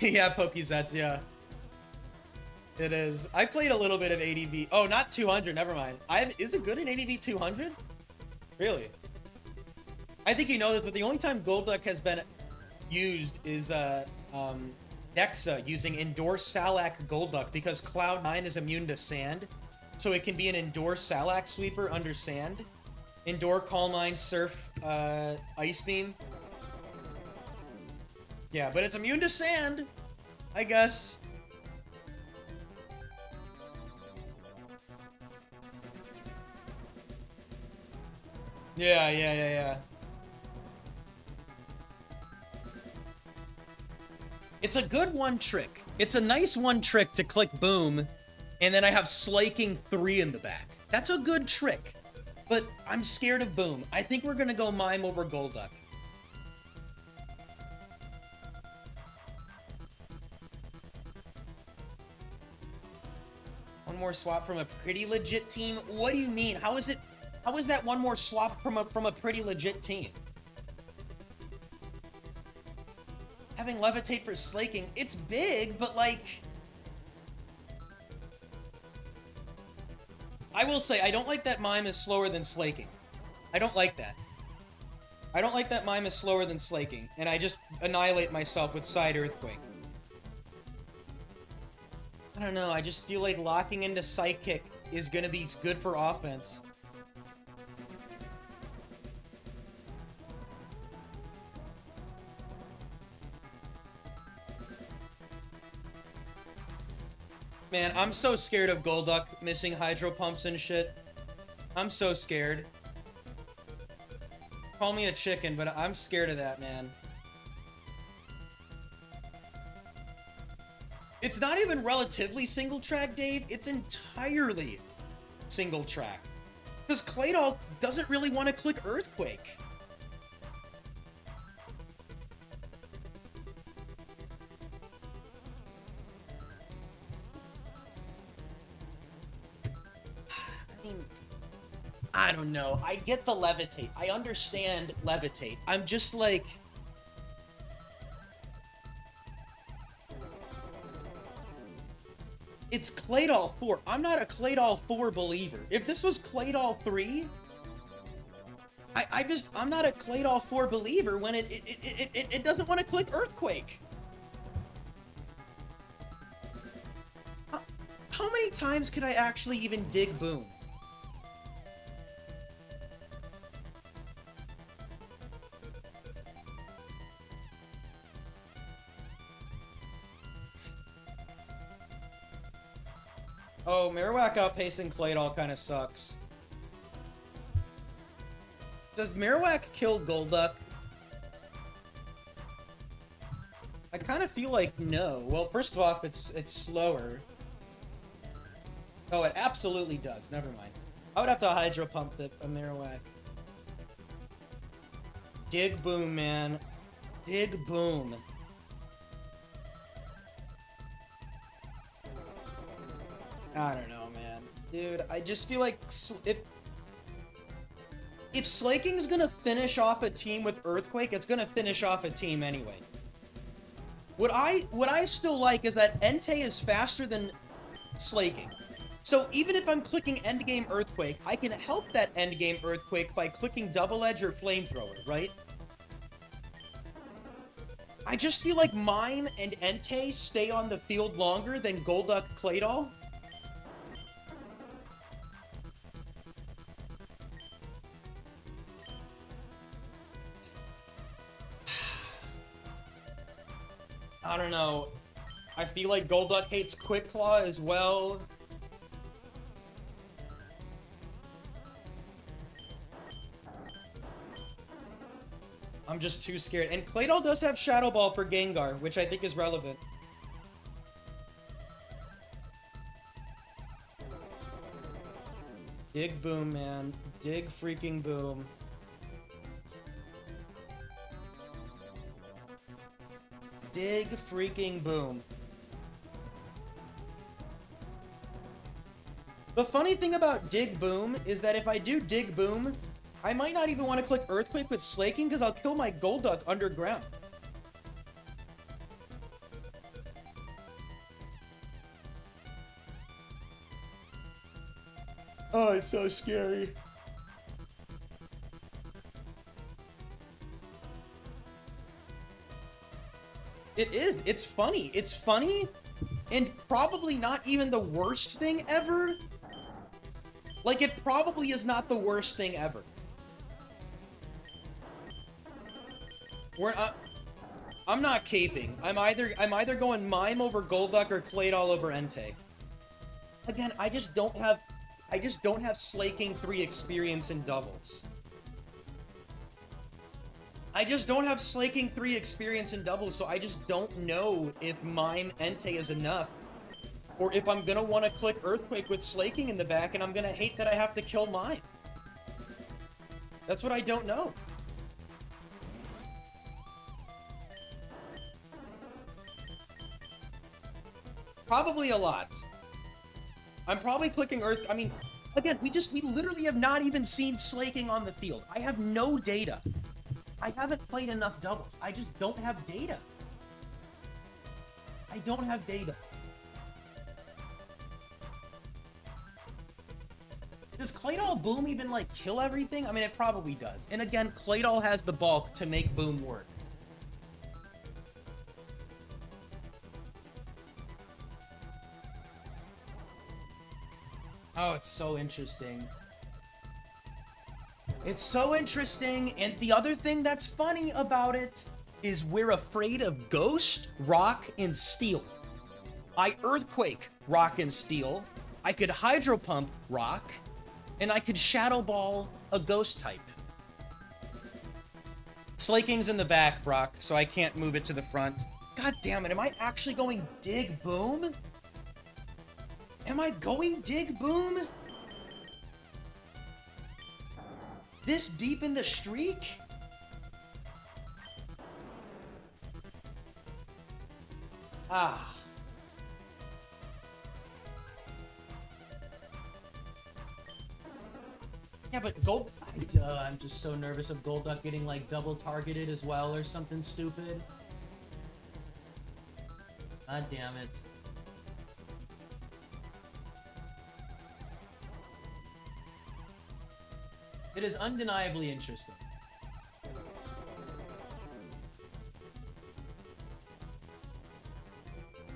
yeah, Pokezets, yeah. It is. I played a little bit of ADV. Oh, not 200. Never mind. Is it good in ADV 200? Really? I think you know this, but the only time Golduck has been used is Dexa using Indoor Salac Golduck because Cloud9 is immune to sand, so it can be an Indoor Salac sweeper under sand. Indoor Calm Mind Surf Ice Beam. Yeah, but it's immune to sand. I guess. Yeah. It's a good one trick. It's a nice one trick to click boom, and then I have slaking 3 in the back. That's a good trick. But I'm scared of boom. I think we're gonna go mime over Golduck. One more swap from a pretty legit team? What do you mean? How is that one more swap from a pretty legit team? Having levitate for slaking, it's big, but like... I will say, I don't like that mime is slower than slaking. I don't like that. I don't like that mime is slower than slaking, and I just annihilate myself with side earthquake. I don't know, I just feel like locking into psychic is gonna be good for offense. Man, I'm so scared of Golduck missing hydro pumps and shit. I'm so scared. Call me a chicken, but I'm scared of that, man. It's not even relatively single track, Dave. It's entirely single track. Because Claydol doesn't really want to click Earthquake. I don't know. I get the levitate. I understand levitate. I'm just like... It's Claydol 4. I'm not a Claydol 4 believer. If this was Claydol 3... I'm not a Claydol 4 believer when it doesn't want to click Earthquake. How many times could I actually even dig Boom? Oh, Marowak outpacing Claydol kind of sucks. Does Marowak kill Golduck? I kind of feel like no. Well, first off, it's slower. Oh, it absolutely does. Never mind. I would have to Hydro Pump a Marowak. Dig Boom, man. Dig Boom. I don't know, man. Dude, I just feel like if Slaking's gonna finish off a team with Earthquake, it's gonna finish off a team anyway. What I still like is that Entei is faster than Slaking. So even if I'm clicking endgame Earthquake, I can help that endgame Earthquake by clicking Double Edge or Flamethrower, right? I just feel like Mime and Entei stay on the field longer than Golduck Claydol. I don't know. I feel like Golduck hates Quick Claw as well. I'm just too scared. And Claydol does have Shadow Ball for Gengar, which I think is relevant. Dig Boom, man. Dig freaking Boom. Dig freaking Boom. The funny thing about Dig Boom is that if I do Dig Boom, I might not even want to click Earthquake with Slaking because I'll kill my Golduck underground. Oh, it's so scary. It is. It's funny. It's funny and probably not even the worst thing ever. Like, it probably is not the worst thing ever. I'm not caping. I'm either going Mime over Golduck or Claydol over Entei. Again, I just don't have Slaking 3 experience in doubles. I just don't have Slaking 3 experience in doubles, so I just don't know if Mime Entei is enough. Or if I'm gonna want to click Earthquake with Slaking in the back, and I'm gonna hate that I have to kill Mime. That's what I don't know. Probably a lot. I'm probably clicking Earth. I mean, again, we literally have not even seen Slaking on the field. I have no data. I haven't played enough doubles. I just don't have data. I don't have data. Does Claydol Boom even, like, kill everything? I mean, it probably does. And again, Claydol has the bulk to make Boom work. Oh, it's so interesting. It's so interesting, and the other thing that's funny about it is we're afraid of Ghost, Rock, and Steel. I Earthquake Rock and Steel, I could Hydro Pump Rock, and I could Shadow Ball a Ghost type. Slaking's in the back, Brock, so I can't move it to the front. God damn it, am I actually going Dig Boom? Am I going Dig Boom? This deep in the streak? Ah. Yeah, but Gold... I'm just so nervous of Golduck getting, like, double targeted as well or something stupid. God damn it. It is undeniably interesting.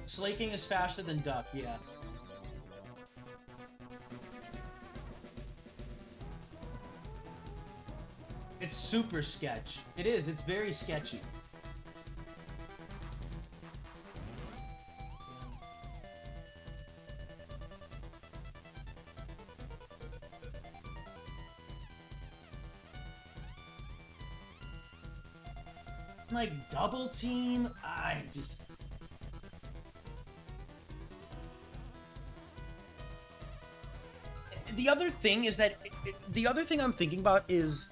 Slaking is faster than Duck, yeah. It's super sketch. It is, it's very sketchy. Like, double team? I just... The other thing is that... The other thing I'm thinking about is...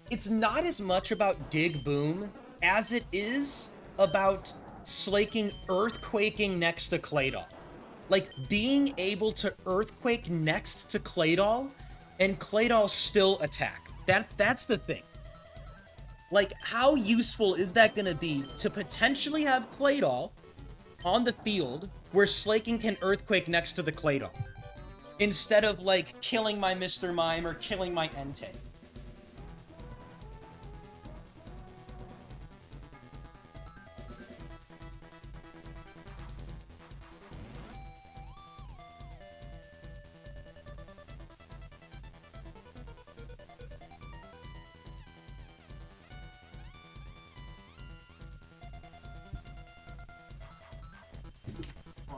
It's not as much about Dig Boom as it is about Slaking Earthquaking next to Claydol. Like, being able to Earthquake next to Claydol, and Claydol still attack. That's the thing. Like, how useful is that going to be to potentially have Claydol on the field where Slaking can Earthquake next to the Claydol? Instead of, like, killing my Mr. Mime or killing my Entei.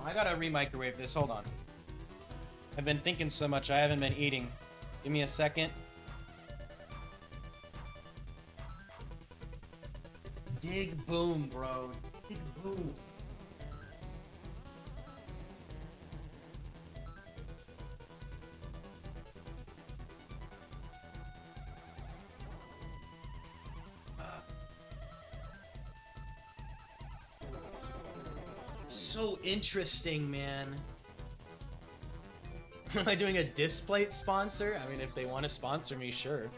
I gotta re-microwave this, hold on. I've been thinking so much, I haven't been eating. Give me a second. Dig Boom, bro. Dig Boom. So interesting, man. Am I doing a Displate sponsor? I mean, if they want to sponsor me, sure.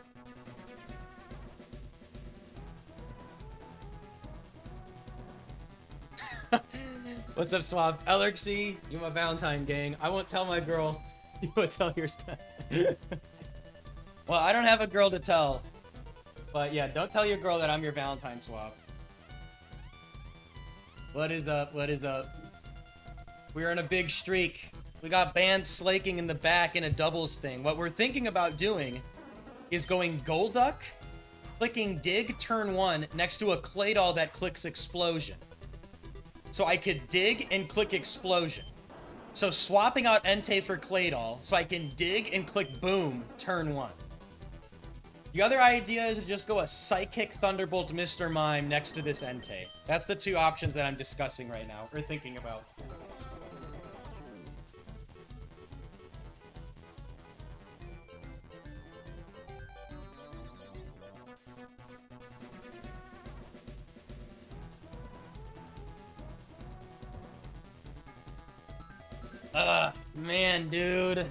What's up, Swab? LRC, you my Valentine gang. I won't tell my girl. You won't tell your stuff. Well, I don't have a girl to tell. But yeah, don't tell your girl that I'm your Valentine, Swab. What is up? What is up? We're in a big streak. We got banned Slaking in the back in a doubles thing. What we're thinking about doing is going Golduck, clicking dig turn 1 next to a claydol that clicks explosion. So I could dig and click explosion. So swapping out Entei for claydol so I can dig and click boom turn 1. The other idea is to just go a Psychic Thunderbolt Mr. Mime next to this Entei. That's the two options that I'm discussing right now, or thinking about. Man, dude.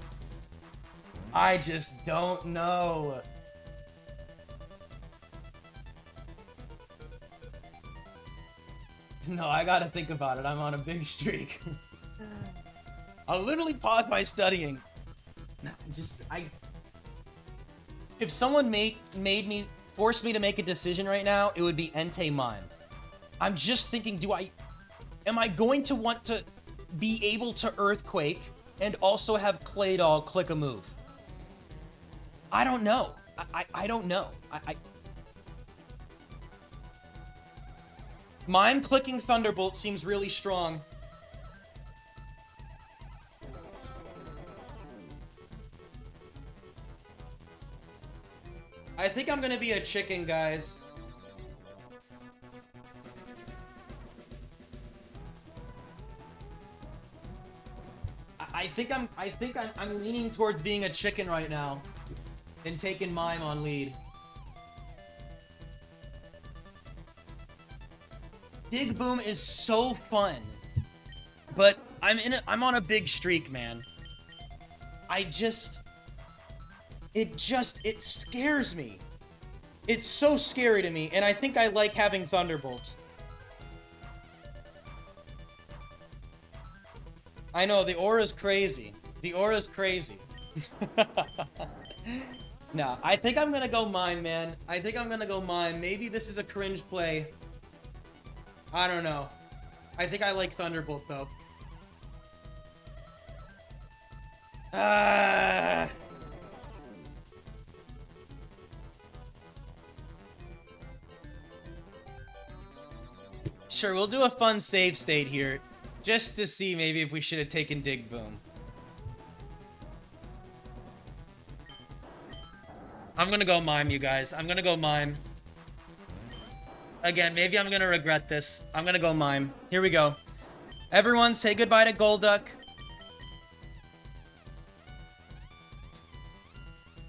I just don't know. No, I gotta think about it. I'm on a big streak. I'll literally pause my studying. If someone forced me to make a decision right now, it would be Entei Mime. I'm just thinking, am I going to want to be able to Earthquake and also have claydol click a move? I don't know. I don't know. Mime clicking Thunderbolt seems really strong. I think I'm gonna be a chicken, guys. I think I'm leaning towards being a chicken right now and taking Mime on lead. Dig Boom is so fun, but I'm on a big streak, man. It scares me. It's so scary to me, and I think I like having Thunderbolt. I know, the aura's crazy. The aura's crazy. Nah, I think I'm gonna go Mime, man. I think I'm gonna go Mime. Maybe this is a cringe play. I don't know. I think I like Thunderbolt, though. Sure, we'll do a fun save state here. Just to see maybe if we should have taken Dig Boom. I'm gonna go Mime, you guys. I'm gonna go Mime. Again, maybe I'm gonna regret this. I'm gonna go Mime. Here we go. Everyone, say goodbye to Golduck.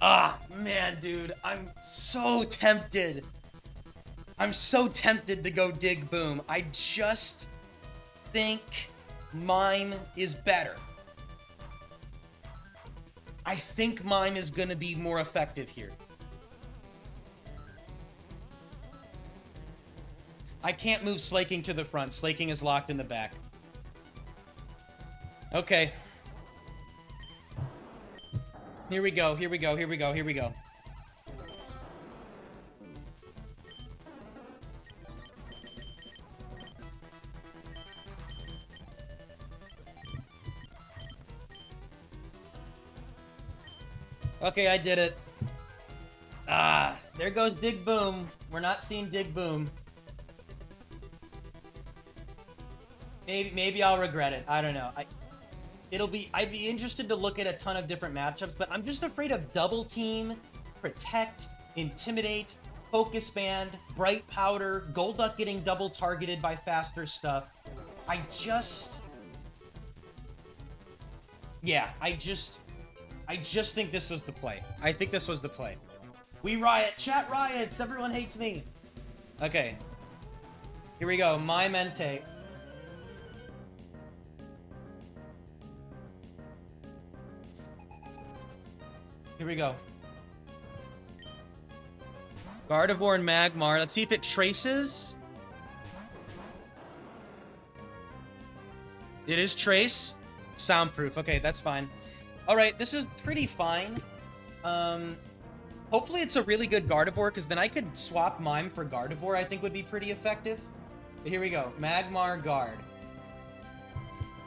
Ah, man, dude. I'm so tempted. I'm so tempted to go Dig Boom. I just think Mime is better. I think Mime is gonna be more effective here. I can't move Slaking to the front. Slaking is locked in the back. Okay. Here we go, here we go, here we go, here we go. Okay, I did it. Ah, there goes Dig Boom. We're not seeing Dig Boom. Maybe I'll regret it. I don't know. I'd be interested to look at a ton of different matchups, but I'm just afraid of Double Team, Protect, Intimidate, Focus Band, Bright Powder, Golduck getting double targeted by faster stuff. I just think this was the play. I think this was the play. We riot. Chat riots. Everyone hates me. Okay. Here we go. My Mente. Here we go. Gardevoir and Magmar. Let's see if it traces. It is trace. Soundproof. Okay, that's fine. Alright, this is pretty fine. Hopefully it's a really good Gardevoir, because then I could swap Mime for Gardevoir, I think would be pretty effective. But here we go. Magmar Guard.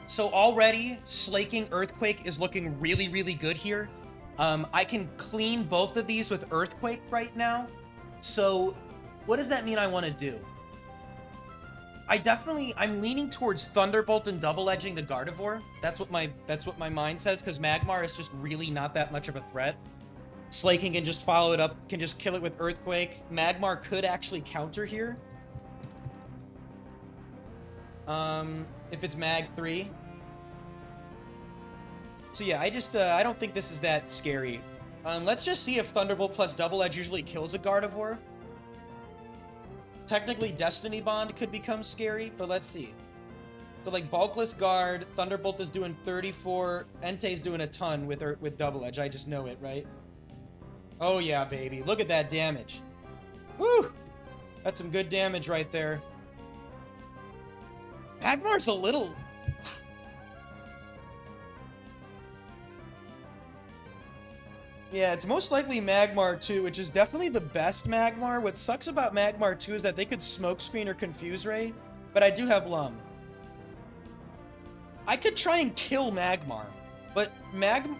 So already, Slaking Earthquake is looking really, really good here. I can clean both of these with Earthquake right now. So, what does that mean I want to do? I'm leaning towards Thunderbolt and double edging the Gardevoir. That's what my mind says, because Magmar is just really not that much of a threat. Slaking can just follow it up, can just kill it with Earthquake. Magmar could actually counter here. If it's Mag 3. So yeah, I don't think this is that scary. Let's just see if Thunderbolt plus Double Edge usually kills a Gardevoir. Technically, Destiny Bond could become scary, but let's see. So like Bulkless Guard, Thunderbolt is doing 34, Entei's doing a ton with Double Edge. I just know it, right? Oh yeah, baby. Look at that damage. Woo! That's some good damage right there. Magmar's a little... Yeah, it's most likely Magmar 2, which is definitely the best Magmar. What sucks about Magmar 2 is that they could Smokescreen or Confuse Ray, but I do have Lum. I could try and kill Magmar, but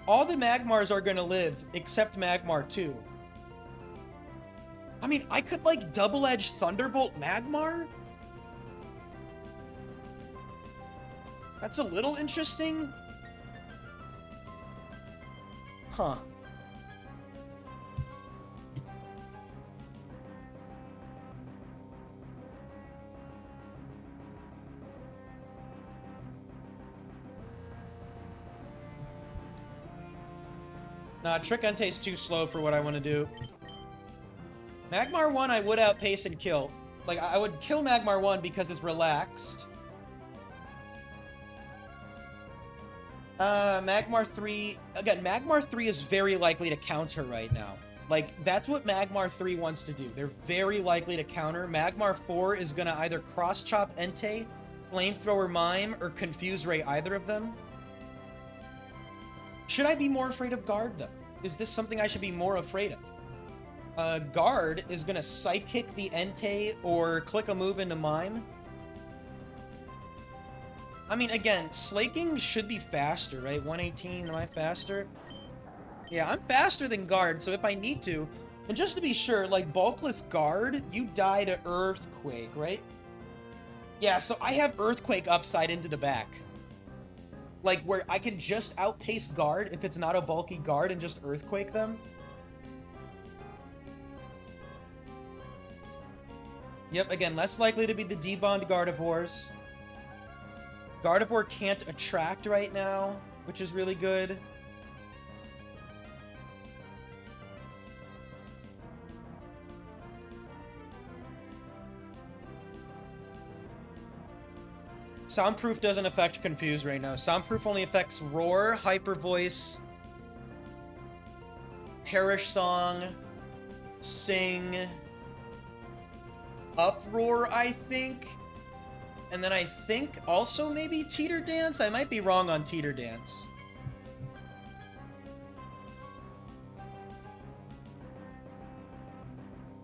all the Magmars are gonna live, except Magmar 2. I mean, I could, like, double-edge Thunderbolt Magmar? That's a little interesting. Huh. Nah, Trick Entei's too slow for what I want to do. Magmar 1 I would outpace and kill. Like, I would kill Magmar 1 because it's relaxed. Magmar 3... Again, Magmar 3 is very likely to counter right now. Like, that's what Magmar 3 wants to do. They're very likely to counter. Magmar 4 is gonna either cross-chop Entei, Flamethrower Mime, or Confuse Ray either of them. Should I be more afraid of Guard, though? Is this something I should be more afraid of? Guard is gonna Psychic the Entei or click a move into Mime. I mean, again, Slaking should be faster, right? 118, am I faster? Yeah, I'm faster than Guard, so if I need to... And just to be sure, like, Bulkless Guard, you die to Earthquake, right? Yeah, so I have Earthquake upside into the back. Like, where I can just outpace Guard if it's not a bulky Guard and just Earthquake them. Yep, again, less likely to be the debond Gardevoirs. Gardevoir can't attract right now, which is really good. Soundproof doesn't affect Confuse right now. Soundproof only affects Roar, Hyper Voice, Perish Song, Sing, Uproar, I think. And then I think also maybe Teeter Dance? I might be wrong on Teeter Dance.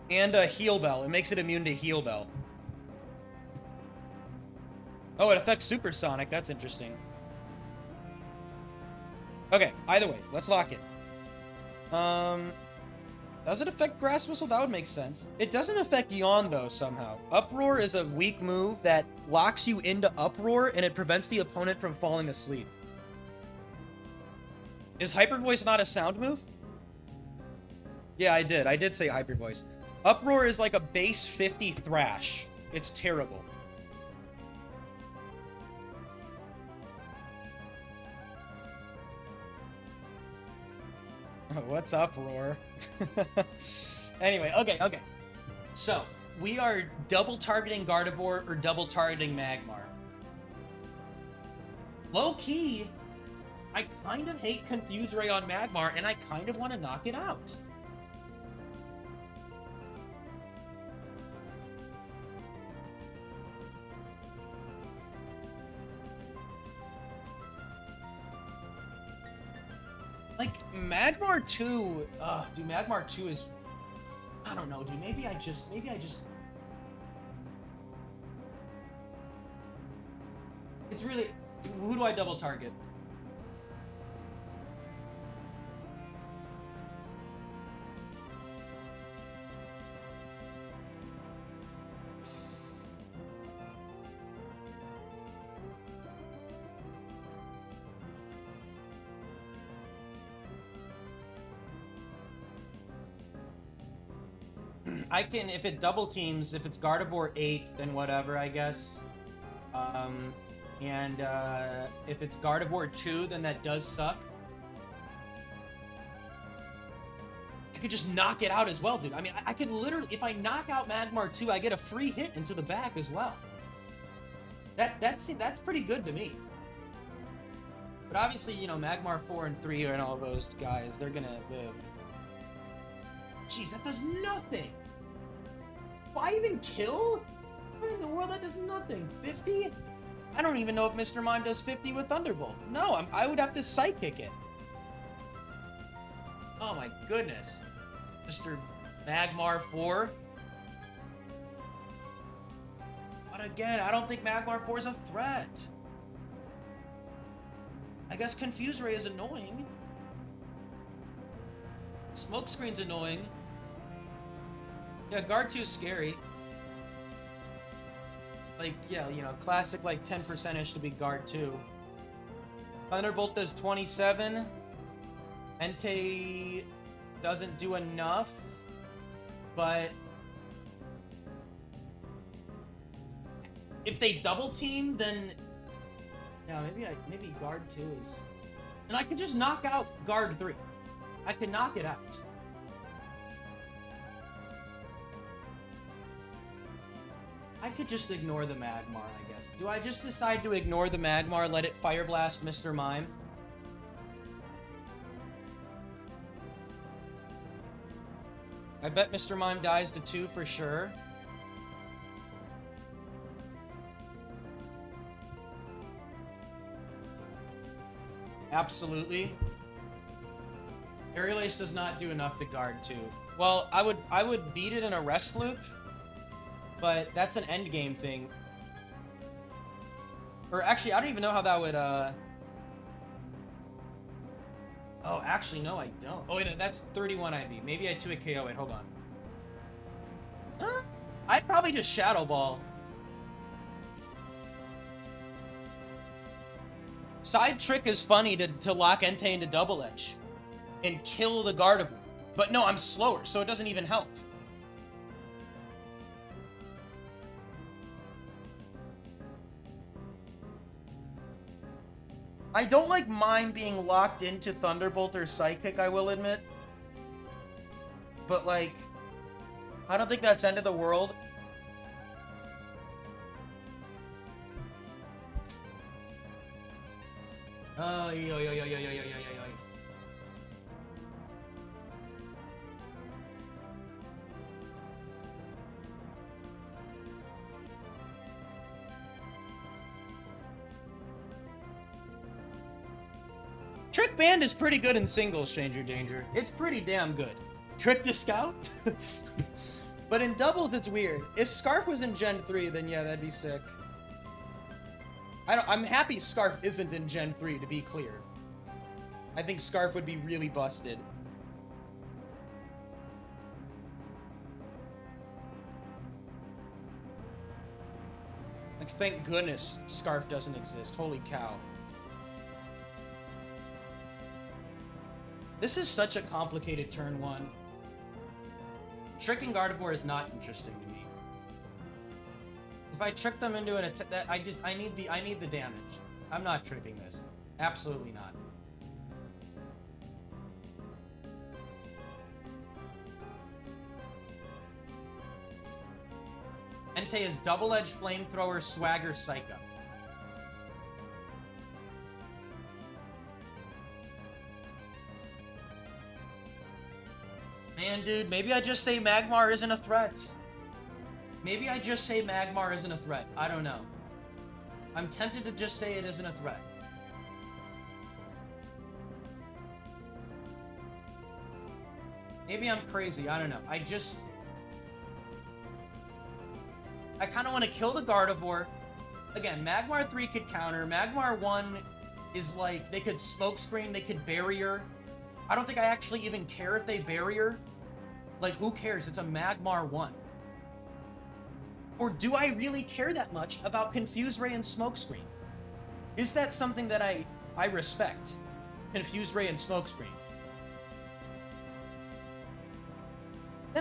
And a Heal Bell. It makes it immune to Heal Bell. Oh, it affects Supersonic. That's interesting. Okay, either way, let's lock it. Does it affect Grass Whistle? That would make sense. It doesn't affect Yawn, though, somehow. Uproar is a weak move that locks you into Uproar, and it prevents the opponent from falling asleep. Is Hyper Voice not a sound move? Yeah, I did. I did say Hyper Voice. Uproar is like a base 50 Thrash. It's terrible. What's up, Roar? Anyway, okay. So, we are double targeting Gardevoir or double targeting Magmar. Low-key, I kind of hate Confuse Ray on Magmar, and I kind of want to knock it out. Like, Magmar 2, dude, Magmar 2 is, I don't know, dude, maybe I just, it's really, who do I double target? I can, if it double teams, if it's gardevoir 8, then whatever, I guess. If it's gardevoir 2, then that does suck. I could just knock it out as well, dude. I mean, I could literally, if I knock out Magmar 2, I get a free hit into the back as well. That's pretty good to me. But obviously, you know, Magmar 4 and 3 and all those guys, they're gonna live. Jeez, that does nothing! Why even kill? What in the world? That does nothing. 50? I don't even know if Mr. Mime does 50 with Thunderbolt. No, I would have to Psychic it. Oh my goodness. Mr. Magmar 4. But again, I don't think Magmar 4 is a threat. I guess Confuse Ray is annoying. Smokescreen's annoying. Yeah, Guard 2 is scary. Like, yeah, you know, classic, like, 10%-ish to be Guard 2. Thunderbolt does 27. Entei doesn't do enough. But if they double team, then yeah, maybe Guard 2 is... And I could just knock out Guard 3. I could knock it out. I could just ignore the Magmar, I guess. Do I just decide to ignore the Magmar, let it Fire Blast Mr. Mime? I bet Mr. Mime dies to 2 for sure. Absolutely. Aerial Ace does not do enough to guard 2. Well, I would beat it in a rest loop, but that's an end game thing. Or actually, I don't even know how that would Oh, actually, no, I don't. Oh, wait, that's 31 IV. Maybe I 2-hit KO it. Hold on. Huh? I'd probably just Shadow Ball. Side trick is funny to lock Entei into Double Edge and kill the Gardevoir. But no, I'm slower, so it doesn't even help. I don't like Mime being locked into Thunderbolt or Psychic, I will admit. But, like, I don't think that's end of the world. Oh, yo. Trick Band is pretty good in singles, Stranger Danger. It's pretty damn good. Trick the Scout? But in doubles, it's weird. If Scarf was in Gen 3, then yeah, that'd be sick. I'm happy Scarf isn't in Gen 3, to be clear. I think Scarf would be really busted. Like, thank goodness Scarf doesn't exist. Holy cow. This is such a complicated turn 1. Tricking Gardevoir is not interesting to me. If I trick them into an attack, I need the damage. I'm not tricking this. Absolutely not. Entei is Double Edge, Flamethrower, Swagger, Psycho. Man, dude, maybe I just say Magmar isn't a threat. Maybe I just say Magmar isn't a threat. I don't know. I'm tempted to just say it isn't a threat. Maybe I'm crazy. I don't know. I kind of want to kill the Gardevoir. Again, Magmar 3 could counter. Magmar 1 is like, they could Smokescreen, they could Barrier. I don't think I actually even care if they Barrier. Like, who cares? It's a Magmar 1. Or do I really care that much about Confuse Ray and Smokescreen? Is that something that I respect? Confuse Ray and Smokescreen.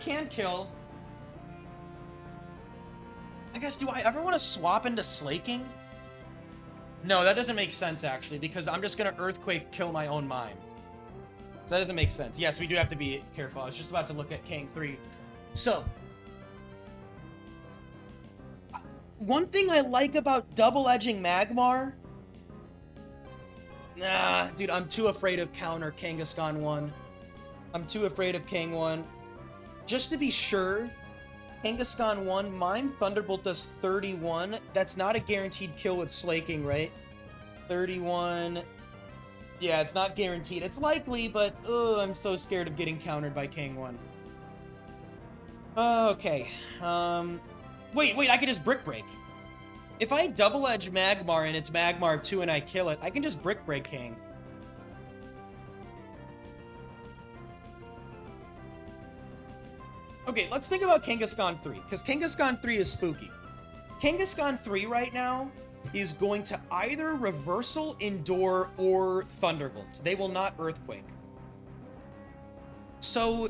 can kill... I guess, do I ever want to swap into slaking? No, that doesn't make sense, actually, because I'm just going to Earthquake kill my own mime. So that doesn't make sense. Yes, we do have to be careful. I was just about to look at Kang 3. So, one thing I like about double-edging Magmar... Nah, dude, I'm too afraid of counter Kangaskhan 1. I'm too afraid of Kang 1. Just to be sure... Kangaskhan 1, Mime Thunderbolt does 31. That's not a guaranteed kill with slaking, right? 31. Yeah, it's not guaranteed. It's likely, but I'm so scared of getting countered by Kang 1. Okay. Wait, I can just Brick Break. If I double edge Magmar and it's Magmar 2 and I kill it, I can just Brick Break Kang. Okay, let's think about Kangaskhan 3, because Kangaskhan 3 is spooky. Kangaskhan 3 right now is going to either Reversal, Endure, or Thunderbolt. They will not Earthquake. So,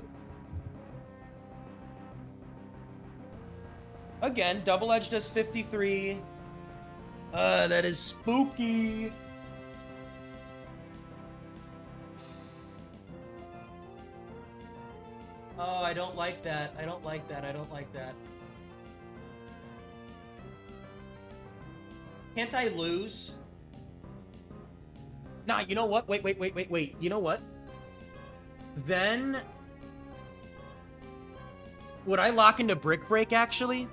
again, Double Edge does 53. That is spooky. Oh, I don't like that. I don't like that. I don't like that. Can't I lose? Nah, you know what? Wait. You know what? Then... would I lock into Brick Break, actually?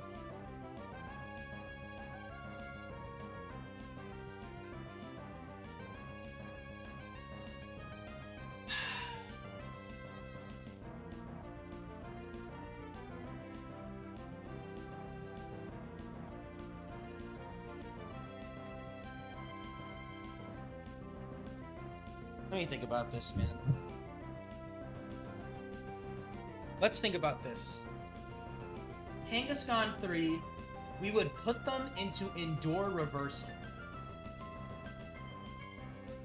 Let me think about this, man. Let's think about this. Kangaskhan 3, we would put them into Endure Reversal.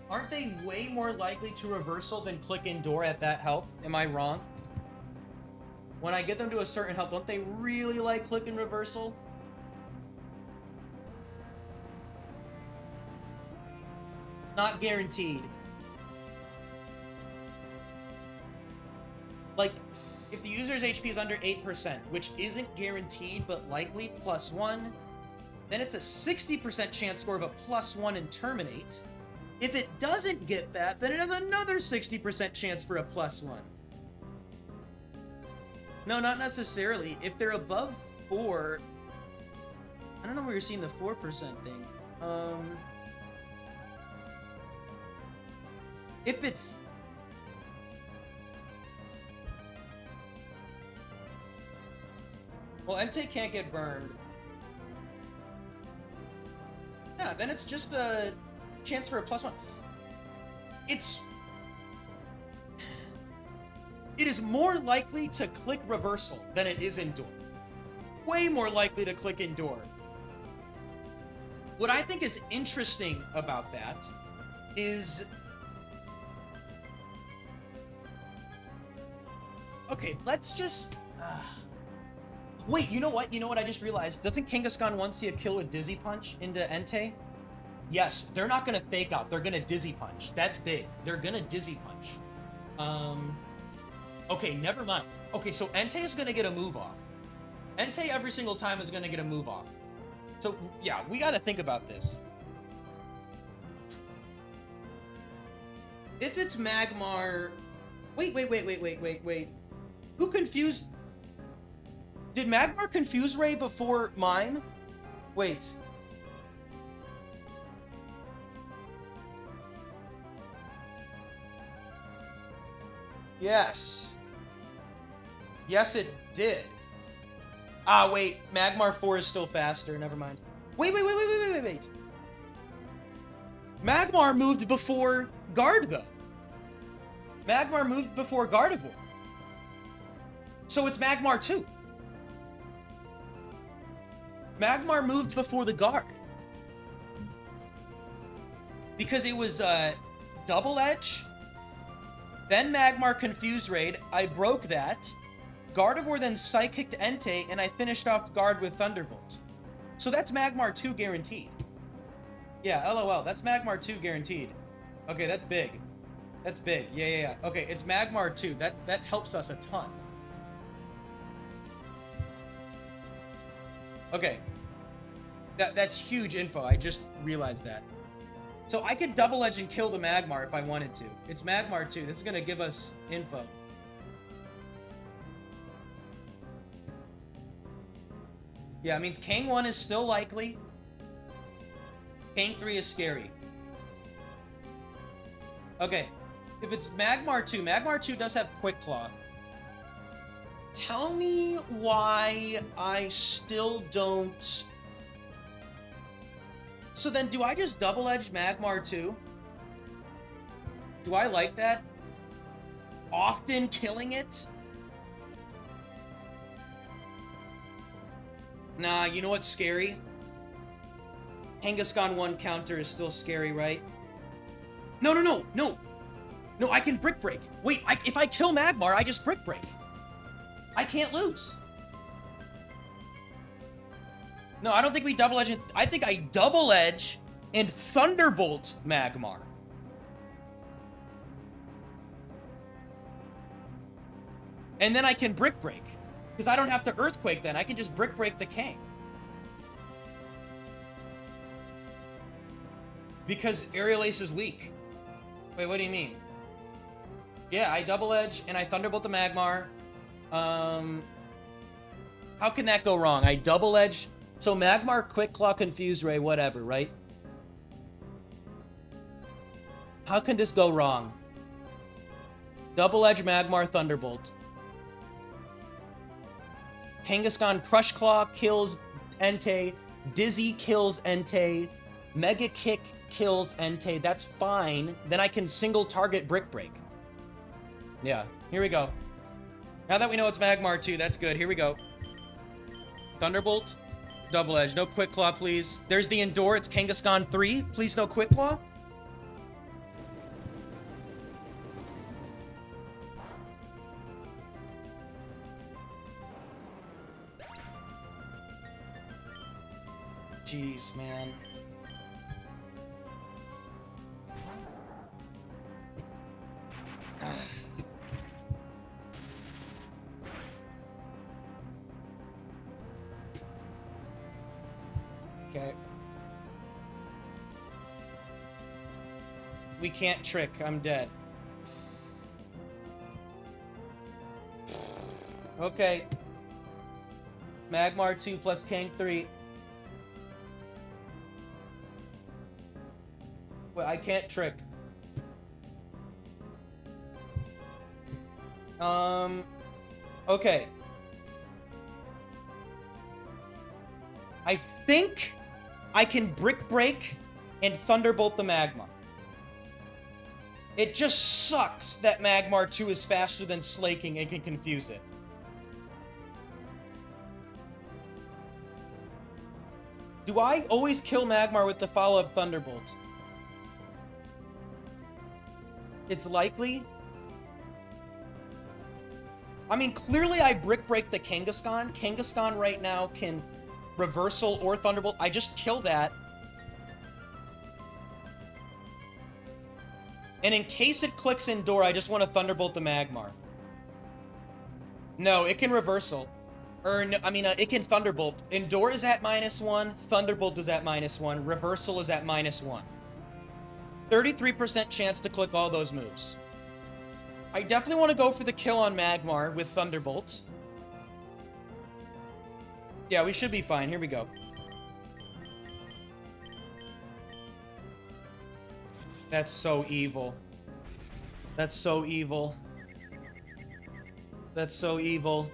Aren't they way more likely to Reversal than click Endure at that health? Am I wrong? When I get them to a certain health, don't they really like click and Reversal? Not guaranteed. Like, if the user's HP is under 8%, which isn't guaranteed but likely, +1, then it's a 60% chance score of a +1 in Terminate. If it doesn't get that, then it has another 60% chance for a +1. No, not necessarily. If they're above 4... I don't know where you're seeing the 4% thing. If it's... well, Entei can't get burned. Yeah, then it's just a chance for a +1. It is more likely to click Reversal than it is Endure. Way more likely to click Endure. What I think is interesting about that is... okay, let's just... wait, you know what? You know what I just realized? Doesn't Kangaskhan 1 see a kill with Dizzy Punch into Entei? Yes, they're not going to fake out. They're going to Dizzy Punch. That's big. They're going to Dizzy Punch. Okay, never mind. Okay, so Entei is going to get a move off. Entei every single time is going to get a move off. So, yeah, we got to think about this. If it's Magmar... Wait. Who confused... did Magmar confuse Ray before Mime? Wait. Yes. Yes, it did. Ah, wait. Magmar 4 is still faster. Never mind. Wait. Magmar moved before Guard, though. Magmar moved before Gardevoir. So it's Magmar 2. Magmar moved before the Guard. Because it was Double Edge, then Magmar Confuse Raid. I broke that. Gardevoir then Psychicked Entei, and I finished off guard with Thunderbolt. So that's Magmar 2 guaranteed. Yeah, LOL. That's Magmar 2 guaranteed. Okay, that's big. That's big. Yeah. Okay, it's Magmar 2. That helps us a ton. Okay. That's huge info. I just realized that. So I could double edge and kill the Magmar if I wanted to. It's Magmar 2. This is going to give us info. Yeah, it means Kang 1 is still likely. Kang 3 is scary. Okay. If it's Magmar 2 does have Quick Claw. Tell me why I still don't... So then, do I just double-edge Magmar 2? Do I like that? Often killing it? Nah, you know what's scary? Kangaskhan 1 counter is still scary, right? No, I can Brick Break. Wait, if I kill Magmar, I just Brick Break. I can't lose. No, I don't think we double edge. I think I double edge and Thunderbolt Magmar. And then I can Brick Break. Because I don't have to Earthquake then. I can just Brick Break the Kang. Because Aerial Ace is weak. Wait, what do you mean? Yeah, I double edge and I Thunderbolt the Magmar. How can that go wrong? I double edge. So Magmar, Quick Claw, Confuse Ray, whatever, right? How can this go wrong? Double edge Magmar, Thunderbolt. Kangaskhan Crush Claw kills Entei. Dizzy kills Entei. Mega Kick kills Entei. That's fine. Then I can single target Brick Break. Yeah, here we go. Now that we know it's Magmar 2, that's good. Here we go. Thunderbolt. Double edge. No Quick Claw, please. There's the Endure. It's Kangaskhan 3. Please no Quick Claw. Jeez, man. Okay. We can't trick. I'm dead. Okay. Magmar 2 plus Kang 3. Well, I can't trick. Okay. I think I can Brick Break and Thunderbolt the Magmar. It just sucks that Magmar 2 is faster than Slaking and can confuse it. Do I always kill Magmar with the follow-up Thunderbolt? It's likely. I mean, clearly I Brick Break the Kangaskhan. Kangaskhan right now can Reversal or Thunderbolt. I just kill that. And in case it clicks Endure, I just want to Thunderbolt the Magmar. No, it can Reversal. Or, no, I mean, it can Thunderbolt. Endure is at -1. Thunderbolt is at -1. Reversal is at -1. 33% chance to click all those moves. I definitely want to go for the kill on Magmar with Thunderbolt. Yeah, we should be fine. Here we go. That's so evil. That's so evil. That's so evil.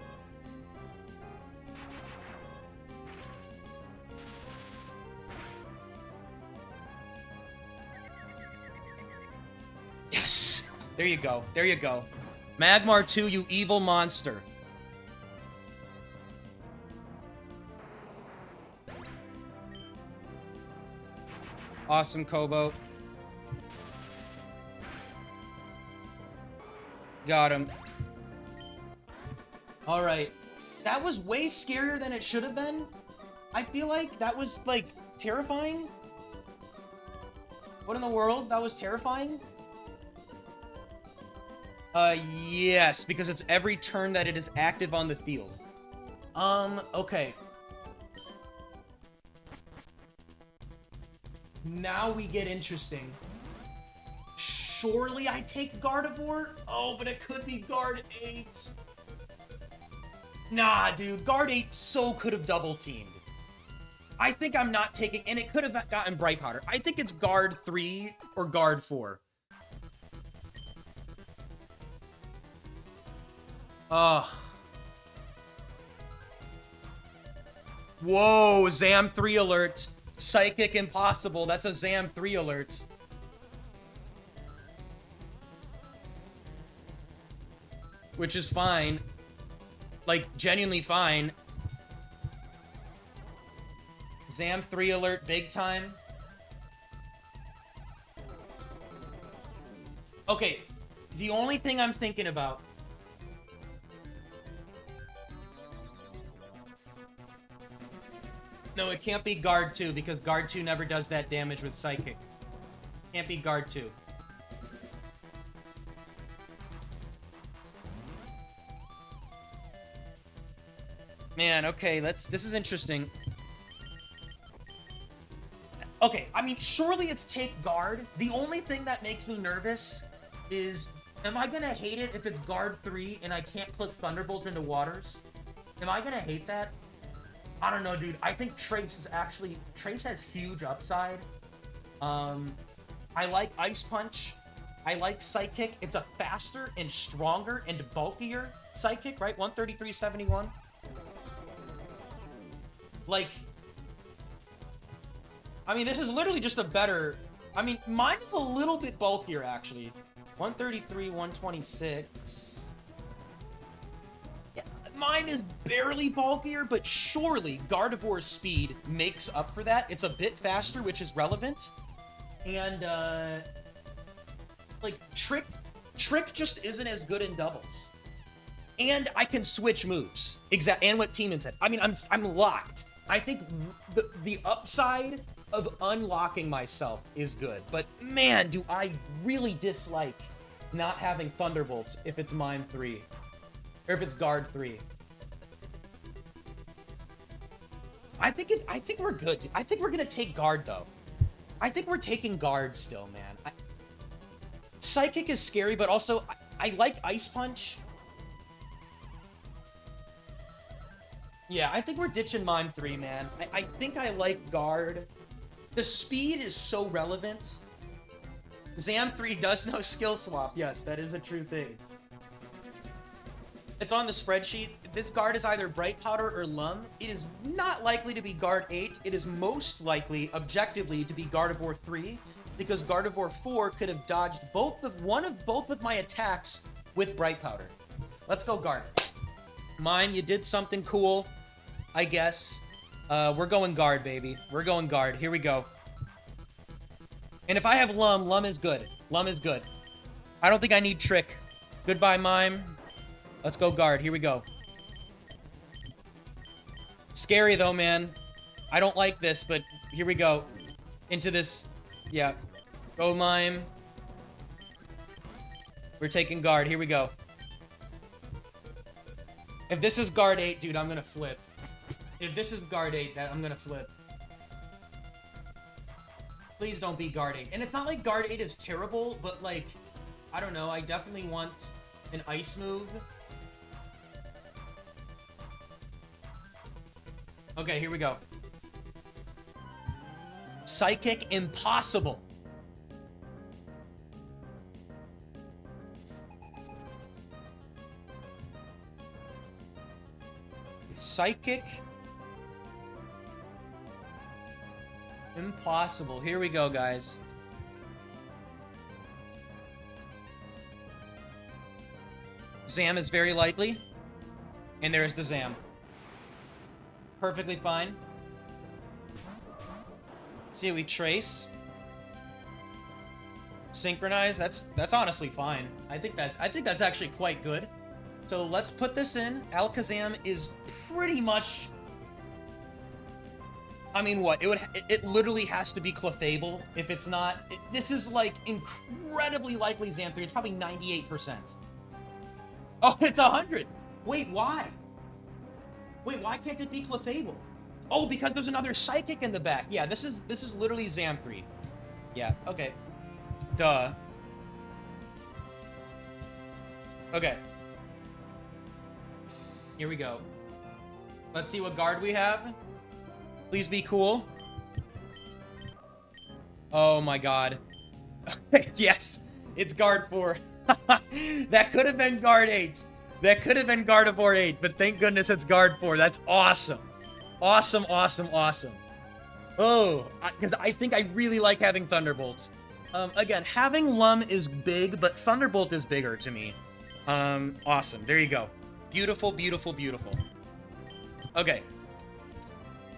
Yes! There you go. There you go. Magmar 2, you evil monster. Awesome, Kobo. Got him. Alright. That was way scarier than it should have been. I feel like that was, like, terrifying. What in the world? That was terrifying? Yes, because it's every turn that it is active on the field. Okay. Now we get interesting. Surely I take gardevoir? Oh, but it could be guard 8. Nah, dude. Guard 8 so could have double teamed. I think I'm not taking... And it could have gotten bright powder. I think it's guard 3 or guard 4. Ugh. Whoa, Zam 3 alert. Psychic impossible. That's a Zam 3 alert. Which is fine. Like, genuinely fine. Zam 3 alert big time. Okay, the only thing I'm thinking about... No, it can't be guard 2 because guard 2 never does that damage with psychic. Can't be guard 2. Man, okay, this is interesting. Okay, I mean, surely it's take guard. The only thing that makes me nervous is, am I gonna hate it if it's guard 3 and I can't click Thunderbolt into waters? Am I gonna hate that? I don't know, dude. I think Trace has huge upside. I like Ice Punch. I like Psychic. It's a faster and stronger and bulkier Psychic, right? 133.71. Like, I mean, this is literally just a better... I mean, mine is a little bit bulkier, actually. 133, 126... Mine is barely bulkier, but surely Gardevoir's speed makes up for that. It's a bit faster, which is relevant. And, like, Trick just isn't as good in doubles. And I can switch moves. And what Teeman said. I mean, I'm locked. I think the upside of unlocking myself is good. But, man, do I really dislike not having Thunderbolts if it's Mime 3. Or if it's guard 3. I think we're good. I think we're gonna take guard though. I think we're taking guard still, man. Psychic is scary, but also I like Ice Punch. Yeah, I think we're ditching Mime 3, man. I think I like guard. The speed is so relevant. Zam 3 does no skill swap. Yes, that is a true thing. It's on the spreadsheet. This guard is either Bright Powder or Lum. It is not likely to be guard 8. It is most likely, objectively, to be Gardevoir 3, because Gardevoir 4 could have dodged one of both of my attacks with Bright Powder. Let's go guard. Mime, you did something cool, I guess. We're going guard, baby. We're going guard. Here we go. And if I have Lum, Lum is good. Lum is good. I don't think I need Trick. Goodbye, Mime. Let's go guard. Here we go. Scary, though, man. I don't like this, but here we go. Into this. Yeah. Go, Mime. We're taking guard. Here we go. If this is guard 8, dude, I'm gonna flip. If this is guard 8, I'm gonna flip. Please don't be guard 8. And it's not like guard 8 is terrible, but, like, I don't know. I definitely want an ice move. Okay, here we go. Psychic impossible. Psychic impossible. Here we go, guys. Zam is very likely. And there's the Zam. Perfectly fine. See, we trace. Synchronize. That's honestly fine. I think that's actually quite good. So let's put this in. Alakazam is pretty much... I mean, what? It literally has to be Clefable. If it's not... this is, like, incredibly likely Zam 3. It's probably 98%. Oh, it's 100! Wait, why? Wait, why can't it be Clefable? Oh, because there's another Psychic in the back. Yeah, this is literally Zam 3. Yeah, okay. Duh. Okay. Here we go. Let's see what guard we have. Please be cool. Oh my god. Yes, it's guard 4. That could have been guard 8. That could have been gardevoir 8, but thank goodness it's guard 4. That's awesome. Awesome, awesome, awesome. Oh, because I think I really like having Thunderbolt. Again, having Lum is big, but Thunderbolt is bigger to me. Awesome. There you go. Beautiful, beautiful, beautiful. Okay.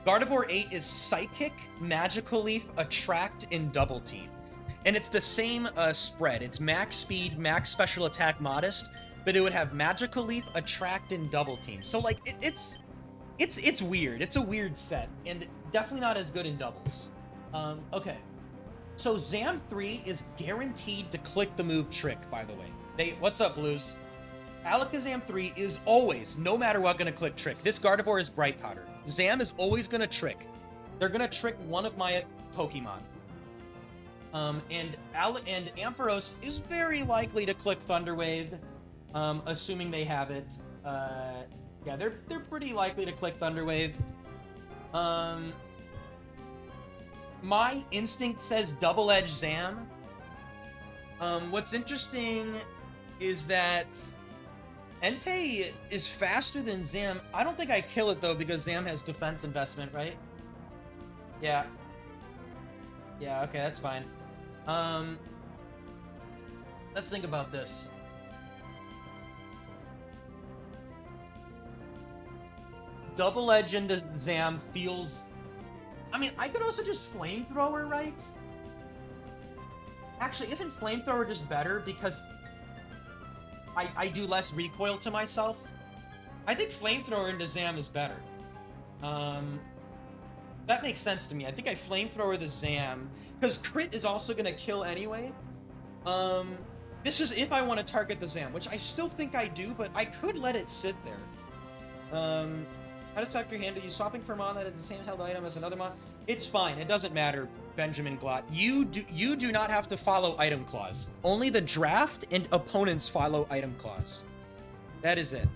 Gardevoir 8 is Psychic, Magical Leaf, Attract, and Double Team. And it's the same spread. It's max speed, max special attack, modest, but it would have Magical Leaf, Attract, and Double Team. So, like, it's weird. It's a weird set, and definitely not as good in doubles. Okay. So Zam 3 is guaranteed to click the move Trick, by the way. What's up, Blues? Alakazam 3 is always, no matter what, gonna click Trick. This Gardevoir is Bright Powder. Zam is always gonna Trick. They're gonna Trick one of my Pokemon. And Ampharos is very likely to click Thunder Wave, assuming they have it. Yeah, they're pretty likely to click Thunder Wave. My instinct says Double Edge Zam. What's interesting is that Entei is faster than Zam. I don't think I kill it, though, because Zam has defense investment, right? Yeah. Yeah, okay, that's fine. Let's think about this. Double Edge into Zam feels... I mean, I could also just Flamethrower, right? Actually, isn't Flamethrower just better because I do less recoil to myself? I think Flamethrower into Zam is better. That makes sense to me. I think I Flamethrower the Zam, because Crit is also going to kill anyway. This is if I want to target the Zam, which I still think I do, but I could let it sit there. Satisfactory handle. You swapping for a mon that is the same held item as another mon. It's fine. It doesn't matter, Benjamin Glott. You do not have to follow item clause. Only the draft and opponents follow item clause. That is it.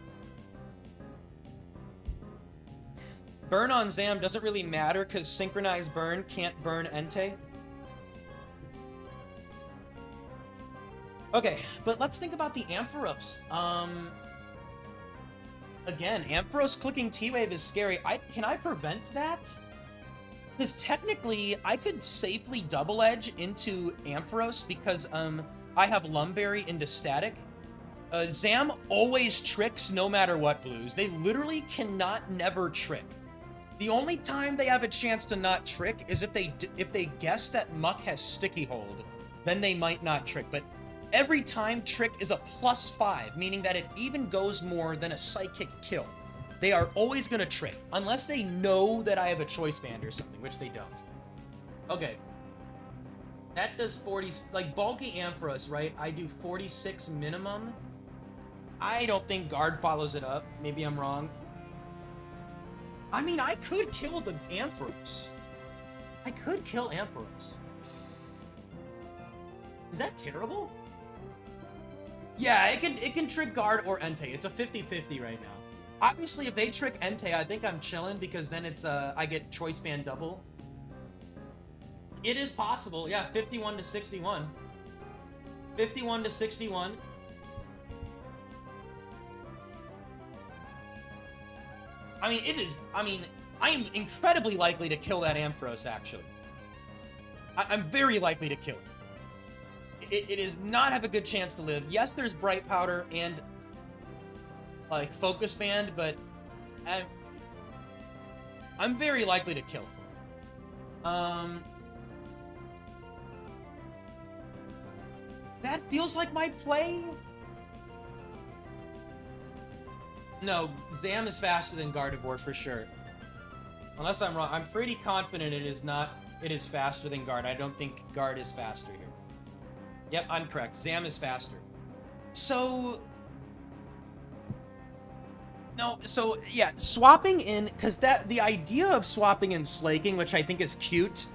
Burn on Zam doesn't really matter because synchronized burn can't burn Entei. Okay, but let's think about the Ampharos. Again, Ampharos clicking T-Wave is scary. Can I prevent that? Because technically, I could safely double edge into Ampharos because I have Lumberry into Static. Zam always tricks no matter what, Blues. They literally cannot never trick. The only time they have a chance to not trick is if they guess that Muck has Sticky Hold. Then they might not trick, but every time Trick is a +5, meaning that it even goes more than a Psychic kill. They are always going to Trick, unless they know that I have a Choice Band or something, which they don't. Okay. That does 40... Like, bulky Ampharos, right? I do 46 minimum. I don't think Guard follows it up. Maybe I'm wrong. I mean, I could kill the Ampharos. I could kill Ampharos. Is that terrible? Yeah, it can trick Guard or Entei. It's a 50-50 right now. Obviously, if they trick Entei, I think I'm chilling because then it's I get Choice Band double. It is possible. Yeah, 51 to 61. 51 to 61. I mean, it is... I mean, I am incredibly likely to kill that Ampharos, actually. I'm very likely to kill it. It does not have a good chance to live. Yes, there's Bright Powder and, like, Focus Band, but I'm very likely to kill it. That feels like my play. No, Zam is faster than Gardevoir for sure. Unless I'm wrong. I'm pretty confident it is not. It is faster than Guard. I don't think Guard is faster here. Yep, I'm correct. Zam is faster. So... No, so, yeah, swapping in... Because the idea of swapping in Slaking, which I think is cute,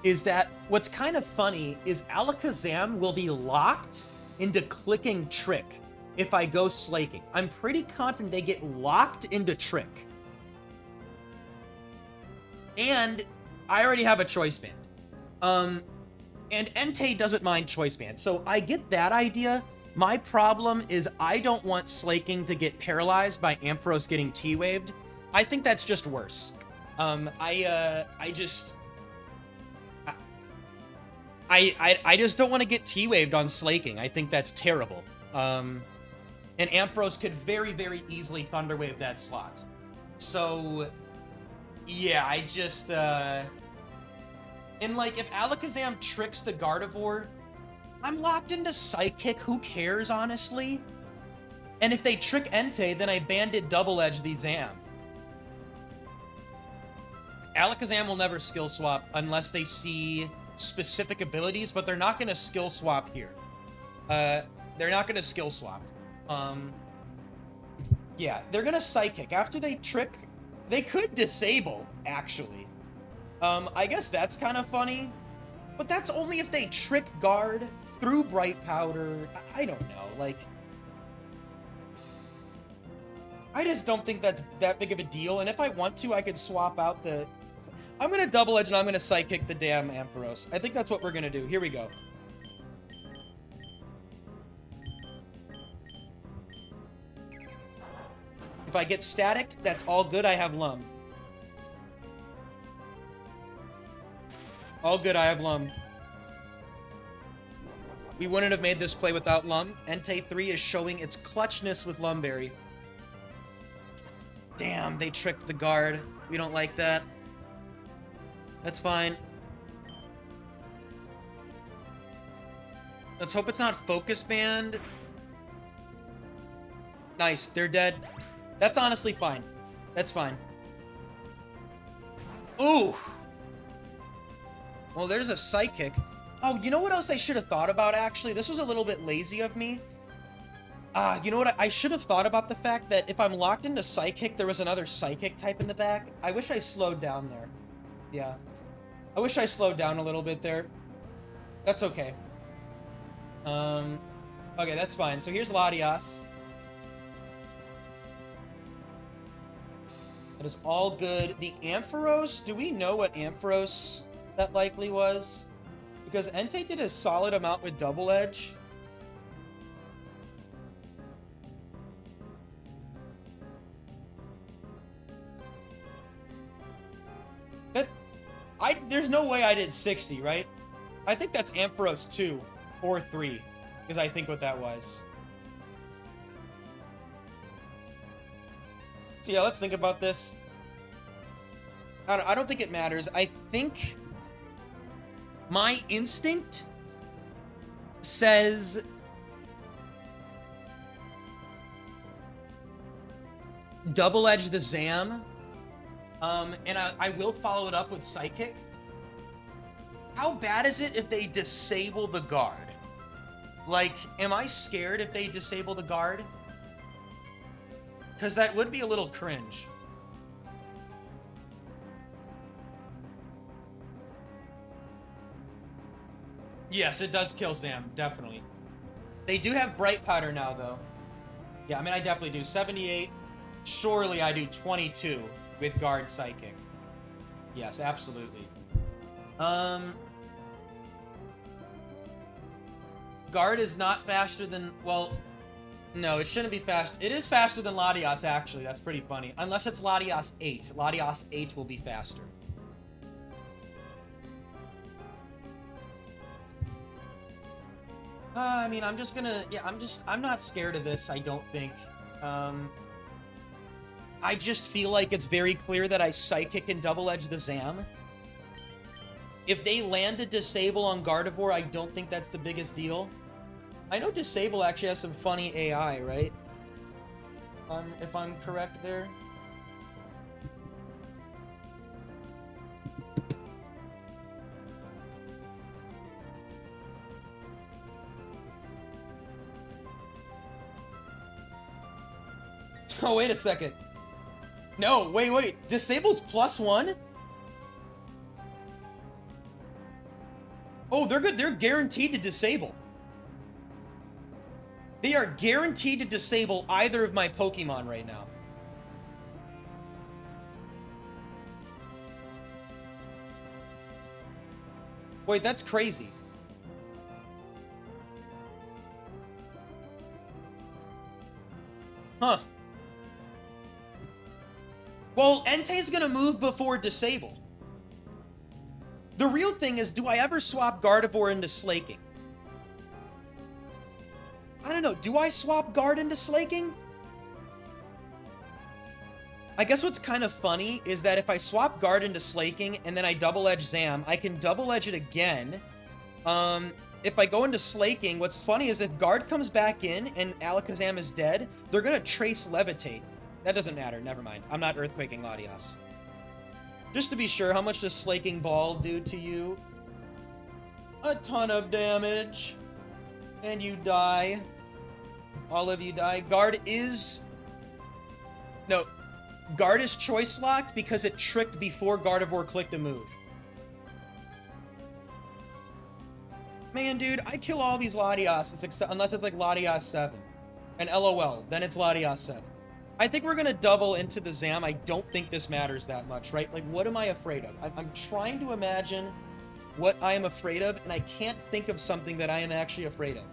is that what's kind of funny is Alakazam will be locked into clicking Trick if I go Slaking. I'm pretty confident they get locked into Trick. And I already have a Choice Band. And Entei doesn't mind Choice Band. So I get that idea. My problem is I don't want Slaking to get paralyzed by Ampharos getting T-Waved. I think that's just worse. I just don't want to get T-Waved on Slaking. I think that's terrible. And Ampharos could very, very easily Thunder Wave that slot. So... yeah, I just, And, like, if Alakazam tricks the Gardevoir, I'm locked into Psychic. Who cares, honestly? And if they trick Entei, then I banded Double Edge the Zam. Alakazam will never skill swap unless they see specific abilities, but they're not going to skill swap here. They're not going to skill swap. Yeah, they're going to Psychic. After they trick... They could disable, actually. I guess that's kind of funny. But that's only if they trick Guard through Bright Powder. I don't know, like... I just don't think that's that big of a deal. And if I want to, I could swap out the... I'm going to Double Edge and I'm going to Psychic the damn Ampharos. I think that's what we're going to do. Here we go. If I get static, that's all good. I have Lum. All good, I have Lum. We wouldn't have made this play without Lum. Entei 3 is showing its clutchness with Lumberry. Damn, they tricked the Guard. We don't like that. That's fine. Let's hope it's not Focus Band. Nice, they're dead. That's honestly fine. That's fine. Ooh. Well, there's a Psychic. Oh, you know what else I should have thought about, actually? This was a little bit lazy of me. You know what? I should have thought about the fact that if I'm locked into Psychic, there was another Psychic type in the back. I wish I slowed down there. Yeah. I wish I slowed down a little bit there. That's okay. Okay, that's fine. So here's Latias. That is all good. The Ampharos, do we know what Ampharos that likely was? Because Entei did a solid amount with Double Edge. There's no way I did 60, right? I think that's Ampharos 2 or 3, because I think what that was. So yeah, let's think about this. I don't think it matters. I think my instinct says Double Edge the Zam. And I will follow it up with Psychic. How bad is it if they disable the Guard? Like, am I scared if they disable the Guard? Because that would be a little cringe. Yes, it does kill Zam, definitely. They do have Bright Powder now, though. Yeah, I mean, I definitely do. 78. Surely I do 22 with Guard Psychic. Yes, absolutely. Guard is not faster than... Well, no, it shouldn't be fast. It is faster than Latias, actually. That's pretty funny. Unless it's Latias 8. Latias 8 will be faster. I mean, I'm just gonna... Yeah, I'm not scared of this, I don't think. I just feel like it's very clear that I Psychic and Double Edge the Zam. If they land a Disable on Gardevoir, I don't think that's the biggest deal. I know Disable actually has some funny AI, right? If I'm correct there. Oh, wait a second. No, wait. Disables +1? Oh, they're good. They're guaranteed to disable. They are guaranteed to disable either of my Pokemon right now. Wait, that's crazy. Huh. Well, Entei's gonna move before disable. The real thing is, do I ever swap Gardevoir into Slaking? I don't know. Do I swap Guard into Slaking? I guess what's kind of funny is that if I swap Guard into Slaking and then I double-edge Zam, I can double-edge it again. If I go into Slaking, what's funny is if Guard comes back in and Alakazam is dead, they're gonna Trace Levitate. That doesn't matter. Never mind. I'm not Earthquaking Latias. Just to be sure, how much does Slaking Ball do to you? A ton of damage. And you die. All of you die. Guard is choice locked because it tricked before Gardevoir clicked a move. Man, dude, I kill all these Latias unless it's like Latias 7. And LOL, then it's Latias 7. I think we're gonna double into the Zam. I don't think this matters that much, right? Like, what am I afraid of? I'm trying to imagine what I am afraid of, and I can't think of something that I am actually afraid of.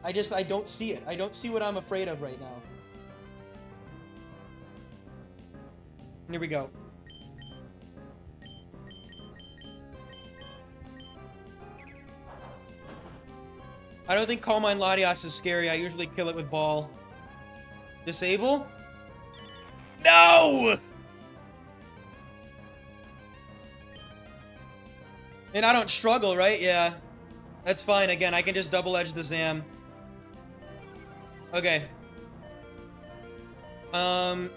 I don't see it. I don't see what I'm afraid of right now. Here we go. I don't think Calm Mind Latias is scary. I usually kill it with Ball. Disable? No! And I don't struggle, right? Yeah. That's fine. Again, I can just double-edge the Zam. Okay. So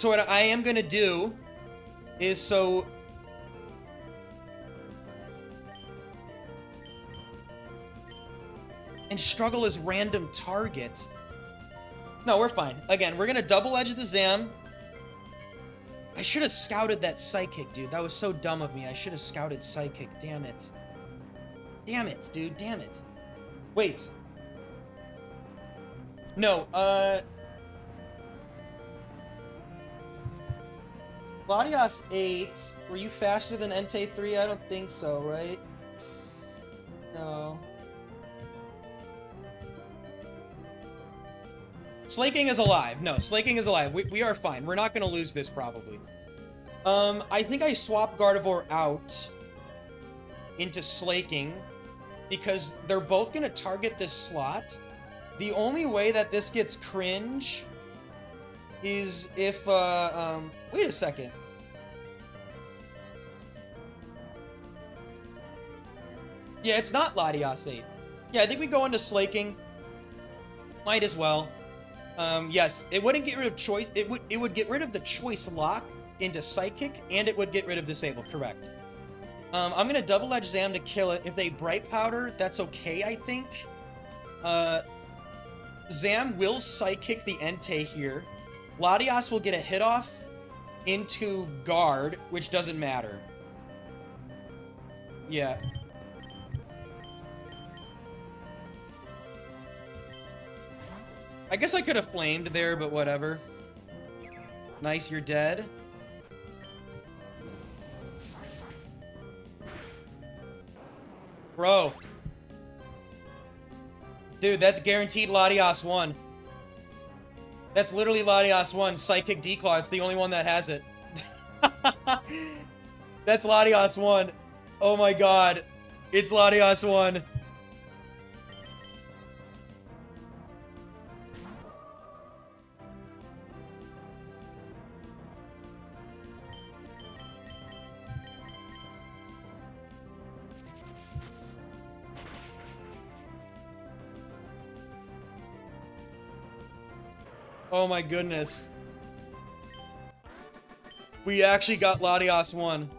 what I am gonna do is and struggle as random target. No, we're fine. Again, we're gonna double-edge the Zam. I should have scouted that Psychic, dude. That was so dumb of me. I should have scouted Psychic. Damn it. Damn it, dude. Damn it. Wait. No, Latias 8. Were you faster than Entei 3? I don't think so, right? No. Slaking is alive. No, Slaking is alive. We are fine. We're not going to lose this, probably. I think I swapped Gardevoir out into Slaking because they're both going to target this slot. The only way that this gets cringe is if, wait a second. Yeah, it's not Latias 8. Yeah, I think we go into Slaking. Might as well. Yes, it wouldn't get rid of choice. It would get rid of the choice lock into Psychic, and it would get rid of Disable, correct. I'm gonna double-edge Zam to kill it. If they Bright Powder, that's okay, I think. Zam will Psychic the Entei here. Latias will get a hit off into Guard, which doesn't matter. Yeah. I guess I could have flamed there, but whatever. Nice, you're dead. Bro. Dude, that's guaranteed Latias 1. That's literally Latias 1. Psychic Declaw. It's the only one that has it. That's Latias 1. Oh my god. It's Latias 1. Oh my goodness. We actually got Latios 1.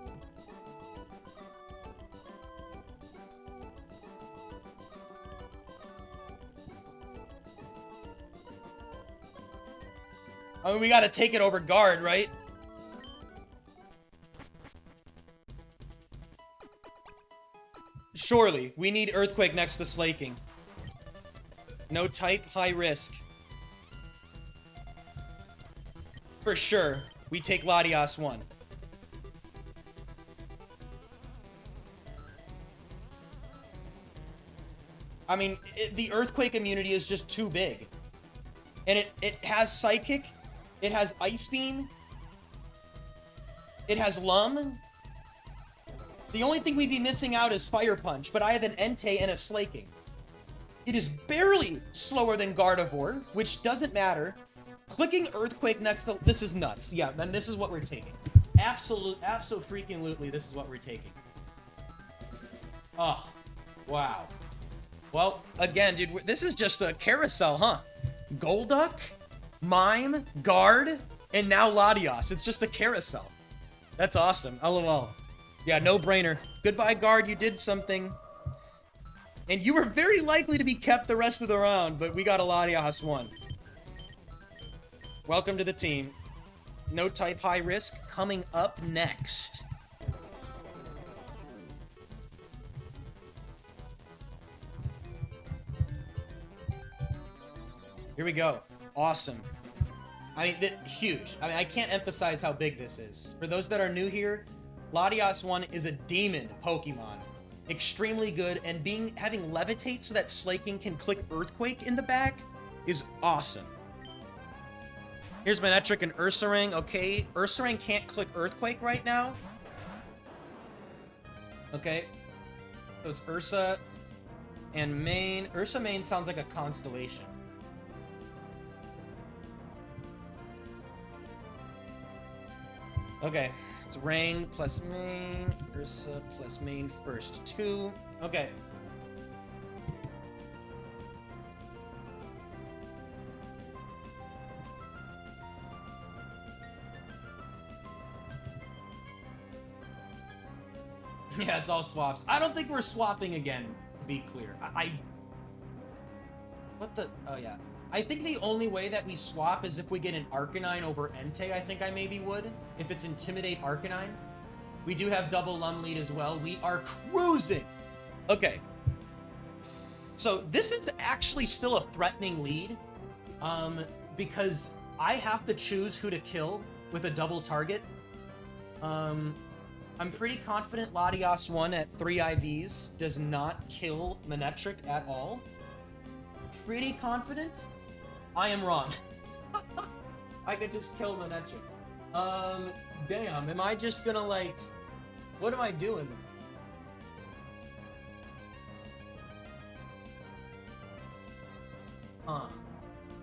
I mean, we gotta take it over guard, right? Surely, we need Earthquake next to Slaking. No type, high risk. For sure, we take Latios 1. I mean, the Earthquake immunity is just too big. And it has Psychic, it has Ice Beam, it has Lum. The only thing we'd be missing out is Fire Punch, but I have an Entei and a Slaking. It is barely slower than Gardevoir, which doesn't matter. Clicking Earthquake next to... This is nuts. Yeah, then this is what we're taking. Abso-freaking-lutely, this is what we're taking. Oh, wow. Well, again, dude, this is just a carousel, huh? Golduck, Mime, Guard, and now Latios. It's just a carousel. That's awesome. LOL. Yeah, no brainer. Goodbye, Guard. You did something. And you were very likely to be kept the rest of the round, but we got a Latios 1. Welcome to the team. No type, high risk. Coming up next. Here we go. Awesome. I mean, huge. I mean, I can't emphasize how big this is. For those that are new here, Latios 1 is a demon Pokemon. Extremely good, and having Levitate so that Slaking can click Earthquake in the back is awesome. Here's Manectric and Ursaring. Okay, Ursaring can't click Earthquake right now. Okay. So it's Ursa and Main. Ursa Main sounds like a constellation. Okay. It's Rain plus Main, Ursa plus Main first 2. Okay. Yeah, it's all swaps. I don't think we're swapping again, to be clear. What the... Oh, yeah. I think the only way that we swap is if we get an Arcanine over Entei. I think I maybe would. If it's Intimidate Arcanine. We do have double Lum lead as well. We are cruising. Okay. So this is actually still a threatening lead. Because I have to choose who to kill with a double target. I'm pretty confident Latios 1 at 3 IVs does not kill Manectric at all. Pretty confident. I am wrong. I could just kill Manectric. Damn, am I just gonna, like... What am I doing?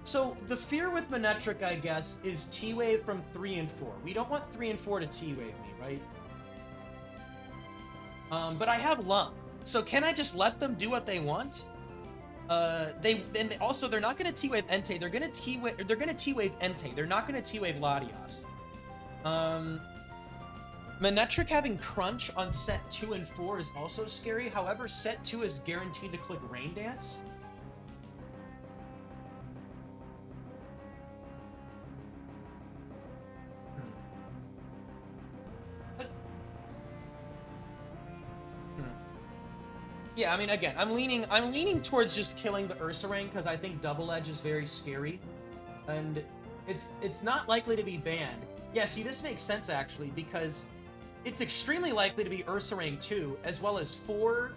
So, the fear with Manectric, I guess, is T-Wave from 3 and 4. We don't want 3 and 4 to T-Wave me, right? But I have Lum. So can I just let them do what they want? Also they're not gonna T-Wave Entei. They're gonna T-Wave Entei. They're not gonna T-Wave Latios. Manectric having Crunch on set 2 and 4 is also scary. However, set 2 is guaranteed to click Rain Dance. Yeah, I mean, again, I'm leaning towards just killing the Ursaring because I think Double Edge is very scary, and it's not likely to be banned. Yeah, see, this makes sense actually because it's extremely likely to be Ursaring 2 as well as 4,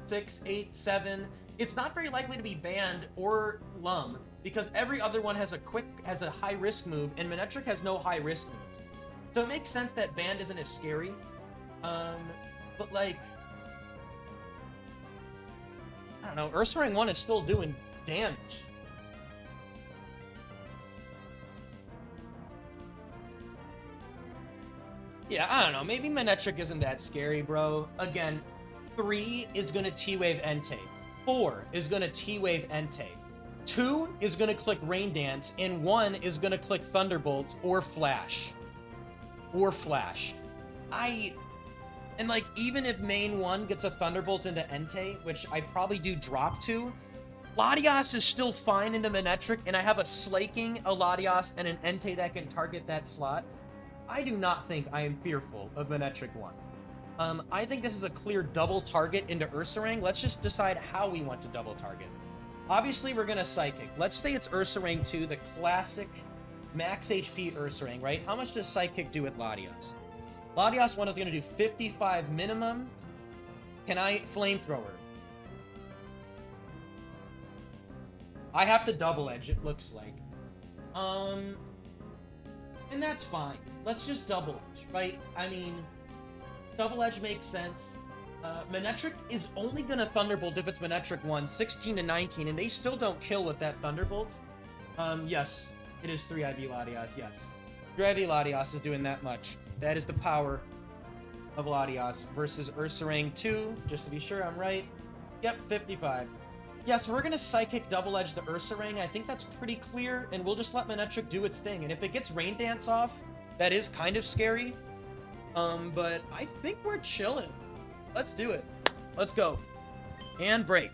6, 8, 7. It's not very likely to be banned or Lum because every other one has a high risk move, and Manectric has no high risk moves. So it makes sense that banned isn't as scary. But like, I don't know, Ursaring 1 is still doing damage. Yeah, I don't know, maybe Manectric isn't that scary, bro. Again, 3 is gonna T-Wave Entei. 4 is gonna T-Wave Entei. 2 is going to click Rain Dance, and 1 is going to click Thunderbolt or Flash. Or Flash. And like, even if main 1 gets a Thunderbolt into Entei, which I probably do drop to, Latias is still fine into Manectric, and I have a Slaking, a Latias, and an Entei that can target that slot. I do not think I am fearful of Manectric 1. I think this is a clear double target into Ursaring. Let's just decide how we want to double target. Obviously, we're going to Psychic. Let's say it's Ursaring 2, the classic max HP Ursaring, right? How much does Psychic do with Latias? Latias 1 is going to do 55 minimum. Can I Flamethrower? I have to double edge, it looks like. And that's fine. Let's just double edge, right? I mean, double edge makes sense. Manectric is only going to Thunderbolt if it's Manectric 1, 16 to 19, and they still don't kill with that Thunderbolt. Yes, it is 3 IV Latias, yes. 3 IV Latias is doing that much. That is the power of Latias versus Ursaring 2, just to be sure I'm right. Yep, 55. Yeah, so we're going to Psychic double edge the Ursaring. I think that's pretty clear, and we'll just let Manectric do its thing. And if it gets Rain Dance off, that is kind of scary. But I think we're chilling. Let's do it. Let's go. And break.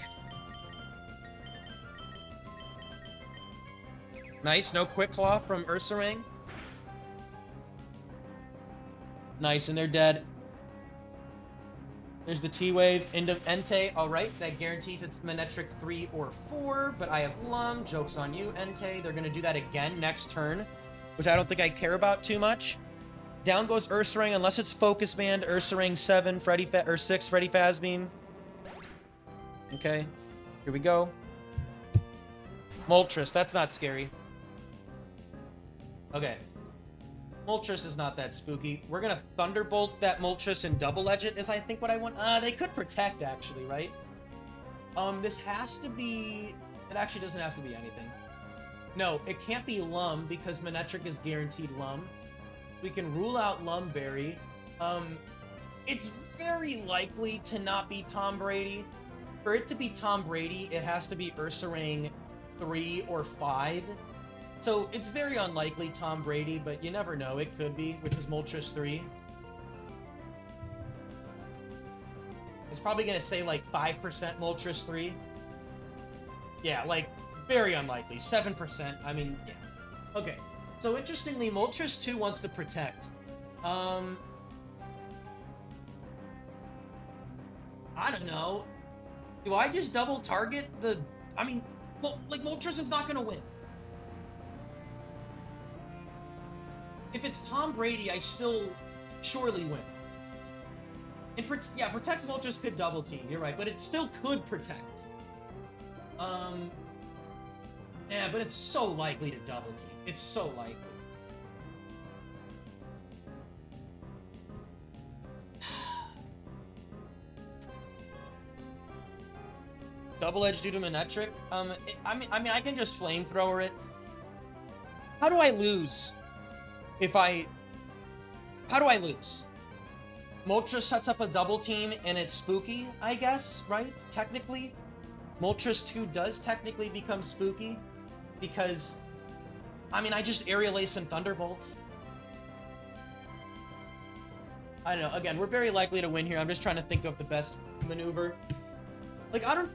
Nice, no Quick Claw from Ursaring. Nice, and they're dead. There's the T-Wave into Entei. Alright, that guarantees it's Manectric 3 or 4, but I have Lum. Joke's on you, Entei. They're going to do that again next turn, which I don't think I care about too much. Down goes Ursaring, unless it's Focus Band. Ursaring 7, or 6, Freddy Fazbeam. Okay, here we go. Moltres, that's not scary. Okay. Moltres is not that spooky. We're gonna Thunderbolt that Moltres and double edge it is I think what I want. They could Protect actually, right? This has to be... It actually doesn't have to be anything. No, it can't be Lum because Manectric is guaranteed Lum. We can rule out Lumberry. It's very likely to not be Tom Brady. For it to be Tom Brady, it has to be Ursaring 3 or 5. So it's very unlikely Tom Brady, but you never know. It could be, which is Moltres 3. It's probably going to say like 5% Moltres 3. Yeah, like very unlikely. 7%. I mean, yeah. Okay. So interestingly, Moltres 2 wants to Protect. I don't know. Do I just double target the... I mean, like, Moltres is not going to win. If it's Tom Brady, I still surely win. And yeah, Protect Moltres could double team, you're right, but it still could Protect. Yeah, but it's so likely to double team. It's so likely. Double edge due to Manectric? I mean, I can just Flamethrower it. How do I lose? How do I lose? Moltres sets up a double team and it's spooky, I guess, right? Technically. Moltres 2 does technically become spooky because, I mean, I just Aerial Ace and Thunderbolt. I don't know. Again, we're very likely to win here. I'm just trying to think of the best maneuver. Like, I don't...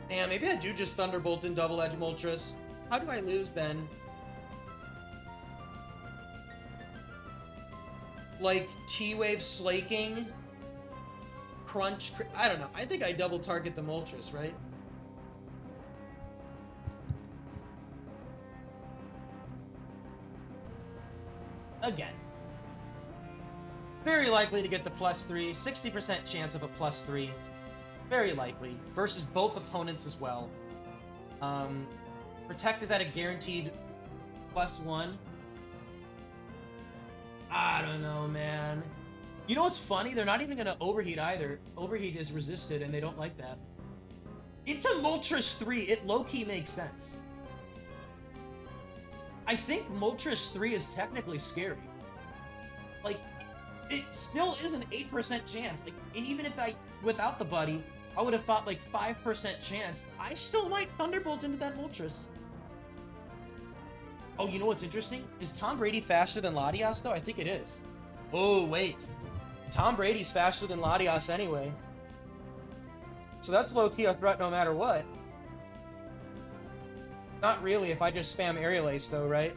Damn, maybe I do just Thunderbolt and double edge Moltres. How do I lose then? Like, T-Wave Slaking? Crunch? I don't know. I think I double target the Moltres, right? Again. Very likely to get the +3. 60% chance of a +3. Very likely. Versus both opponents as well. Protect is at a guaranteed +1. I don't know, man. You know what's funny? They're not even going to Overheat either. Overheat is resisted, and they don't like that. It's a Moltres 3. It low-key makes sense. I think Moltres 3 is technically scary. Like, it still is an 8% chance. Like, and even if without the buddy, I would have thought like 5% chance. I still might Thunderbolt into that Moltres. Oh, you know what's interesting? Is Tom Brady faster than Latias, though? I think it is. Oh, wait. Tom Brady's faster than Latias anyway. So that's low-key a threat no matter what. Not really if I just spam Aerial Ace, though, right?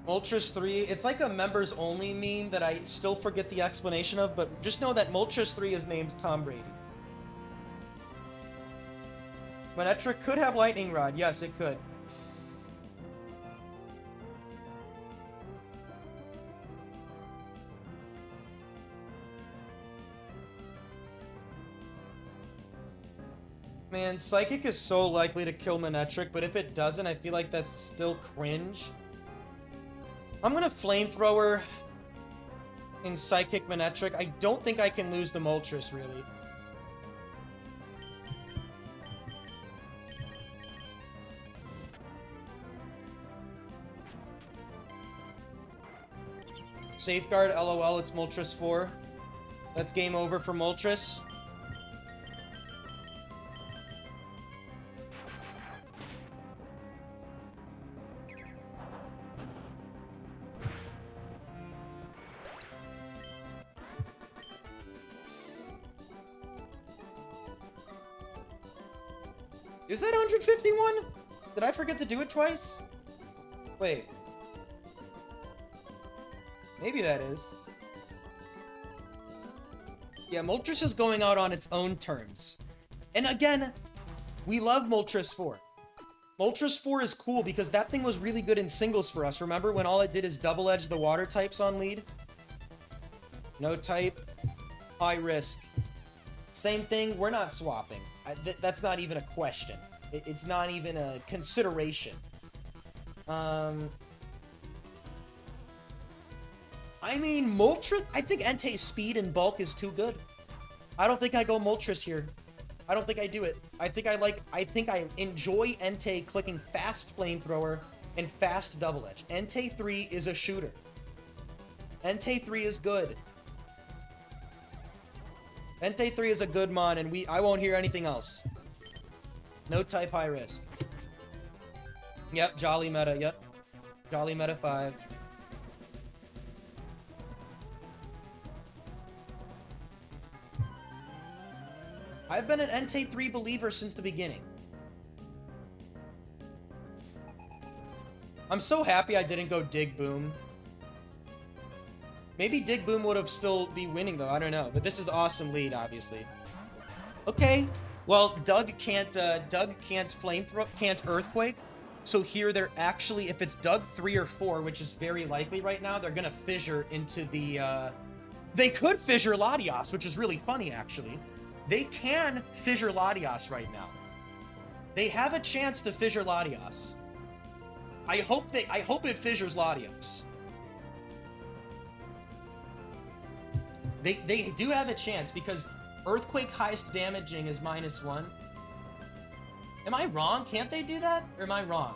Moltres 3, it's like a members only meme that I still forget the explanation of, but just know that Moltres 3 is named Tom Brady. Manectric could have Lightning Rod. Yes, it could. Man, Psychic is so likely to kill Manectric, but if it doesn't, I feel like that's still cringe. I'm gonna Flamethrower in Psychic Manectric. I don't think I can lose the Moltres, really. Safeguard, LOL, it's Moltres 4. That's game over for Moltres. Is that 151? Did I forget to do it twice? Wait. Maybe that is. Yeah, Moltres is going out on its own terms. And again, we love Moltres 4. Moltres 4 is cool because that thing was really good in singles for us. Remember when all it did is double edge the water types on lead? No type, high risk. Same thing, we're not swapping. That's not even a question. It's not even a consideration. I mean, Moltres, I think Entei's speed and bulk is too good. I don't think I go Moltres here. I don't think I do it. I think I enjoy Entei clicking fast Flamethrower and fast double edge. Entei 3 is a shooter. Entei 3 is good. Entei 3 is a good mon, and I won't hear anything else. No type high risk. Yep, Jolly meta, yep. Jolly meta 5. I've been an Entei 3 believer since the beginning. I'm so happy I didn't go Dig Boom. Maybe Dig Boom would have still be winning though, I don't know. But this is awesome lead, obviously. Okay, well, Doug can't can't Earthquake. So here they're actually, if it's Doug 3 or 4, which is very likely right now, they're gonna fissure into the, they could fissure Latias, which is really funny actually. They can fissure Latias right now. They have a chance to fissure Latias. I hope it fissures Latias. They do have a chance because Earthquake highest damaging is -1. Am I wrong? Can't they do that? Or am I wrong?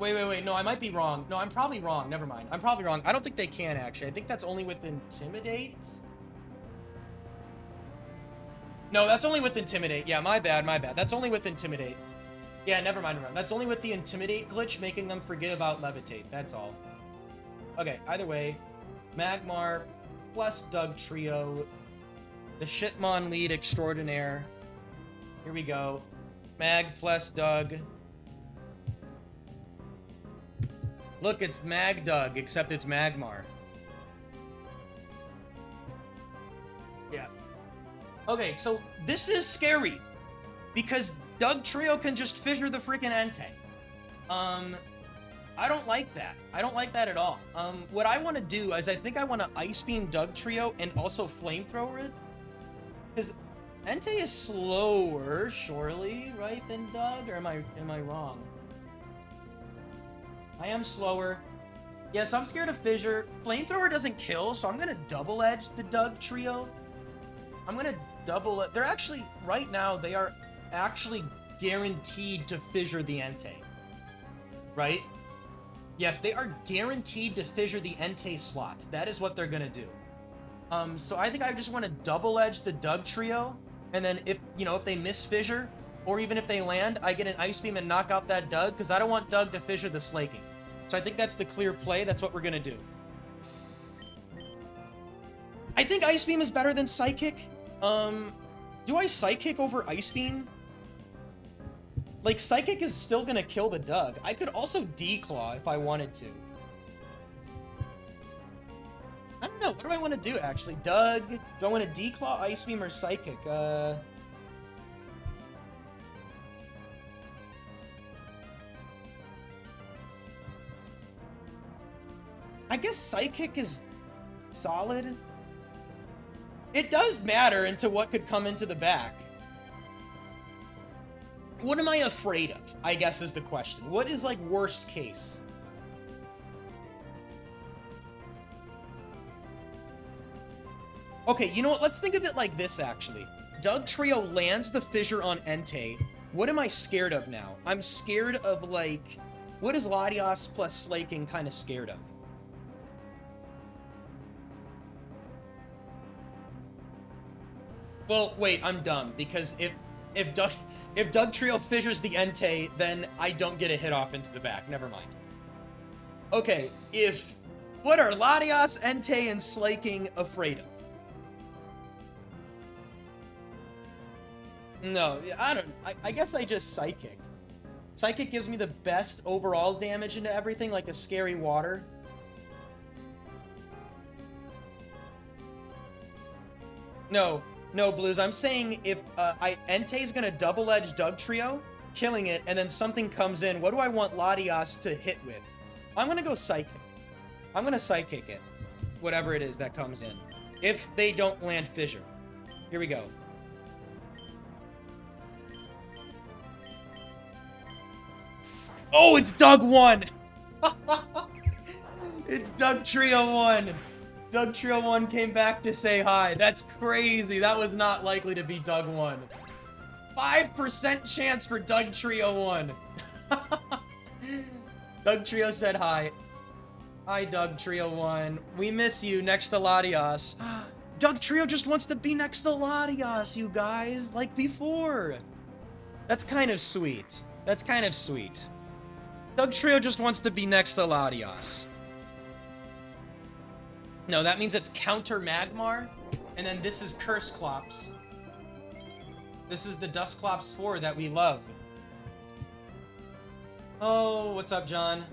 Wait. No, I might be wrong. No, I'm probably wrong. Never mind. I'm probably wrong. I don't think they can, actually. I think that's only with Intimidate. No, that's only with Intimidate. Yeah, my bad. That's only with Intimidate. Yeah, never mind. That's only with the Intimidate glitch, making them forget about Levitate. That's all. Okay, either way. Magmar plus Dugtrio. The Shitmon lead extraordinaire. Here we go. Mag plus Doug. Look, it's Mag Doug, except it's Magmar. Yeah. Okay, so this is scary. Because Dugtrio can just fissure the freaking Entei. I don't like that. I don't like that at all. What I want to do is I think I want to Ice Beam Dugtrio and also Flamethrower it. Because Entei is slower, surely, right, than Doug? Or am I wrong? I am slower. Yes, I'm scared of Fissure. Flamethrower doesn't kill, so I'm going to double edge the Dugtrio. I'm gonna double it. They're actually, right now, they are actually guaranteed to fissure the Entei. Right? Yes, they are guaranteed to fissure the Entei slot. That is what they're gonna do. So I think I just want to double edge the dugtrio, and then if they miss fissure, or even if they land, I get an ice beam and knock out that Dug, because I don't want Dug to fissure the Slaking. So I think that's the clear play. That's what we're gonna do. I think Ice Beam is better than Psychic. Do I Psychic over Ice Beam? Like, Psychic is still gonna kill the Dug. I could also Declaw if I wanted to. I don't know. What do I want to do, actually? Dug? Do I want to Declaw, Ice Beam, or Psychic? I guess Psychic is solid. It does matter into what could come into the back. What am I afraid of, I guess is the question. What is, like, worst case? Okay, you know what? Let's think of it like this, actually. Dugtrio lands the fissure on Entei. What am I scared of now? I'm scared of, like... What is Latios plus Slaking kind of scared of? Well, wait, I'm dumb, because if Dugtrio fissures the Entei, then I don't get a hit off into the back. Never mind. Okay, what are Latios, Entei, and Slaking afraid of? No, I guess I just Psychic. Psychic gives me the best overall damage into everything, like a scary water. No, Blues, I'm saying if Entei's gonna double-edge Dugtrio, killing it, and then something comes in, what do I want Latios to hit with? I'm gonna go Psychic. I'm gonna Psychic it. Whatever it is that comes in. If they don't land Fissure. Here we go. Oh, it's Dug 1! It's Dugtrio 1! Dugtrio 1 came back to say hi. That's crazy. That was not likely to be Dug 1. 5% chance for Dugtrio 1. Dugtrio said hi. Hi, Dugtrio 1. We miss you next to Latios. Dugtrio just wants to be next to Latios, you guys, like before. That's kind of sweet. That's kind of sweet. Dugtrio just wants to be next to Latios. No, that means it's counter Magmar, and then this is Curse Clops. This is the Dusclops 4 that we love. Oh, what's up, John?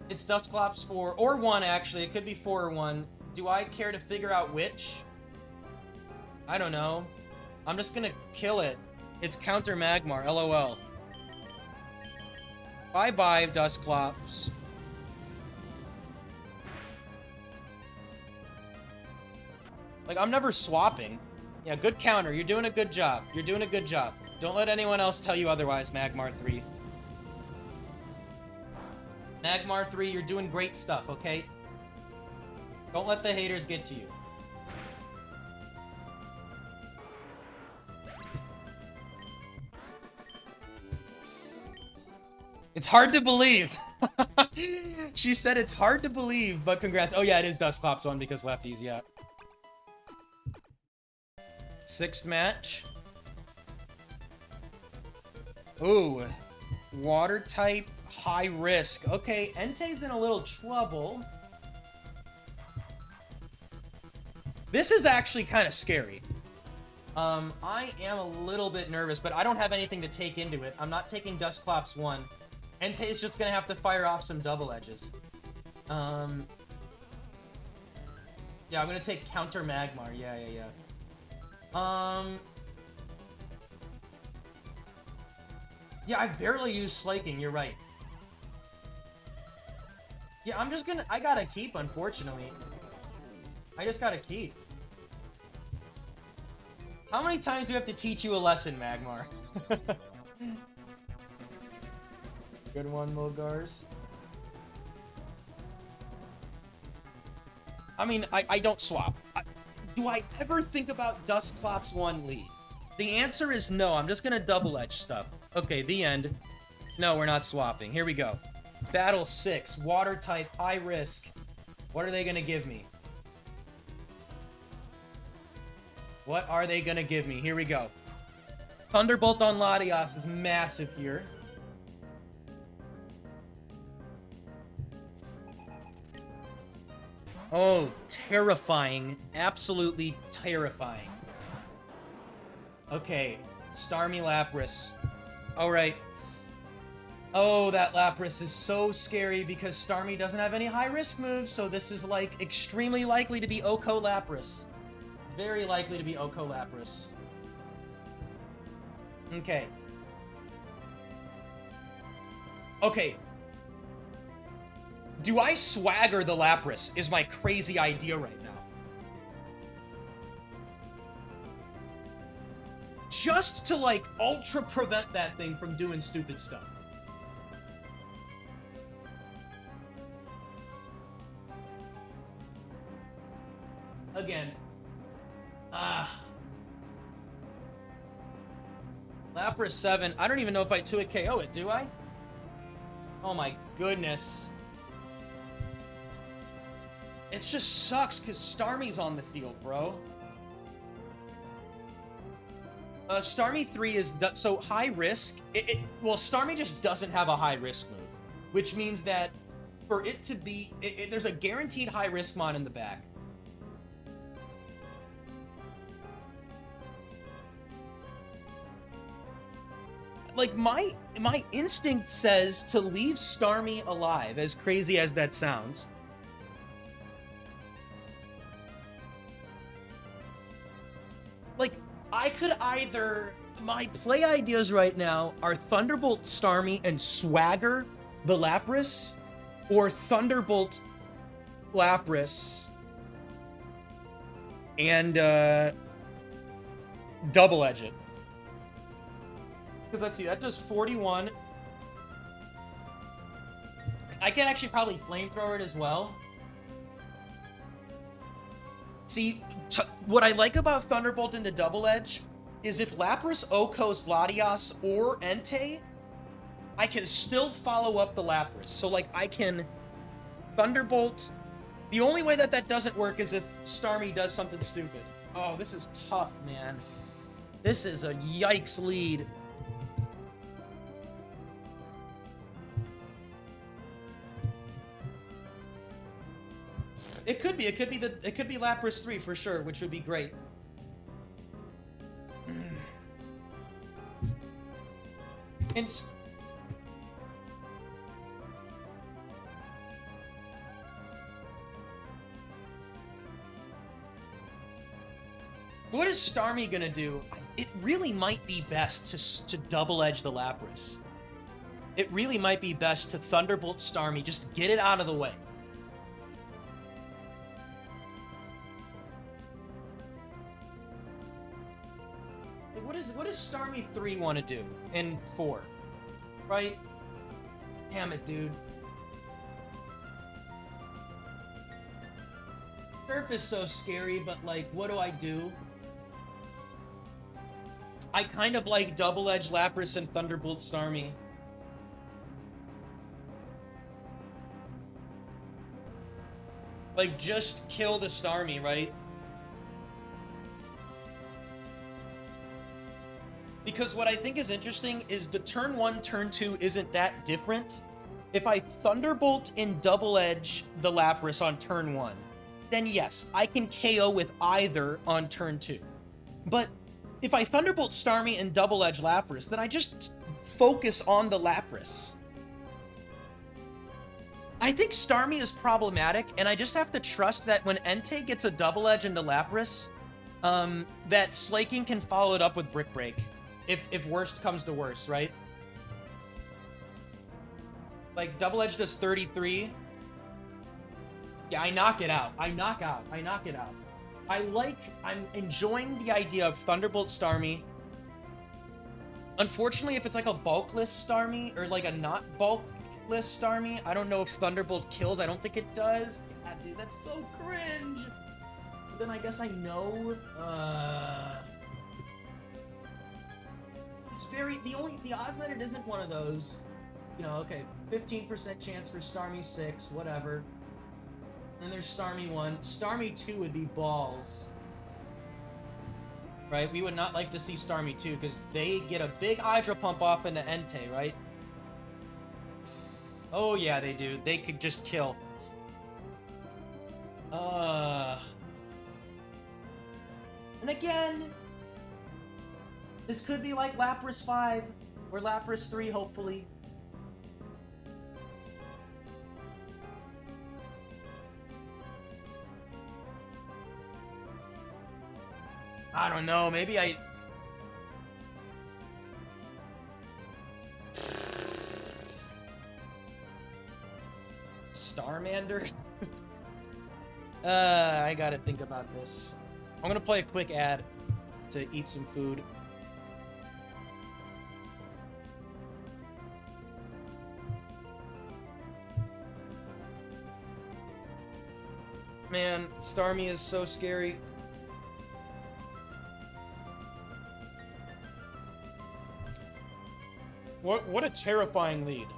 It's Dusclops 4, or 1, actually. It could be 4 or 1. Do I care to figure out which? I don't know. I'm just gonna kill it. It's counter Magmar, LOL. Bye-bye, Dusclops. Like, I'm never swapping. Yeah, good counter. You're doing a good job. You're doing a good job. Don't let anyone else tell you otherwise, Magmar 3. Magmar 3, you're doing great stuff, okay? Don't let the haters get to you. It's hard to believe. She said it's hard to believe, but congrats. Oh, yeah, it is Dusclops 1 because lefties, yeah. 6th match. Ooh. Water type, high risk. Okay, Entei's in a little trouble. This is actually kind of scary. I am a little bit nervous, but I don't have anything to take into it. I'm not taking Dusclops 1. Entei's just gonna have to fire off some double edges. Yeah, I'm gonna take counter Magmar. Yeah. Yeah, I barely use Slaking, you're right. Yeah, I gotta keep, unfortunately. I just gotta keep. How many times do we have to teach you a lesson, Magmar? Good one, Mulgars. I mean, I don't swap. Do I ever think about Dusclops 1 lead? The answer is no. I'm just gonna double edge stuff. Okay, the end. No, we're not swapping. Here we go. Battle 6, water type, high risk. What are they gonna give me? What are they gonna give me? Here we go. Thunderbolt on Latias is massive here. Oh, terrifying. Absolutely terrifying. Okay, Starmie Lapras. Alright. Oh, that Lapras is so scary because Starmie doesn't have any high-risk moves, so this is, like, extremely likely to be Oko Lapras. Very likely to be Oko Lapras. Okay. Okay. Do I swagger the Lapras is my crazy idea right now. Just to, like, ultra prevent that thing from doing stupid stuff. Again. Lapras 7. I don't even know if I 2-hit KO it, do I? Oh my goodness. It just sucks because Starmie's on the field, bro. Starmie 3 is... So, high risk... Well, Starmie just doesn't have a high risk move. Which means that for it to be... there's a guaranteed high risk mon in the back. Like, my instinct says to leave Starmie alive, as crazy as that sounds. Like, I could either... My play ideas right now are Thunderbolt Starmie and Swagger the Lapras, or Thunderbolt Lapras and double edge it. Because let's see, that does 41. I can actually probably flamethrower it as well. See, what I like about Thunderbolt into double edge is if Lapras Okos Latias or Entei, I can still follow up the Lapras. So, like, I can Thunderbolt. The only way that that doesn't work is if Starmie does something stupid. Oh, this is tough, man. This is a yikes lead. It could be Lapras 3 for sure, which would be great. And what is Starmie gonna do? It really might be best to double edge the Lapras. It really might be best to Thunderbolt Starmie, just get it out of the way. What does Starmie 3 want to do? And 4. Right? Damn it, dude. Surf is so scary, but, like, what do I do? I kind of like Double Edge Lapras and Thunderbolt Starmie. Like, just kill the Starmie, right? Because what I think is interesting is the turn 1, turn 2 isn't that different. If I Thunderbolt and Double Edge the Lapras on turn 1, then yes, I can KO with either on turn 2. But if I Thunderbolt Starmie and Double Edge Lapras, then I just focus on the Lapras. I think Starmie is problematic, and I just have to trust that when Entei gets a Double Edge into Lapras, that Slaking can follow it up with Brick Break. If worst comes to worst, right? Like, Double Edge does 33. Yeah, I knock it out. I knock it out. I'm enjoying the idea of Thunderbolt Starmie. Unfortunately, if it's like a bulkless Starmie, or like a not bulkless Starmie, I don't know if Thunderbolt kills. I don't think it does. Yeah, dude, that's so cringe. then I guess I know. It's very the odds that it isn't one of those. You know, okay, 15% chance for Starmie 6, whatever. Then there's Starmie 1. Starmie 2 would be balls. Right? We would not like to see Starmie 2 because they get a big Hydro Pump off into Entei, right? Oh yeah, they do. They could just kill. And again, this could be like Lapras 5 or Lapras 3, hopefully. I don't know, maybe I... Starmander? I gotta think about this. I'm gonna play a quick ad to eat some food. Man, Starmie is so scary. What a terrifying lead.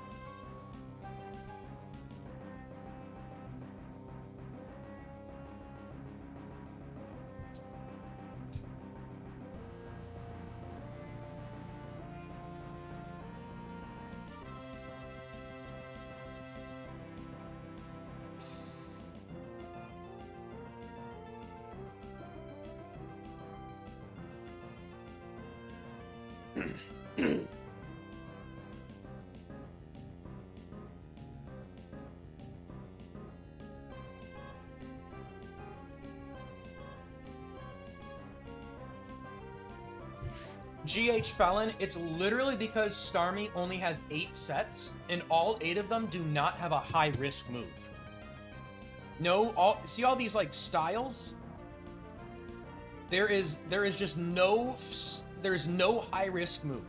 GH Felon, it's literally because Starmie only has 8 sets, and all 8 of them do not have a high-risk move. No, see all these, like, styles? There is just no high-risk move.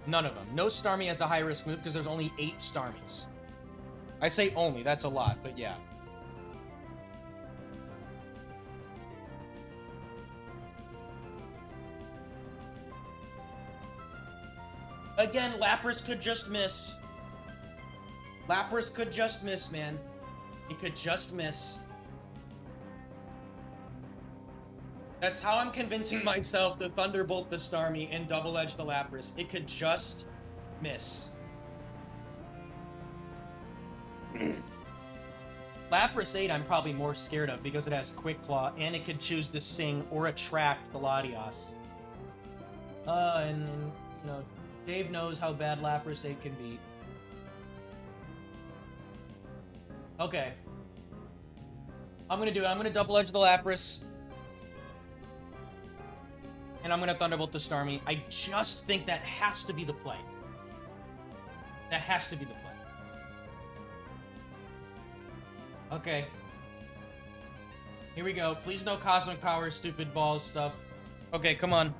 None of them. No Starmie has a high-risk move because there's only 8 Starmies. I say only, that's a lot, but yeah. Again, Lapras could just miss. Lapras could just miss, man. He could just miss. That's how I'm convincing myself to Thunderbolt the Starmie and Double Edge the Lapras. It could just miss. Lapras 8 I'm probably more scared of because it has Quick Claw and it could choose to Sing or attract the Latias. And you know, Dave knows how bad Lapras 8 can be. Okay. I'm gonna Double Edge the Lapras. And I'm gonna Thunderbolt the Starmie. I just think that has to be the play. That has to be the play. Okay. Here we go. Please no Cosmic Power, stupid balls stuff. Okay, come on.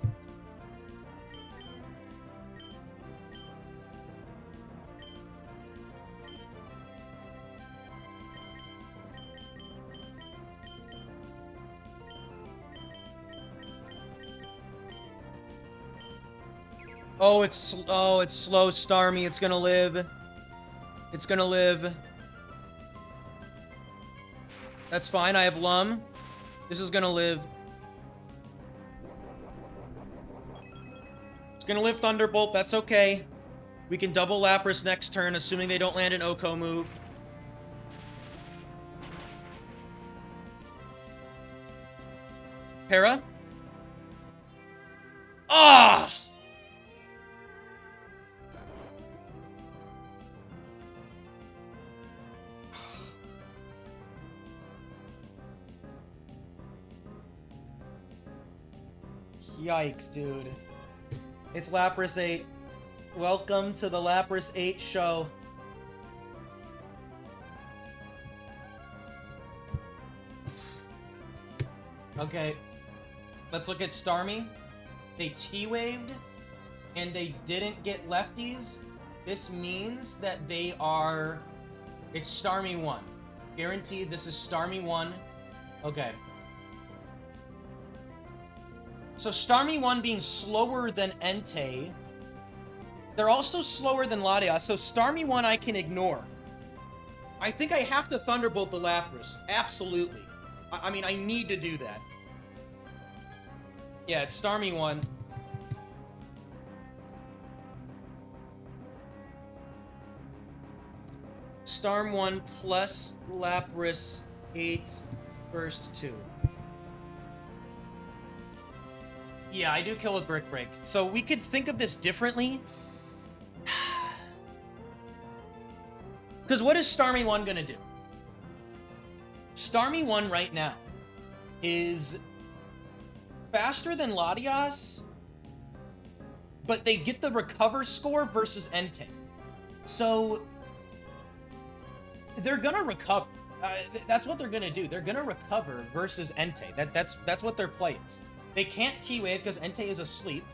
Oh, it's slow Starmie. It's gonna live. It's gonna live. That's fine. I have Lum. This is gonna live. It's gonna live Thunderbolt. That's okay. We can double Lapras next turn, assuming they don't land an Oko move. Para? Ah! Yikes, dude. It's Lapras 8. Welcome to the Lapras 8 show. Okay. Let's look at Starmie. They T-waved, and they didn't get lefties. This means that they are... It's Starmie 1. Guaranteed this is Starmie 1. Okay. So Starmie 1 being slower than Entei. They're also slower than Latias, so Starmie 1 I can ignore. I think I have to Thunderbolt the Lapras. Absolutely. I mean, I need to do that. Yeah, it's Starmie 1. Starm 1 plus Lapras 8 first 2. Yeah, I do kill with Brick Break. So we could think of this differently. Because what is Starmie 1 going to do? Starmie 1 right now is faster than Latias, but they get the recover score versus Entei. So they're going to recover. That's what they're going to do. They're going to recover versus Entei. That's what their play is. They can't T-Wave because Entei is asleep.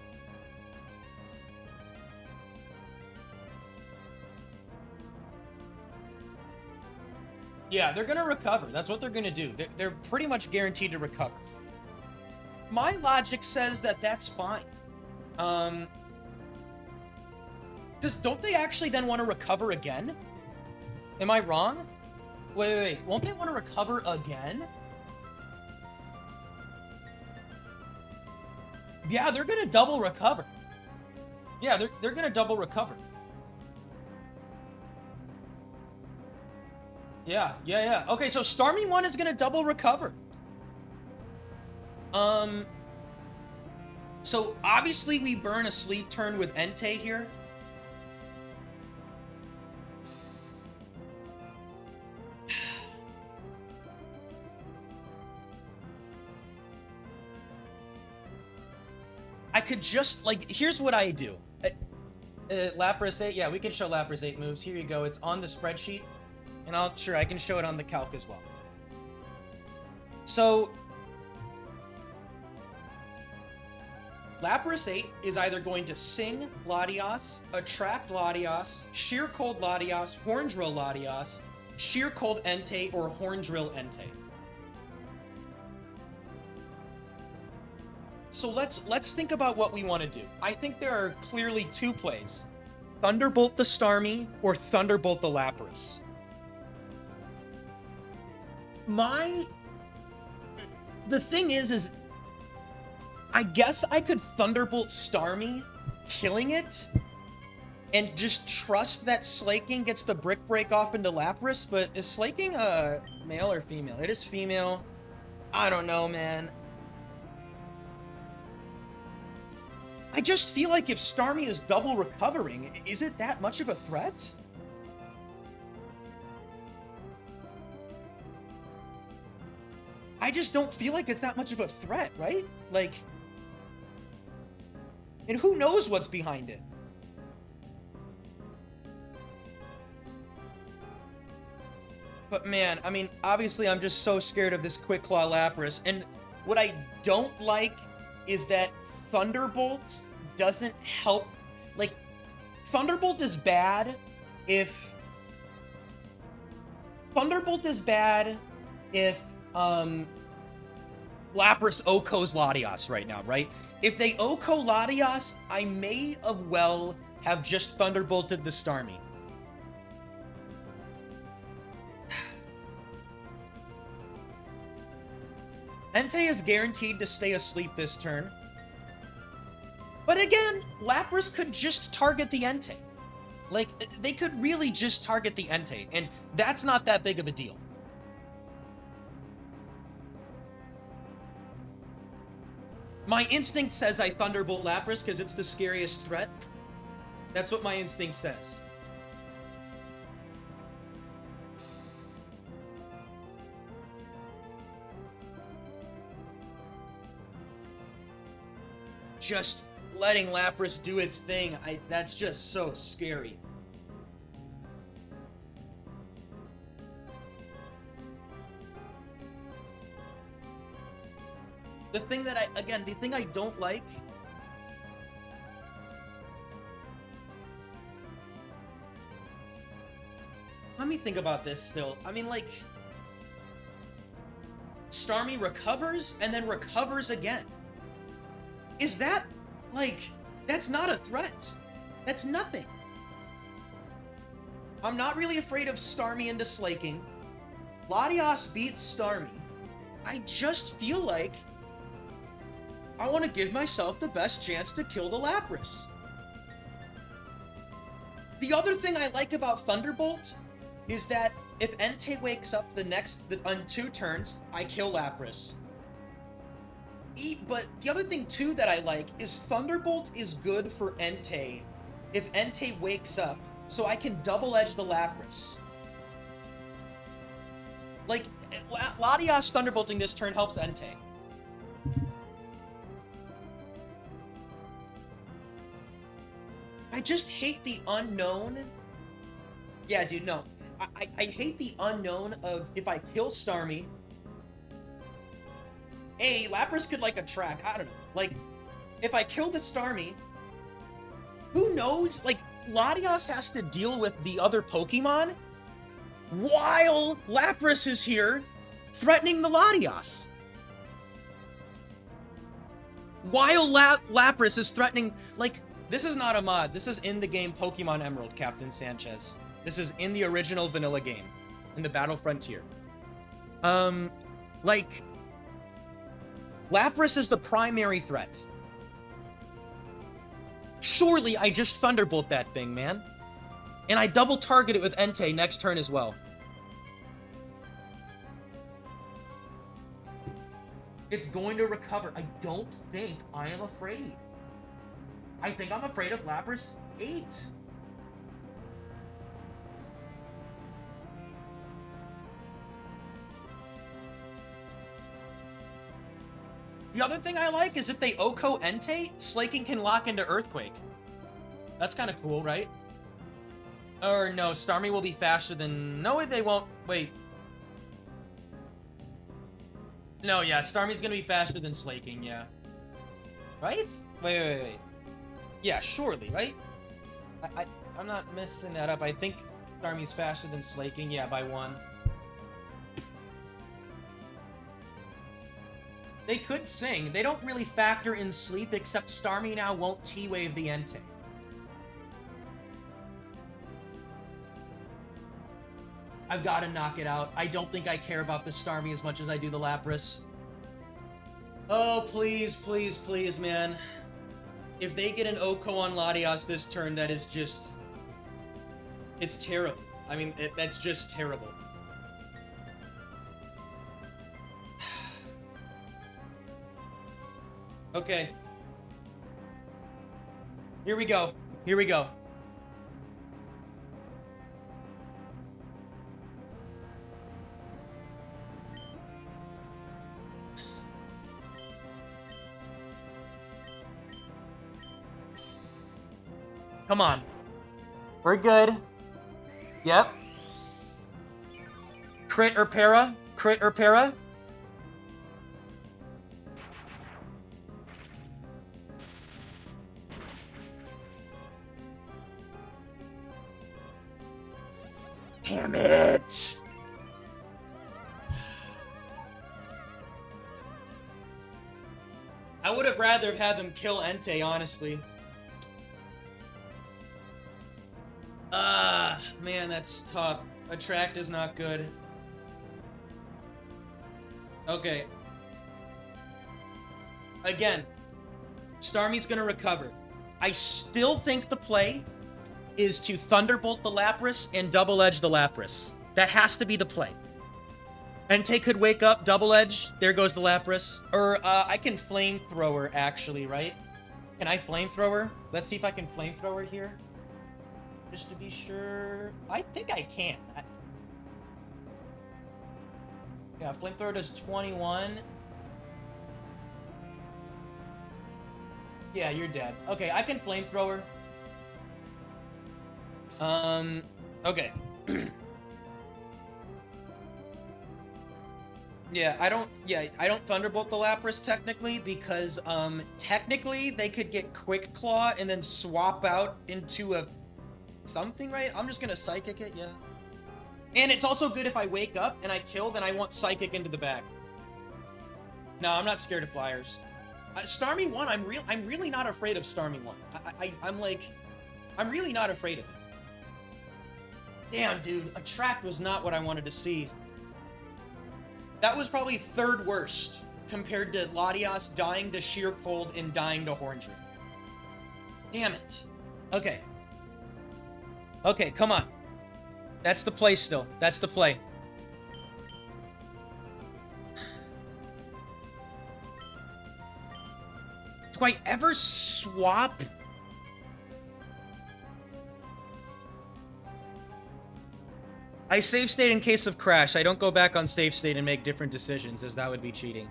Yeah, they're going to recover. That's what they're going to do. They're pretty much guaranteed to recover. My logic says that that's fine. Because don't they actually then want to recover again? Am I wrong? Wait. Won't they want to recover again? Yeah, they're going to double recover. Yeah, they're going to double recover. Yeah. Okay, so Starmie 1 is going to double recover. So obviously we burn a sleep turn with Entei here. I could just, like, here's what I do. Lapras 8, yeah, we can show Lapras 8 moves. Here you go, it's on the spreadsheet. And I can show it on the calc as well. So, Lapras 8 is either going to Sing Latias, Attract Latias, Sheer Cold Latias, Horn Drill Latias, Sheer Cold Entei, or Horn Drill Entei. So let's think about what we want to do. I think there are clearly two plays. Thunderbolt the Starmie or Thunderbolt the Lapras. The thing is I guess I could Thunderbolt Starmie, killing it, and just trust that Slaking gets the Brick Break off into Lapras, but is Slaking male or female? It is female. I don't know, man. I just feel like if Starmie is double recovering, is it that much of a threat? I just don't feel like it's that much of a threat, right? Like, and who knows what's behind it? But man, I mean, obviously I'm just so scared of this Quick Claw Lapras, and what I don't like is that Thunderbolt doesn't help. Like, Thunderbolt is bad if Lapras Oko's Latias right now, right? If they Oko Latias, I may of well have just Thunderbolted the Starmie. Entei is guaranteed to stay asleep this turn. But again, Lapras could just target the Entei. Like, they could really just target the Entei, and that's not that big of a deal. My instinct says I Thunderbolt Lapras because it's the scariest threat. That's what my instinct says. Just letting Lapras do its thing, that's just so scary. The thing that the thing I don't like, let me think about this still. I mean, like, Starmie recovers and then recovers again. is that, like, that's not a threat. That's nothing. I'm not really afraid of Starmie into Slaking. Latias beats Starmie. I just feel like I want to give myself the best chance to kill the Lapras. The other thing I like about Thunderbolt is that if Entei wakes up on 2 turns, I kill Lapras. But the other thing too that I like is Thunderbolt is good for Entei if Entei wakes up, so I can double edge the Lapras. Like, Latias Thunderbolting this turn helps Entei. I just hate the unknown. Yeah, dude, no. I hate the unknown of if I kill Starmie. Lapras could, like, attract. I don't know. Like, if I kill the Starmie, who knows? Like, Latias has to deal with the other Pokemon while Lapras is here threatening the Latias. While Lapras is threatening, like, this is not a mod. This is in the game Pokemon Emerald, Captain Sanchez. This is in the original vanilla game, in the Battle Frontier. Like, Lapras is the primary threat. Surely I just Thunderbolt that thing, man. And I double target it with Entei next turn as well. It's going to recover. I don't think I am afraid. I think I'm afraid of Lapras 8. The other thing I like is if they Oko Entei, Slaking can lock into Earthquake. That's kind of cool, right? Or no, Starmie will be faster than... No, they won't. Wait. No, yeah, Starmie's gonna be faster than Slaking, yeah. Right? Wait. Yeah, surely, right? I'm not messing that up. I think Starmie's faster than Slaking, yeah, by 1. They could sing. They don't really factor in sleep, except Starmie now won't T-Wave the Entei. I've got to knock it out. I don't think I care about the Starmie as much as I do the Lapras. Oh, please, please, please, man. If they get an Oko on Latias this turn, that is just... It's terrible. I mean, that's just terrible. Okay. Here we go. Here we go. Come on. We're good. Yep. Crit or para? Crit or para? Damn it! I would have rather had them kill Entei, honestly. Man, that's tough. Attract is not good. Okay. Again, Starmie's gonna recover. I still think the play is to Thunderbolt the Lapras and Double Edge the Lapras. That has to be the play. Entei could wake up, Double Edge, there goes the Lapras. Or, I can Flamethrower, actually, right? Can I Flamethrower? Let's see if I can Flamethrower here. Just to be sure. I think I can. Yeah, Flamethrower does 21. Yeah, you're dead. Okay, I can Flamethrower. Okay. I don't Thunderbolt the Lapras technically because, technically they could get Quick Claw and then swap out into a something, right? I'm just gonna Psychic it, yeah. And it's also good if I wake up and I kill, then I want Psychic into the back. No, I'm not scared of Flyers. Starmie 1, I'm really not afraid of Starmie 1. I'm really not afraid of it. Damn, dude, Attract was not what I wanted to see. That was probably third worst compared to Latias dying to sheer cold and dying to Horn Dream. Damn it. Okay. Okay, come on. That's the play still. That's the play. Do I ever swap? I save state in case of crash. I don't go back on save state and make different decisions, as that would be cheating.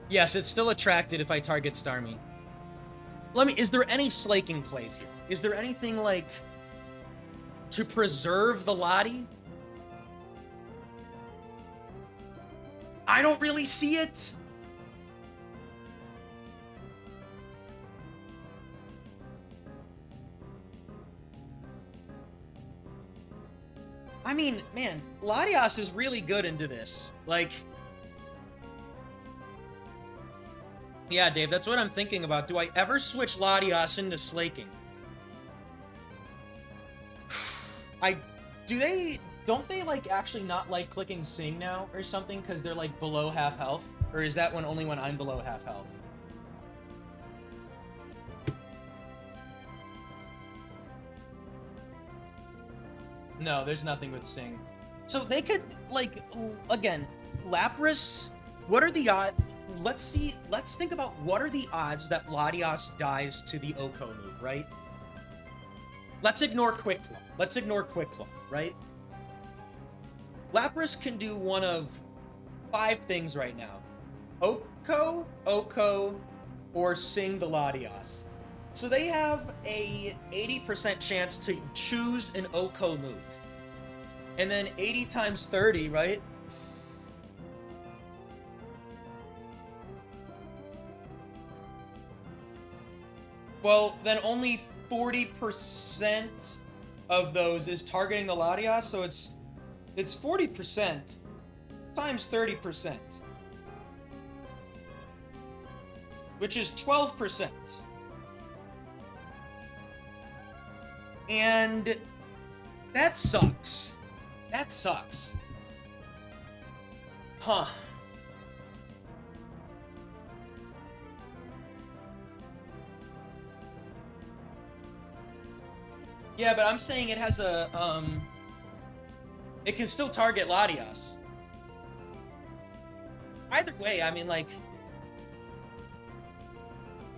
Yes, it's still attracted if I target Starmie. Is there any slaking plays here? Is there anything, like, to preserve the Lottie? I don't really see it. I mean, man, Latias is really good into this. Like... Yeah, Dave, that's what I'm thinking about. Do I ever switch Latias into slaking? Don't they, like, actually not like clicking Sing now or something because they're, like, below half health? Or is that only when I'm below half health? No, there's nothing with Sing. So they could, like, again, Lapras, what are the odds? Let's think about what are the odds that Latias dies to the Oko move, right? Let's ignore Quick Claw. Let's ignore Quick Claw, right? Lapras can do one of 5 things right now. Oko, or Sing the Latias. So they have a 80% chance to choose an Oko move. And then 80 times 30, right? Well, then only 40% of those is targeting the Latias, so it's 40% times 30%. Which is 12%. And that sucks. That sucks. Huh. Yeah, but I'm saying it has a, it can still target Latias. Either way, I mean, like,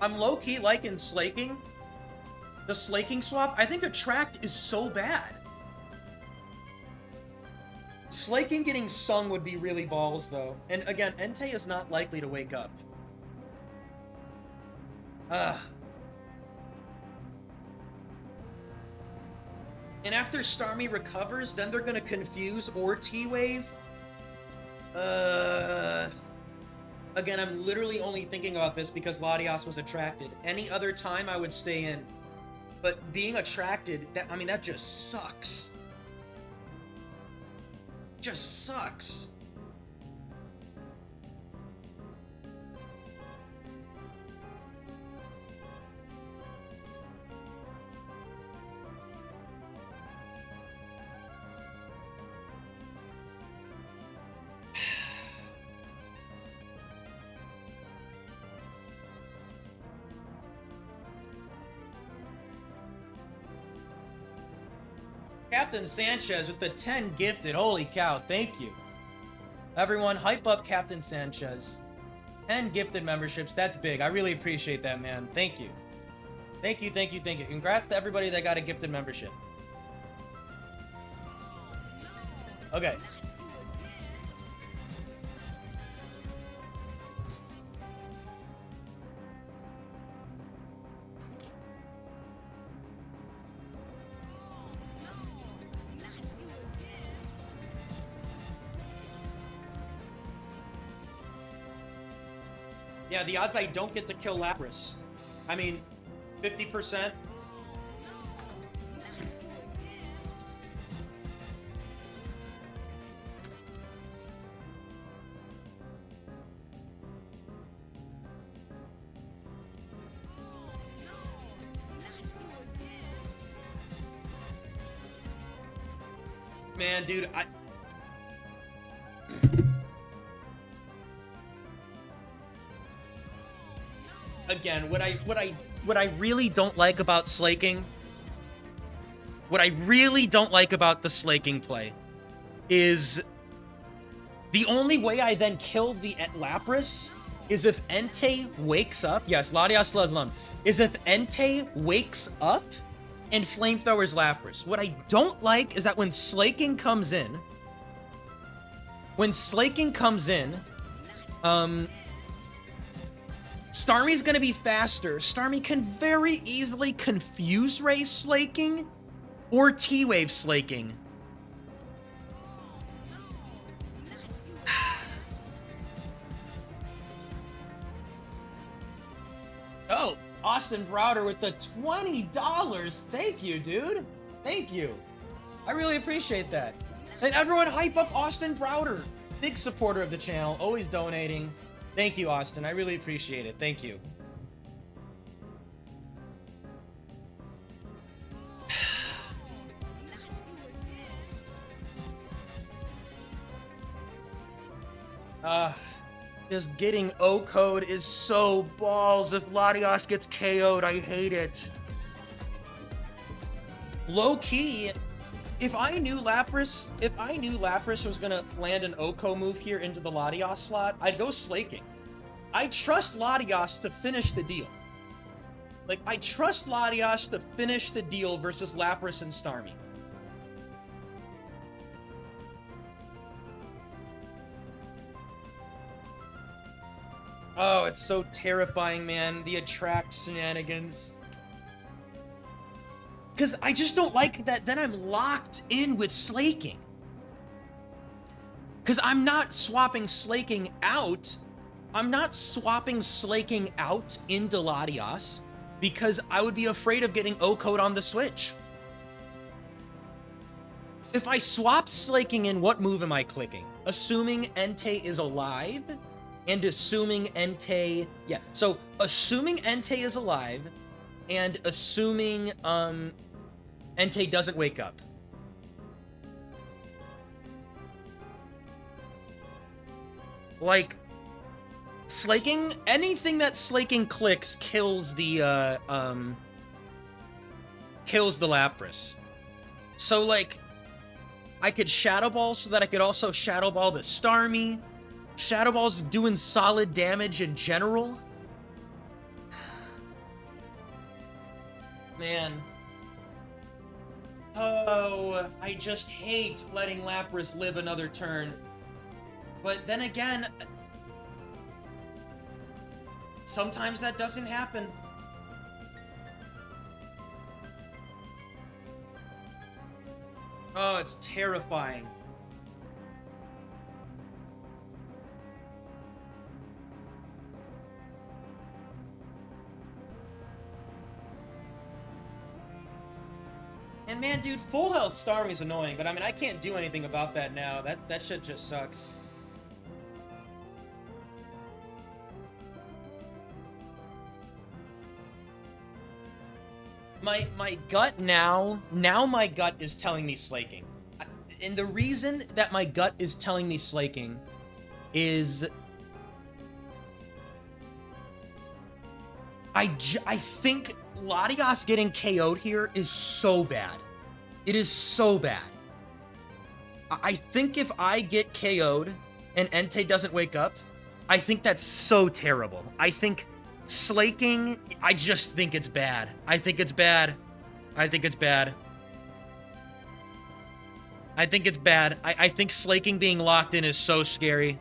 I'm low-key liking slaking. The slaking swap, I think Attract is so bad. Slaking getting sung would be really balls, though. And again, Entei is not likely to wake up. And after Starmie recovers, then they're gonna confuse or T-Wave. Again, I'm literally only thinking about this because Latias was attracted. Any other time, I would stay in. But being attracted, that just sucks. Just sucks. Captain Sanchez with the 10 gifted. Holy cow, thank you. Everyone, hype up Captain Sanchez. 10 gifted memberships, that's big. I really appreciate that, man. Thank you. Thank you, thank you, thank you. Congrats to everybody that got a gifted membership. Okay. Yeah, the odds I don't get to kill Lapras. I mean, 50%. Man, dude, Again, what I really don't like about slaking, what I really don't like about the slaking play is the only way I then kill the Lapras is if Entei wakes up. Yes, Latias Leslam. Is if Entei wakes up and flamethrowers Lapras. What I don't like is that when slaking comes in, Starmie's gonna be faster. Starmie can very easily confuse Ray slaking or T-Wave slaking. Oh, Austin Browder with the $20. Thank you, dude. Thank you. I really appreciate that. And everyone hype up Austin Browder. Big supporter of the channel, always donating. Thank you, Austin. I really appreciate it. Thank you. Just getting O code is so balls. If Latias gets KO'd, I hate it. Low key, if I knew Lapras was gonna land an Oko move here into the Latias slot, I'd go slaking. I trust Latias to finish the deal. Like, I trust Latias to finish the deal versus Lapras and Starmie. Oh, it's so terrifying, man. The attract shenanigans. Because I just don't like that then I'm locked in with slaking. Because I'm not swapping slaking out. I'm not swapping slaking out into Latias because I would be afraid of getting O-code on the Switch. If I swap slaking in, what move am I clicking? Assuming Entei is alive and assuming Entei... Yeah, so assuming Entei is alive and assuming Entei doesn't wake up. Like, slaking, anything that slaking clicks kills the Lapras. So, like, I could Shadow Ball so that I could also Shadow Ball the Starmie. Shadow Ball's doing solid damage in general. Man. Oh, I just hate letting Lapras live another turn. But then again, sometimes that doesn't happen. Oh, it's terrifying. And man, dude, full health Starmie's annoying, but I mean, I can't do anything about that now. That shit just sucks. My gut now my gut is telling me slaking. And the reason that my gut is telling me slaking is I think Latias getting KO'd here is so bad. It is so bad. I think if I get KO'd and Entei doesn't wake up, I think that's so terrible. I think slaking, I just think it's bad. I think it's bad. I think it's bad. I think it's bad. I think slaking being locked in is so scary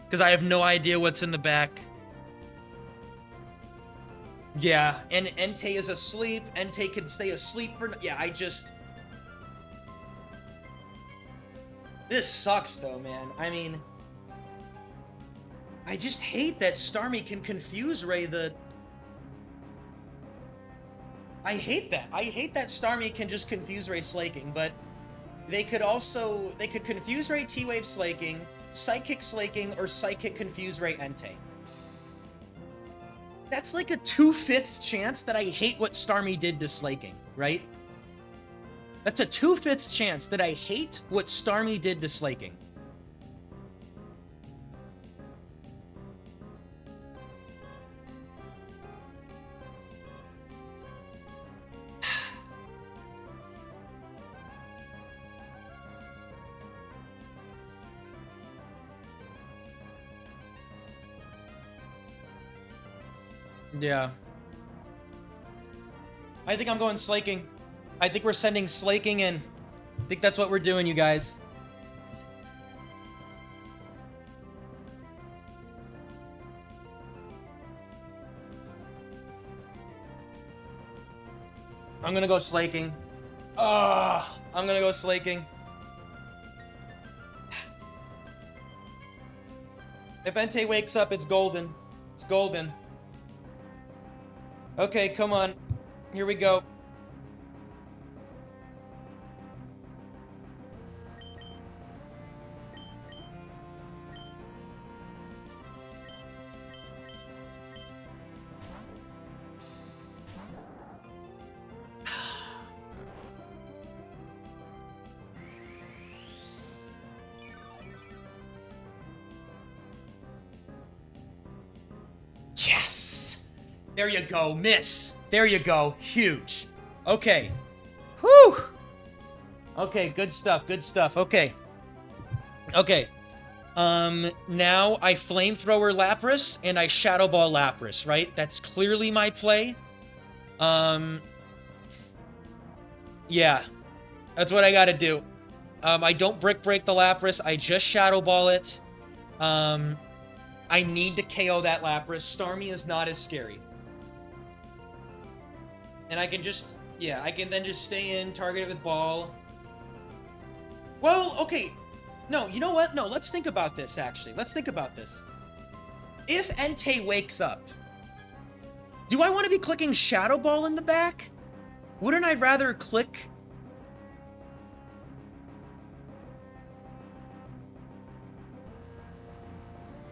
because I have no idea what's in the back. Yeah, and Entei is asleep. Entei can stay asleep for... Yeah, I just... This sucks, though, man. I mean... I just hate that Starmie can confuse Ray the... I hate that. I hate that Starmie can just confuse Ray slaking, but... They could also... They could confuse Ray T-Wave slaking, Psychic slaking, or Psychic confuse Ray Entei. That's like a 2/5 chance that I hate what Starmie did to slaking, right? That's a 2/5 chance that I hate what Starmie did to Slaking. Yeah. I think I'm going Slaking. I think we're sending Slaking in. I think that's what we're doing, you guys. I'm gonna go Slaking. I'm gonna go Slaking. If Entei wakes up, it's golden. It's golden. Okay, come on. Here we go. Yes! There you go, miss. There you go, huge. Okay. Whew! Okay, good stuff, good stuff. Okay. Okay. Now I flamethrower Lapras and I Shadow Ball Lapras, right? That's clearly my play. Yeah. That's what I gotta do. I don't Brick Break the Lapras. I just Shadow Ball it. I need to KO that Lapras. Starmie is not as scary. And I can just, yeah, I can then just stay in, target it with ball. Well, okay. No, you know what? No, let's think about this, actually. Let's think about this. If Entei wakes up, do I want to be clicking Shadow Ball in the back? Wouldn't I rather click...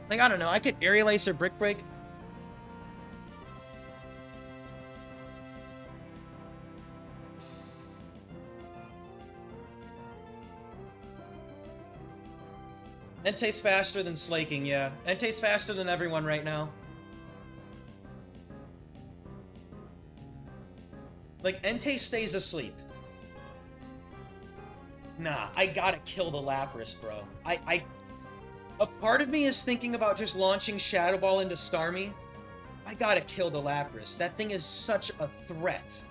Like, I don't know. I could Aerial Ace or Brick Break. Entei's faster than Slaking, yeah. Entei's faster than everyone right now. Like, Entei stays asleep. Nah, I gotta kill the Lapras, bro. A part of me is thinking about just launching Shadow Ball into Starmie. I gotta kill the Lapras. That thing is such a threat.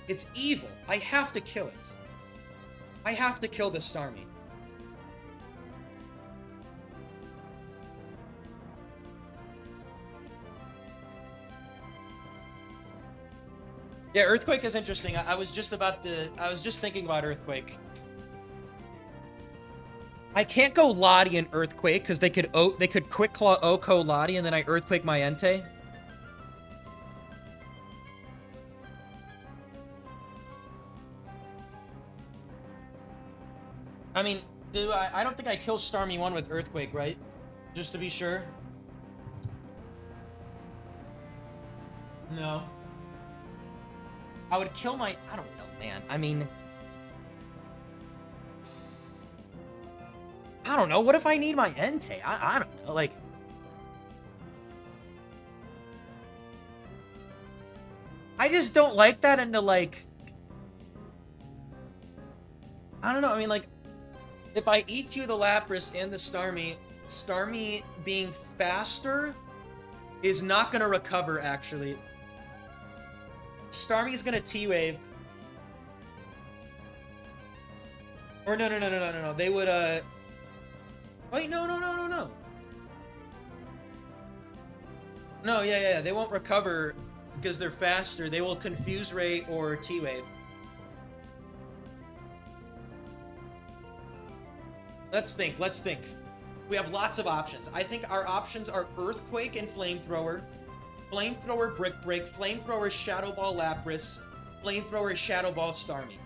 It's evil. I have to kill it. I have to kill the Starmie. Yeah, Earthquake is interesting. I was just thinking about Earthquake. I can't go Lottie and Earthquake because they could Quick Claw Oko Lottie and then I Earthquake my Entei. I mean, I don't think I kill Starmie 1 with Earthquake, right? Just to be sure. No. I would kill my... I don't know, man. I mean... I don't know. What if I need my Entei? I don't know. Like... I just don't like that into, like... I don't know. I mean, like... If I EQ the Lapras and the Starmie, Starmie being faster is not going to recover, actually. Starmie's going to T-Wave. Or no. They would, Wait, no. No, yeah. They won't recover because they're faster. They will Confuse Ray or T-Wave. Let's think. We have lots of options. I think our options are Earthquake and Flamethrower. Flamethrower Brick Break. Flamethrower Shadow Ball Lapras. Flamethrower Shadow Ball Starmie.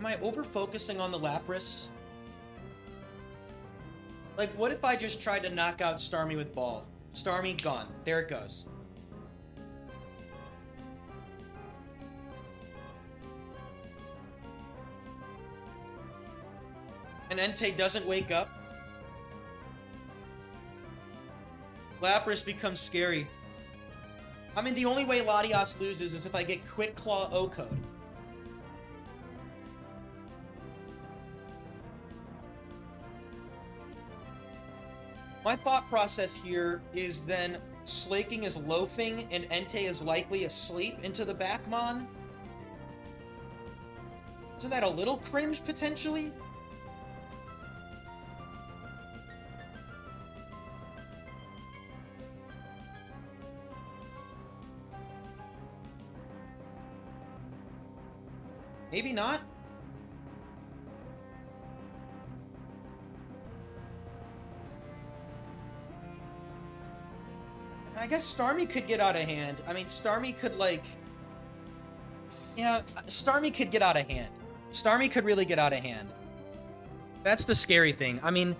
Am I over-focusing on the lapras? Like, what if I just tried to knock out Starmie with ball? Starmie, gone. There it goes. And Entei doesn't wake up. Lapras becomes scary. I mean, the only way Latias loses is if I get Quick Claw O-Code. My thought process here is then Slaking is loafing and Entei is likely asleep into the backmon. Isn't that a little cringe, potentially? Maybe not. I guess Starmie could get out of hand. I mean, Starmie could, like... Yeah, Starmie could get out of hand. Starmie could really get out of hand. That's the scary thing. I mean,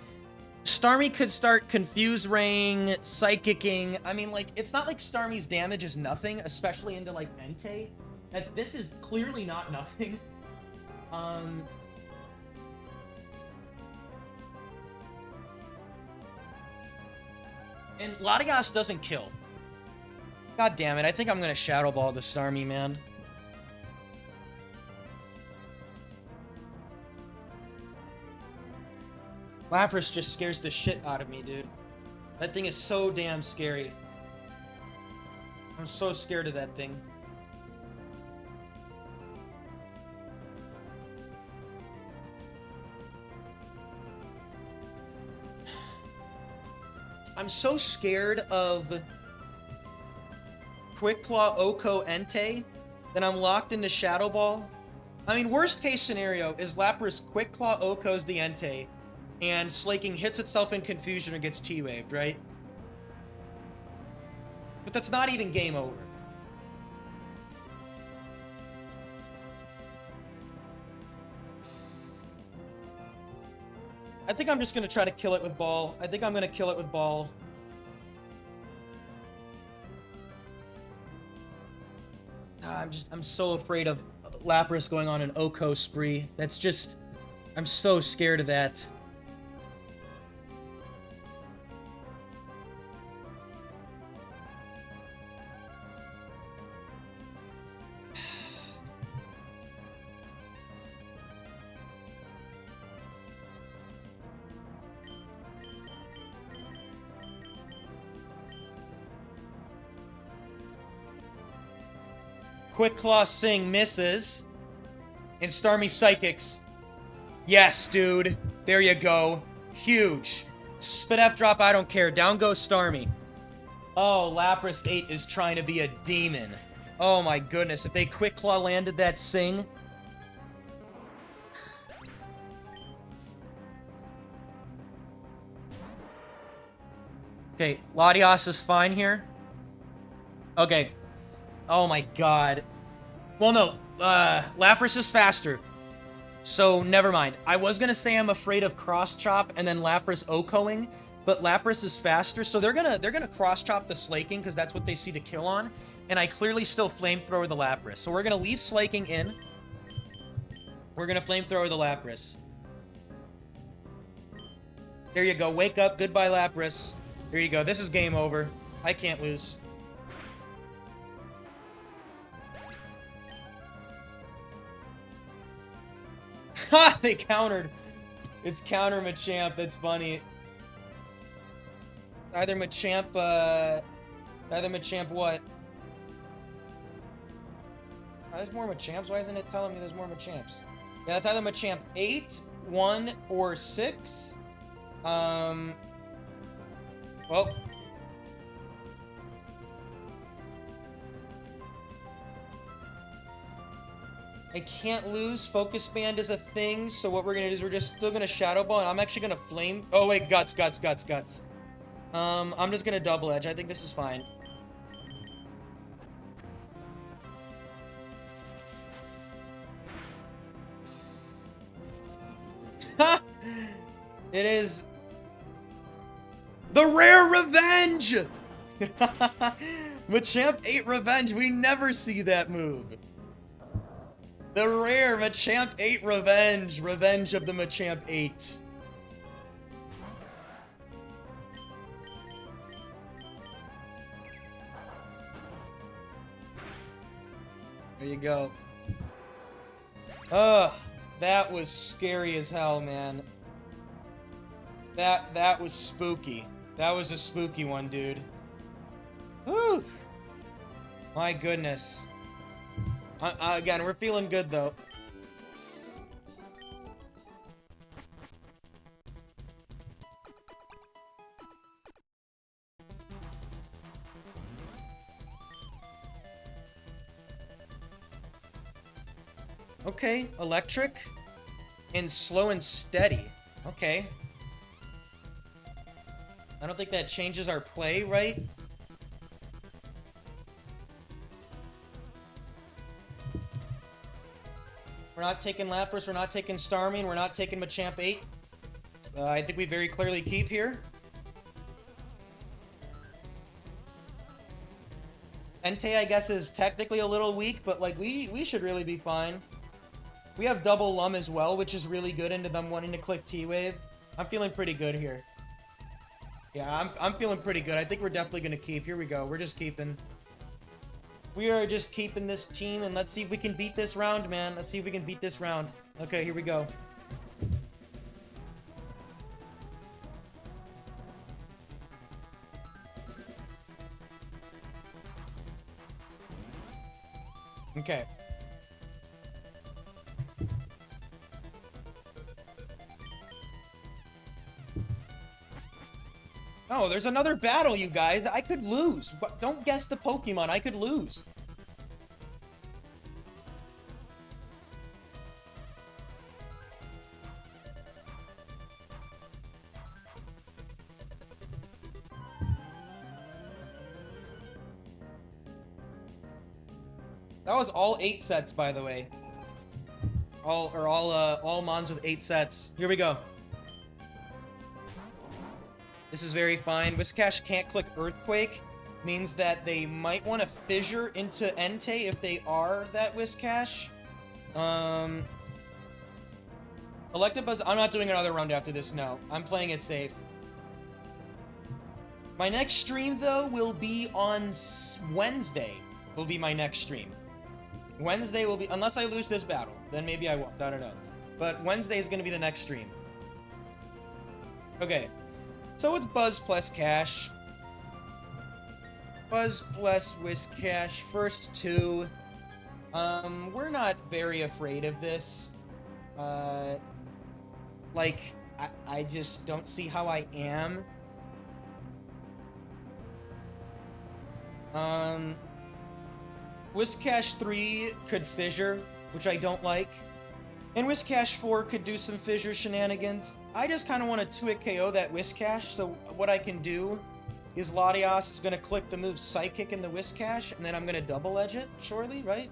Starmie could start Confuse Ring, Psychicking. I mean, like, it's not like Starmie's damage is nothing, especially into, like, Entei. That this is clearly not nothing. And Latias doesn't kill. God damn it, I think I'm gonna Shadow Ball the Starmie, man. Lapras just scares the shit out of me, dude. That thing is so damn scary. I'm so scared of that thing. I'm so scared of Quick Claw Oko Entei that I'm locked into Shadow Ball. I mean, worst case scenario is Lapras Quick Claw Oko's the Entei, and Slaking hits itself in confusion or gets T-waved, right? But that's not even game over. I think I'm just going to try to kill it with ball. I think I'm going to kill it with ball. I'm so afraid of Lapras going on an Oko spree. That's just, I'm so scared of that. Quick Claw Sing misses. And Starmie Psychics. Yes, dude. There you go. Huge. Spit F drop, I don't care. Down goes Starmie. Oh, Lapras 8 is trying to be a demon. Oh my goodness. If they Quick Claw landed that Sing. Okay, Latias is fine here. Okay. Oh my god. Well, no. Lapras is faster. So, never mind. I was gonna say I'm afraid of Cross Chop and then Lapras Okoing, but Lapras is faster, so they're gonna Cross Chop the Slaking, because that's what they see to kill on, and I clearly still Flamethrower the Lapras. So we're gonna leave Slaking in. We're gonna Flamethrower the Lapras. There you go. Wake up. Goodbye, Lapras. Here you go. This is game over. I can't lose. Ha! They countered. It's counter Machamp. That's funny. Either Machamp what? Oh, there's more Machamps. Why isn't it telling me there's more Machamps? Yeah, it's either Machamp 8, 1, or 6. Well. I can't lose. Focus Band is a thing, so what we're gonna do is we're just still gonna Shadow Ball, and I'm actually gonna Flame... Oh, wait, Guts. I'm just gonna Double Edge. I think this is fine. It is the rare revenge. Machamp 8 revenge. We never see that move. The rare Machamp 8 revenge. Revenge of the Machamp 8. There you go. Ugh, that was scary as hell, man. That was spooky. That was a spooky one, dude. Whew. My goodness. Again, we're feeling good, though. Okay, electric and slow and steady. Okay. I don't think that changes our play, right? We're not taking Lapras, we're not taking Starmie, and we're not taking Machamp 8. I think we very clearly keep here. Entei, I guess, is technically a little weak, but, like, we should really be fine. We have double Lum as well, which is really good into them wanting to click T-Wave. I'm feeling pretty good here. Yeah, I'm feeling pretty good. I think we're definitely going to keep. Here we go. We're just keeping. We are just keeping this team, and let's see if we can beat this round, man. Let's see if we can beat this round. Okay, here we go. Okay. Oh, there's another battle, you guys. I could lose. But don't guess the Pokemon. I could lose. That was all 8 sets, by the way. All mons with 8 sets. Here we go. This is very fine. Whiscash can't click Earthquake. Means that they might want to fissure into Entei if they are that Whiscash. Electabuzz, I'm not doing another round after this, no. I'm playing it safe. My next stream, though, will be on Wednesday. Will be my next stream. Wednesday will be, unless I lose this battle, then maybe I won't. I don't know. But Wednesday is going to be the next stream. Okay. So it's Buzz plus Cash. Buzz plus Whiscash. First 2. We're not very afraid of this. Like, I just don't see how I am. Whiscash 3 could fissure, which I don't like. And Whiscash 4 could do some fissure shenanigans. I just kind of want to 2-hit KO that Whiscash, so what I can do is Latias is going to click the move Psychic in the Whiscash, and then I'm going to double edge it, surely, right?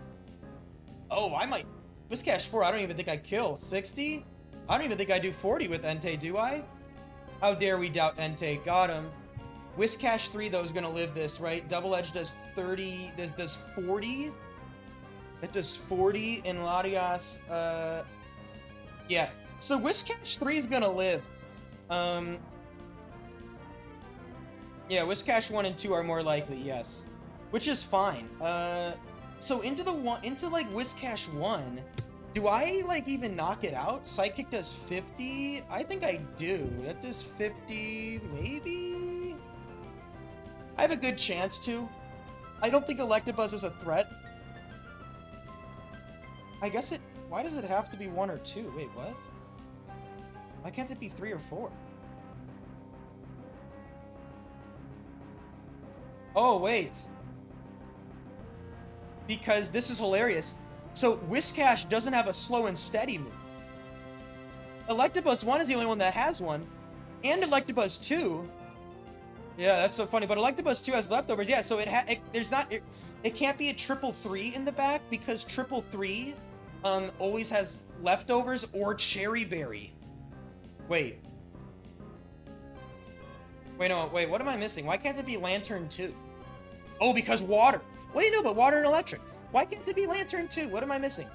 Oh, I might... Whiscash 4, I don't even think I kill. 60? I don't even think I do 40 with Entei, do I? How dare we doubt Entei? Got him. Whiscash 3, though, is going to live this, right? Double edge does 30... does 40? It does 40 in Latias. Yeah. So Whiscash 3 is gonna live. Yeah, Whiscash 1 and 2 are more likely, yes. Which is fine. So into like Whiscash 1, do I like even knock it out? Psychic does 50? I think I do. That does 50, maybe? I have a good chance to. I don't think Electabuzz is a threat. I guess it... Why does it have to be 1 or 2? Wait, what? Why can't it be 3 or 4? Oh, wait. Because this is hilarious. So, Whiscash doesn't have a slow and steady move. Electabuzz 1 is the only one that has one. And Electabuzz 2... Yeah, that's so funny. But Electabuzz 2 has leftovers. Yeah, so it can't be a triple 3 in the back because triple 3... always has leftovers or Cherry Berry. Wait. Wait, no, wait, what am I missing? Why can't it be Lantern 2? Oh, because water. Wait, no, but water and electric. Why can't it be Lantern 2? What am I missing?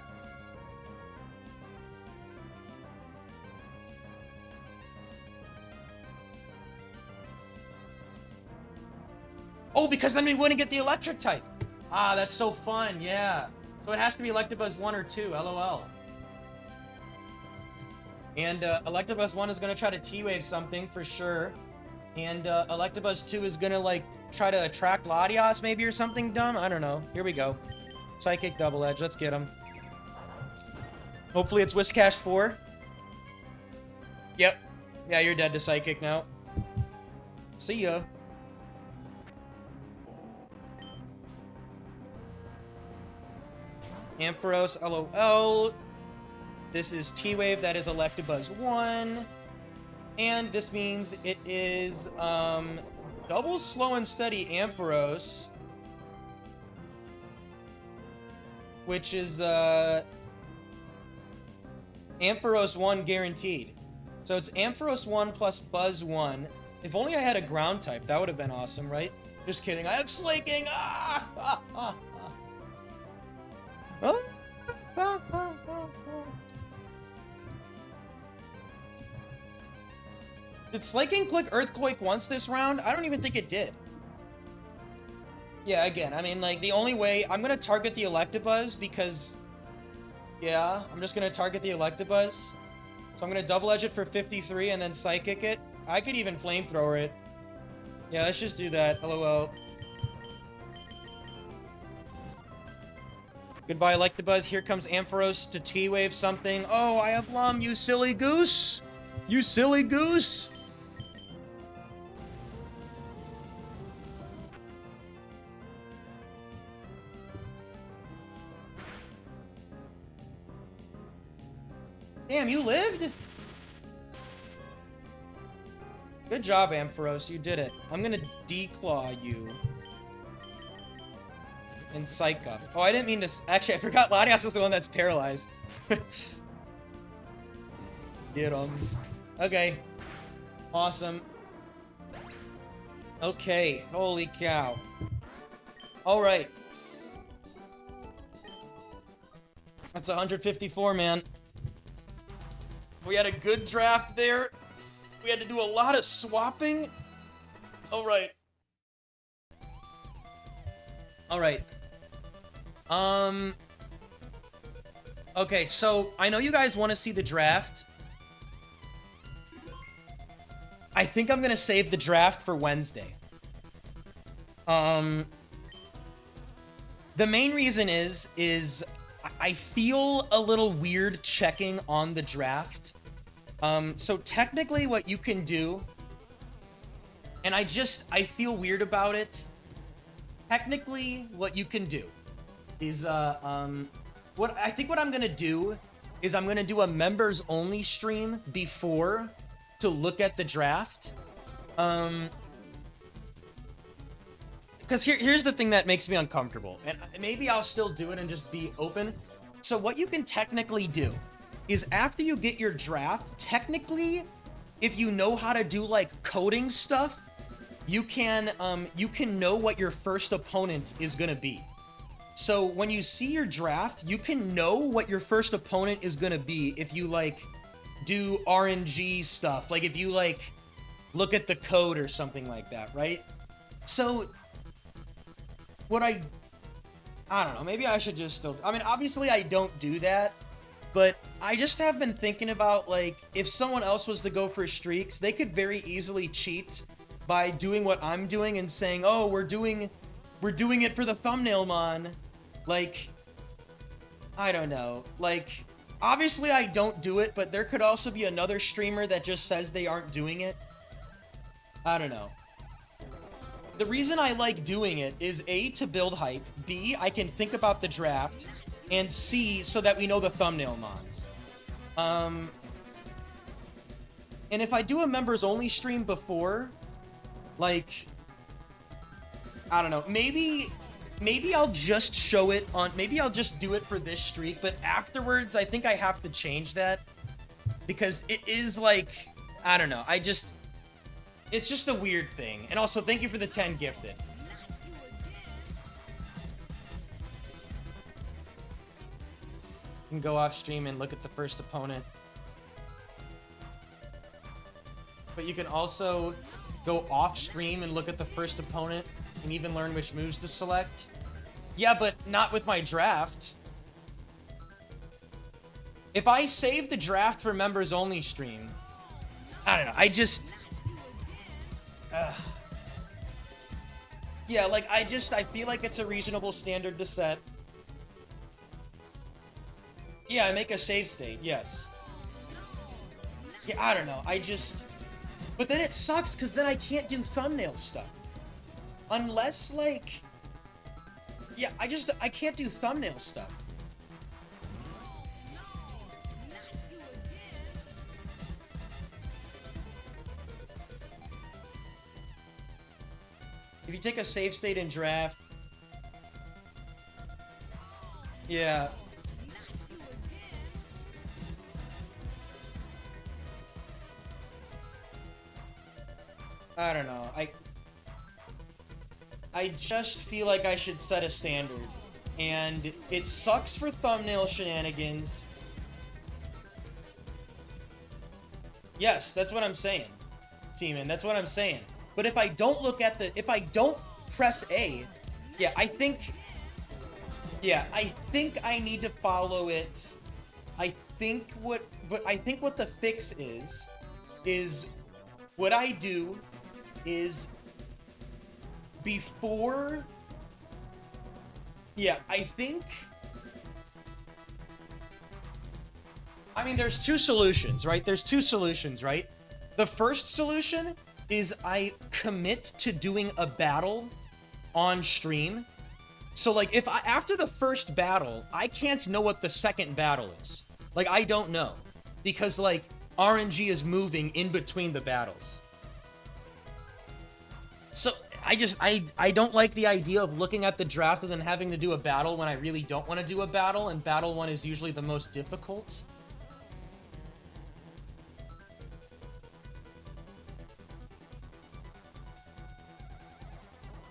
Oh, because then we wouldn't get the electric type. Ah, that's so fun, yeah. So it has to be Electabuzz 1 or 2, LOL. And Electabuzz 1 is going to try to T-Wave something for sure. And Electabuzz 2 is going to, like, try to attract Latias maybe or something dumb. I don't know. Here we go. Psychic Double Edge. Let's get him. Hopefully it's Whiscash 4. Yep. Yeah, you're dead to Psychic now. See ya. Ampharos, LOL. This is T-Wave, that is Electabuzz 1. And this means it is, double slow and steady Ampharos. Which is, Ampharos 1 guaranteed. So it's Ampharos 1 plus Buzz 1. If only I had a ground type, that would have been awesome, right? Just kidding, I have Slaking! Ah! Did Slaking click Earthquake once this round? I don't even think it did. Yeah, again, I mean, like, the only way... I'm gonna target the Electabuzz because... Yeah, I'm just gonna target the Electabuzz. So I'm gonna Double Edge it for 53 and then Psychic it. I could even Flamethrower it. Yeah, let's just do that. LOL. Goodbye, Electabuzz. Here comes Ampharos to T-Wave something. Oh, I have Lum, you silly goose! You silly goose! Damn, you lived? Good job, Ampharos. You did it. I'm gonna declaw you. And Psych Up. Oh, I didn't mean to... Actually, I forgot Latias is the one that's paralyzed. Get him. Okay. Awesome. Okay. Holy cow. Alright. That's 154, man. We had a good draft there. We had to do a lot of swapping. Alright. Alright. Okay, so I know you guys want to see the draft. I think I'm gonna save the draft for Wednesday. The main reason is I feel a little weird checking on the draft. So technically what you can do, and I feel weird about it. Technically what you can do is, what I'm gonna do is I'm gonna do a members only stream before to look at the draft. Because here's the thing that makes me uncomfortable, and maybe I'll still do it and just be open. So what you can technically do is after you get your draft, technically, if you know how to do like coding stuff, you can know what your first opponent is gonna be. So when you see your draft, you can know what your first opponent is gonna be if you like do RNG stuff, like if you like look at the code or something like that, right? So what I don't know, maybe I should just still, I mean, obviously I don't do that, but I just have been thinking about, like, if someone else was to go for streaks, they could very easily cheat by doing what I'm doing and saying, oh, we're doing it for the thumbnail, man. Like, I don't know. Like, obviously I don't do it, but there could also be another streamer that just says they aren't doing it. I don't know. The reason I like doing it is A, to build hype, B, I can think about the draft, and C, so that we know the thumbnail mons. And if I do a members only stream before, like, I don't know, maybe I'll just show it on, maybe I'll just do it for this streak, but afterwards I think I have to change that, because it is like, I don't know. It's just a weird thing. And also, thank you for the 10 gifted. You can go off stream and look at the first opponent. But you can also go off stream and look at the first opponent and even learn which moves to select. Yeah, but not with my draft. If I save the draft for members only stream, I don't know. Yeah, like I feel like it's a reasonable standard to set. Yeah, I make a save state, yes. Yeah, I don't know. But then it sucks because then I can't do thumbnail stuff. Unless, like... Yeah, I can't do thumbnail stuff. If you take a save state in draft... Yeah. I don't know. I just feel like I should set a standard. And it sucks for thumbnail shenanigans. Yes, that's what I'm saying. T-Man, that's what I'm saying. But if I don't look at if I don't press A, yeah, I think I need to follow it. I think what the fix is what I do is before, yeah, I mean, there's two solutions, right? The first solution is I commit to doing a battle on stream. So, like, after the first battle, I can't know what the second battle is. Like, I don't know. Because, like, RNG is moving in between the battles. So, I don't like the idea of looking at the draft and then having to do a battle when I really don't want to do a battle, and battle one is usually the most difficult.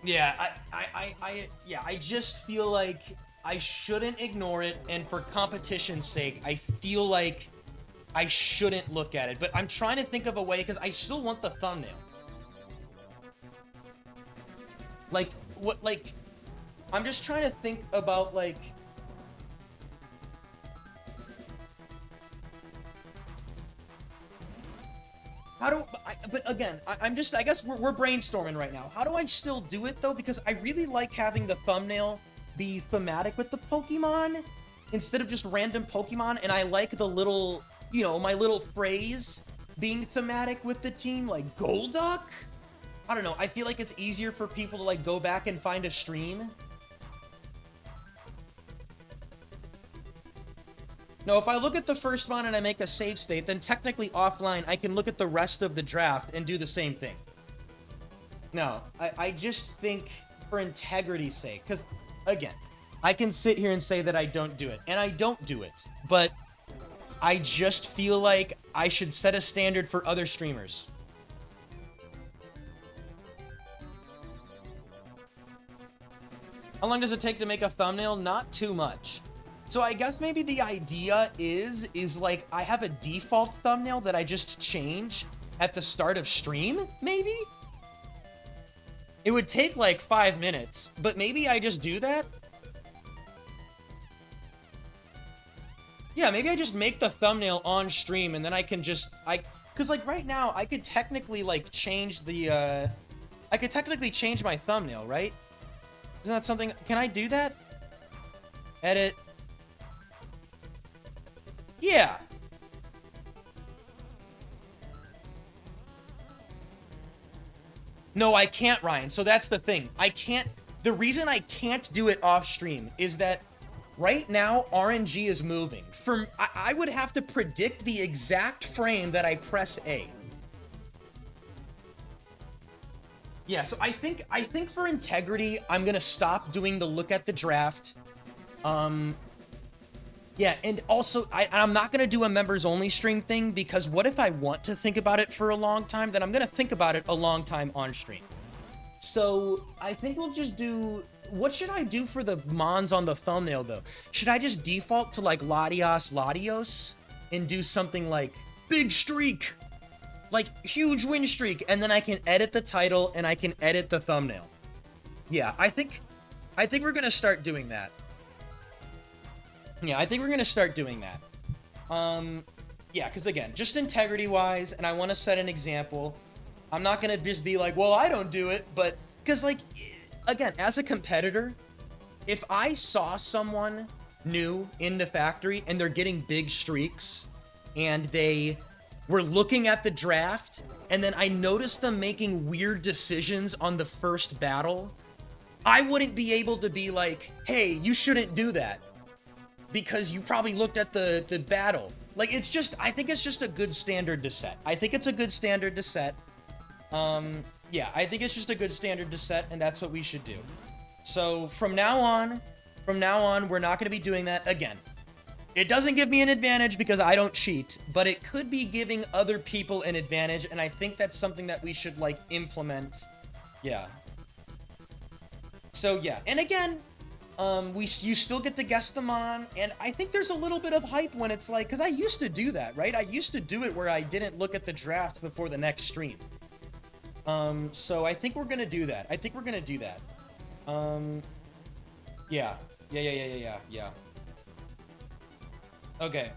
Yeah, I just feel like I shouldn't ignore it, and for competition's sake, I feel like I shouldn't look at it. But I'm trying to think of a way, because I still want the thumbnail. Like, what, like, I'm just trying to think about, like... How do... but again, I guess we're brainstorming right now. How do I still do it, though? Because I really like having the thumbnail be thematic with the Pokemon, instead of just random Pokemon, and I like the little, you know, my little phrase being thematic with the team, like Golduck? I don't know, I feel like it's easier for people to, like, go back and find a stream. No, if I look at the first one and I make a save state, then technically offline, I can look at the rest of the draft and do the same thing. No, I just think for integrity's sake, because, again, I can sit here and say that I don't do it, and I don't do it, but I just feel like I should set a standard for other streamers. How long does it take to make a thumbnail? Not too much. So I guess maybe the idea is like I have a default thumbnail that I just change at the start of stream, maybe? It would take like 5 minutes, but maybe I just do that? Yeah, maybe I just make the thumbnail on stream and then I can just, cause like right now I could technically like change the, I could technically change my thumbnail, right? Isn't that something, can I do that? Edit. Yeah. No, I can't, Ryan. So that's the thing. I can't, the reason I can't do it off stream is that right now RNG is moving. I would have to predict the exact frame that I press A. Yeah, so I think for integrity, I'm gonna stop doing the look at the draft. Yeah, and also, I'm not going to do a members-only stream thing, because what if I want to think about it for a long time? Then I'm going to think about it a long time on stream. So, I think we'll just do... What should I do for the mons on the thumbnail, though? Should I just default to, like, Latios Latios? And do something like, big streak! Like, huge win streak! And then I can edit the title, and I can edit the thumbnail. Yeah, I think we're going to start doing that. Yeah, I think we're going to start doing that. Yeah, because again, just integrity-wise, and I want to set an example. I'm not going to just be like, well, I don't do it, but... Because, like, again, as a competitor, if I saw someone new in the factory and they're getting big streaks, and they were looking at the draft, and then I noticed them making weird decisions on the first battle, I wouldn't be able to be like, hey, you shouldn't do that. Because you probably looked at the battle. Like, it's just, I think it's just a good standard to set. I think it's a good standard to set. Yeah, I think it's just a good standard to set, and that's what we should do. So, from now on, we're not going to be doing that again. It doesn't give me an advantage because I don't cheat, but it could be giving other people an advantage, and I think that's something that we should, like, implement. Yeah. So, yeah. And again... you still get to guess them on, and I think there's a little bit of hype when it's like, because I used to do that, right? I used to do it where I didn't look at the draft before the next stream. So I think we're gonna do that. Yeah. Okay.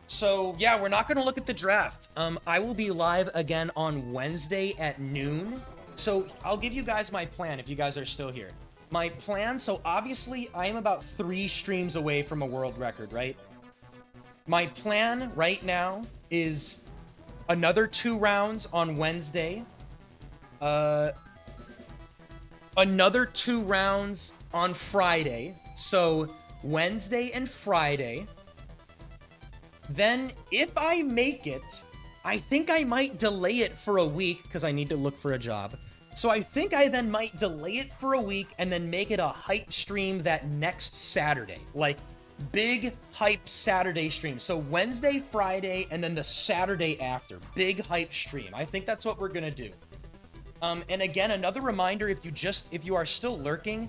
So, yeah, we're not gonna look at the draft. I will be live again on Wednesday at noon. So, I'll give you guys my plan if you guys are still here. My plan, so obviously I am about 3 streams away from a world record, right? My plan right now is another 2 rounds on Wednesday. Another 2 rounds on Friday. So Wednesday and Friday. Then if I make it, I think I might delay it for a week because I need to look for a job. So I think I then might delay it for a week and then make it a hype stream that next Saturday. Like, big hype Saturday stream. So Wednesday, Friday, and then the Saturday after. Big hype stream. I think that's what we're gonna do. And again, another reminder, if you are still lurking,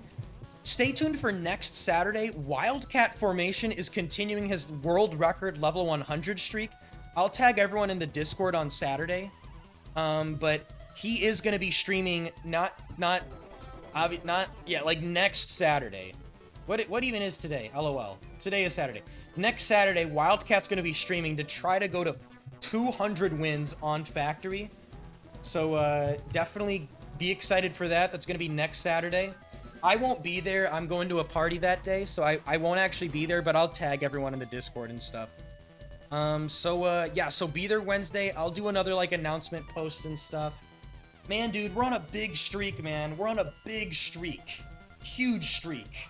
stay tuned for next Saturday. Wildcat Formation is continuing his world record level 100 streak. I'll tag everyone in the Discord on Saturday. But... he is going to be streaming like next Saturday. What even is today? LOL. Today is Saturday. Next Saturday, Wildcat's going to be streaming to try to go to 200 wins on Factory. So definitely be excited for that. That's going to be next Saturday. I won't be there. I'm going to a party that day, so I won't actually be there, but I'll tag everyone in the Discord and stuff. Yeah, so be there Wednesday. I'll do another like announcement post and stuff. Man, dude, we're on a big streak, man. We're on a big streak. Huge streak.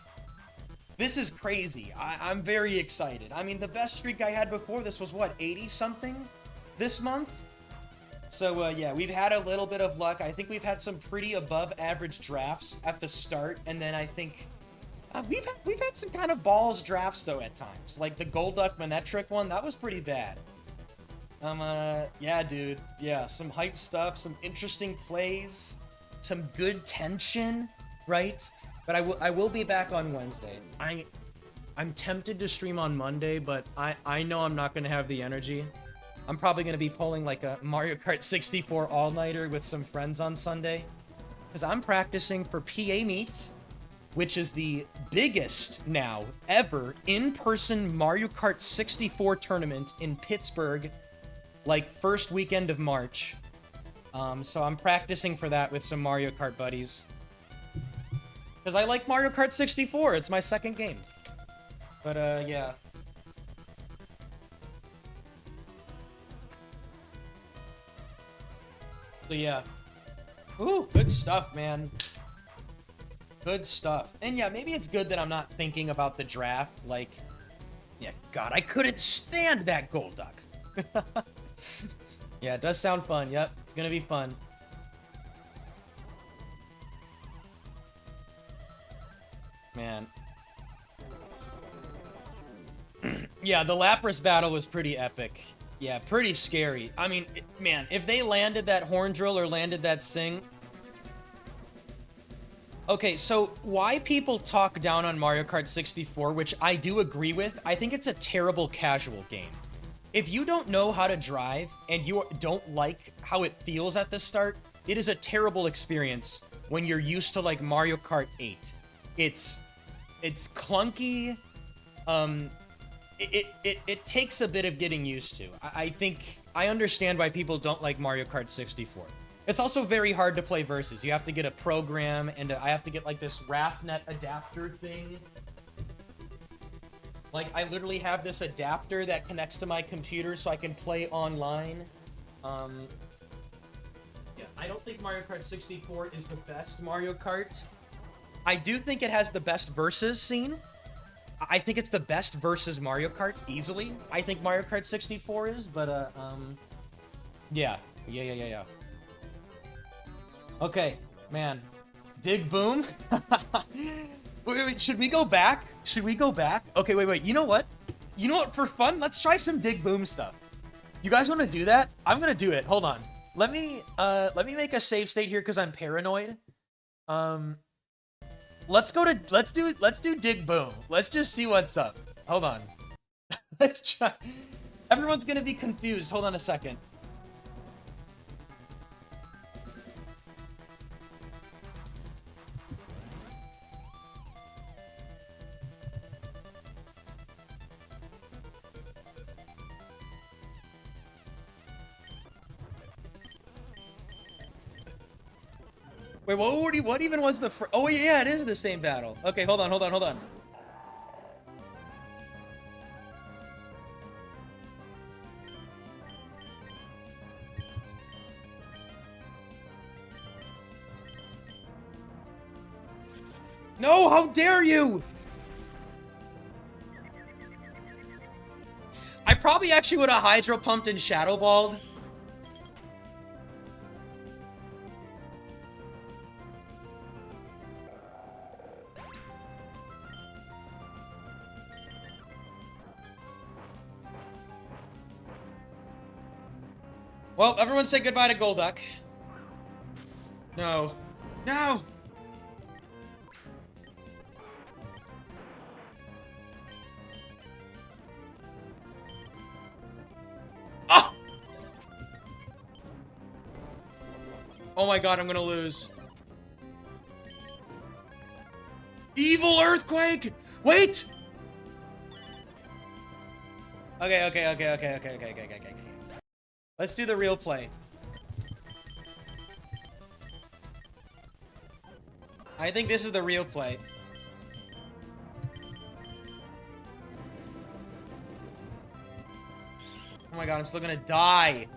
This is crazy. I'm very excited. I mean, the best streak I had before this was, what, 80-something this month? So, yeah, we've had a little bit of luck. I think we've had some pretty above-average drafts at the start, and then I think... we've had some kind of balls drafts, though, at times. Like the Golduck Manectric one, that was pretty bad. Yeah, dude. Yeah, some hype stuff, some interesting plays, some good tension, right? But I will be back on Wednesday. I'm tempted to stream on Monday, but I know I'm not going to have the energy. I'm probably going to be pulling like a Mario Kart 64 all-nighter with some friends on Sunday. Because I'm practicing for PA Meet, which is the biggest now ever in-person Mario Kart 64 tournament in Pittsburgh. Like, first weekend of March. So I'm practicing for that with some Mario Kart buddies. Because I like Mario Kart 64. It's my second game. But, yeah. So, yeah. Ooh, good stuff, man. Good stuff. And, yeah, maybe it's good that I'm not thinking about the draft. Like, yeah, God, I couldn't stand that Golduck. Yeah, it does sound fun. Yep, it's gonna be fun. Man. Yeah, the Lapras battle was pretty epic. Yeah, pretty scary. I mean, man, if they landed that horn drill or landed that sing. Okay, so why people talk down on Mario Kart 64, which I do agree with, I think it's a terrible casual game. If you don't know how to drive and you don't like how it feels at the start, it is a terrible experience when you're used to like Mario Kart 8. It's clunky. It takes a bit of getting used to. I think I understand why people don't like Mario Kart 64. It's also very hard to play versus. You have to get a program, and I have to get like this RAFnet adapter thing. Like, I literally have this adapter that connects to my computer so I can play online. Yeah, I don't think Mario Kart 64 is the best Mario Kart. I do think it has the best versus scene. I think it's the best versus Mario Kart, easily. I think Mario Kart 64 is, but, yeah. Okay, man. Dig boom? Wait, should we go back? Should we go back? Okay, wait. You know what? You know what? For fun, let's try some dig boom stuff. You guys want to do that? I'm gonna do it. Hold on. Let me make a save state here because I'm paranoid. Let's do dig boom. Let's just see what's up. Hold on. Let's try. Everyone's gonna be confused. Hold on a second. Wait, what even was the oh yeah, it is the same battle. Okay, hold on. No, how dare you! I probably actually would have hydro pumped and shadow balled. Well, everyone say goodbye to Golduck. No. No! Oh! Oh my god, I'm gonna lose. Evil Earthquake! Wait! Okay. Let's do the real play. I think this is the real play. Oh my god, I'm still gonna die.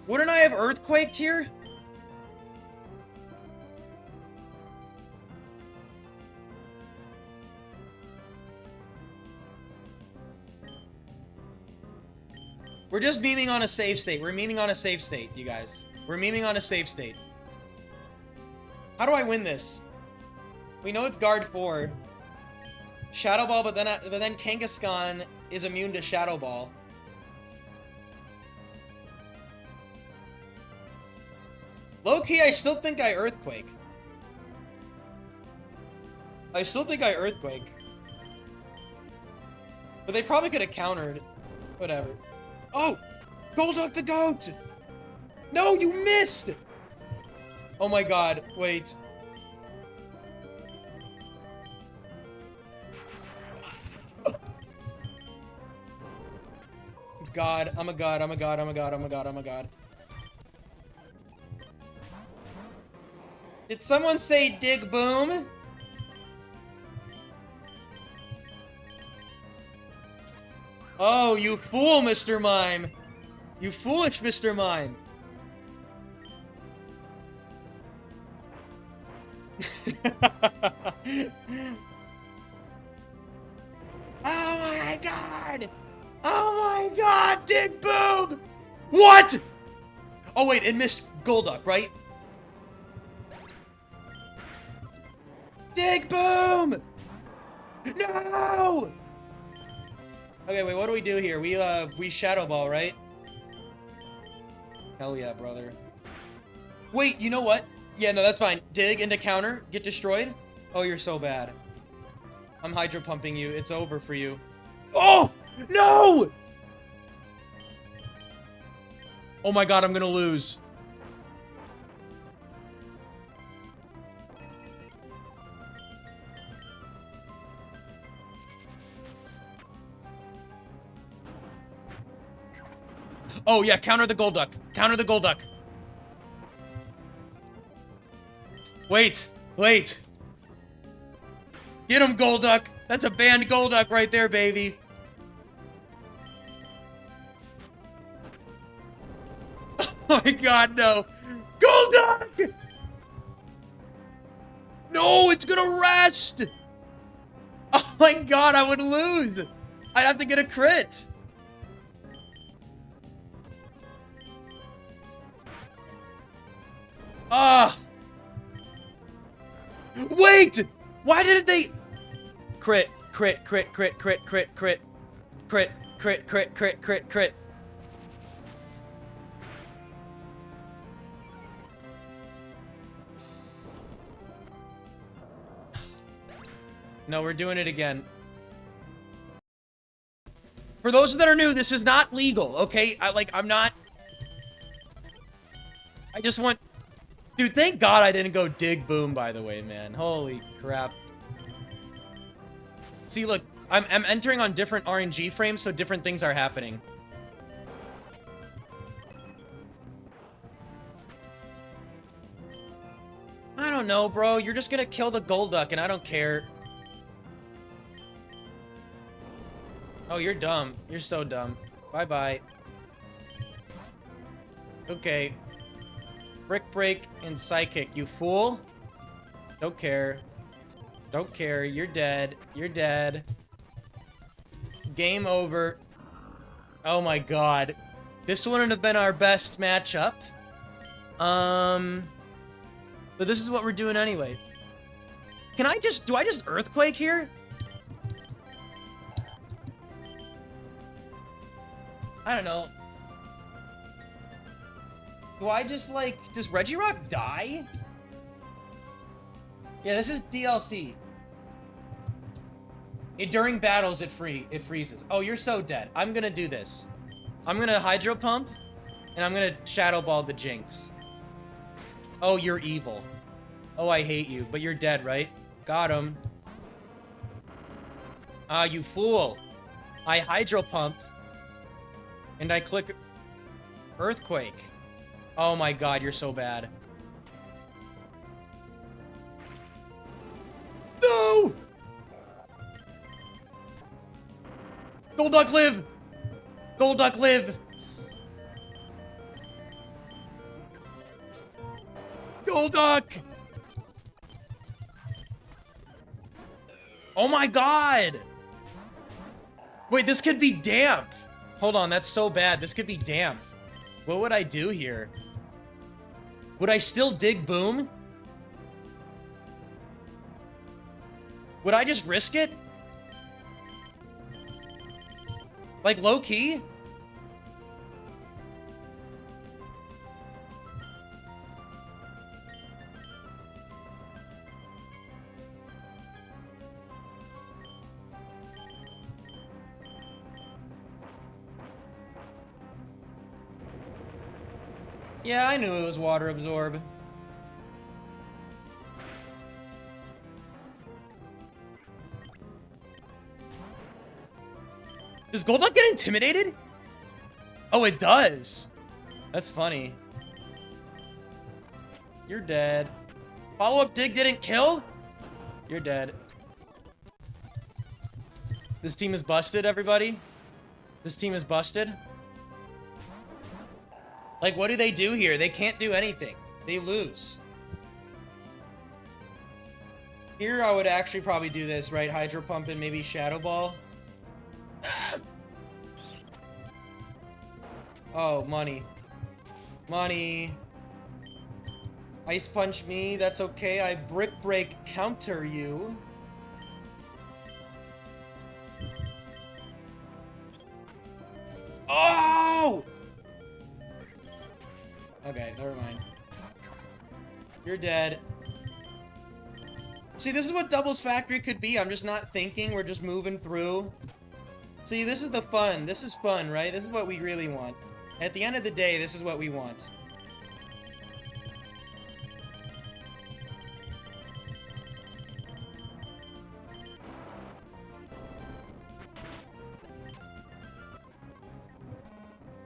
Wouldn't I have earthquaked here? We're just memeing on a save state. We're memeing on a save state, you guys. We're memeing on a save state. How do I win this? We know it's guard 4. Shadow Ball, but then Kangaskhan is immune to Shadow Ball. Low-key, I still think I Earthquake. But they probably could have countered. Whatever. Oh! Golduck the goat! No, you missed! Oh my god, wait. God, I'm a god. Did someone say dig boom? Oh, you fool, Mr. Mime! You foolish Mr. Mime! Oh my god! Oh my god! Dig boom! What? Oh wait, it missed Golduck, right? Dig boom! No! Okay, wait, what do we do here? We shadow ball, right? Hell yeah, brother. Wait, you know what? Yeah, no, that's fine. Dig into counter, get destroyed. Oh, you're so bad. I'm hydro pumping you. It's over for you. Oh, no! Oh my god, I'm gonna lose. Oh yeah, counter the Golduck. Counter the Golduck. Wait, wait. Get him, Golduck. That's a banned Golduck right there, baby. Oh my god, no. Golduck! No, it's gonna rest! Oh my god, I would lose. I'd have to get a crit. Ah! Wait! Why didn't they... Crit, crit, crit, crit, crit, crit, crit. Crit, crit, crit, crit, crit, crit. No, we're doing it again. For those that are new, this is not legal, okay? I'm not... I just want... Dude, thank God I didn't go dig boom, by the way, man. Holy crap. See, look, I'm entering on different RNG frames, so different things are happening. I don't know, bro. You're just gonna kill the Golduck, and I don't care. Oh, you're dumb. You're so dumb. Bye-bye. Okay. Brick Break and Psychic, you fool. Don't care. Don't care. You're dead. You're dead. Game over. Oh my god. This wouldn't have been our best matchup. But this is what we're doing anyway. Can I just... Do I just Earthquake here? I don't know. Do I just, like... Does Regirock die? Yeah, this is DLC. During battles, it freezes. Oh, you're so dead. I'm gonna do this. I'm gonna Hydro Pump, and I'm gonna Shadow Ball the Jinx. Oh, you're evil. Oh, I hate you, but you're dead, right? Got him. Ah, you fool. I Hydro Pump, and I click Earthquake. Oh my god, you're so bad. No! Golduck live! Golduck live! Golduck! Oh my god! Wait, this could be damp. Hold on, that's so bad. This could be damp. What would I do here? Would I still dig boom? Would I just risk it? Like, low-key? Yeah, I knew it was water absorb. Does Golduck get intimidated? Oh, it does. That's funny. You're dead. Follow-up dig didn't kill? You're dead. This team is busted, everybody. This team is busted. Like, what do they do here? They can't do anything. They lose. Here, I would actually probably do this, right? Hydro Pump and maybe Shadow Ball. Oh, money. Money. Ice punch me, that's okay. I brick break counter you. Oh! Okay, never mind. You're dead. See, this is what Doubles Factory could be. I'm just not thinking. We're just moving through. See, this is the fun. This is fun, right? This is what we really want. At the end of the day, this is what we want.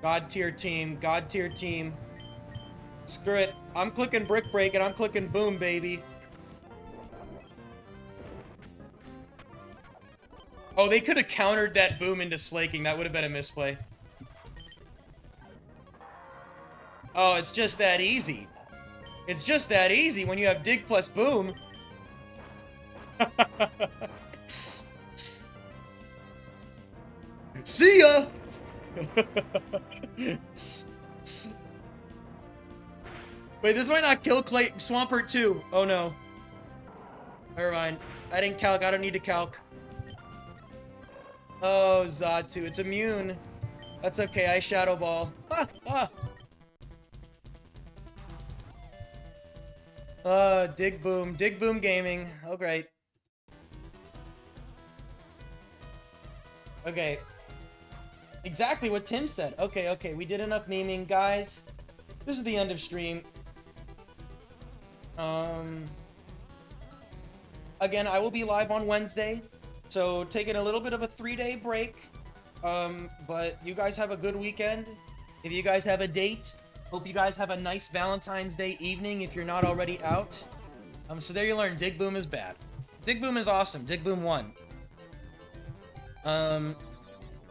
God tier team. God tier team. Screw it. I'm clicking brick break and I'm clicking boom, baby. Oh, they could have countered that boom into slaking. That would have been a misplay. Oh, it's just that easy. It's just that easy when you have dig plus boom. See ya! Wait, this might not kill Swampert 2. Oh no. Never mind. I didn't calc. I don't need to calc. Oh, Zatu. It's immune. That's okay. I Shadow Ball. Dig Boom. Dig Boom Gaming. Oh, great. Okay. Exactly what Tim said. Okay, okay. We did enough memeing, guys. This is the end of stream. Again, I will be live on Wednesday. So, taking a little bit of a 3-day break. But you guys have a good weekend. If you guys have a date, hope you guys have a nice Valentine's Day evening if you're not already out. So there you learn, Dig Boom is bad. Dig Boom is awesome. Dig Boom won.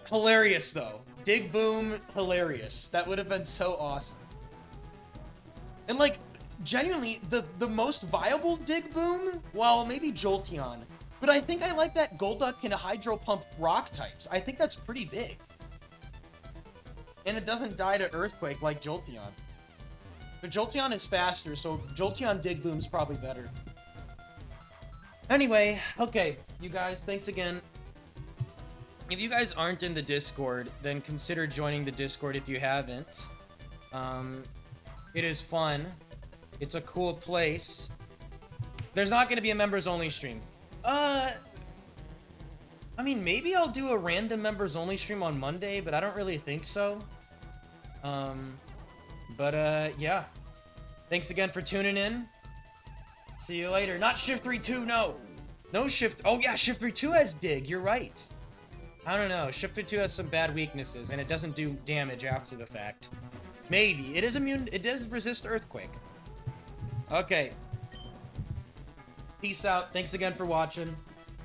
Hilarious, though. Dig Boom, hilarious. That would have been so awesome. And, like, genuinely, the most viable Dig Boom? Well, maybe Jolteon. But I think I like that Golduck can Hydro Pump rock types. I think that's pretty big. And it doesn't die to Earthquake like Jolteon. But Jolteon is faster, so Jolteon Dig Boom's probably better. Anyway, okay, you guys, thanks again. If you guys aren't in the Discord, then consider joining the Discord if you haven't. It is fun. It's a cool place. There's not going to be a members-only stream. I mean, maybe I'll do a random members-only stream on Monday, but I don't really think so. Yeah. Thanks again for tuning in. See you later. Not Shift 3-2, no. No Shift... Oh, yeah, Shift 3-2 has Dig. You're right. I don't know. Shift 3-2 has some bad weaknesses, and it doesn't do damage after the fact. Maybe. It is immune... It does resist Earthquake. Okay. Peace out. Thanks again for watching.